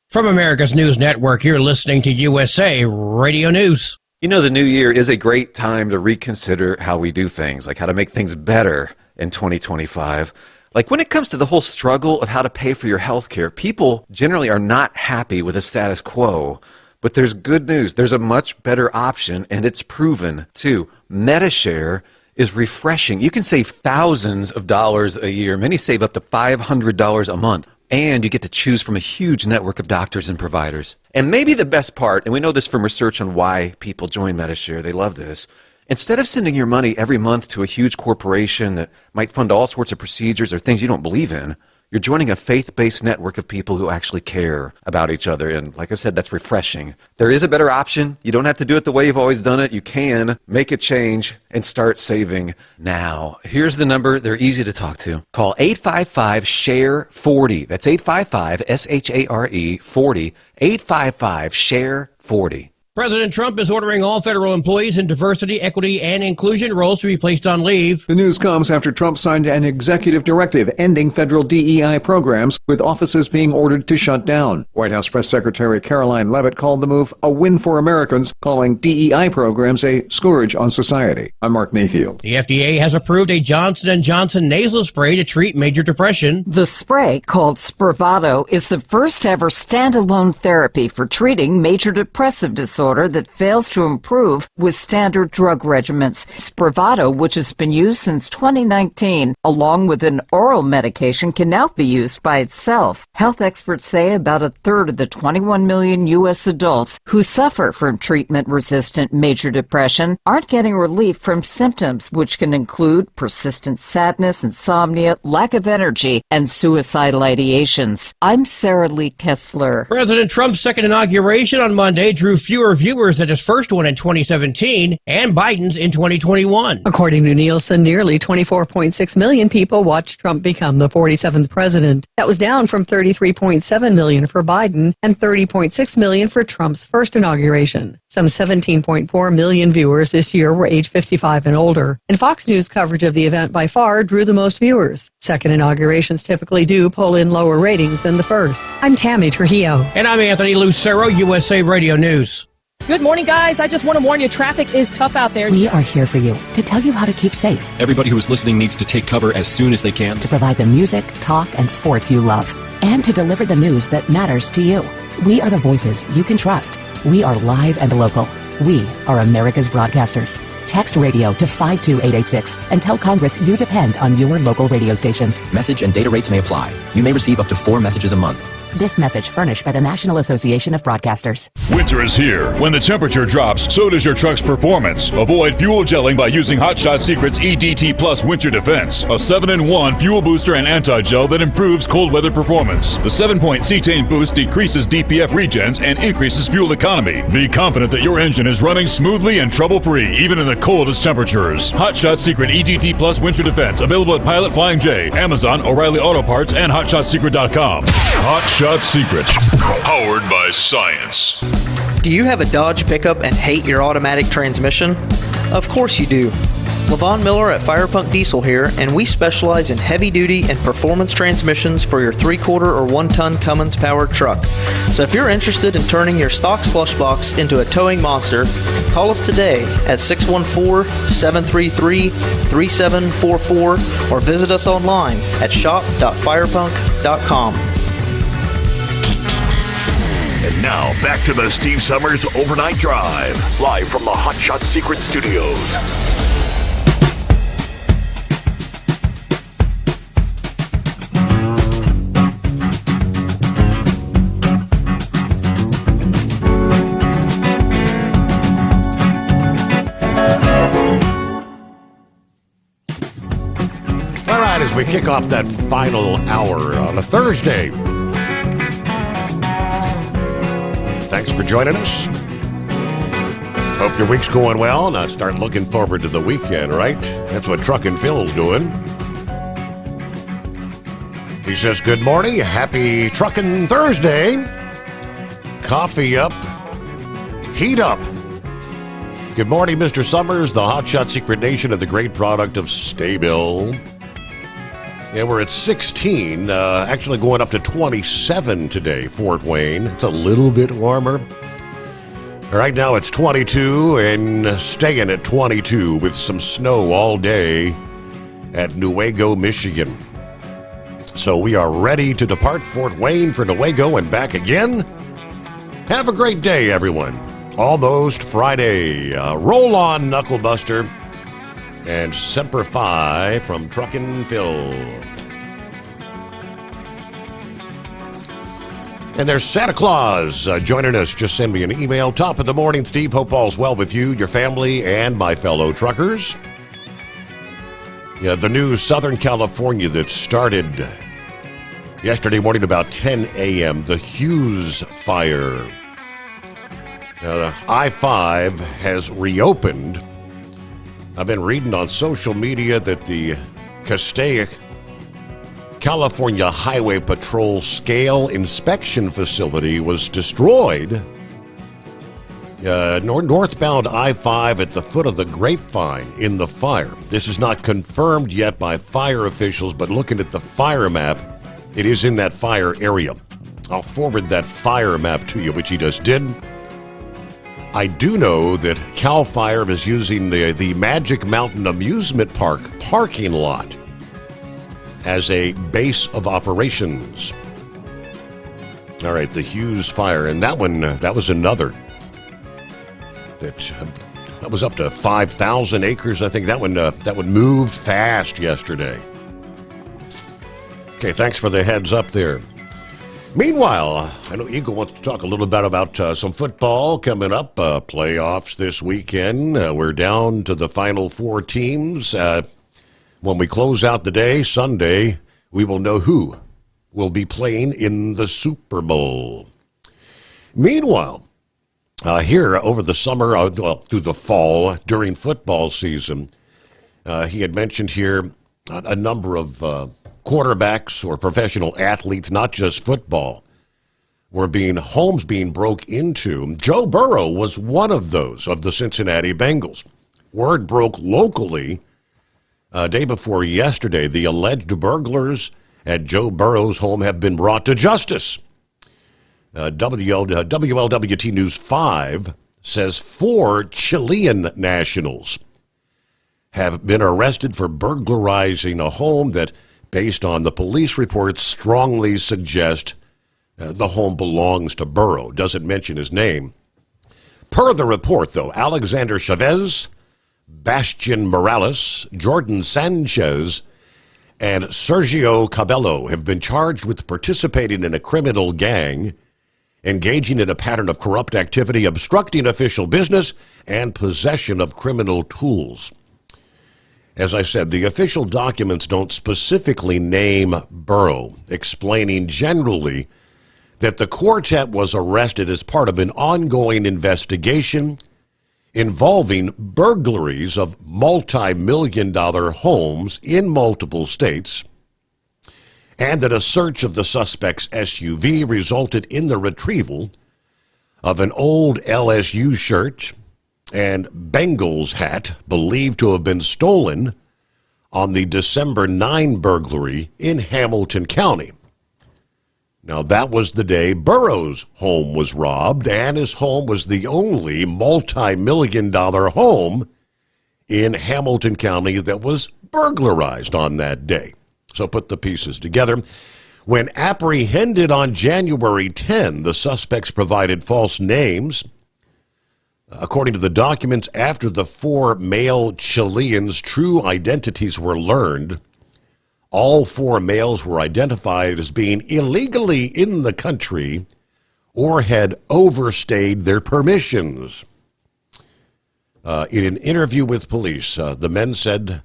From America's News Network, you're listening to USA Radio News.
You know, the new year is a great time to reconsider how we do things, like how to make things better in 2025. Like when it comes to the whole struggle of how to pay for your health care, people generally are not happy with the status quo. But there's good news. There's a much better option, and it's proven, too. MediShare is refreshing. You can save thousands of dollars a year. Many save up to $500 a month. And you get to choose from a huge network of doctors and providers. And maybe the best part, and we know this from research on why people join MediShare, they love this. Instead of sending your money every month to a huge corporation that might fund all sorts of procedures or things you don't believe in, you're joining a faith-based network of people who actually care about each other. And like I said, that's refreshing. There is a better option. You don't have to do it the way you've always done it. You can make a change and start saving now. Here's the number. They're easy to talk to. Call 855-SHARE-40. That's 855-SHARE-40. 855-SHARE-40.
President Trump is ordering all federal employees in diversity, equity, and inclusion roles to be placed on leave.
The news comes after Trump signed an executive directive ending federal DEI programs, with offices being ordered to shut down. White House Press Secretary Caroline Leavitt called the move a win for Americans, calling DEI programs a scourge on society. I'm Mark Mayfield.
The FDA has approved a Johnson & Johnson nasal spray to treat major depression.
The spray, called Spravato, is the first ever standalone therapy for treating major depressive disorder that fails to improve with standard drug regimens. Spravato, which has been used since 2019, along with an oral medication, can now be used by itself. Health experts say about a third of the 21 million U.S. adults who suffer from treatment-resistant major depression aren't getting relief from symptoms, which can include persistent sadness, insomnia, lack of energy, and suicidal ideations. I'm Sarah Lee Kessler.
President Trump's second inauguration on Monday drew fewer viewers than his first one in 2017 and Biden's in 2021.
According to Nielsen, nearly 24.6 million people watched Trump become the 47th president. That was down from 33.7 million for Biden and 30.6 million for Trump's first inauguration. Some 17.4 million viewers this year were age 55 and older, and Fox News coverage of the event by far drew the most viewers. Second inaugurations typically do pull in lower ratings than the first. I'm Tammy Trujillo.
And I'm Anthony Lucero, USA Radio News.
Good morning, guys. I just want to warn you, traffic is tough out there.
We are here for you to tell you how to keep safe.
Everybody who is listening needs to take cover as soon as they can.
To provide the music, talk, and sports you love. And to deliver the news that matters to you. We are the voices you can trust. We are live and local. We are America's broadcasters. Text radio to 52886 and tell Congress you depend on your local radio stations.
Message and data rates may apply. You may receive up to 4 messages a month.
This message furnished by the National Association of Broadcasters.
Winter is here. When the temperature drops, so does your truck's performance. Avoid fuel gelling by using Hot Shot Secret's EDT Plus Winter Defense, a 7-in-1 fuel booster and anti-gel that improves cold weather performance. The 7-point cetane boost decreases DPF regens and increases fuel economy. Be confident that your engine is running smoothly and trouble-free, even in the coldest temperatures. Hot Shot Secret EDT Plus Winter Defense, available at Pilot Flying J, Amazon, O'Reilly Auto Parts, and HotShotSecret.com. Hot Shot Secret, powered by science.
Do you have a Dodge pickup and hate your automatic transmission? Of course you do. Levon Miller at Firepunk Diesel here, and we specialize in heavy-duty and performance transmissions for your 3-quarter or 1-ton Cummins-powered truck. So if you're interested in turning your stock slush box into a towing monster, call us today at 614-733-3744 or visit us online at shop.firepunk.com.
And now, back to the Steve Summers Overnight Drive, live from the Hot Shot Secret Studios.
All right, as we kick off that final hour on a Thursday, thanks for joining us. Hope your week's going well. Now start looking forward to the weekend, right? That's what Truckin' Phil's doing. He says, good morning. Happy Truckin' Thursday. Coffee up. Heat up. Good morning, Mr. Summers, the Hot Shot Secret Nation of the great product of Staybill. Yeah, we're at 16, actually going up to 27 today, Fort Wayne. It's a little bit warmer. Right now it's 22 and staying at 22 with some snow all day at Newaygo, Michigan. So we are ready to depart Fort Wayne for Newaygo and back again. Have a great day, everyone. Almost Friday. Roll on, Knucklebuster. And Semper Fi from Truckin' Phil. And there's Santa Claus joining us. Just send me an email. Top of the morning, Steve. Hope all's well with you, your family, and my fellow truckers. Yeah, the new Southern California that started yesterday morning about 10 a.m., the Hughes fire. The I-5 has reopened. I've been reading on social media that the Castaic California Highway Patrol scale inspection facility was destroyed. Northbound I-5 at the foot of the Grapevine in the fire. This is not confirmed yet by fire officials, but looking at the fire map, it is in that fire area. I'll forward that fire map to you, which he just did. I do know that CAL FIRE is using the Magic Mountain Amusement Park parking lot as a base of operations. All right, the Hughes fire, and that one, that was another. That was up to 5,000 acres. I think that one moved fast yesterday. Okay, thanks for the heads up there. Meanwhile, I know Eagle wants to talk a little bit about some football coming up, playoffs this weekend. We're down to the final 4 teams. When we close out the day, Sunday, we will know who will be playing in the Super Bowl. Meanwhile, Here over the summer, through the fall, during football season, he had mentioned here a number of quarterbacks or professional athletes, not just football, homes being broke into. Joe Burrow was one of those, of the Cincinnati Bengals. Word broke locally day before yesterday. The alleged burglars at Joe Burrow's home have been brought to justice. WLWT News 5 says 4 Chilean nationals have been arrested for burglarizing a home that, based on the police reports, strongly suggest the home belongs to Burrow. Doesn't mention his name. Per the report, though, Alexander Chavez, Bastian Morales, Jordan Sanchez, and Sergio Cabello have been charged with participating in a criminal gang, engaging in a pattern of corrupt activity, obstructing official business, and possession of criminal tools. As I said, the official documents don't specifically name Burrow, explaining generally that the quartet was arrested as part of an ongoing investigation involving burglaries of multi-million-dollar homes in multiple states, and that a search of the suspect's SUV resulted in the retrieval of an old LSU shirt and Bengals hat believed to have been stolen on the December 9 burglary in Hamilton County. Now, that was the day Burrow's home was robbed, and his home was the only multi-million-dollar home in Hamilton County that was burglarized on that day. So put the pieces together. When apprehended on January 10, the suspects provided false names. According to the documents, after the 4 male Chileans' true identities were learned, all 4 males were identified as being illegally in the country or had overstayed their permissions. In an interview with police, the men said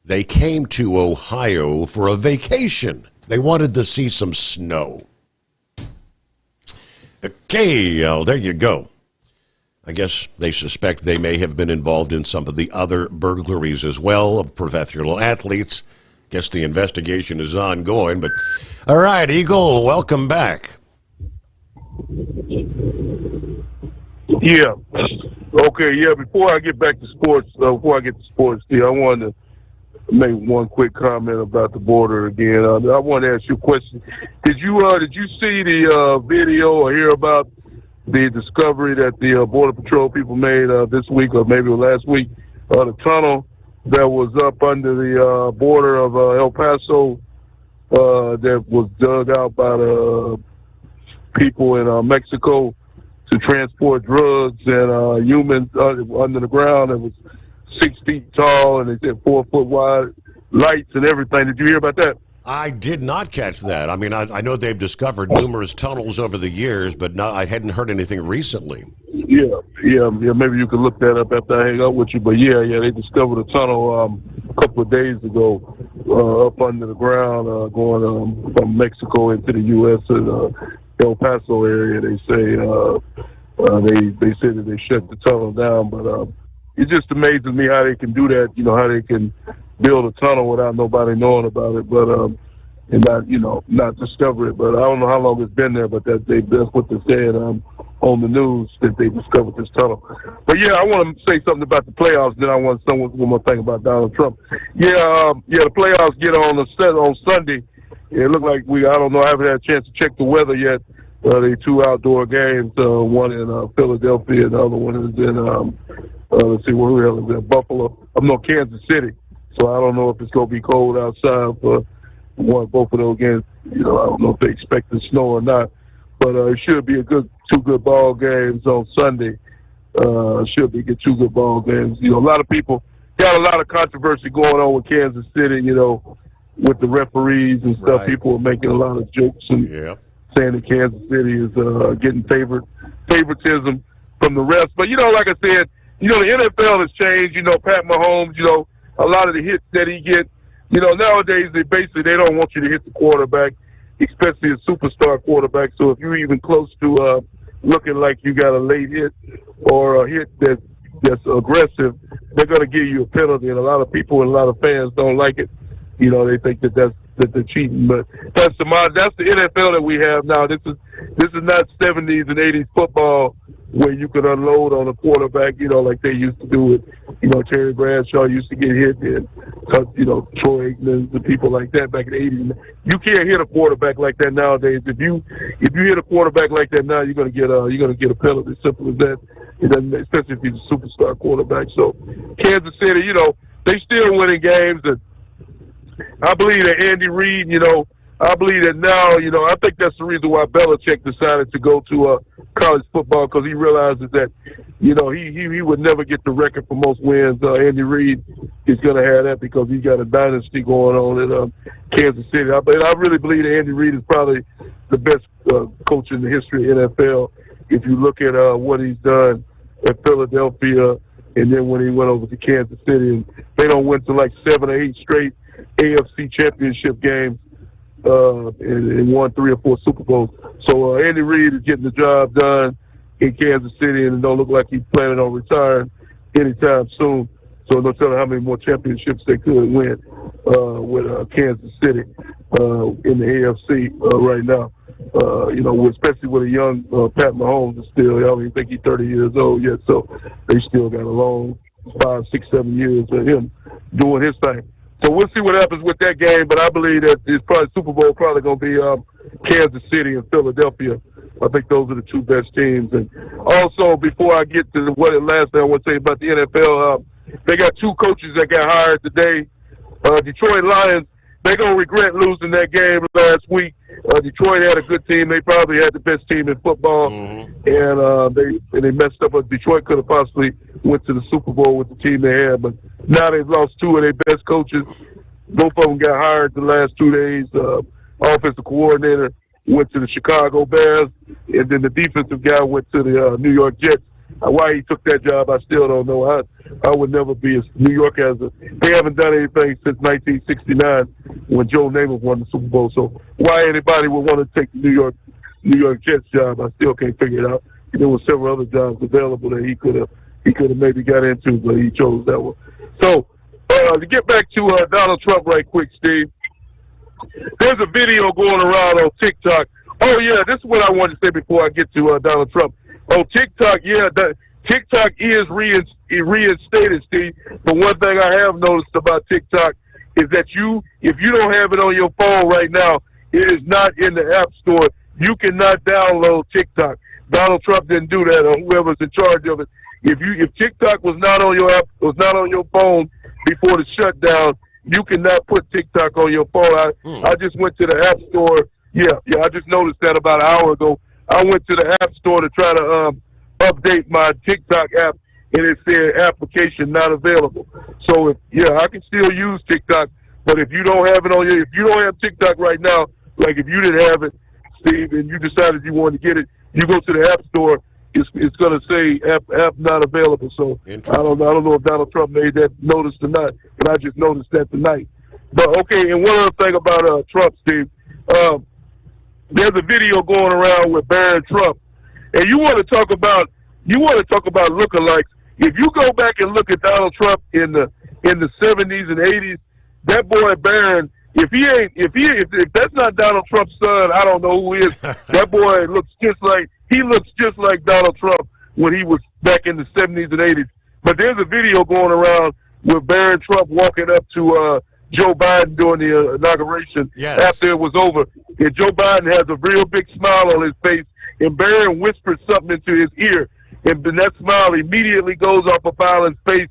they came to Ohio for a vacation. They wanted to see some snow. Okay, there you go. I guess they suspect they may have been involved in some of the other burglaries as well of professional athletes. Guess the investigation is ongoing, but all right, Eagle, welcome back.
Yeah. Okay, yeah, before I get back to sports, Steve, I wanted to make one quick comment about the border again. I want to ask you a question. Did you see the video or hear about the discovery that the Border Patrol people made this week or maybe last week? The tunnel that was up under the border of El Paso that was dug out by the people in Mexico to transport drugs and humans under the ground. It was 6 feet tall, and they said 4 foot wide, lights and everything. Did you hear about that?
I did not catch that. I mean, I know they've discovered numerous tunnels over the years, but I hadn't heard anything recently.
Yeah. Maybe you could look that up after I hang up with you. But yeah, they discovered a tunnel a couple of days ago up under the ground going from Mexico into the U.S. and El Paso area. They say they said that they shut the tunnel down, but it just amazes me how they can do that. You know, how they can build a tunnel without nobody knowing about it, but and not discover it. But I don't know how long it's been there, but that's what they said on the news, that they discovered this tunnel. But yeah, I want to say something about the playoffs. Then I want one more thing about Donald Trump. The playoffs get on Sunday. It looked like I don't know. I haven't had a chance to check the weather yet. They 2 outdoor games. One in Philadelphia, and the other one is in let's see, where the hell is that? Buffalo. Kansas City. So I don't know if it's going to be cold outside for both of those games. I don't know if they expect the snow or not. But it should be 2 good ball games on Sunday. Should be 2 good ball games. A lot of people got a lot of controversy going on with Kansas City, with the referees and stuff. Right. People are making a lot of jokes and saying that Kansas City is getting favoritism from the refs. But, like I said, the NFL has changed. Pat Mahomes, a lot of the hits that he gets, nowadays they don't want you to hit the quarterback, especially a superstar quarterback. So if you're even close to looking like you got a late hit or a hit that's aggressive, they're going to give you a penalty. And a lot of people and a lot of fans don't like it. You know, they think that they're cheating. But that's the NFL that we have now. This is not 70s and 80s football where you could unload on a quarterback, you know, like they used to do it. You know, Terry Bradshaw used to get hit, and you know, Troy Aikman and people like that back in the 80s. You can't hit a quarterback like that nowadays. If you hit a quarterback like that now, you're gonna get a penalty. Simple as that. It doesn't, especially if he's a superstar quarterback. So Kansas City, you know, they still winning games, and I believe that Andy Reid, you know, I believe that now, you know, I think that's the reason why Belichick decided to go to college football, because he realizes that, you know, he would never get the record for most wins. Andy Reid is going to have that because he's got a dynasty going on in Kansas City. But I really believe that Andy Reid is probably the best coach in the history of NFL. If you look at what he's done at Philadelphia, and then when he went over to Kansas City, and they don't win to like 7 or 8 straight AFC championship games. And won 3 or 4 Super Bowls. So Andy Reid is getting the job done in Kansas City, and it don't look like he's planning on retiring anytime soon. So no telling how many more championships they could win with Kansas City in the AFC right now. You know, especially with a young Pat Mahomes is still, I don't even think he's 30 years old yet, so they still got a long 5, 6, 7 years of him doing his thing. So we'll see what happens with that game, but I believe that it's probably Super Bowl probably going to be Kansas City and Philadelphia. I think those are the 2 best teams. And also, before I get to what last thing I want to say about the NFL, they got 2 coaches that got hired today. Detroit Lions, they're going to regret losing that game last week. Detroit had a good team. They probably had the best team in football, and they messed up. But Detroit could have possibly went to the Super Bowl with the team they had. But now they've lost 2 of their best coaches. Both of them got hired the last 2 days. Offensive coordinator went to the Chicago Bears, and then the defensive guy went to the New York Jets. Why he took that job, I still don't know. I would never be as New York as they haven't done anything since 1969 when Joe Namath won the Super Bowl. So why anybody would want to take the New York Jets job, I still can't figure it out. There were several other jobs available that he could have maybe got into, but he chose that one. So to get back to Donald Trump right quick, Steve, there's a video going around on TikTok. Oh yeah, this is what I wanted to say before I get to Donald Trump. Oh, TikTok, yeah, TikTok is reinstated, Steve. But one thing I have noticed about TikTok is that if you don't have it on your phone right now, it is not in the App Store. You cannot download TikTok. Donald Trump didn't do that, or whoever's in charge of it. If TikTok was not on your app, was not on your phone before the shutdown, you cannot put TikTok on your phone. I just went to the App Store. Yeah, I just noticed that about an hour ago. I went to the App Store to try to update my TikTok app, and it said application not available. So I can still use TikTok, but if you don't have it if you don't have TikTok right now, like if you didn't have it, Steve, and you decided you wanted to get it, you go to the App Store, it's going to say app not available. So I don't know if Donald Trump made that notice or not, but I just noticed that tonight. But okay, and one other thing about Trump, Steve. There's a video going around with Barron Trump, and you want to talk about lookalikes. If you go back and look at Donald Trump in the 70s and 80s, that boy Barron, if that's not Donald Trump's son, I don't know who is. That boy looks just like Donald Trump when he was back in the 70s and 80s. But there's a video going around with Barron Trump walking up to Joe Biden during the inauguration after it was over. And Joe Biden has a real big smile on his face, and Barron whispers something into his ear, and then that smile immediately goes off of Biden's face.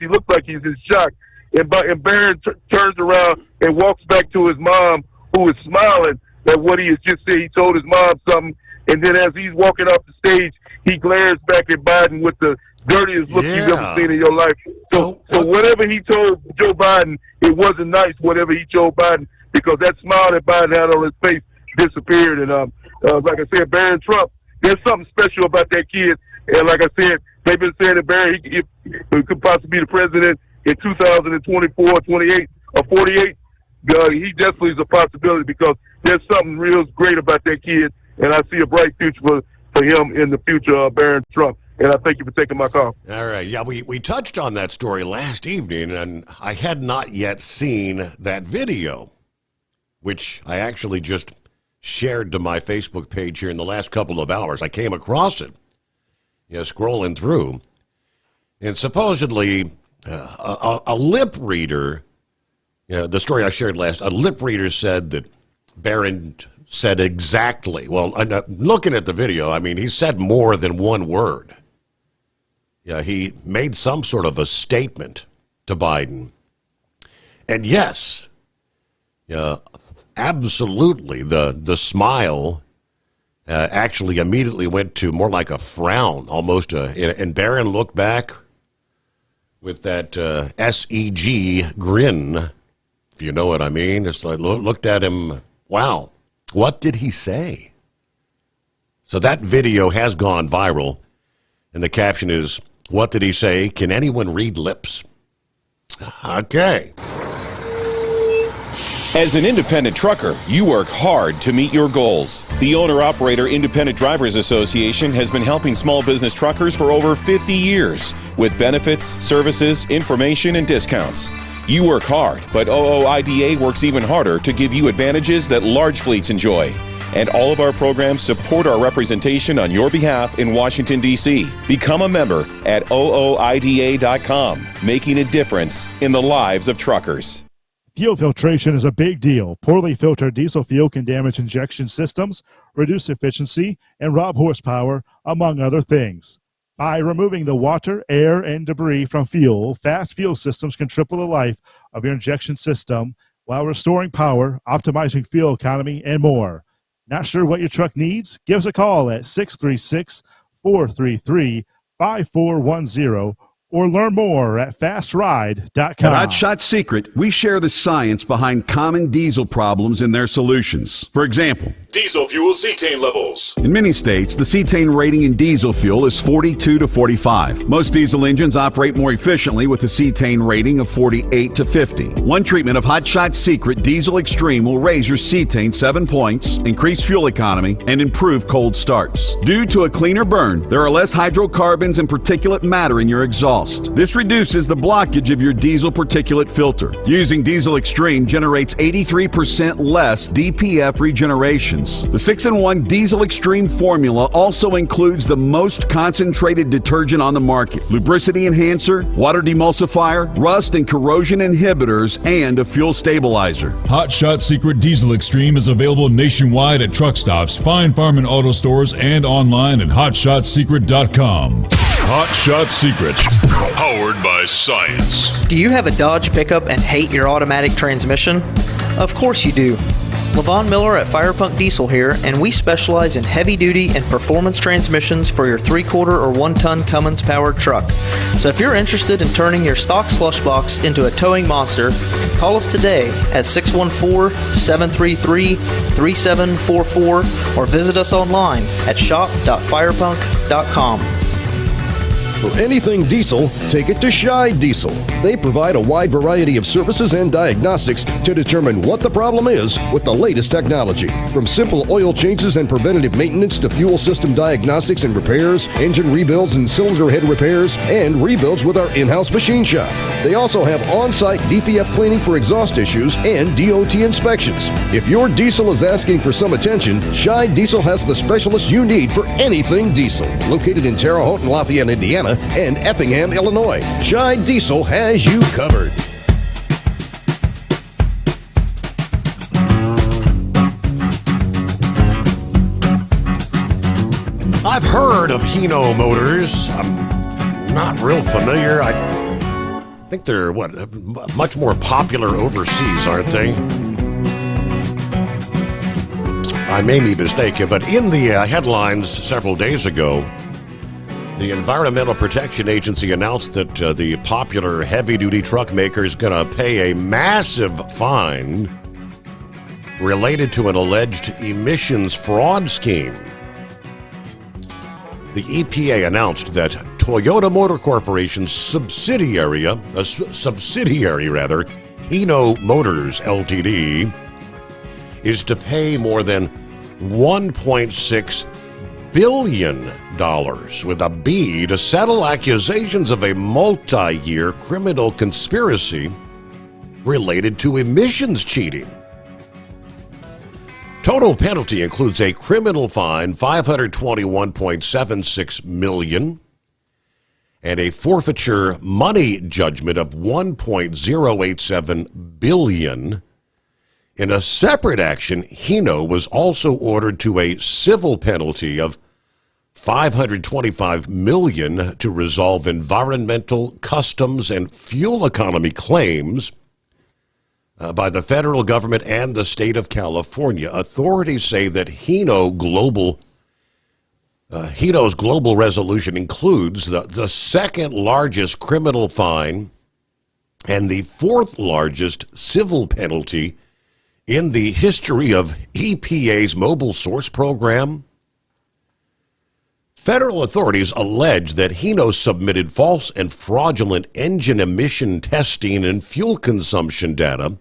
He looks like he's in shock. And Barron turns around and walks back to his mom, who is smiling at what he has just said. He told his mom something, and then as he's walking off the stage, he glares back at Biden with the dirtiest look you've ever seen in your life. So whatever he told Joe Biden, it wasn't nice, whatever he told Biden, because that smile that Biden had on his face disappeared. And like I said, Barron Trump, there's something special about that kid. And like I said, they've been saying that Barron he could possibly be the president in 2024, 28, or 48. He definitely is a possibility, because there's something real great about that kid, and I see a bright future for for him in the future, Barron Trump. And I thank you for taking my call.
All right. Yeah, we touched on that story last evening, and I had not yet seen that video, which I actually just shared to my Facebook page here in the last couple of hours. I came across it, scrolling through. And supposedly a lip reader, the story I shared a lip reader said that Barron said exactly, well, looking at the video, I mean, he said more than one word. Yeah, he made some sort of a statement to Biden. And yes, absolutely, the smile actually immediately went to more like a frown, almost. And Barron looked back with that SEG grin, if you know what I mean. It's like, looked at him, wow, what did he say? So that video has gone viral, and the caption is, what did he say? Can anyone read lips? Okay.
As an independent trucker, you work hard to meet your goals. The Owner-Operator Independent Drivers Association has been helping small business truckers for over 50 years with benefits, services, information, and discounts. You work hard, but OOIDA works even harder to give you advantages that large fleets enjoy. And all of our programs support our representation on your behalf in Washington, D.C. Become a member at OOIDA.com, making a difference in the lives of truckers.
Fuel filtration is a big deal. Poorly filtered diesel fuel can damage injection systems, reduce efficiency, and rob horsepower, among other things. By removing the water, air, and debris from fuel, fast fuel systems can triple the life of your injection system while restoring power, optimizing fuel economy, and more. Not sure what your truck needs? Give us a call at 636-433-5410 or learn more at fastride.com.
At Hot Shot Secret, we share the science behind common diesel problems and their solutions. For example,
diesel fuel cetane levels.
In many states, the cetane rating in diesel fuel is 42 to 45. Most diesel engines operate more efficiently with a cetane rating of 48 to 50. One treatment of Hot Shot Secret Diesel Extreme will raise your cetane 7 points, increase fuel economy, and improve cold starts. Due to a cleaner burn, there are less hydrocarbons and particulate matter in your exhaust. This reduces the blockage of your diesel particulate filter. Using Diesel Extreme generates 83% less DPF regenerations. The 6-in-1 Diesel Extreme formula also includes the most concentrated detergent on the market, lubricity enhancer, water demulsifier, rust and corrosion inhibitors, and a fuel stabilizer.
Hot Shot Secret Diesel Extreme is available nationwide at truck stops, fine farm and auto stores, and online at hotshotsecret.com. Hot Shot Secret, powered by science.
Do you have a Dodge pickup and hate your automatic transmission? Of course you do. Levon Miller at Firepunk Diesel here, and we specialize in heavy-duty and performance transmissions for your 3-quarter or 1-ton Cummins-powered truck. So if you're interested in turning your stock slush box into a towing monster, call us today at 614-733-3744 or visit us online at shop.firepunk.com.
For anything diesel, take it to Scheid Diesel. They provide a wide variety of services and diagnostics to determine what the problem is with the latest technology. From simple oil changes and preventative maintenance to fuel system diagnostics and repairs, engine rebuilds and cylinder head repairs, and rebuilds with our in-house machine shop. They also have on-site DPF cleaning for exhaust issues and DOT inspections. If your diesel is asking for some attention, Scheid Diesel has the specialist you need for anything diesel. Located in Terre Haute and Lafayette, Indiana, and Effingham, Illinois, Scheid Diesel has you covered.
I've heard of Hino Motors. I'm not real familiar. I think they're, much more popular overseas, aren't they? I may be mistaken, but in the headlines several days ago, the Environmental Protection Agency announced that the popular heavy-duty truck maker is going to pay a massive fine related to an alleged emissions fraud scheme. The EPA announced that Toyota Motor Corporation's subsidiary, Hino Motors Ltd., is to pay more than $1.6 billion with a B to settle accusations of a multi-year criminal conspiracy related to emissions cheating. Total penalty includes a criminal fine, $521.76 million, and a forfeiture money judgment of $1.087 billion. In a separate action, Hino was also ordered to a civil penalty of $525 million to resolve environmental, customs, and fuel economy claims by the federal government and the state of California. Authorities say that Hino's global resolution includes the second largest criminal fine and the fourth largest civil penalty in the history of EPA's mobile source program. Federal authorities allege that Hino submitted false and fraudulent engine emission testing and fuel consumption data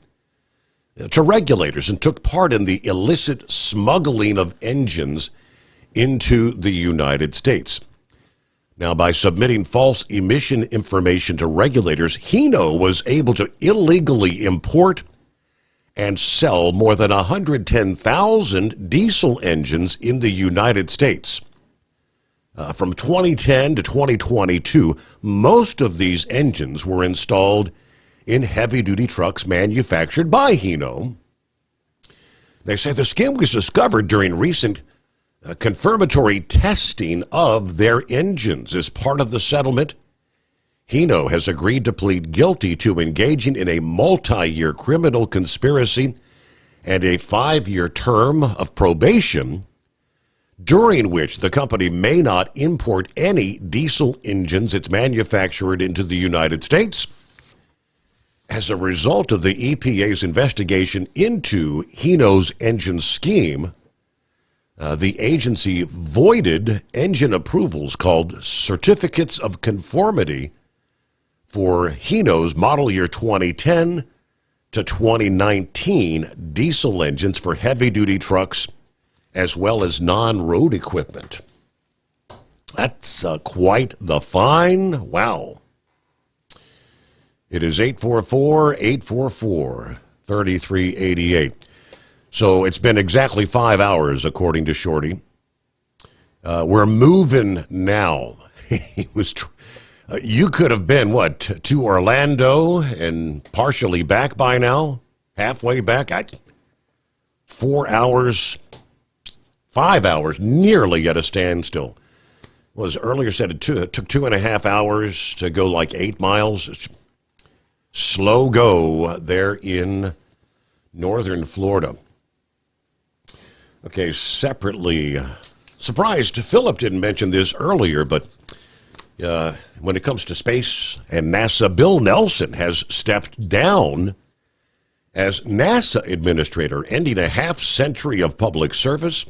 to regulators and took part in the illicit smuggling of engines into the United States. Now, by submitting false emission information to regulators, Hino was able to illegally import and sell more than 110,000 diesel engines in the United States. From 2010 to 2022, most of these engines were installed in heavy-duty trucks manufactured by Hino. They say the scheme was discovered during recent confirmatory testing of their engines. As part of the settlement, Hino has agreed to plead guilty to engaging in a multi-year criminal conspiracy and a 5-year term of probation, during which the company may not import any diesel engines it's manufactured into the United States. As a result of the EPA's investigation into Hino's engine scheme, the agency voided engine approvals called Certificates of Conformity for Hino's model year 2010 to 2019 diesel engines for heavy-duty trucks as well as non-road equipment. That's quite the fine. Wow. It is 844-844-3388. So it's been exactly 5 hours, according to Shorty. We're moving now. He was. You could have been, to Orlando and partially back by now? Halfway back? 4 hours, 5 hours, nearly at a standstill. Was earlier said it took 2.5 hours to go like 8 miles. Slow go there in northern Florida. Okay, separately, surprised Philip didn't mention this earlier, but when it comes to space and NASA, Bill Nelson has stepped down as NASA administrator, ending a half-century of public service.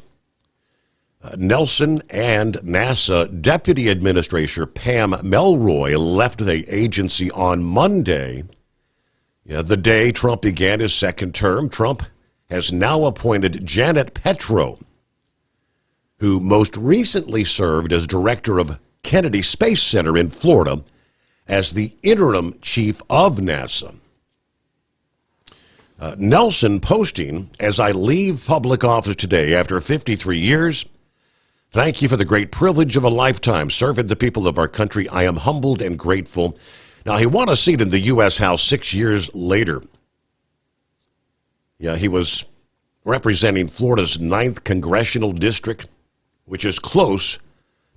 Nelson and NASA Deputy Administrator Pam Melroy left the agency on Monday. The day Trump began his second term, Trump has now appointed Janet Petro, who most recently served as director of Kennedy Space Center in Florida, as the interim chief of NASA. Nelson posting, "As I leave public office today after 53 years, thank you for the great privilege of a lifetime serving the people of our country. I am humbled and grateful." Now, he won a seat in the U.S. House 6 years later. He was representing Florida's 9th Congressional District, which is close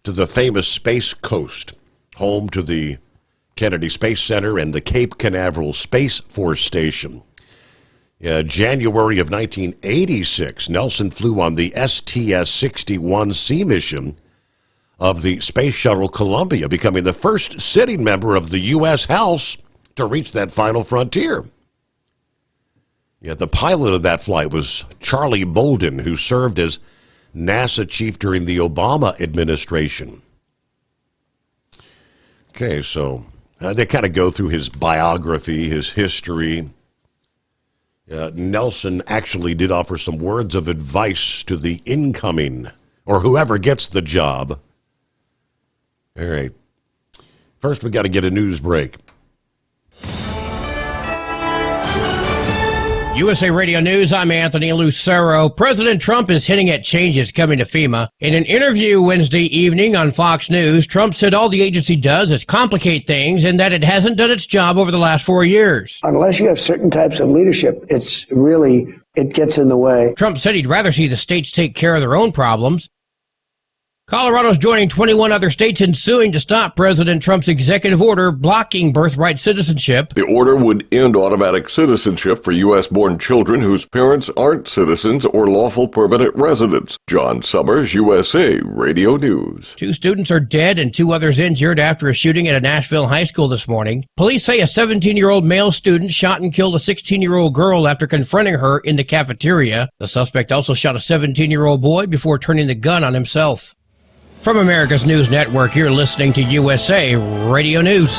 to the famous Space Coast, home to the Kennedy Space Center and the Cape Canaveral Space Force Station. January of 1986, Nelson flew on the STS-61C mission of the Space Shuttle Columbia, becoming the first sitting member of the U.S. House to reach that final frontier. The pilot of that flight was Charlie Bolden, who served as NASA chief during the Obama administration. Okay, so they kind of go through his biography, his history. Nelson actually did offer some words of advice to the incoming or whoever gets the job. All right. First, we got to get a news break.
USA Radio News, I'm Anthony Lucero. President Trump is hinting at changes coming to FEMA. In an interview Wednesday evening on Fox News, Trump said all the agency does is complicate things and that it hasn't done its job over the last 4 years.
Unless you have certain types of leadership, it gets in the way.
Trump said he'd rather see the states take care of their own problems. Colorado's joining 21 other states in suing to stop President Trump's executive order blocking birthright citizenship.
The order would end automatic citizenship for U.S.-born children whose parents aren't citizens or lawful permanent residents. John Sommers, USA Radio News.
2 students are dead and 2 others injured after a shooting at a Nashville high school this morning. Police say a 17-year-old male student shot and killed a 16-year-old girl after confronting her in the cafeteria. The suspect also shot a 17-year-old boy before turning the gun on himself. From America's News Network, you're listening to USA Radio News.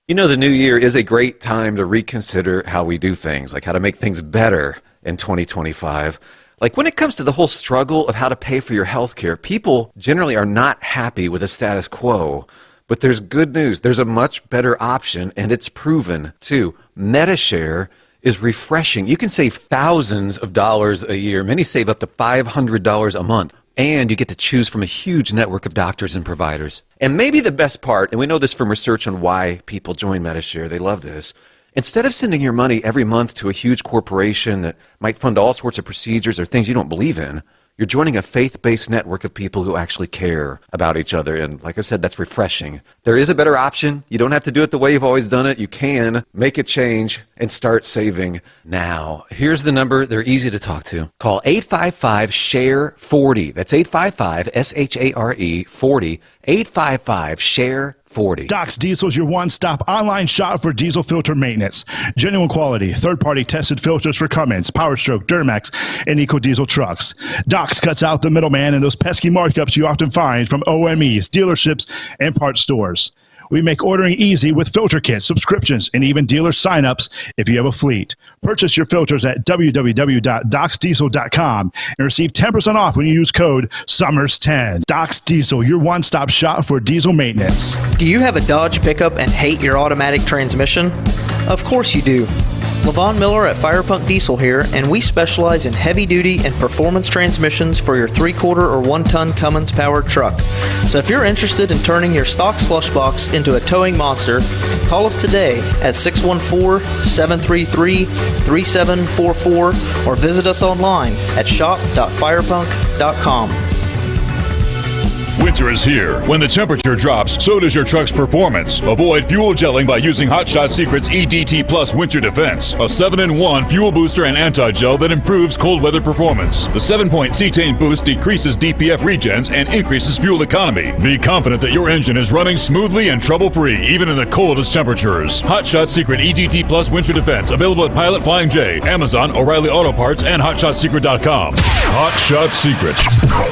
You know, the new year is a great time to reconsider how we do things, like how to make things better in 2025. Like when it comes to the whole struggle of how to pay for your health care, people generally are not happy with the status quo. But there's good news. There's a much better option, and it's proven, too. MediShare is refreshing. You can save thousands of dollars a year. Many save up to $500 a month. And you get to choose from a huge network of doctors and providers. And maybe the best part, and we know this from research on why people join MediShare, they love this. Instead of sending your money every month to a huge corporation that might fund all sorts of procedures or things you don't believe in, you're joining a faith-based network of people who actually care about each other. And like I said, that's refreshing. There is a better option. You don't have to do it the way you've always done it. You can make a change and start saving now. Here's the number. They're easy to talk to. Call 855-SHARE-40. That's 855-SHARE 40. 855-SHARE 40.
Doc's Diesel is your one-stop online shop for diesel filter maintenance. Genuine quality, third-party tested filters for Cummins, PowerStroke, Duramax, and EcoDiesel trucks. Doc's cuts out the middleman and those pesky markups you often find from OMEs, dealerships, and parts stores. We make ordering easy with filter kits, subscriptions, and even dealer sign-ups if you have a fleet. Purchase your filters at www.docsdiesel.com and receive 10% off when you use code SUMMERS10. Doc's Diesel, your one-stop shop for diesel maintenance.
Do you have a Dodge pickup and hate your automatic transmission? Of course you do. Levon Miller at Fire Punk Diesel here, and we specialize in heavy-duty and performance transmissions for your 3-quarter or 1-ton Cummins-powered truck. So if you're interested in turning your stock slush box into a towing monster, call us today at 614-733-3744 or visit us online at shop.firepunk.com.
Winter is here. When the temperature drops, so does your truck's performance. Avoid fuel gelling by using Hot Shot Secret's EDT Plus Winter Defense, a 7-in-1 fuel booster and anti-gel that improves cold weather performance. The 7-point cetane boost decreases DPF regens and increases fuel economy. Be confident that your engine is running smoothly and trouble-free, even in the coldest temperatures. Hot Shot Secret EDT Plus Winter Defense, available at Pilot Flying J, Amazon, O'Reilly Auto Parts, and HotShotSecret.com. Hot Shot Secret,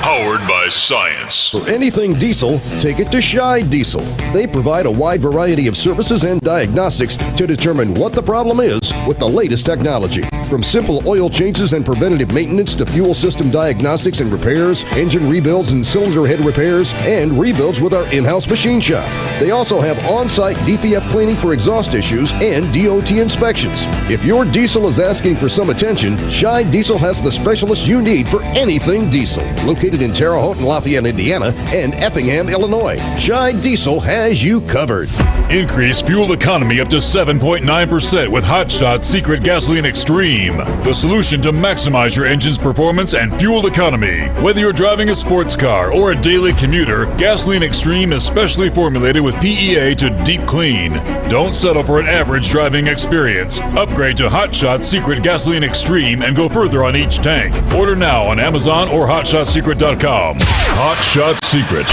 powered by science.
For anything diesel, take it to Shy Diesel. They provide a wide variety of services and diagnostics to determine what the problem is with the latest technology. From simple oil changes and preventative maintenance to fuel system diagnostics and repairs, engine rebuilds and cylinder head repairs, and rebuilds with our in-house machine shop. They also have on-site DPF cleaning for exhaust issues and DOT inspections. If your diesel is asking for some attention, Shy Diesel has the specialist you need for anything diesel. Located in Terre Haute and Lafayette, Indiana, and Effingham, Illinois, Shy Diesel has you covered.
Increase fuel economy up to 7.9% with Hot Shot Secret Gasoline Extreme, the solution to maximize your engine's performance and fuel economy. Whether you're driving a sports car or a daily commuter, Gasoline Extreme is specially formulated with PEA to deep clean. Don't settle for an average driving experience. Upgrade to Hot Shot Secret Gasoline Extreme and go further on each tank. Order now on Amazon or HotShotSecret.com. Hot Shot Secret,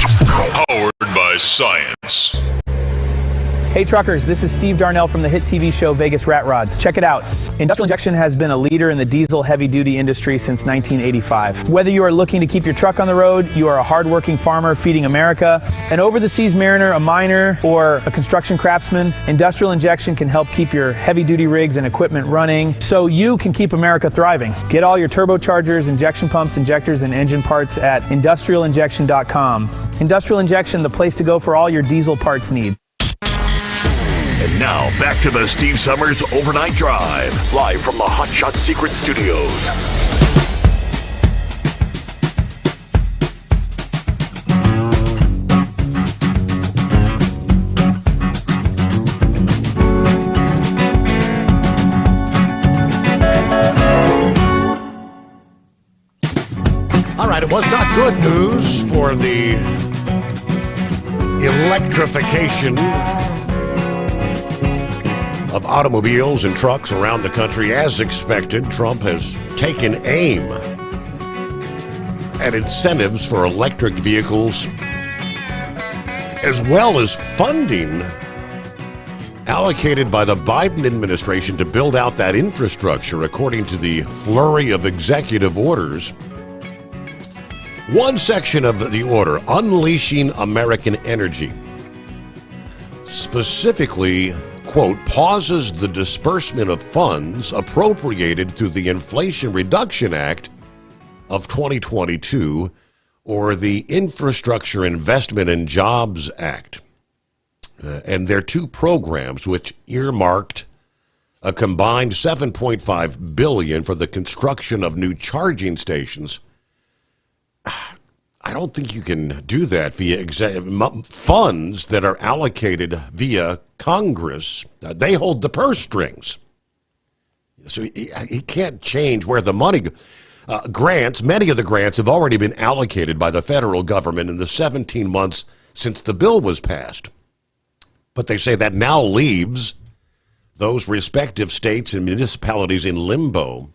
powered by science.
Hey truckers, this is Steve Darnell from the hit TV show Vegas Rat Rods. Check it out. Industrial Injection has been a leader in the diesel heavy-duty industry since 1985. Whether you are looking to keep your truck on the road, you are a hard-working farmer feeding America, an over-the-seas mariner, a miner, or a construction craftsman, Industrial Injection can help keep your heavy-duty rigs and equipment running so you can keep America thriving. Get all your turbochargers, injection pumps, injectors, and engine parts at industrialinjection.com. Industrial Injection, the place to go for all your diesel parts needs.
And now, back to the Steve Sommers Overnight Drive, live from the Hot Shot Secret Studios.
All right, it was not good news for the electrification of automobiles and trucks around the country. As expected, Trump has taken aim at incentives for electric vehicles, as well as funding allocated by the Biden administration to build out that infrastructure, according to the flurry of executive orders. One section of the order, Unleashing American Energy, specifically, quote, pauses the disbursement of funds appropriated through the Inflation Reduction Act of 2022 or the Infrastructure Investment and Jobs Act. And their two programs, which earmarked a combined $7.5 billion for the construction of new charging stations. I don't think you can do that via funds that are allocated via Congress. They hold the purse strings. So he can't change where the money goes. Grants, many of the grants have already been allocated by the federal government in the 17 months since the bill was passed. But they say that now leaves those respective states and municipalities in limbo.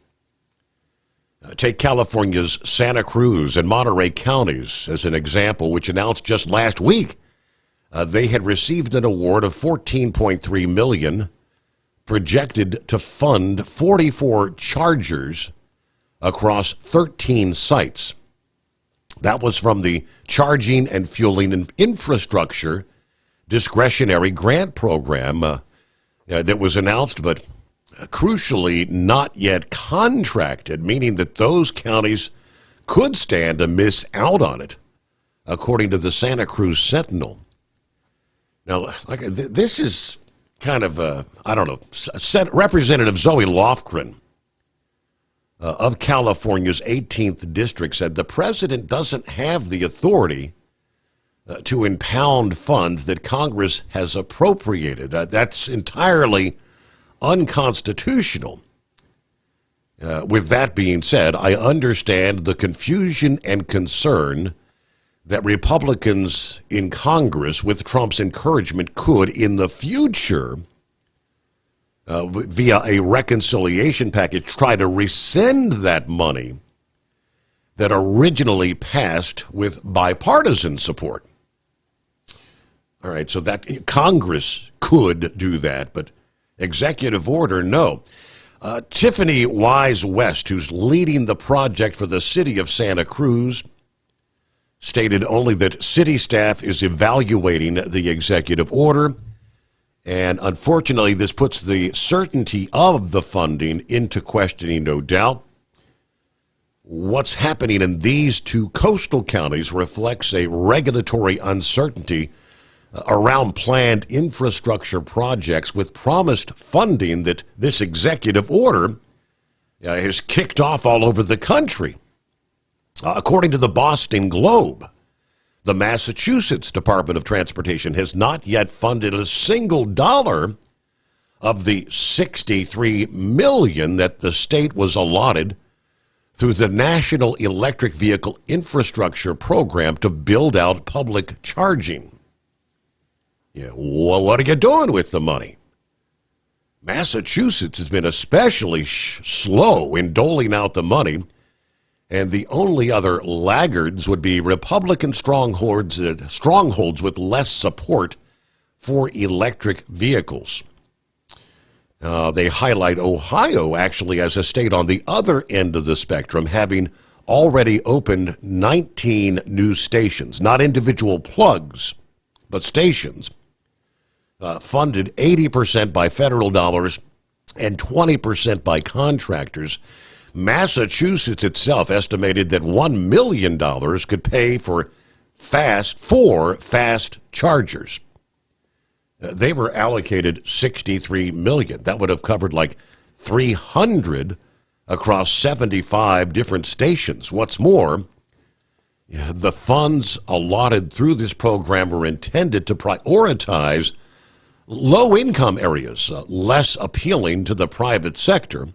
Take California's Santa Cruz and Monterey counties as an example, which announced just last week they had received an award of $14.3 million, projected to fund 44 chargers across 13 sites. That was from the Charging and Fueling Infrastructure Discretionary Grant Program that was announced, but crucially not yet contracted, meaning that those counties could stand to miss out on it, according to the Santa Cruz Sentinel. Now, this is kind of, Representative Zoe Lofgren of California's 18th District said the president doesn't have the authority to impound funds that Congress has appropriated. That's entirely unconstitutional. With that being said, I understand the confusion and concern that Republicans in Congress, with Trump's encouragement, could in the future, via a reconciliation package, try to rescind that money that originally passed with bipartisan support. All right, so that Congress could do that, but executive order, no. Tiffany Wise West, who's leading the project for the city of Santa Cruz, stated only that city staff is evaluating the executive order, and unfortunately this puts the certainty of the funding into questioning, no doubt. What's happening in these two coastal counties reflects a regulatory uncertainty around planned infrastructure projects with promised funding that this executive order has kicked off all over the country. According to the Boston Globe, the Massachusetts Department of Transportation has not yet funded a single dollar of the $63 million that the state was allotted through the National Electric Vehicle Infrastructure Program to build out public charging. Yeah, well, what are you doing with the money? Massachusetts has been especially slow in doling out the money, and the only other laggards would be Republican strongholds with less support for electric vehicles. They highlight Ohio actually as a state on the other end of the spectrum, having already opened 19 new stations, not individual plugs, but stations, funded 80% by federal dollars and 20% by contractors. Massachusetts itself estimated that $1 million could pay for four fast chargers. They were allocated $63 million. That would have covered like 300 across 75 different stations. What's more, the funds allotted through this program were intended to prioritize low-income areas, less appealing to the private sector.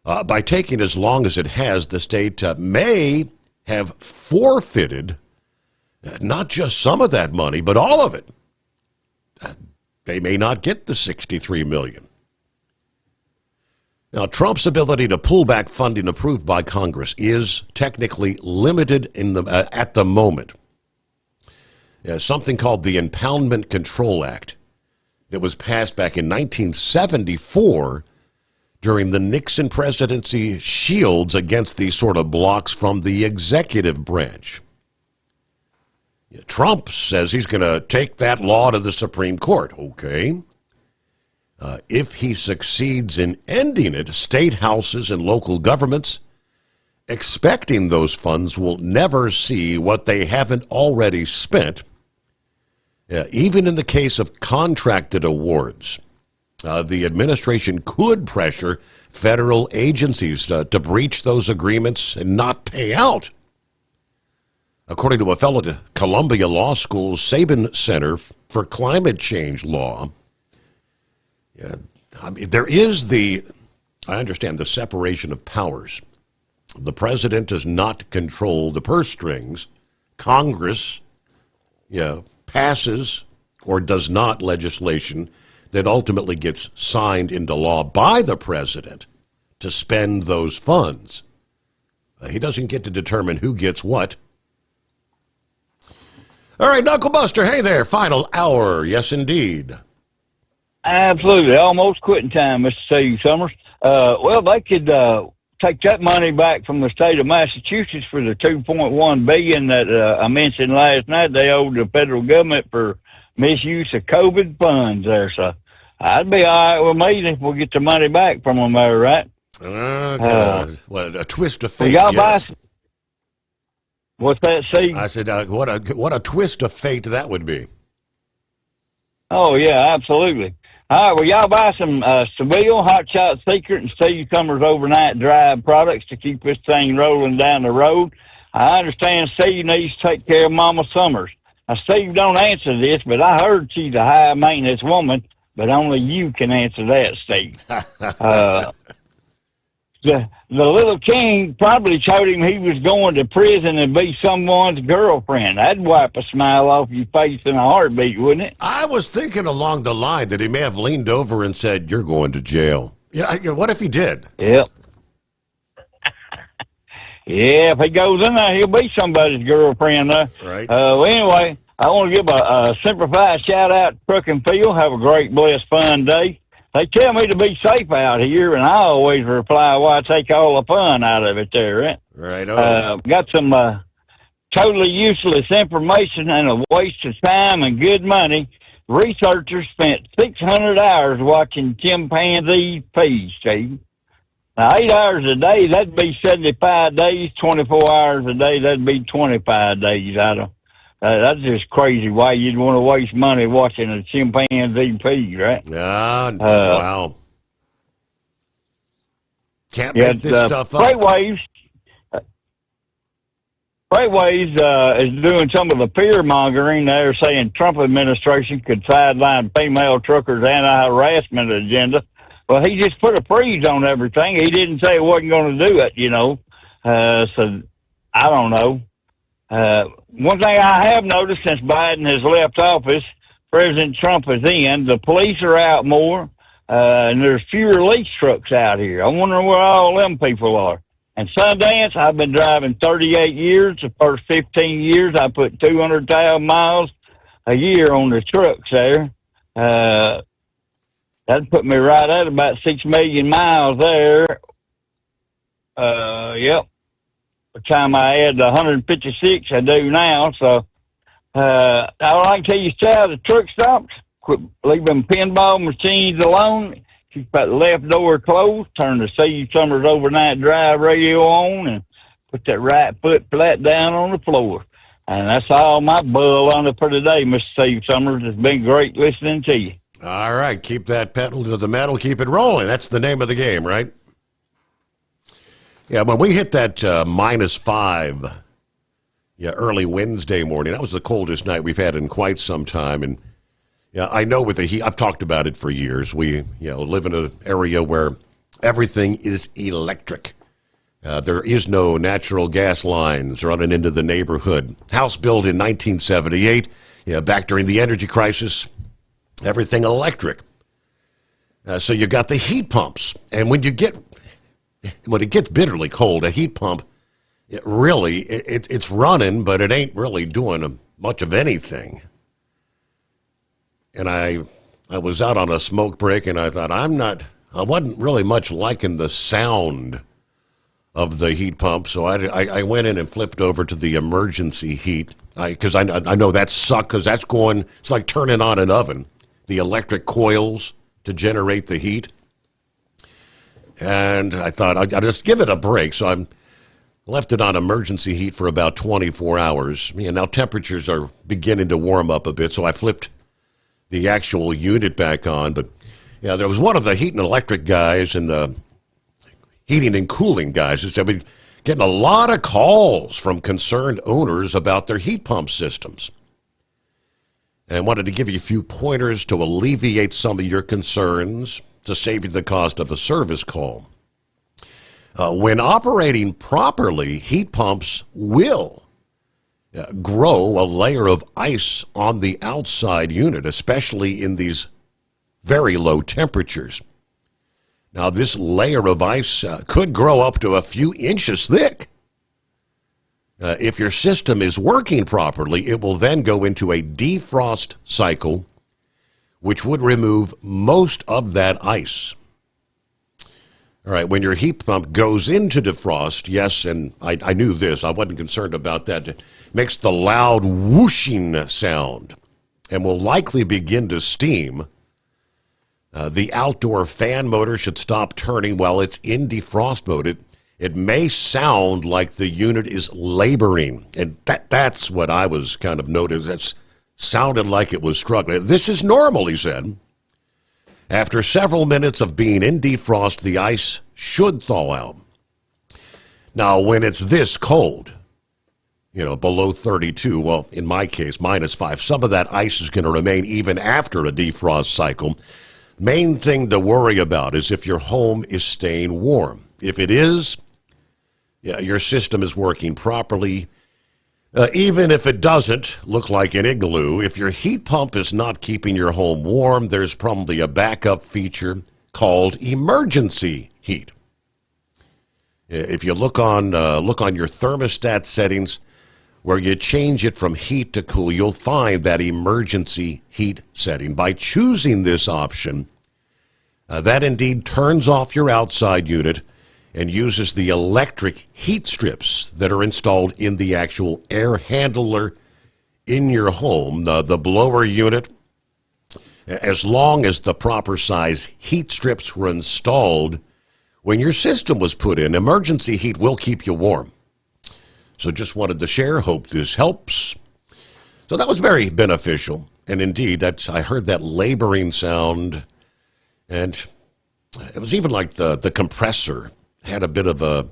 By taking as long as it has, the state may have forfeited not just some of that money, but all of it. They may not get the $63 million. Now, Trump's ability to pull back funding approved by Congress is technically limited at the moment. Something called the Impoundment Control Act that was passed back in 1974 during the Nixon presidency shields against these sort of blocks from the executive branch. Trump says he's going to take that law to the Supreme Court. Okay. If he succeeds in ending it, state houses and local governments expecting those funds will never see what they haven't already spent. Even in the case of contracted awards, the administration could pressure federal agencies to breach those agreements and not pay out. According to a fellow at Columbia Law School's Sabin Center for Climate Change Law, there is I understand, the separation of powers. The president does not control the purse strings. Congress passes or does not legislation that ultimately gets signed into law by the president to spend those funds. He doesn't get to determine who gets what. All right, Knuckle Buster, hey there, final hour. Yes, indeed.
Absolutely. Almost quitting time, Mr. Steve Sommers. Well, they could take that money back from the state of Massachusetts for the $2.1 billion that I mentioned last night they owed the federal government for misuse of COVID funds there. So I'd be all right with me if we get the money back from them there, right?
What a twist of fate,
y'all
yes.
What's that, Steve?
I said, what a twist of fate that would be.
Oh, yeah, absolutely. All right, well, y'all buy some Seville, Hot Shot Secret, and Steve Summers Overnight Drive products to keep this thing rolling down the road. I understand Steve needs to take care of Mama Summers. Now, Steve, don't answer this, but I heard she's a high-maintenance woman, but only you can answer that, Steve. The little king probably told him he was going to prison and be someone's girlfriend. That'd wipe a smile off your face in a heartbeat, wouldn't it?
I was thinking along the line that he may have leaned over and said, "You're going to jail." Yeah, what if he did?
Yep. Yeah, if he goes in there, he'll be somebody's girlfriend there.
Right.
Well, anyway, I want to give a simplified shout-out to Truck and Field. Have a great, blessed, fun day. They tell me to be safe out here, and I always reply, "Why take all the fun out of it there, right?"
Right.
Got some totally useless information and a waste of time and good money. Researchers spent 600 hours watching chimpanzees pee, Steve. Now, 8 hours a day, that'd be 75 days. 24 hours a day, that'd be 25 days. That's just crazy why you'd want to waste money watching a chimpanzee pee, right?
Wow. Can't make this stuff up.
Freightways is doing some of the fear-mongering. They're saying Trump administration could sideline female truckers' anti-harassment agenda. Well, he just put a freeze on everything. He didn't say he wasn't going to do it, So, I don't know. One thing I have noticed since Biden has left office, President Trump is in, the police are out more, and there's fewer lease trucks out here. I wonder where all them people are. And Sundance, I've been driving 38 years. The first 15 years, I put 200,000 miles a year on the trucks there. That put me right at about 6 million miles there. Yep. By the time I add the 156 I do now, so all I can tell you, Sal, the truck stops. Quit leaving pinball machines alone. Keep that left door closed. Turn the Steve Summers Overnight Drive radio on and put that right foot flat down on the floor. And that's all my bull on it for today, Mr. Steve Summers. It's been great listening to you.
All right, keep that pedal to the metal, keep it rolling. That's the name of the game, right? Yeah, when we hit that -5, early Wednesday morning, that was the coldest night we've had in quite some time. And yeah, I know with the heat, I've talked about it for years. We live in an area where everything is electric. There is no natural gas lines running into the neighborhood. House built in 1978, back during the energy crisis, everything electric. So you got the heat pumps. And when it gets bitterly cold, a heat pump, it's running, but it ain't really doing much of anything. And I was out on a smoke break, and I thought, I wasn't really much liking the sound of the heat pump, so I went in and flipped over to the emergency heat, because I know that sucks, because it's like turning on an oven, the electric coils to generate the heat. And I thought, I'll just give it a break, so I left it on emergency heat for about 24 hours. Now temperatures are beginning to warm up a bit, so I flipped the actual unit back on. But there was one of the heat and electric guys and the heating and cooling guys who said we're getting a lot of calls from concerned owners about their heat pump systems. And I wanted to give you a few pointers to alleviate some of your concerns to save you the cost of a service call. When operating properly, heat pumps will grow a layer of ice on the outside unit, especially in these very low temperatures. Now, this layer of ice could grow up to a few inches thick. If your system is working properly, it will then go into a defrost cycle, which would remove most of that ice. All right, when your heat pump goes into defrost, yes, and I knew this, I wasn't concerned about that, it makes the loud whooshing sound and will likely begin to steam. The outdoor fan motor should stop turning while it's in defrost mode. It may sound like the unit is laboring, and that's what I was kind of noticing. That sounded like it was struggling. This is normal, he said. After several minutes of being in defrost, the ice should thaw out. Now, when it's this cold, below 32, well, in my case, -5, some of that ice is going to remain even after a defrost cycle. Main thing to worry about is if your home is staying warm. If it is, your system is working properly. Even if it doesn't look like an igloo, if your heat pump is not keeping your home warm, there's probably a backup feature called emergency heat. If you look on your thermostat settings, where you change it from heat to cool, you'll find that emergency heat setting. By choosing this option, that indeed turns off your outside unit and uses the electric heat strips that are installed in the actual air handler in your home, the blower unit. As long as the proper size heat strips were installed when your system was put in, emergency heat will keep you warm. So just wanted to share. Hope this helps. So that was very beneficial. And indeed, I heard that laboring sound. And it was even like the compressor had a bit of a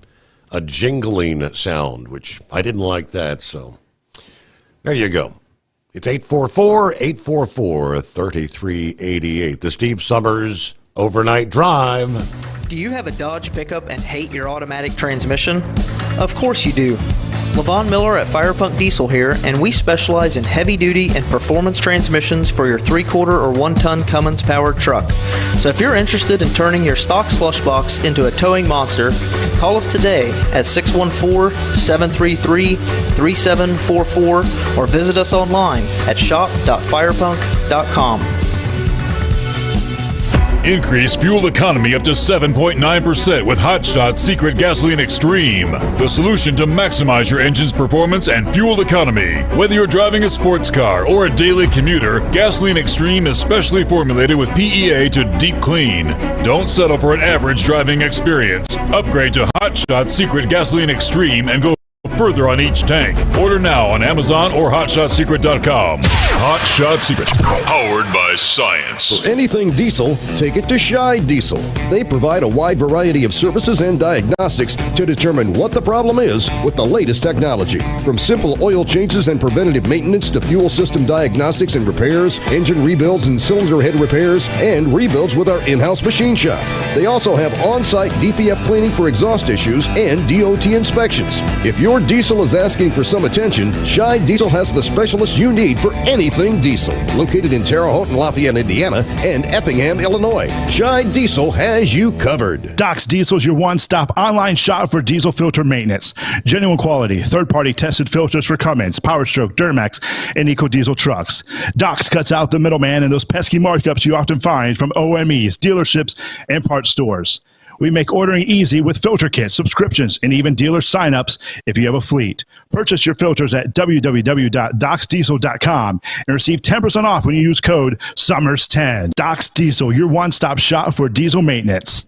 jingling sound, which I didn't like that. So there you go. It's 844-844-3388. The Steve Summers Overnight Drive.
Do you have a Dodge pickup and hate your automatic transmission? Of course you do. Levon Miller at Fire Punk Diesel here, and we specialize in heavy-duty and performance transmissions for your 3/4 or 1-ton Cummins-powered truck. So if you're interested in turning your stock slush box into a towing monster, call us today at 614-733-3744 or visit us online at shop.firepunk.com.
Increase fuel economy up to 7.9% with Hot Shot Secret Gasoline Extreme, the solution to maximize your engine's performance and fuel economy. Whether you're driving a sports car or a daily commuter, Gasoline Extreme is specially formulated with PEA to deep clean. Don't settle for an average driving experience. Upgrade to Hot Shot Secret Gasoline Extreme and go further on each tank. Order now on Amazon or HotShotSecret.com. Hot Shot Secret, powered by science.
For anything diesel, take it to Shy Diesel. They provide a wide variety of services and diagnostics to determine what the problem is with the latest technology. From simple oil changes and preventative maintenance to fuel system diagnostics and repairs, engine rebuilds and cylinder head repairs, and rebuilds with our in-house machine shop. They also have on-site DPF cleaning for exhaust issues and DOT inspections. If your diesel is asking for some attention, Shy Diesel has the specialist you need for anything diesel. Located in Terre Haute and Lafayette, Indiana, and Effingham, Illinois, Shy Diesel has you covered.
Doc's Diesel is your one-stop online shop for diesel filter maintenance. Genuine quality, third-party tested filters for Cummins, Power Stroke, Duramax, and EcoDiesel trucks. Doc's cuts out the middleman and those pesky markups you often find from OMEs, dealerships, and parts stores. We make ordering easy with filter kits, subscriptions, and even dealer sign-ups if you have a fleet. Purchase your filters at www.docsdiesel.com and receive 10% off when you use code SOMMERS10. Doc's Diesel, your one-stop shop for diesel maintenance.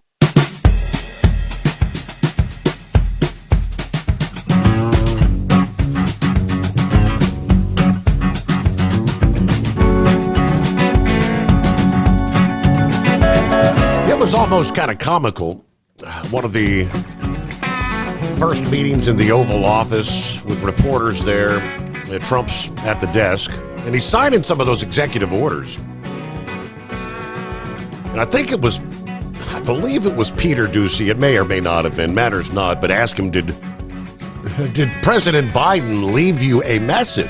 It was almost kind of comical. One of the first meetings in the Oval Office with reporters there. Trump's at the desk, and he's signing some of those executive orders. And I believe it was Peter Doocy. It may or may not have been, matters not, but ask him, did President Biden leave you a message?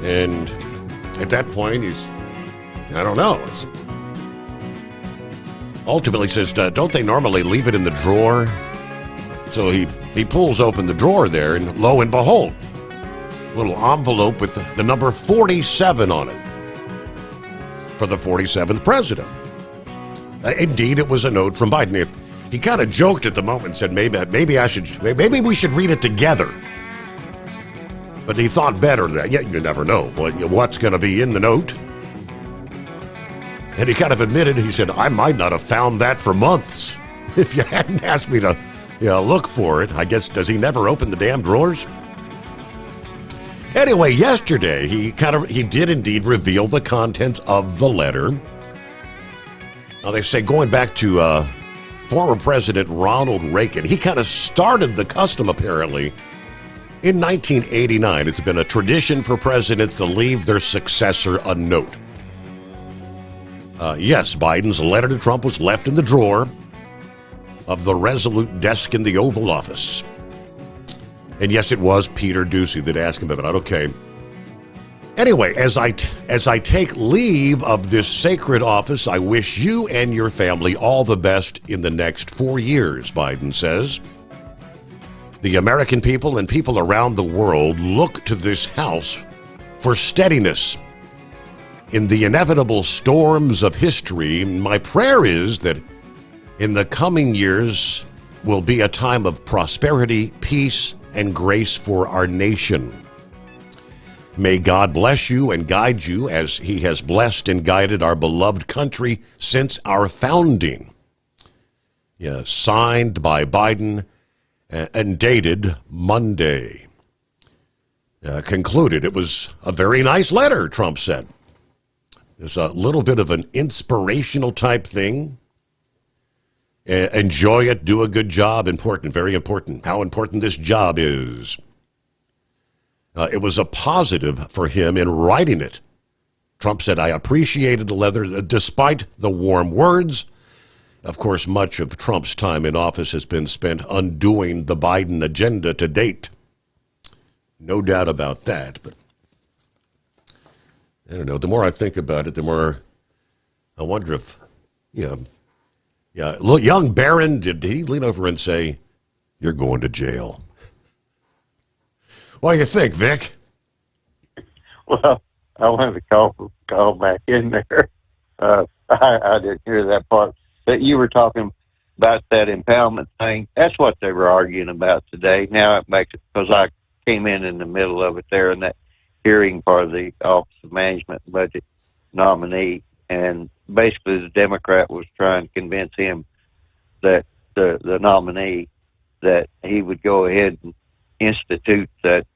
And at that point, I don't know. Ultimately says, don't they normally leave it in the drawer? So he pulls open the drawer there, and lo and behold, a little envelope with the number 47 on it for the 47th president. Indeed, it was a note from Biden. He kind of joked at the moment and said, maybe we should read it together. But he thought better that, you never know what's going to be in the note. And he kind of admitted, he said, I might not have found that for months if you hadn't asked me to look for it. I guess, does he never open the damn drawers? Anyway, yesterday, he did indeed reveal the contents of the letter. Now, they say, going back to former President Ronald Reagan, he kind of started the custom, apparently, in 1989. It's been a tradition for presidents to leave their successor a note. Yes, Biden's letter to Trump was left in the drawer of the resolute desk in the Oval Office. And yes, it was Peter Doocy that asked him about it. Okay. Anyway, as I take leave of this sacred office, I wish you and your family all the best in the next 4 years, Biden says. The American people and people around the world look to this house for steadiness. In the inevitable storms of history, my prayer is that in the coming years will be a time of prosperity, peace, and grace for our nation. May God bless you and guide you as he has blessed and guided our beloved country since our founding. Yeah, signed by Biden and dated Monday. Concluded, it was a very nice letter, Trump said. It's a little bit of an inspirational type thing. Enjoy it, do a good job, important, very important. How important this job is. It was a positive for him in writing it. Trump said, I appreciated the letter despite the warm words Of course, much of Trump's time in office has been spent undoing the Biden agenda to date. No doubt about that. But I don't know. The more I think about it, the more I wonder if, young Barron, did he lean over and say, "You're going to jail"? What do you think, Vic?
Well, I wanted to call back in there. I didn't hear that part. But you were talking about that impoundment thing. That's what they were arguing about today. Now it makes it, because I came in the middle of it there in that hearing part of the Office of Management and Budget nominee. And basically the Democrat was trying to convince him that the nominee that he would go ahead and institute that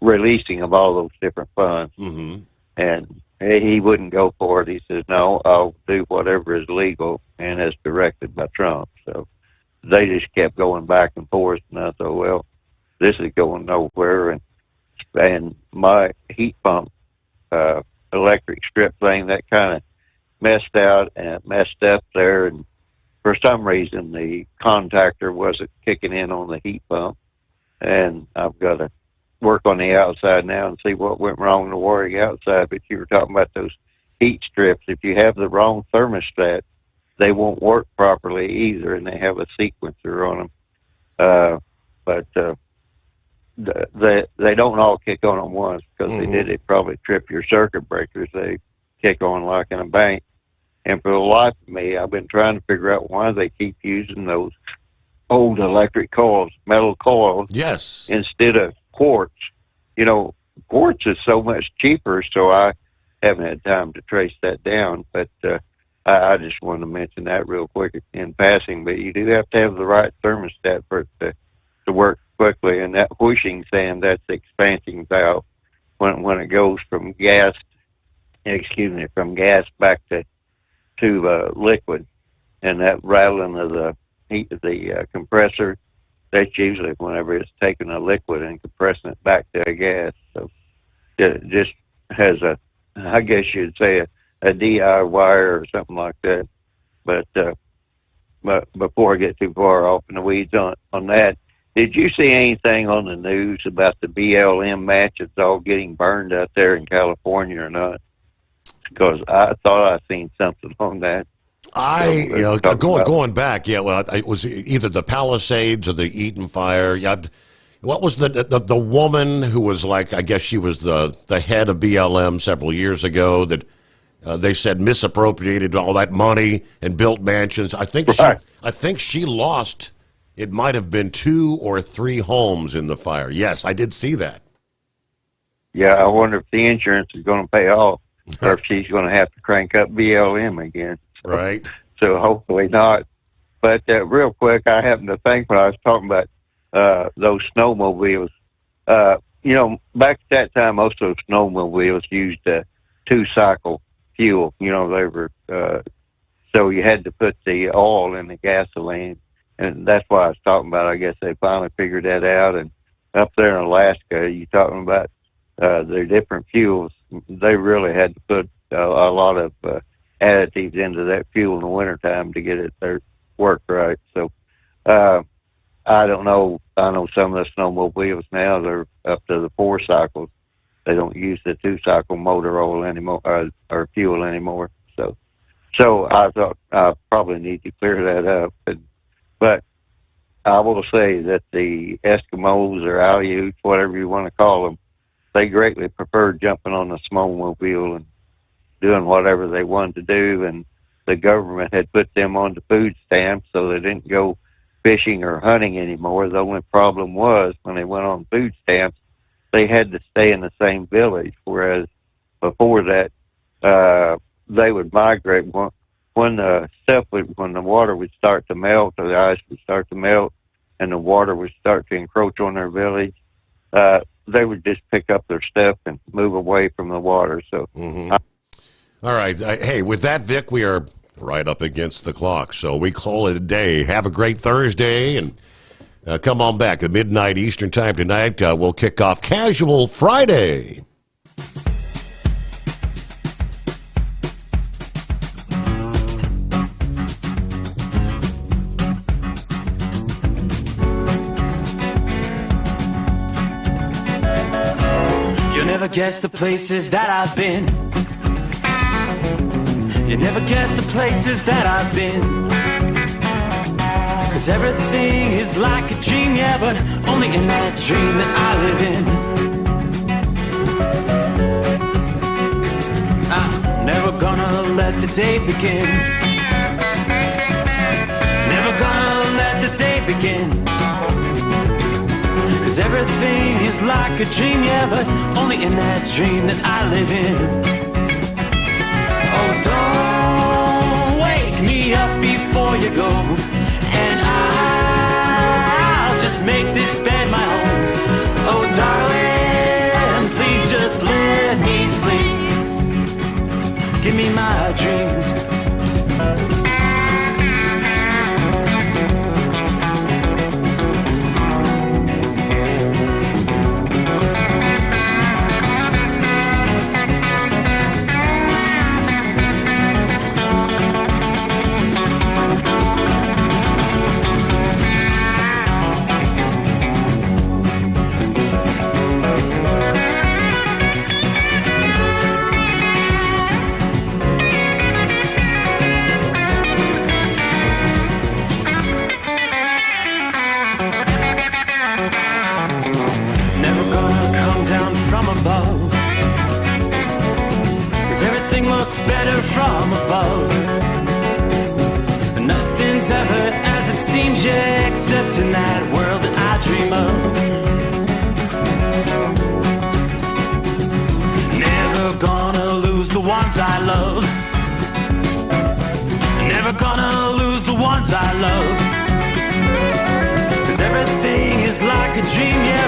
releasing of all those different funds.
Mm-hmm.
And he wouldn't go for it. He says, "No, I'll do whatever is legal and as directed by Trump." So they just kept going back and forth. And I thought, well, this is going nowhere. And my heat pump electric strip thing, that kind of messed up there. And for some reason, the contactor wasn't kicking in on the heat pump. And I've got to work on the outside now and see what went wrong in the wiring outside. But you were talking about those heat strips. If you have the wrong thermostat, they won't work properly either, and they have a sequencer on them. But they don't all kick on at once, because they did. They probably trip your circuit breakers. They kick on like in a bank. And for the life of me, I've been trying to figure out why they keep using those old electric coils, metal coils,
yes,
instead of quartz. Quartz is so much cheaper, so I haven't had time to trace that down. But I just wanted to mention that real quick in passing. But you do have to have the right thermostat for it to work quickly. And that whooshing sound, that's the expansion valve when it goes from gas back to liquid. And that rattling of the heat of the compressor, that's usually whenever it's taking a liquid and compressing it back to a gas. So it just has I guess you'd say a DI wire or something like that. But before I get too far off in the weeds on that, did you see anything on the news about the BLM matches all getting burned out there in California or not? Because I thought I seen something on that.
Going back, it was either the Palisades or the Eaton fire. What was the woman who was like, I guess she was the head of BLM several years ago, that they said misappropriated all that money and built mansions. I think she lost, it might have been 2 or 3 homes in the fire. Yes, I did see that.
Yeah, I wonder if the insurance is going to pay off, or if she's going to have to crank up BLM again.
Right.
So hopefully not. But real quick, I happened to think when I was talking about those snowmobiles, back at that time, most of those snowmobiles used 2-cycle fuel. They were, so you had to put the oil in the gasoline. And that's why I was talking about, I guess they finally figured that out. And up there in Alaska, you're talking about their different fuels. They really had to put a lot of additives into that fuel in the wintertime to get it to work right. So I don't know. I know some of the snowmobiles now, they're up to the 4 cycles. They don't use the 2-cycle motor oil anymore, or fuel anymore. So I thought I probably need to clear that up. But I will say that the Eskimos or Aleuts, whatever you want to call them, they greatly preferred jumping on the snowmobile and doing whatever they wanted to do. And the government had put them on the food stamps, so they didn't go fishing or hunting anymore. The only problem was when they went on food stamps, they had to stay in the same village, whereas before that, they would migrate. When the water would start to melt, or the ice would start to melt, and the water would start to encroach on their village, they would just pick up their stuff and move away from the water. So,
all right. Hey, with that, Vic, we are right up against the clock, so we call it a day. Have a great Thursday, and come on back at midnight Eastern Time tonight. We'll kick off Casual Friday.
never guess the places that I've been. You never guess the places that I've been. 'Cause everything is like a dream, yeah, but only in that dream that I live in. I'm never gonna let the day begin. Never gonna let the day begin. 'Cause everything is like a dream, yeah, but only in that dream that I live in. Oh, don't wake me up before you go, and I'll just make this bed my home. Oh, darling, please just let me sleep. Give me my dreams. Better from above. Nothing's ever as it seems, yeah, except in that world that I dream of. Never gonna lose the ones I love. Never gonna lose the ones I love. 'Cause everything is like a dream, yeah,